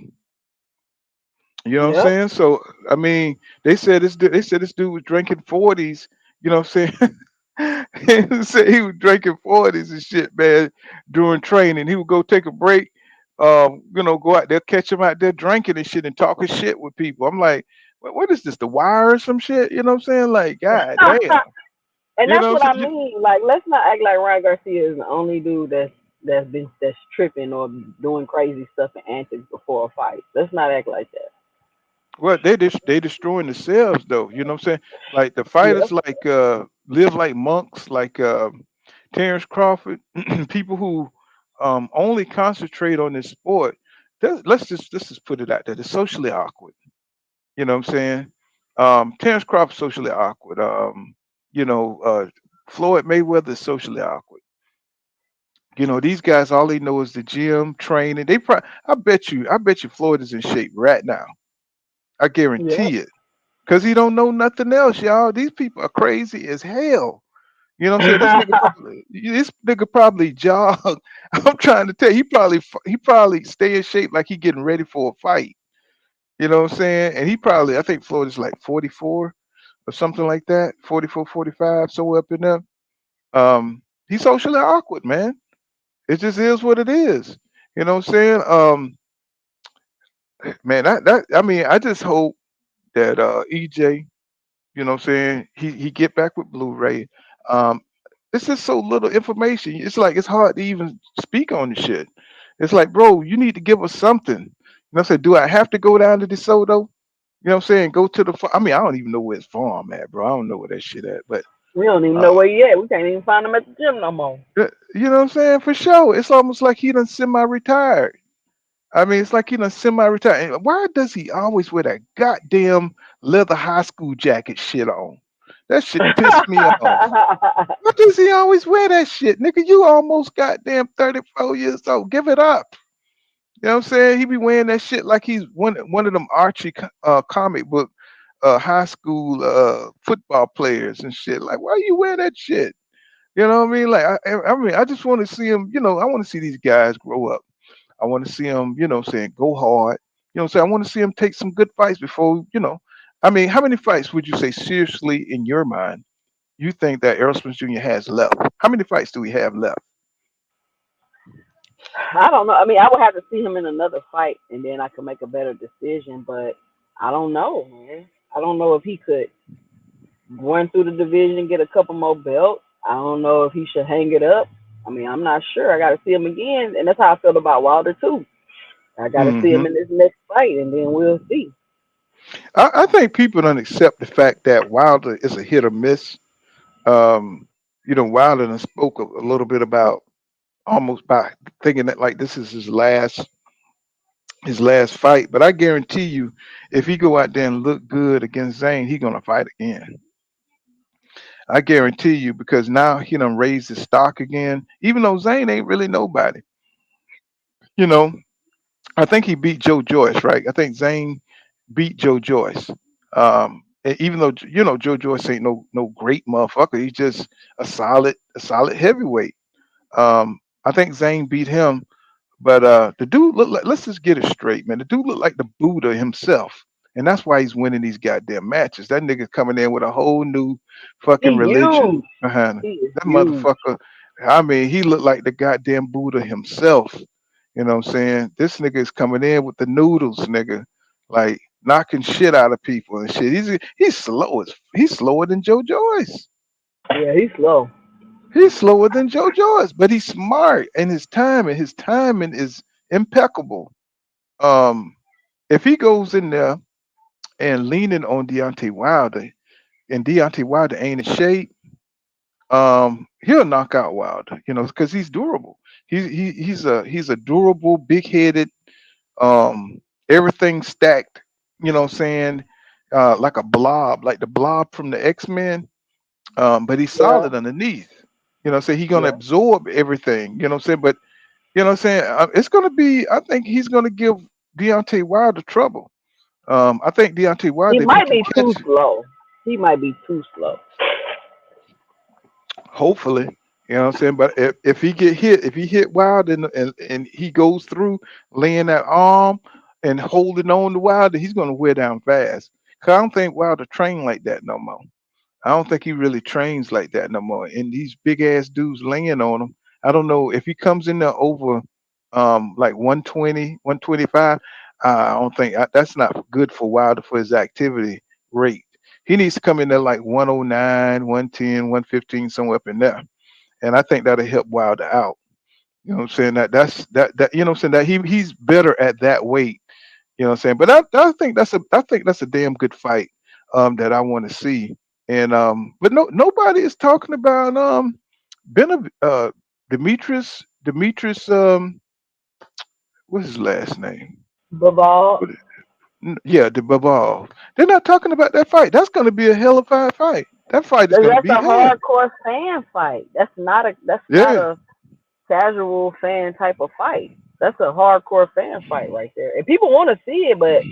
You know what I'm Yep. saying? So I mean, they said this dude was drinking 40s. You know what I'm saying? He said he was drinking 40s and shit, man, during training. He would go take a break, go out there, catch him out there drinking and shit and talking shit with people. I'm like, what is this? The Wire or some shit? You know what I'm saying? Like, god damn. And You that's know what what I I'm saying? mean. Like, let's not act like Ryan Garcia is the only dude that's tripping or doing crazy stuff and antics before a fight. Let's not act like that. Well, they destroying themselves though. You know what I'm saying? Like the Yep. fighters like live like monks, like Terrence Crawford, people who only concentrate on this sport. Let's just put it out there. They're socially awkward. You know what I'm saying? Terrence Crawford socially awkward. You know, Floyd Mayweather is socially awkward. These guys all they know is the gym training. I bet you Floyd is in shape right now. I Yep. guarantee it. Cause he don't know nothing else, y'all. These people are crazy as hell. You know what I'm saying? This nigga probably jog. I'm trying to tell you, he probably stay in shape like he getting ready for a fight. You know what I'm saying? And he probably, I think Floyd is like 44 or something like that, 44, 45, somewhere up in there. He's socially awkward, man. It just is what it is. You know what I'm saying? Man, I mean, I just hope that EJ, you know what I'm saying, he get back with Blu-ray. Um, it's just so little information. It's like it's hard to even speak on the shit. It's like, bro, you need to give us something. You know what I'm saying? Do I have to go down to DeSoto? You know what I'm saying? Go to the I mean, I don't even know where his farm at, bro. I don't know where that shit at. But We don't even know uh where he at. We can't even find him at the gym no more. you know what I'm saying? For sure. It's almost like he done semi-retired. I mean, it's like he done semi-retired. And why does he always wear that goddamn leather high school jacket shit on? That shit pissed me off. Why does he always wear that shit? Nigga, you almost goddamn 34 years old. Give it up. You know what I'm saying? He be wearing that shit like he's one of them Archie comic book high school football players and shit. Like, why you wear that shit? You know what I mean? Like, I mean, I just want to see him. You know, I want to see these guys grow up. I want to see them, you know, what I'm saying, go hard. You know, what I'm saying, I want to see them take some good fights before, you know. I mean, how many fights would you say seriously in your mind you think that Errol Spence Jr. has left? How many fights do we have left? I don't know. I mean, I would have to see him in another fight, and then I could make a better decision. But I don't know, man. I don't know if he could run through the division, get a couple more belts. I don't know if he should hang it up. I mean, I'm not sure. I got to see him again, and that's how I feel about Wilder too. I got to see him Hmm. in this next fight, and then we'll see. I think people don't accept the fact that Wilder is a hit or miss. Um, you know, Wilder done spoke a little bit about almost by thinking that like this is his last fight. But I guarantee you, if he go out there and look good against Zane, he gonna fight again. I guarantee you because now he done raised his stock again. Even though Zane ain't really nobody, you know. I think he beat Joe Joyce, right? I think Zane beat Joe Joyce. And even though you know Joe Joyce ain't no great motherfucker, he's just a solid heavyweight. I think Zane beat him, but the dude look like, let's just get it straight, man. The dude looked like the Buddha himself. And that's why he's winning these goddamn matches. That nigga coming in with a whole new fucking He religion huge. behind him. He is That huge. motherfucker, I mean, he looked like the goddamn Buddha himself. You know what I'm saying? This nigga is coming in with the noodles, nigga. Like knocking shit out of people and shit. He's slower than Joe Joyce. Yeah, he's slow. He's slower than Joe Joyce, but he's smart and his timing is impeccable. Um, if he goes in there and leaning on Deontay Wilder, and Deontay Wilder ain't in shape, he'll knock out Wilder, you know, because he's durable. He's a durable, big headed, um, everything stacked, you know what I'm saying, like a blob, like the blob from the X-Men, but he's Yeah, solid underneath. You know what I'm saying? He's gonna yeah. absorb everything, you know what I'm saying? But you know what I'm saying? It's gonna be, I think he's gonna give Deontay Wilder trouble. I think Deontay He Wilder, if he might can be too catch, slow. He might be too slow. hopefully, you know what I'm saying. But if he get hit, if he hit Wilder and he goes through laying that arm and holding on to Wilder, he's gonna wear down fast. Cause I don't think Wilder trained like that no more. I don't think he really trains like that no more. And these big ass dudes laying on him. I don't know if he comes in there over like 120, 125. I don't think that's not good for Wilder for his activity rate. He needs to come in there like 109, 110, 115, somewhere up in there. And I think that'll help Wilder out. You know what I'm saying? That you know what I'm saying, that he's better at that weight. You know what I'm saying? But I think that's a damn good fight that I want to see. And but nobody is talking about Demetrius what's his last name? Bivol. Yeah, the Babal. They're not talking about that fight. That's going to be a hell of a fight. That fight is going to That's be a hell. hardcore fan fight. That's not Yeah. a casual fan type of fight. That's a hardcore fan fight right there. And people want to see it, but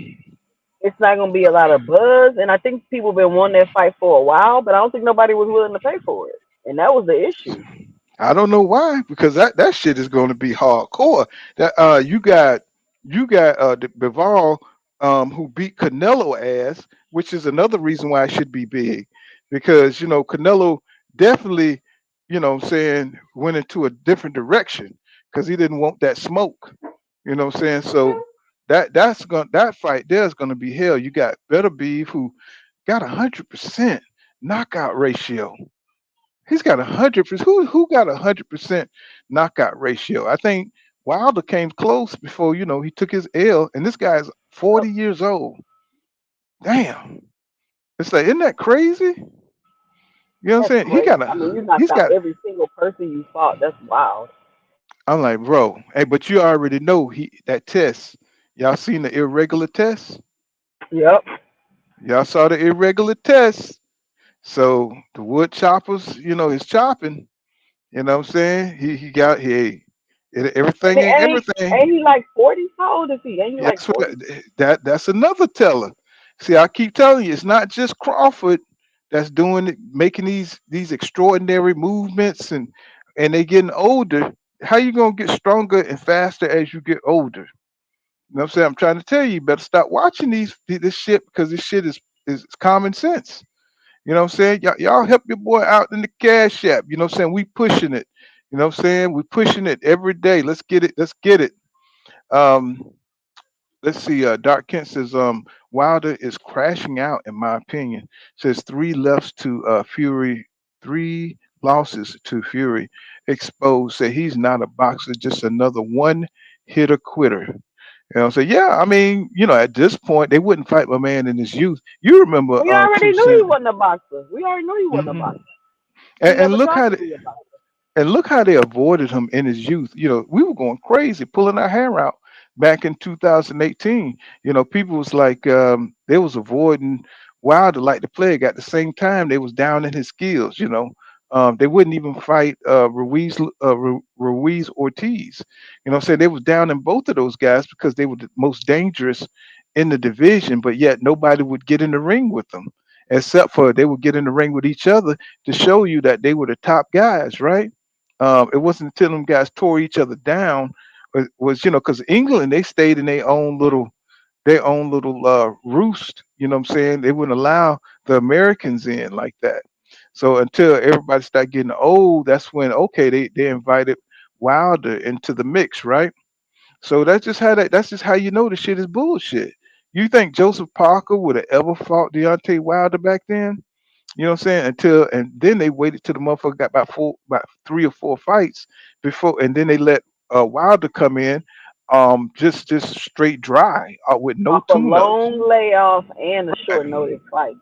it's not gonna be a lot of buzz. And I think people been wanting that fight for a while, but I don't think nobody was willing to pay for it. and that was the issue. I don't know why, because that shit is going to be hardcore. That you got the Bivol who beat Canelo ass, which is another reason why it should be big, because Canelo definitely what I'm saying went into a different direction because he didn't want that smoke. What I'm saying? So that fight there's going to be hell. You got Better Beef who got 100% knockout ratio. He's got 100%. Who got 100% knockout ratio? I think Wilder came close before he took his L, and this guy's 40 years old. Damn, it's like, isn't that crazy? You know what That's I'm saying? He got crazy. I mean, a you knocked he's out got. every single person you fought. That's wild. I'm like, bro, hey, but you already know that test. Y'all seen the irregular test? Yep. Y'all saw the irregular test. So the wood choppers, is chopping. You know what I'm saying? He got And everything he, ain't ain't he, everything. ain't he like 40? How old is he? Ain't he Yeah, like that's 40? that's another teller. See, I keep telling you, it's not just Crawford that's doing it, making these extraordinary movements, and they getting older. How you gonna get stronger and faster as you get older? You know what I'm saying? I'm trying to tell you, you better stop watching this shit because this shit is common sense. You know what I'm saying? Y'all help your boy out in the cash app. You know what I'm saying? We pushing it. You know what I'm saying? We pushing it every day. Let's get it. Let's get it. Um, let's see. Doc Kent says Wilder is crashing out, in my opinion. Says three lefts to Fury, three losses to Fury. Exposed. Say he's not a boxer, just another one hitter quitter. So yeah, I mean, at this point, they wouldn't fight my man in his youth. You remember We already two knew he cent. wasn't a boxer. We already knew he wasn't a Hmm. boxer. He And never look tried how to they, be a boxer. and look how they avoided him in his youth. We were going crazy, pulling our hair out back in 2018. People was like they was avoiding Wilder like the plague. At the same time, they was down in his skills. They wouldn't even fight Ruiz Ortiz. So they was down in both of those guys because they were the most dangerous in the division. But yet nobody would get in the ring with them, except for they would get in the ring with each other to show you that they were the top guys, right? It wasn't until them guys tore each other down was because England they stayed in their own little roost. You know what I'm saying? They wouldn't allow the Americans in like that. So until everybody started getting old, that's when okay they invited Wilder into the mix, right? So that's just how you know the shit is bullshit. You think Joseph Parker would have ever fought Deontay Wilder back then? You know what I'm saying? And then they waited till the motherfucker got about 3 or 4 fights before, and then they let Wilder come in, just straight dry, with no Off a tune-ups. long layoff and a short notice fight.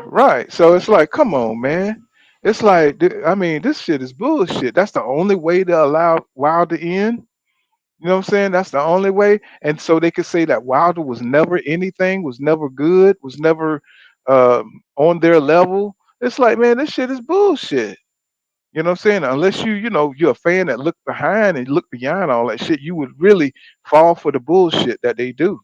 Right. So it's like, come on, man. It's like, I mean, this shit is bullshit. That's the only way to allow Wilder in. You know what I'm saying? That's the only way. And so they could say that Wilder was never anything, was never good, was never on their level. It's like, man, this shit is bullshit. You know what I'm saying? Unless you're a fan that look behind and look beyond all that shit, you would really fall for the bullshit that they do.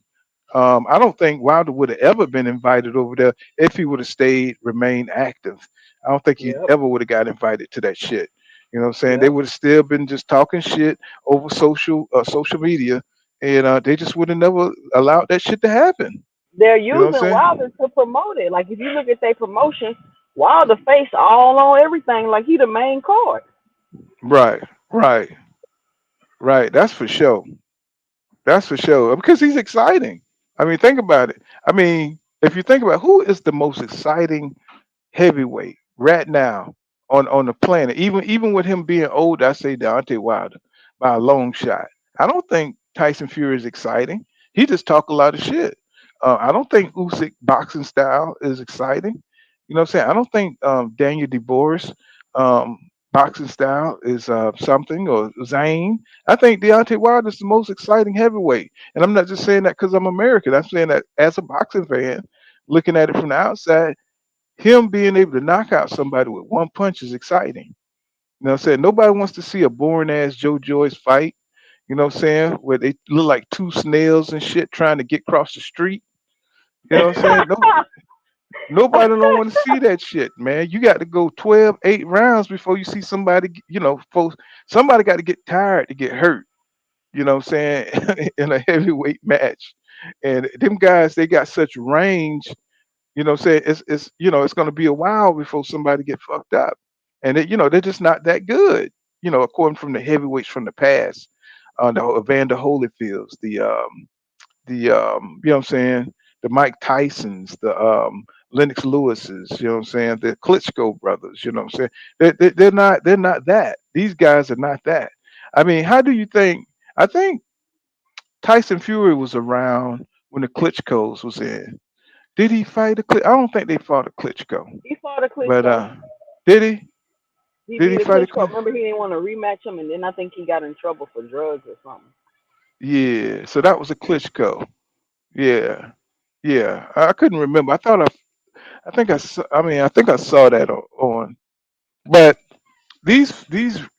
I don't think Wilder would have ever been invited over there if he would have stayed, remained active. I don't think he Yep. ever would have got invited to that shit. You know what I'm saying? They Yep. would have still been just talking shit over social media, and they just would have never allowed that shit to happen. They're You know what using I'm saying? Wilder to promote it. Like if you look at their promotion, Wilder face all on everything. Like he the main card. Right, right, right. That's for sure. That's for sure. Because he's exciting. I mean, think about it. I mean, if you think about who is the most exciting heavyweight right now on the planet. Even with him being old, I say Deontay Wilder by a long shot. I don't think Tyson Fury is exciting. He just talk a lot of shit. I don't think Usyk boxing style is exciting. You know what I'm saying? I don't think Daniel DeBoer's um, boxing style is something or Zane. I think Deontay Wilder is the most exciting heavyweight, and I'm not just saying that because I'm American. I'm saying that as a boxing fan, looking at it from the outside, him being able to knock out somebody with one punch is exciting. You know what I'm saying? Nobody wants to see a boring ass Joe Joyce fight, you know what I'm saying, where they look like two snails and shit trying to get across the street. You know what I'm saying? No, Nobody don't want to see that shit, man. You got to go 12, 8 rounds before you see somebody, folks, somebody got to get tired to get hurt, you know what I'm saying, in a heavyweight match. And them guys, they got such range, you know what I'm saying, it's going to be a while before somebody get fucked up. And they're just not that good, according from the heavyweights from the past. The Evander Holyfields, you know what I'm saying, the Mike Tysons, the Lennox Lewis's, you know what I'm saying, the Klitschko brothers, you know what I'm saying. They're not that. These guys are not that. I mean, how do you think? I think Tyson Fury was around when the Klitschko's was in. Did he fight I don't think they fought a Klitschko, He fought a but Klitschko. did he? He Did he beat a fight a Klitschko. Klitschko? Remember, he didn't want to rematch him, and then I think he got in trouble for drugs or something. Yeah, so that was a Klitschko. Yeah, yeah. I couldn't remember. I think I think I saw that on. But these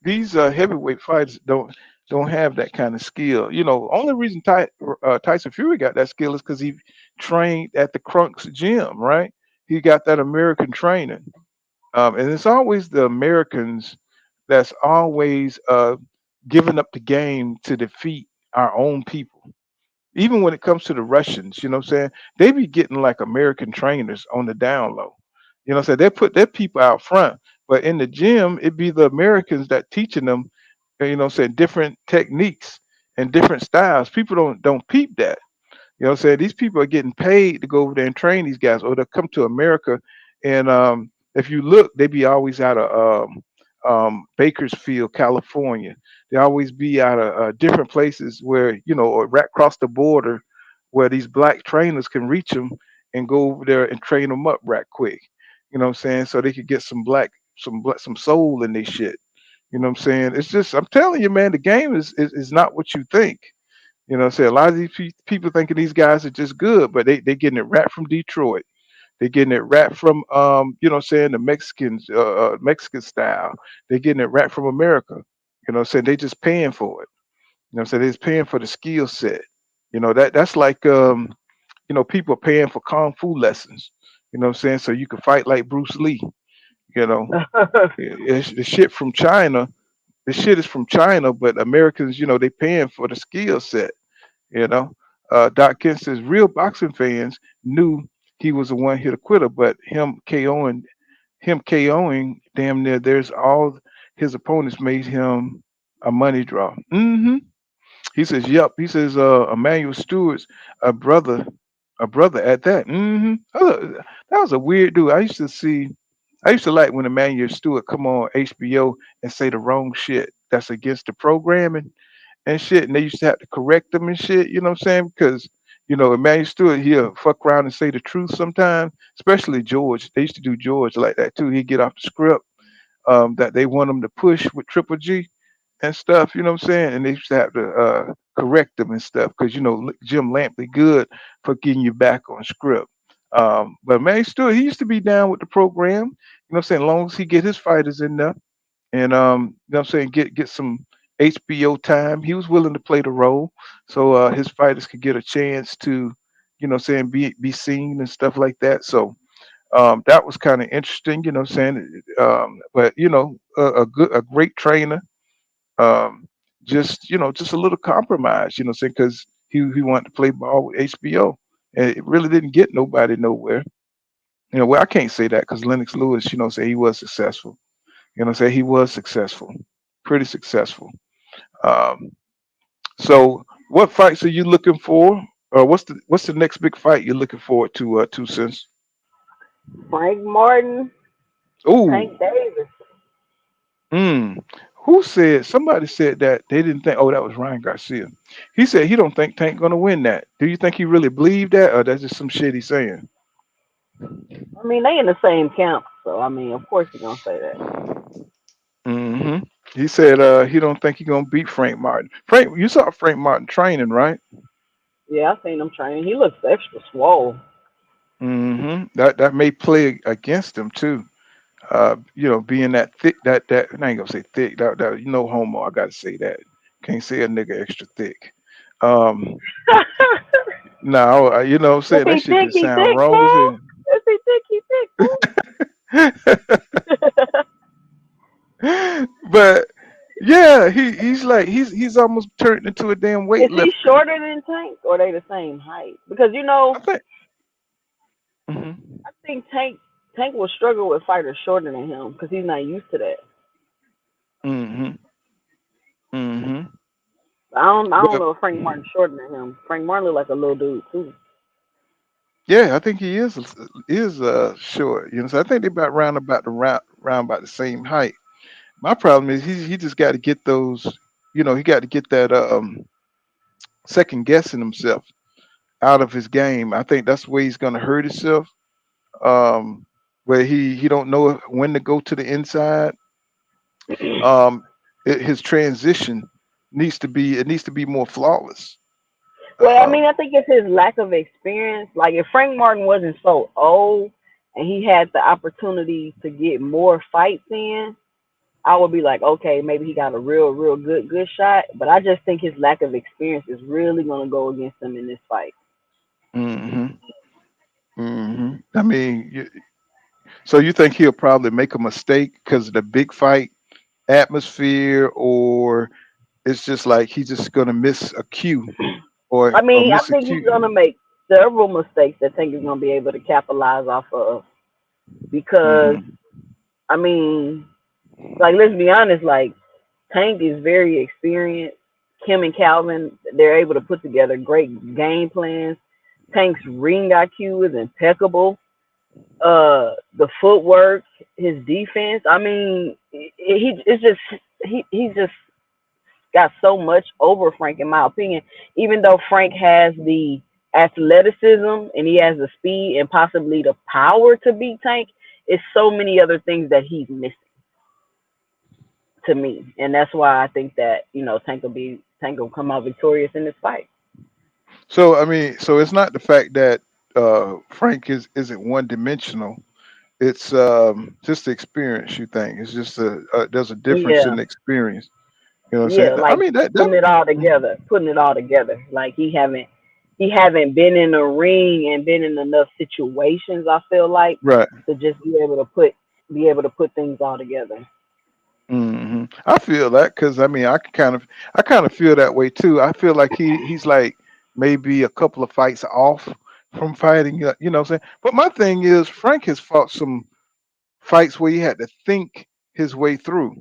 heavyweight fighters don't have that kind of skill. Only reason Tyson Fury got that skill is because he trained at the Crunk's gym, right? He got that American training, and it's always the Americans that's always giving up the game to defeat our own people. Even when it comes to the Russians, you know what I'm saying? They be getting like American trainers on the down low. You know what I'm saying? They put their people out front, but in the gym, it be the Americans that teaching them, you know what I'm saying, different techniques and different styles. People don't peep that. You know what I'm saying? These people are getting paid to go over there and train these guys, or they'll come to America. And if you look, they be always out of Bakersfield, California. They always be out of different places where, or right across the border where these black trainers can reach them and go over there and train them up right quick. You know what I'm saying? So they could get some soul in their shit. You know what I'm saying? It's just, I'm telling you, man, the game is not what you think. You know what I'm saying? A lot of these people thinking these guys are just good, but they getting it right from Detroit. They're getting it right from you know what I'm saying, the Mexicans, Mexican style. They're getting it right from America. You know what I'm saying? They just paying for it. You know what I'm saying? They're just paying for the skill set. That's like people paying for kung fu lessons. You know what I'm saying? So you can fight like Bruce Lee, you know. It's the shit from China. The shit is from China, but Americans, they paying for the skill set. You know, Doc Kent says real boxing fans knew he was a one hit quitter, but him KOing damn near there's all his opponents made him a money draw. He says, "Yep." He says, "Emmanuel Stewart's a brother, a brother at that." That was a weird dude. I used to like when Emmanuel Stewart come on HBO and say the wrong shit that's against the programming and shit, and they used to have to correct them and shit. You know what I'm saying? Because Emmanuel Stewart, he'll fuck around and say the truth sometimes. Especially George. They used to do George like that too. He'd get off the script that they want him to push with Triple G and stuff. You know what I'm saying? And they used to have to correct them and stuff because Jim Lampley good for getting you back on script. But Emmanuel Stewart, he used to be down with the program. You know what I'm saying? As long as he get his fighters in there and you know what I'm saying, get some HBO time. He was willing to play the role so his fighters could get a chance to, what I'm saying, be seen and stuff like that. So that was kind of interesting, you know what I'm saying? But a great trainer, um, just a little compromise, you know what I'm saying, because he wanted to play ball with HBO. And it really didn't get nobody nowhere. Well, I can't say that because Lennox Lewis, say he was successful. You know what I'm saying? He was successful, pretty successful. Um, so what fights are you looking for? What's the next big fight you're looking forward to, Two Cents? Frank Martin, Oh, Tank Davis. mm. Who said somebody said that they didn't think that was Ryan Garcia. He said he don't think Tank gonna win that. Do you think he really believed that or that's just some shit he's saying? I mean, they in the same camp, so I mean, of course he's gonna say that. hmm He said he don't think he gonna beat Frank Martin. Frank, you saw Frank Martin training, right? Yeah, I seen him train. He looks extra swole. That may play against him too. Being that thick, that I ain't gonna say thick. That homo. I gotta say that. Can't say a nigga extra thick. Um, no, what I'm If saying that he shit thick, just he sound thick, wrong as fool. hell. If he thick, he But yeah, he's almost turned into a damn Is he weightlifter. shorter than Tank, or are they the same height? Because I think. Hmm. I think Tank will struggle with fighters shorter than him because he's not used to that. Hmm. Hmm. I don't But know if Frank Martin's shorter than him. Frank Martin look like a little dude too. yeah, I think he is short. So I think they round about the same height. My problem is he just got to get those. He got to get that second guessing himself out of his game. I think that's where he's going to hurt himself. Um, where he don't know when to go to the inside. Um, his transition needs to be more flawless. Well, I Um, mean, I think it's his lack of experience. Like if Frank Martin wasn't so old and he had the opportunity to get more fights in, I would be like, okay, maybe he got a real good shot. But I just think his lack of experience is really gonna go against him in this fight. hmm. I mean, so you think he'll probably make a mistake because of the big fight atmosphere, or it's just like he's just gonna miss a cue I or mean, I miss a think he's cue? gonna make several mistakes that Tank is gonna be able to capitalize off of because Hmm. I mean, like let's be honest, like Tank is very experienced. Kim and Calvin, they're able to put together great game plans. Tank's ring IQ is impeccable. The footwork, his defense. I mean, it's just he's just got so much over Frank, in my opinion. Even though Frank has the athleticism and he has the speed and possibly the power to beat Tank, it's so many other things that he's missing to me, and that's why I think that Tank will come out victorious in this fight. So I mean, so it's not the fact that Frank isn't one dimensional. It's just the experience. You think it's just there's a difference in Yeah, the experience. You know what I'm yeah, saying? I like mean that. putting it all together. Like he haven't been in a ring and been in enough situations. I feel like Right. to just be able to put things all together. I feel that because I mean I kind of feel that way too. I feel like he's like maybe a couple of fights off from fighting. You know what I'm saying? But my thing is Frank has fought some fights where he had to think his way through,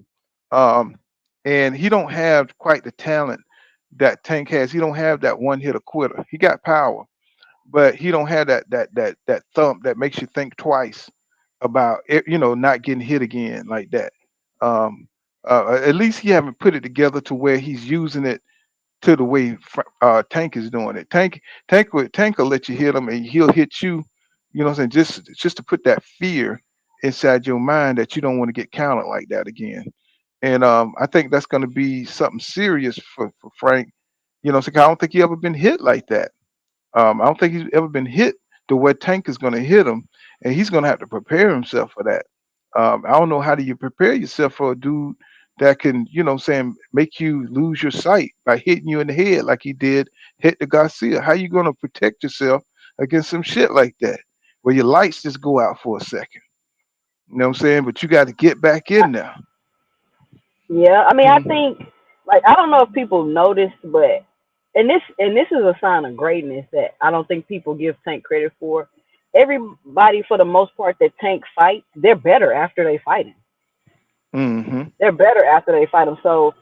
um, and he don't have quite the talent that Tank has. He don't have that one hitter quitter. He got power, but he don't have that thump that makes you think twice about it, not getting hit again like that. Um, at least he haven't put it together to where he's using it to the way Tank is doing it. Tank will let you hit him and he'll hit you. You know what I'm saying? Just to put that fear inside your mind that you don't want to get counted like that again. And I think that's going to be something serious for Frank. So I don't think he ever been hit like that. I don't think he's ever been hit to where Tank is going to hit him, and he's going to have to prepare himself for that. I don't know how do you prepare yourself for a dude that can, make you lose your sight by hitting you in the head like he did hit the Garcia. How you going to protect yourself against some shit like that, where your lights just go out for a second? You know what I'm saying? But you got to get back in there. Yeah, I mean, I Mhm. think like I don't know if people noticed, but and this is a sign of greatness that I don't think people give Tank credit for. Everybody, for the most part, that Tank fights, they're better after they fight him. Mhm. They're better after they fight him. So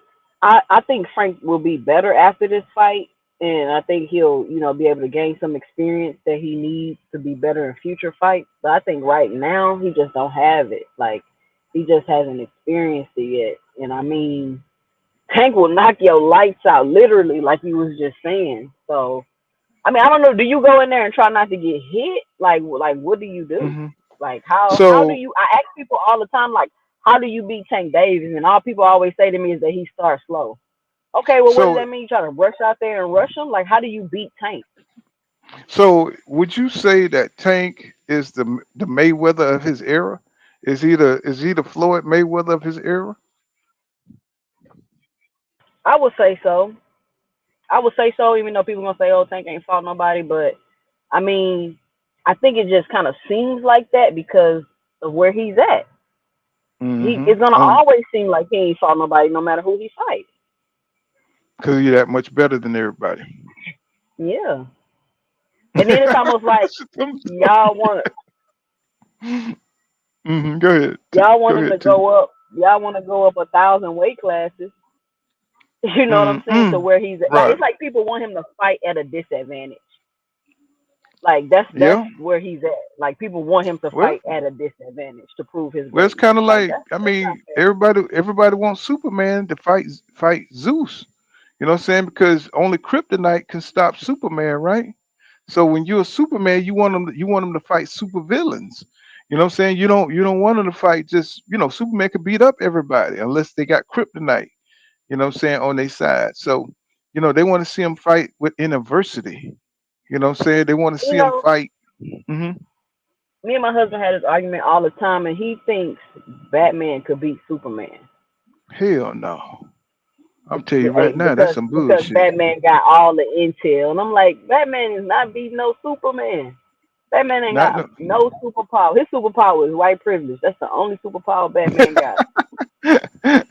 I think Frank will be better after this fight, and I think he'll be able to gain some experience that he needs to be better in future fights. But I think right now he just don't have it. Like he just hasn't experienced it yet. And I mean, Tank will knock your lights out, literally, like you was just saying. So, I mean, I don't know. Do you go in there and try not to get hit? Like what do you do? Mhm. Like, how do So you? I ask people all the time, like, how do you beat Tank Davis? And all people always say to me is that he starts slow. Okay, well, what does so that mean? You try to rush out there and rush him? Like, how do you beat Tank? So would you say that Tank is the Mayweather of his era? Is he the Floyd Mayweather of his era? I would say so. I would say so, even though people gonna say, "Oh, Tank ain't fought nobody," but I mean, I think it just kind of seems like that because of where he's at. Mm-hmm. It's gonna always seem like he ain't fought nobody, no matter who he fights. Because you're that much better than everybody. Yeah. And then it's almost like y'all want Go ahead. y'all want Go him to ahead, T. go up. Y'all want to go up 1,000 weight classes. You know what I'm saying? To where he's at. Like, Right. it's like people want him to fight at a disadvantage. Like that's Yeah. where he's at. Like people want him to Well, fight at a disadvantage to prove his well, it's greatness. kind of Like like that's I not mean, fair. everybody wants Superman to fight Zeus. You know what I'm saying? Because only Kryptonite can stop Superman, right? So when you're a Superman, you want them to fight super villains. You know what I'm saying? You don't want them to fight just Superman could beat up everybody unless they got Kryptonite. You know what I'm saying on their side. So they want to see him fight within adversity. You know what I'm saying? They want to You see him know, fight. Hmm. me and my husband had this argument all the time, and he thinks Batman could beat Superman. Hell no. I'm telling you right Hey, now, that's because some because bullshit. Batman got all the intel, and I'm like, Batman is not beating no Superman. Batman ain't Not got no. no superpower. His superpower is white privilege. That's the only superpower Batman got.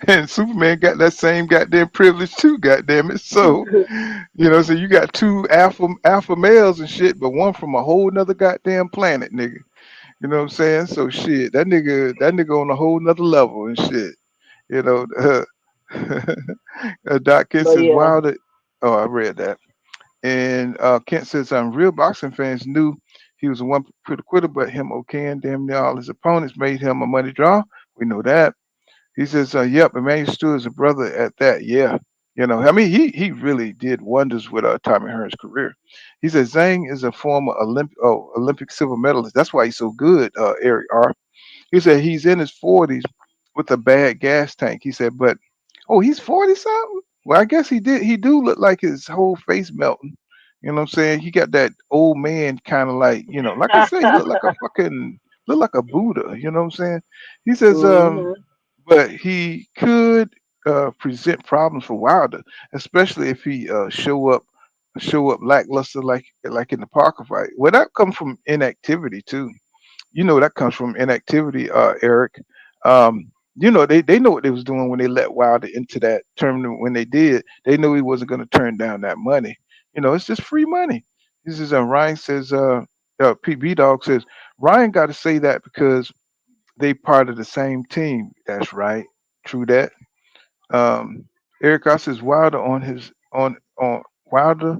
And Superman got that same goddamn privilege too, goddamn it. So, so you got two alpha males and shit, but one from a whole nother goddamn planet, nigga. You know what I'm saying? So shit, that nigga on a whole nother level and shit. You know, Doc Kent But says yeah, Wilder. Oh, I read that. And Kent says real boxing fans knew he was a one quitter, but him okay and damn near all his opponents made him a money draw. We know that. He says, "Yep, Emmanuel Stewart is a brother at that." Yeah, I mean, he really did wonders with Tommy Hearn's career. He says Zhang is a former Olympic silver medalist. That's why he's so good. Eric R. He said he's in his 40s with a bad gas tank. He said, but he's 40 something. Well, I guess he do look like his whole face melting. You know what I'm saying? He got that old man kind of like like I said, he look like a Buddha. You know what I'm saying? He says, hmm but he could present problems for Wilder, especially if he show up lackluster like in the Parker fight. Well, that comes from inactivity too. That comes from inactivity, Eric. They know what they was doing when they let Wilder into that tournament. When they did, they knew he wasn't going to turn down that money. It's just free money. This is Ryan says. PB Dog says Ryan got to say that because they part of the same team. That's right. True that. Um, Eric I says Wilder on Wilder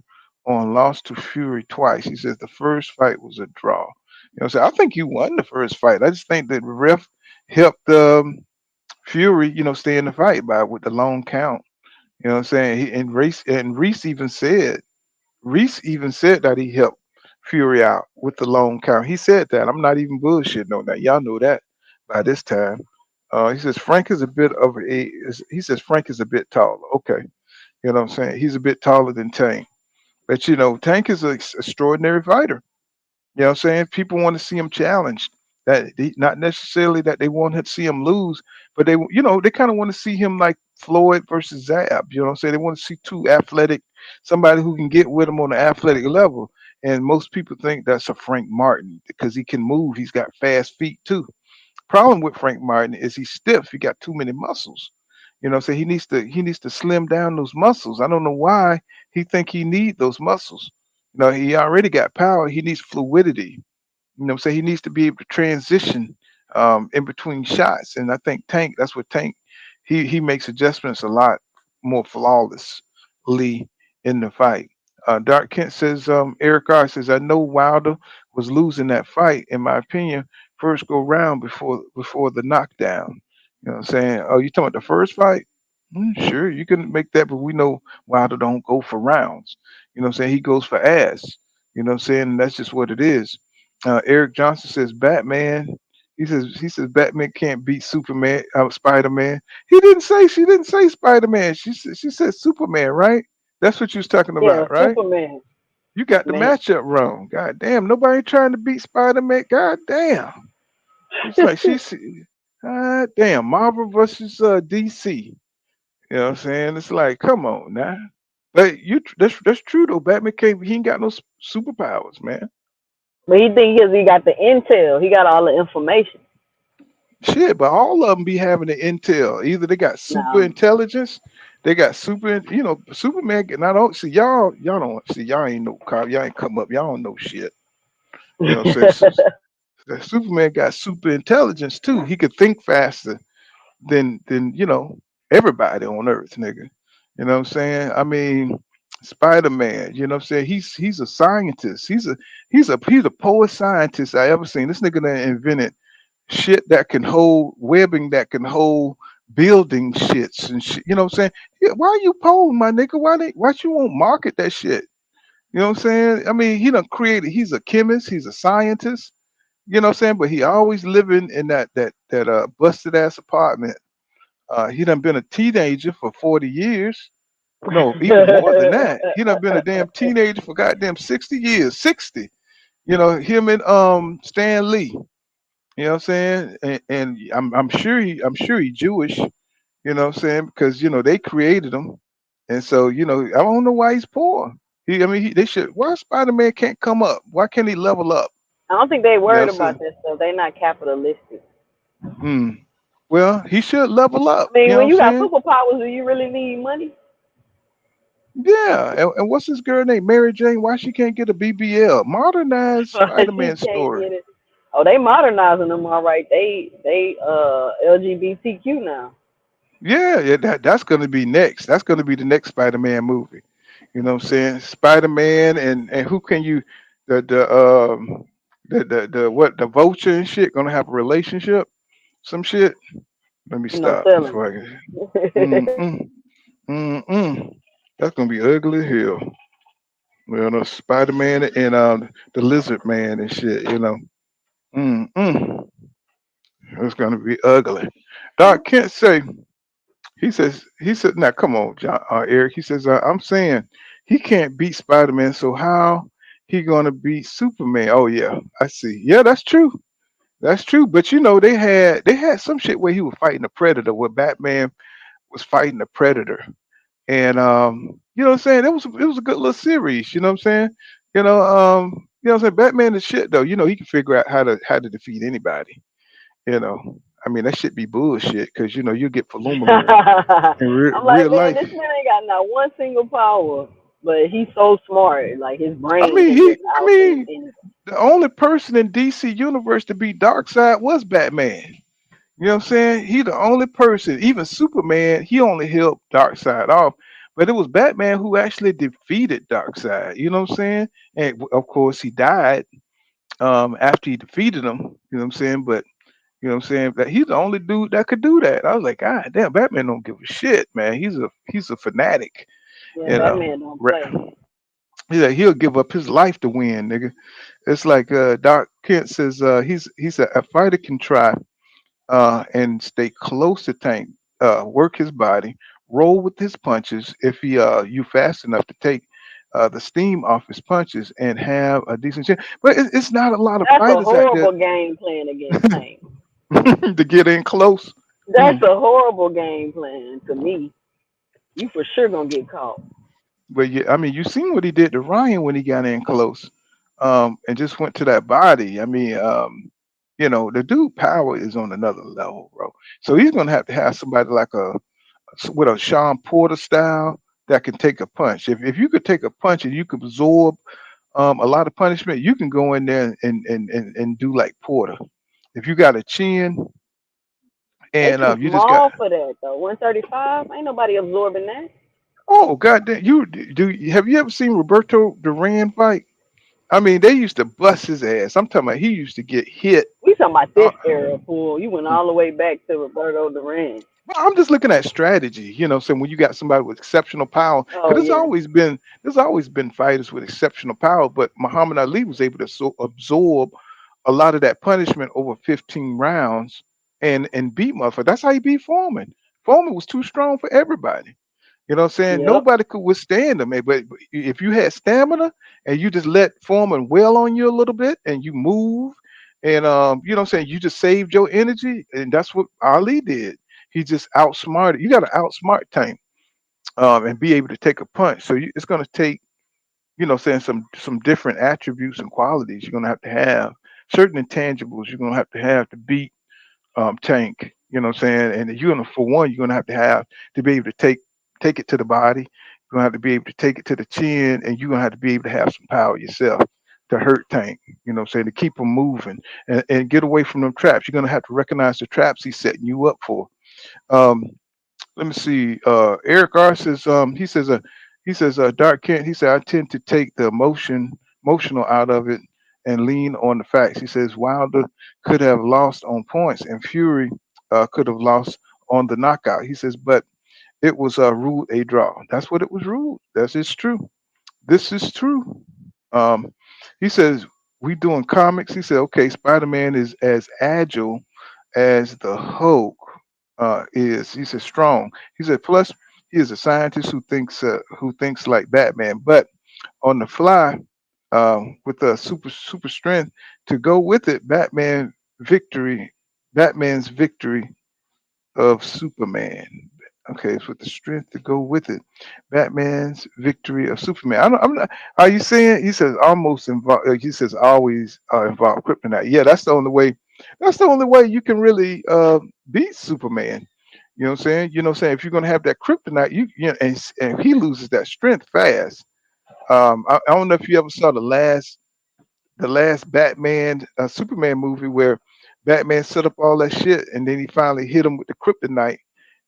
on lost to Fury twice. He says the first fight was a draw. So I think you won the first fight. I just think that the ref helped Fury, stay in the fight by with the long count. You know what I'm saying? Reese even said that he helped Fury out with the long count. He said that. I'm not even bullshitting on that. Y'all know that by this time. He says Frank is a bit of a. He says Frank is a bit taller. Okay, you know what I'm saying? He's a bit taller than Tank, but Tank is an extraordinary fighter. You know what I'm saying? People want to see him challenged. Not necessarily that they want to see him lose, but they kind of want to see him like Floyd versus Zab. You know what I'm saying? They want to see two athletic, somebody who can get with him on the athletic level. And most people think that's a Frank Martin because he can move. He's got fast feet too. Problem with Frank Martin is he's stiff. He got too many muscles. So he needs to slim down those muscles. I don't know why he think he need those muscles. He already got power. He needs fluidity. What I'm saying? He needs to be able to transition in between shots. And I think that's what Tank, he makes adjustments a lot more flawlessly in the fight. Dark Kent says, Eric R says, I know Wilder was losing that fight, in my opinion, first go round before the knockdown. You know what I'm saying? Oh, you talking about the first fight? Sure, you can make that, but we know Wilder don't go for rounds. You know what I'm saying? He goes for ass. You know what I'm saying? And that's just what it is. Eric Johnson says Batman. He says Batman can't beat Superman, Spider Man. She didn't say Spider Man. She said Superman, right? That's what you was talking yeah, about, right? Superman, You got the man. matchup wrong. God damn, nobody trying to beat Spider Man. God damn. It's like God damn, Marvel versus DC. You know what I'm saying? It's like, come on now. But that's true though. Batman can't. He ain't got no superpowers, man. But he think because he got the intel, he got all the information. Shit, but all of them be having the intel. Either they got super No. intelligence, they got super, Superman. Not all see y'all don't see y'all ain't no cop. Y'all ain't come up. Y'all don't know shit. You know what I'm saying? The Superman got super intelligence too. He could think faster than everybody on Earth, nigga. You know what I'm saying? I mean, Spider Man. You know what I'm saying? He's a scientist. He's a poet scientist I ever seen. This nigga done invented shit that can hold webbing that can hold building shits and shit. You know what I'm saying? Yeah, why you pole, my nigga? Why you won't market that shit? You know what I'm saying? I mean, he done created. He's a chemist. He's a scientist. You know what I'm saying? But he always living in that busted ass apartment. He done been a teenager for 40 years. No, even more than that. He done been a damn teenager for goddamn 60 years. 60. Him and Stan Lee. You know what I'm saying? And I'm sure he Jewish. You know what I'm saying? Because they created him, and so I don't know why he's poor. They should. Why Spider Man can't come up? Why can't he level up? I don't think they You know worried what I'm about that stuff. They not capitalistic. saying? Well, he should level up. I mean, You know when what you got I'm saying? superpowers, do you really need money? Yeah. And what's this girl named Mary Jane? Why she can't get a BBL? Modernize Spider She Man can't story. get it. Oh, they modernizing them all right. They LGBTQ now. Yeah, that's gonna be next. That's gonna be the next Spider Man movie. You know what I'm saying? Spider Man and who can you the vulture and shit gonna have a relationship? Some shit. Let me No stop selling. before I get. Mm-mm, mm-mm. That's gonna be ugly as hell. Well, no Spider Man and the Lizard Man and shit. Mm-mm. It's gonna be ugly. Doc Kent say he said now come on, John, Eric. He says I'm saying he can't beat Spider Man, so how he gonna beat Superman? Oh yeah, I see. Yeah, that's true. That's true. But they had some shit where he was fighting a predator, where Batman was fighting a predator. And you know what I'm saying? It was a good little series, you know what I'm saying? What I'm saying? Batman is shit though. He can figure out how to defeat anybody. You know. I mean that shit be bullshit because you get Falumaloon in I'm like, real man, life. this man ain't got not one single power, but he's so smart. Like his I brain mean can he just I outthink mean anything. the only person in DC universe to beat Darkseid was Batman. You know what I'm saying? He the only person, even Superman, he only helped Darkseid off. But it was Batman who actually defeated Darkseid. You know what I'm saying? And of course he died after he defeated him. You know what I'm saying? But you know what I'm saying? That he's the only dude that could do that. I was like, God damn, Batman don't give a shit, man. He's a fanatic, Yeah, you know. Batman don't Ra- play. he'll give up his life to win, nigga. It's like Doc Kent says he said a fighter can try and stay close to Tank, work his body, roll with his punches if you fast enough to take the steam off his punches and have a decent chance. But it's not a lot of That's a fighters out there horrible game plan against Tank. to get in close. That's Mm. a horrible game plan to me. You for sure gonna get caught. But yeah, I mean, you seen what he did to Ryan when he got in close, and just went to that body. I mean, the dude power is on another level, bro. So he's gonna have to have somebody like with a Sean Porter style that can take a punch. If you could take a punch and you could absorb a lot of punishment, you can go in there and do like Porter. If you got a chin They and too you just got small for that though. 135, ain't nobody absorbing that. oh goddamn, have you ever seen Roberto Duran fight? I mean, they used to bust his ass. I'm talking about he used to get hit. We talking about Uh, this era, fool. You went all the way back to Roberto Duran. I'm just looking at strategy, so when you got somebody with exceptional power, because Oh yeah. there's always been fighters with exceptional power, but Muhammad Ali was able to absorb a lot of that punishment over 15 rounds and beat motherfucker. That's how he beat Foreman. Foreman was too strong for everybody. You know what I'm saying? Yep. Nobody could withstand him. But if you had stamina and you just let Foreman well on you a little bit and you move and you know what I'm saying, you just saved your energy, and that's what Ali did. He just outsmarted. You got to outsmart Tank and be able to take a punch. So it's going to take, saying some different attributes and qualities. You're going to have certain intangibles. You're going to have to beat tank. You know what I'm saying? And you're gonna, for one, you're gonna have to be able to take it to the body. You're gonna have to be able to take it to the chin, and you're gonna have to be able to have some power yourself to hurt Tank. You know what I'm saying? To keep him moving and get away from them traps. You're gonna have to recognize the traps he's setting you up for. Um, Let me see. Eric R says Dark Kent. He said I tend to take the emotional out of it and lean on the facts. He says Wilder could have lost on points and Fury could have lost on the knockout. He says, but it was ruled a draw. That's what it was ruled. That is true. This is true. Um, he says we doing comics. He said, okay, Spider Man is as agile as the Hulk is. He said strong. He said plus he is a scientist who thinks like Batman, but on the fly with the super strength to go with it. Batman's victory of Superman. Okay, it's with the strength to go with it. Batman's victory of Superman. I'm not. Are you saying? He says almost involved. He says always involve kryptonite. Yeah, that's the only way. That's the only way you can really beat Superman. You know what I'm saying? You know what I'm saying? If you're gonna have that kryptonite, you know, and he loses that strength fast. I don't know if you ever saw the last Batman Superman movie where Batman set up all that shit and then he finally hit him with the kryptonite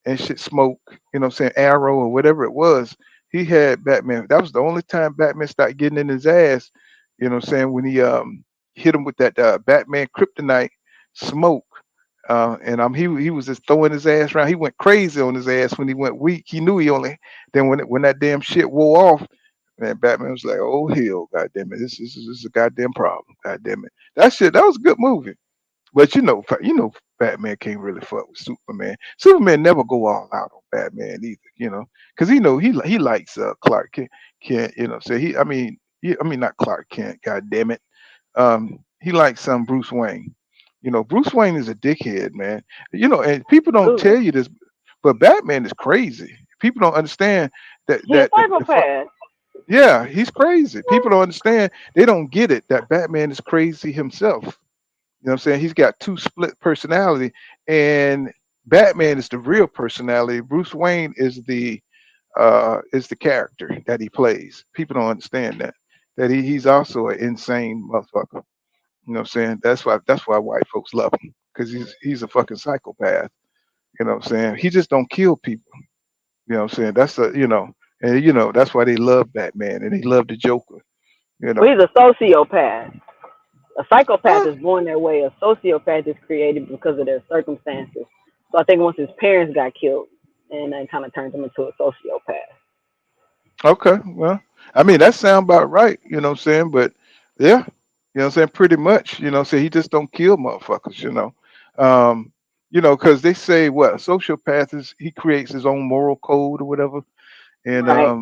and shit smoke, you know what I'm saying, arrow or whatever it was. He had Batman. That was the only time Batman started getting in his ass, you know what I'm saying, when he hit him with that Batman kryptonite smoke. And he was just throwing his ass around. He went crazy on his ass when he went weak. He knew he only then when that damn shit wore off, man, Batman was like, "Oh hell, god damn it, this is a goddamn problem, god damn it." That was a good movie. But Batman can't really fuck with Superman. Superman never go all out on Batman either, because he likes Clark Kent, So I mean not Clark Kent, god damn it. He likes some Bruce Wayne. Bruce Wayne is a dickhead, man. And people don't Absolutely. tell you this, but Batman is crazy. People don't understand that He a the psychopath. yeah, he's crazy. People don't understand. They don't get it that Batman is crazy himself. You know what I'm saying? He's got two split personality, and Batman is the real personality. Bruce Wayne is the character that he plays. People don't understand that. That he's also an insane motherfucker. You know what I'm saying? That's why white folks love him. Because he's a fucking psychopath. You know what I'm saying? He just don't kill people. You know what I'm saying? That's why they love Batman and they love the Joker. You Well, know. he's a sociopath. A psychopath Huh? is born that way. A sociopath is created because of their circumstances. So I think once his parents got killed, and that kind of turned him into a sociopath. Okay, well, I mean that sound about right, you know what I'm saying? But yeah, you know what I'm saying, pretty much, so he just don't kill motherfuckers. Um, because they say what a sociopath is he creates his own moral code or whatever, and Right.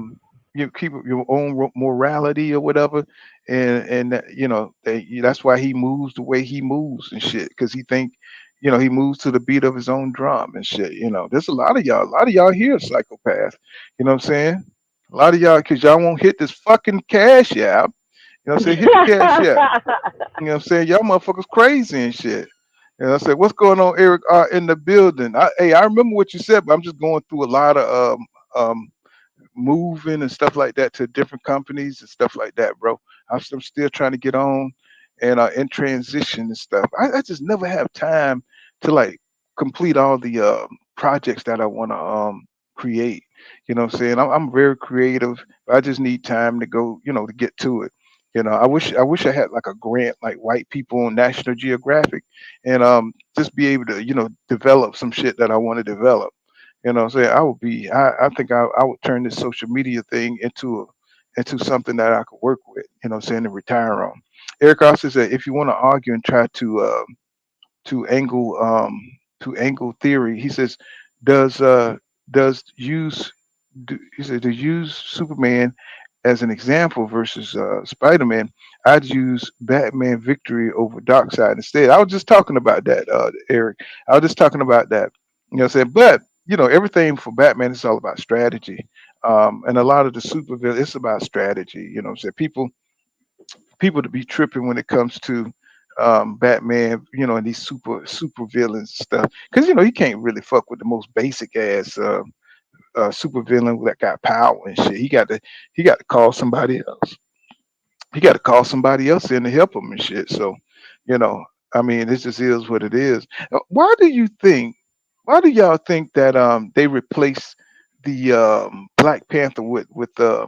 you keep your own morality or whatever, and that's why he moves the way he moves and shit, because he think, he moves to the beat of his own drum and shit. There's a lot of y'all here are psychopaths. You know what I'm saying? A lot of y'all, because y'all won't hit this fucking cash app. You know what I'm saying? Hit the cash app. You know what I'm saying? Y'all motherfuckers crazy and shit. I said, what's going on, Eric? In the building. I remember what you said, but I'm just going through a lot of moving and stuff like that to different companies and stuff like that, bro. I'm still trying to get on and in transition and stuff. I just never have time to like complete all the projects that I want to create. You know what I'm saying? I'm very creative, but I just need time to go, to get to it. I wish I had like a grant like white people on National Geographic and just be able to, develop some shit that I want to develop. You know what I'm saying? I think I would turn this social media thing into something that I could work with, what I'm saying, and retire on. Eric also said if you want to argue and try to angle to angle theory, he says, does does use he said to use Superman as an example versus Spider-Man, I'd use Batman victory over Darkseid instead. I was just talking about that, Eric. I was just talking about that. You know what I'm saying? But everything for Batman is all about strategy. And a lot of the it's about strategy. You know what I'm saying? People to be tripping when it comes to Batman, and these super villains and stuff. Because he can't really fuck with the most basic ass super villain that got power and shit. He got to call somebody else. He got to call somebody else in to help him and shit. So, you know, I mean, this just is what it is. Why do you think? Why do y'all think that they replaced the Black Panther with a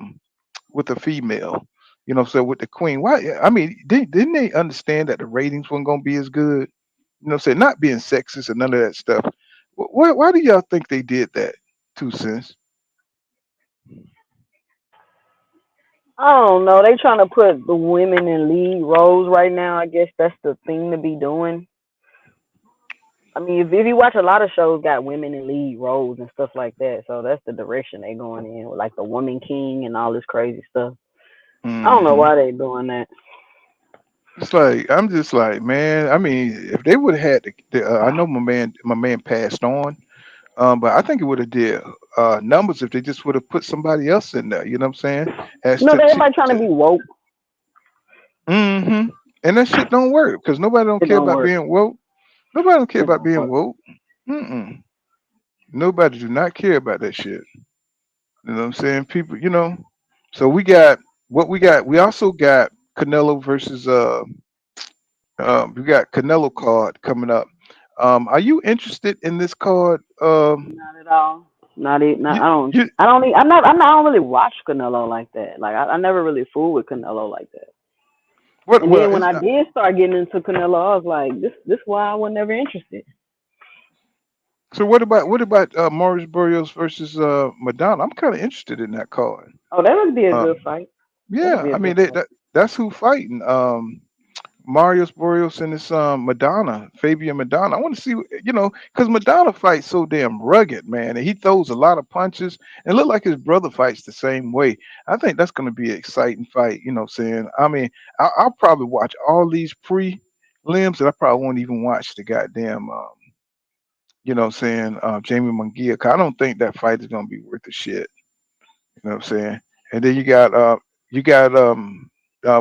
female? So with the Queen. Why? I mean, didn't they understand that the ratings weren't gonna be as good? Say not being sexist and none of that stuff. Why do y'all think they did that? 2 cents. I don't know. They trying to put the women in lead roles right now. I guess that's the thing to be doing. I mean, if you watch a lot of shows, got women in lead roles and stuff like that. So that's the direction they going in, with like the Woman King and all this crazy stuff. I don't know Hmm. why they doing that. It's like I'm just like, man. I mean, if they would have had I know my man passed on, but I think it would have did numbers if they just would have put somebody else in there. You know what I'm saying? As You know, to, to, everybody trying to to be woke. hmm And that shit don't work because nobody don't It care don't about work. being woke. Nobody don't care It about don't being work. woke. Mm-mm. Nobody do not care about that shit. You know what I'm saying? People, So we got what we got. We also got Canelo versus we got Canelo card coming up. Are you interested in this card? Not at all. Not it. Not, You, I don't. you, I don't. I'm not. I'm not. I don't really watch Canelo like that. Like I never really fooled with Canelo like that. what? And Well, then when I did start getting into Canelo, I was like, this why I was never interested. so what about Maurice Barrios versus Madonna? I'm kind of interested in that card. Oh, that would be a Uh, good fight. That'd yeah, be a I good mean fight. that's who fighting. Marius Boreals and this Madonna, Fabian Madonna. I want to see, because Madonna fights so damn rugged, man, and he throws a lot of punches, and look like his brother fights the same way. I think that's going to be an exciting fight. Saying, I mean, I'll probably watch all these prelims, and I probably won't even watch the goddamn, Jamie Munguia, 'cause I don't think that fight is going to be worth a shit. You know what I'm saying? And then you got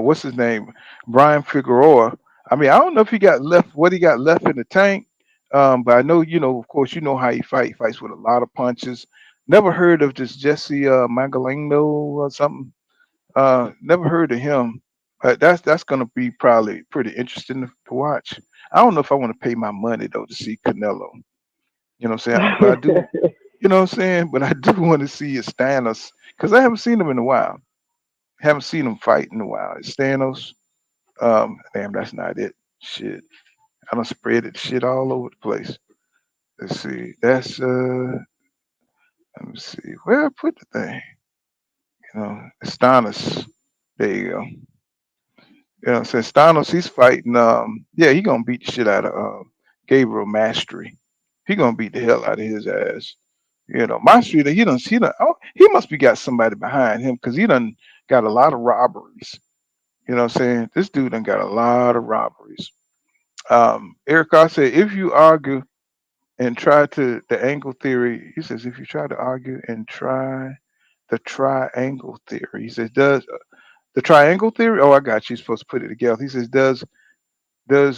what's his name? Brian Figueroa. I mean, I don't know if he got left what he got left in the tank. But I know, of course, how he fight. He fights with a lot of punches. Never heard of this Jesse Magalino or something. Never heard of him. That's gonna be probably pretty interesting to watch. I don't know if I want to pay my money though to see Canelo. You know what I'm saying? But I do, you know what I'm saying? But I do want to see his Thanos because I haven't seen him in a while. Haven't seen him fight in a while. It's Thanos. Damn, that's not it. Shit. I done spread it shit all over the place. Let's see. Let me see. Where I put the thing? It's Thanos. There you go. Since Thanos, he's fighting. Yeah, he gonna beat the shit out of Gabriel Mastery. He gonna beat the hell out of his ass. Mastery, he must be got somebody behind him because he done got a lot of robberies. You know what I'm saying? This dude done got a lot of robberies. Eric I said, if you argue and try to the angle theory, he says, if you try to argue and try the triangle theory, he says, does the triangle theory? Oh, I got you. You're supposed to put it together. He says, does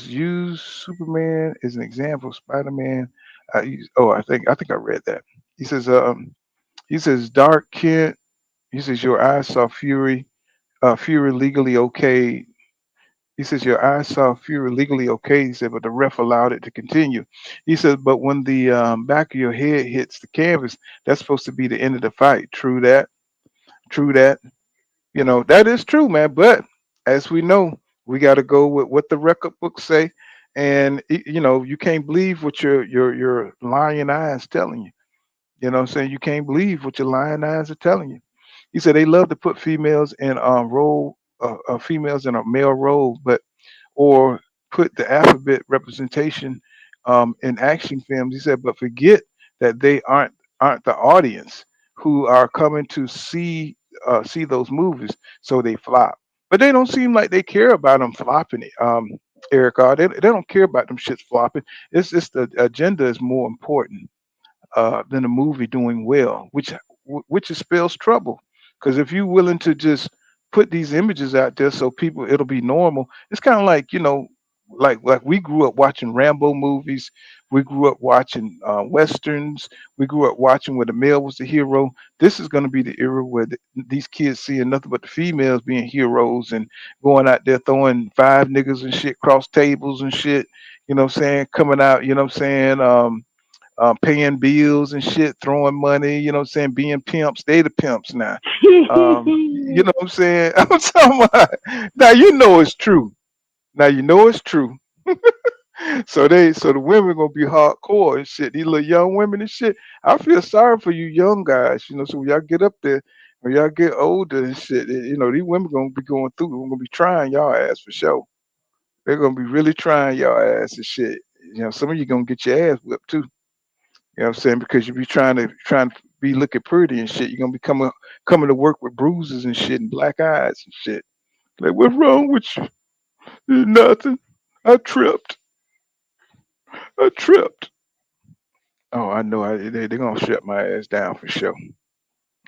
use Superman as an example, Spider-Man? I think I read that. He says, Dark Kent. He says, your eyes saw Fury. Fury legally okay. He says your eyes saw Fury legally okay. He said, but the ref allowed it to continue. He says, but when the back of your head hits the canvas, that's supposed to be the end of the fight. True that. True that. That is true, man. But as we know, we got to go with what the record books say, and you can't believe what your lying eyes telling you. You know what I'm saying? You can't believe what your lying eyes are telling you. He said they love to put females in females in a male role, but or put the alphabet representation in action films. He said, but forget that they aren't the audience who are coming to see those movies, so they flop. But they don't seem like they care about them flopping it. Erica, they don't care about them shits flopping. It's just the agenda is more important than the movie doing well, which spells trouble. Because if you're willing to just put these images out there so people it'll be normal, it's kind of like like we grew up watching Rambo movies. We grew up watching westerns. We grew up watching where the male was the hero. This is going to be the era where these kids seeing nothing but the females being heroes and going out there throwing five niggas and shit cross tables and shit. You know what I'm saying? Coming out. You know what I'm saying? Paying bills and shit, throwing money. You know what I'm saying? Being pimps. They the pimps now. You know what I'm saying? I'm talking about. Now you know it's true. Now you know it's true. So the women gonna be hardcore and shit. These little young women and shit. I feel sorry for you young guys. You know, so when y'all get up there, when y'all get older and shit, you know, these women gonna be going through. We're gonna be trying y'all ass for sure. They're gonna be really trying y'all ass and shit. You know, some of you gonna get your ass whipped too. You know what I'm saying? Because you be trying to be looking pretty and shit. You're gonna be coming to work with bruises and shit and black eyes and shit. Like, what's wrong with you? Nothing. I tripped. I tripped. Oh, I know. They're gonna shut my ass down for sure.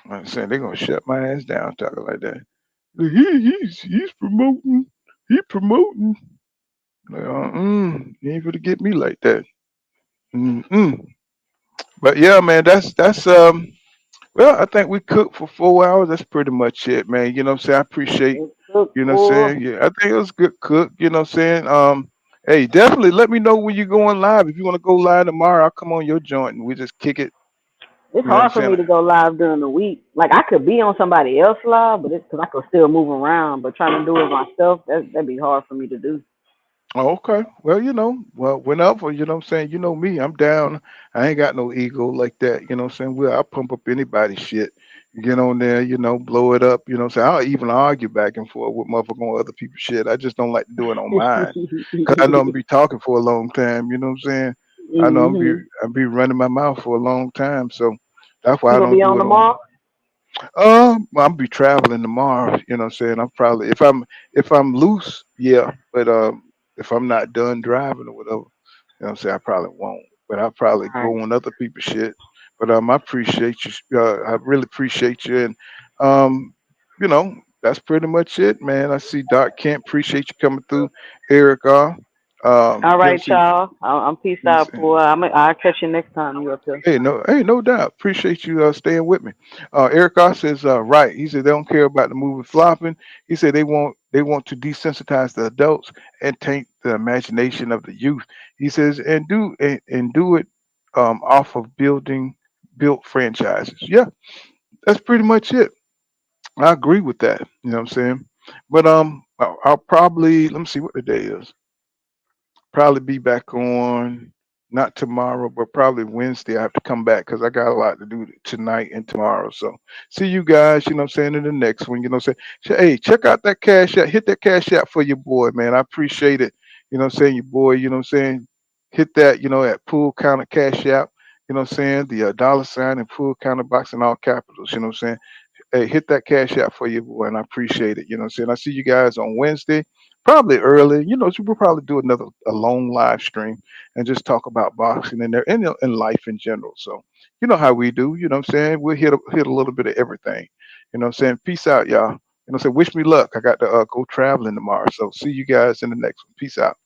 I'm saying they're gonna shut my ass down talking like that. He's promoting. He promoting. Like, you ain't gonna get me like that. Mm-mm. But yeah, man, that's. Well, I think we cooked for 4 hours. That's pretty much it, man. You know what I'm saying? I appreciate. It's cooked You know what I'm for. saying? Yeah, I think it was good cook. You know what I'm saying? Hey, definitely let me know when you're going live. If you want to go live tomorrow, I'll come on your joint and we just kick it. It's You know what I'm hard for saying? me to go live during the week. Like I could be on somebody else live, but it's because I could still move around. But trying to do it myself, that'd be hard for me to do. Oh, okay. Well, whenever, you know what I'm saying? You know me, I'm down. I ain't got no ego like that. You know what I'm saying? I'll pump up anybody's shit. Get on there, blow it up. You know what I'm saying? I'll even argue back and forth with motherfucking on other people's shit. I just don't like to do it on mine. Cause I know I'm gonna be talking for a long time. You know what I'm saying? I know Hmm. I'm be running my mouth for a long time. So that's why You I gonna don't be do on it on tomorrow? I'll be traveling tomorrow. You know what I'm saying? I'm probably if I'm loose, yeah. But if I'm not done driving or whatever, you know what I'm saying, I probably won't. But I'll probably All right. go on other people's shit. But I appreciate you. I really appreciate you. And um, that's pretty much it, man. I see Doc Kent. Appreciate you coming through, Eric. All You know, right, see. y'all. I'm peace out, boy. I'll catch you next time you up here. Hey, no doubt. Appreciate you staying with me. Eric Ross says, right. He said they don't care about the movie flopping. He said they want to desensitize the adults and taint the imagination of the youth. He says and do it off of built franchises. Yeah, that's pretty much it. I agree with that. You know what I'm saying? But I'll probably let me see what the day is. Probably be back on not tomorrow, but probably Wednesday. I have to come back because I got a lot to do tonight and tomorrow. So see you guys, you know what I'm saying, in the next one. You know what I'm saying? Hey, check out that cash app. Hit that cash app for your boy, man. I appreciate it. You know what I'm saying? Your boy, you know what I'm saying? Hit that, at pool counter cash app. You know what I'm saying? The dollar sign and pool counter box in all capitals. You know what I'm saying? Hey, hit that cash out for you, boy, and I appreciate it. You know what I'm saying? I see you guys on Wednesday, probably early. So we'll probably do a long live stream and just talk about boxing and and life in general. So you know how we do, you know what I'm saying? We'll hit a little bit of everything. You know what I'm saying? Peace out, y'all. You know what I'm saying? Wish me luck. I got to go traveling tomorrow. So see you guys in the next one. Peace out.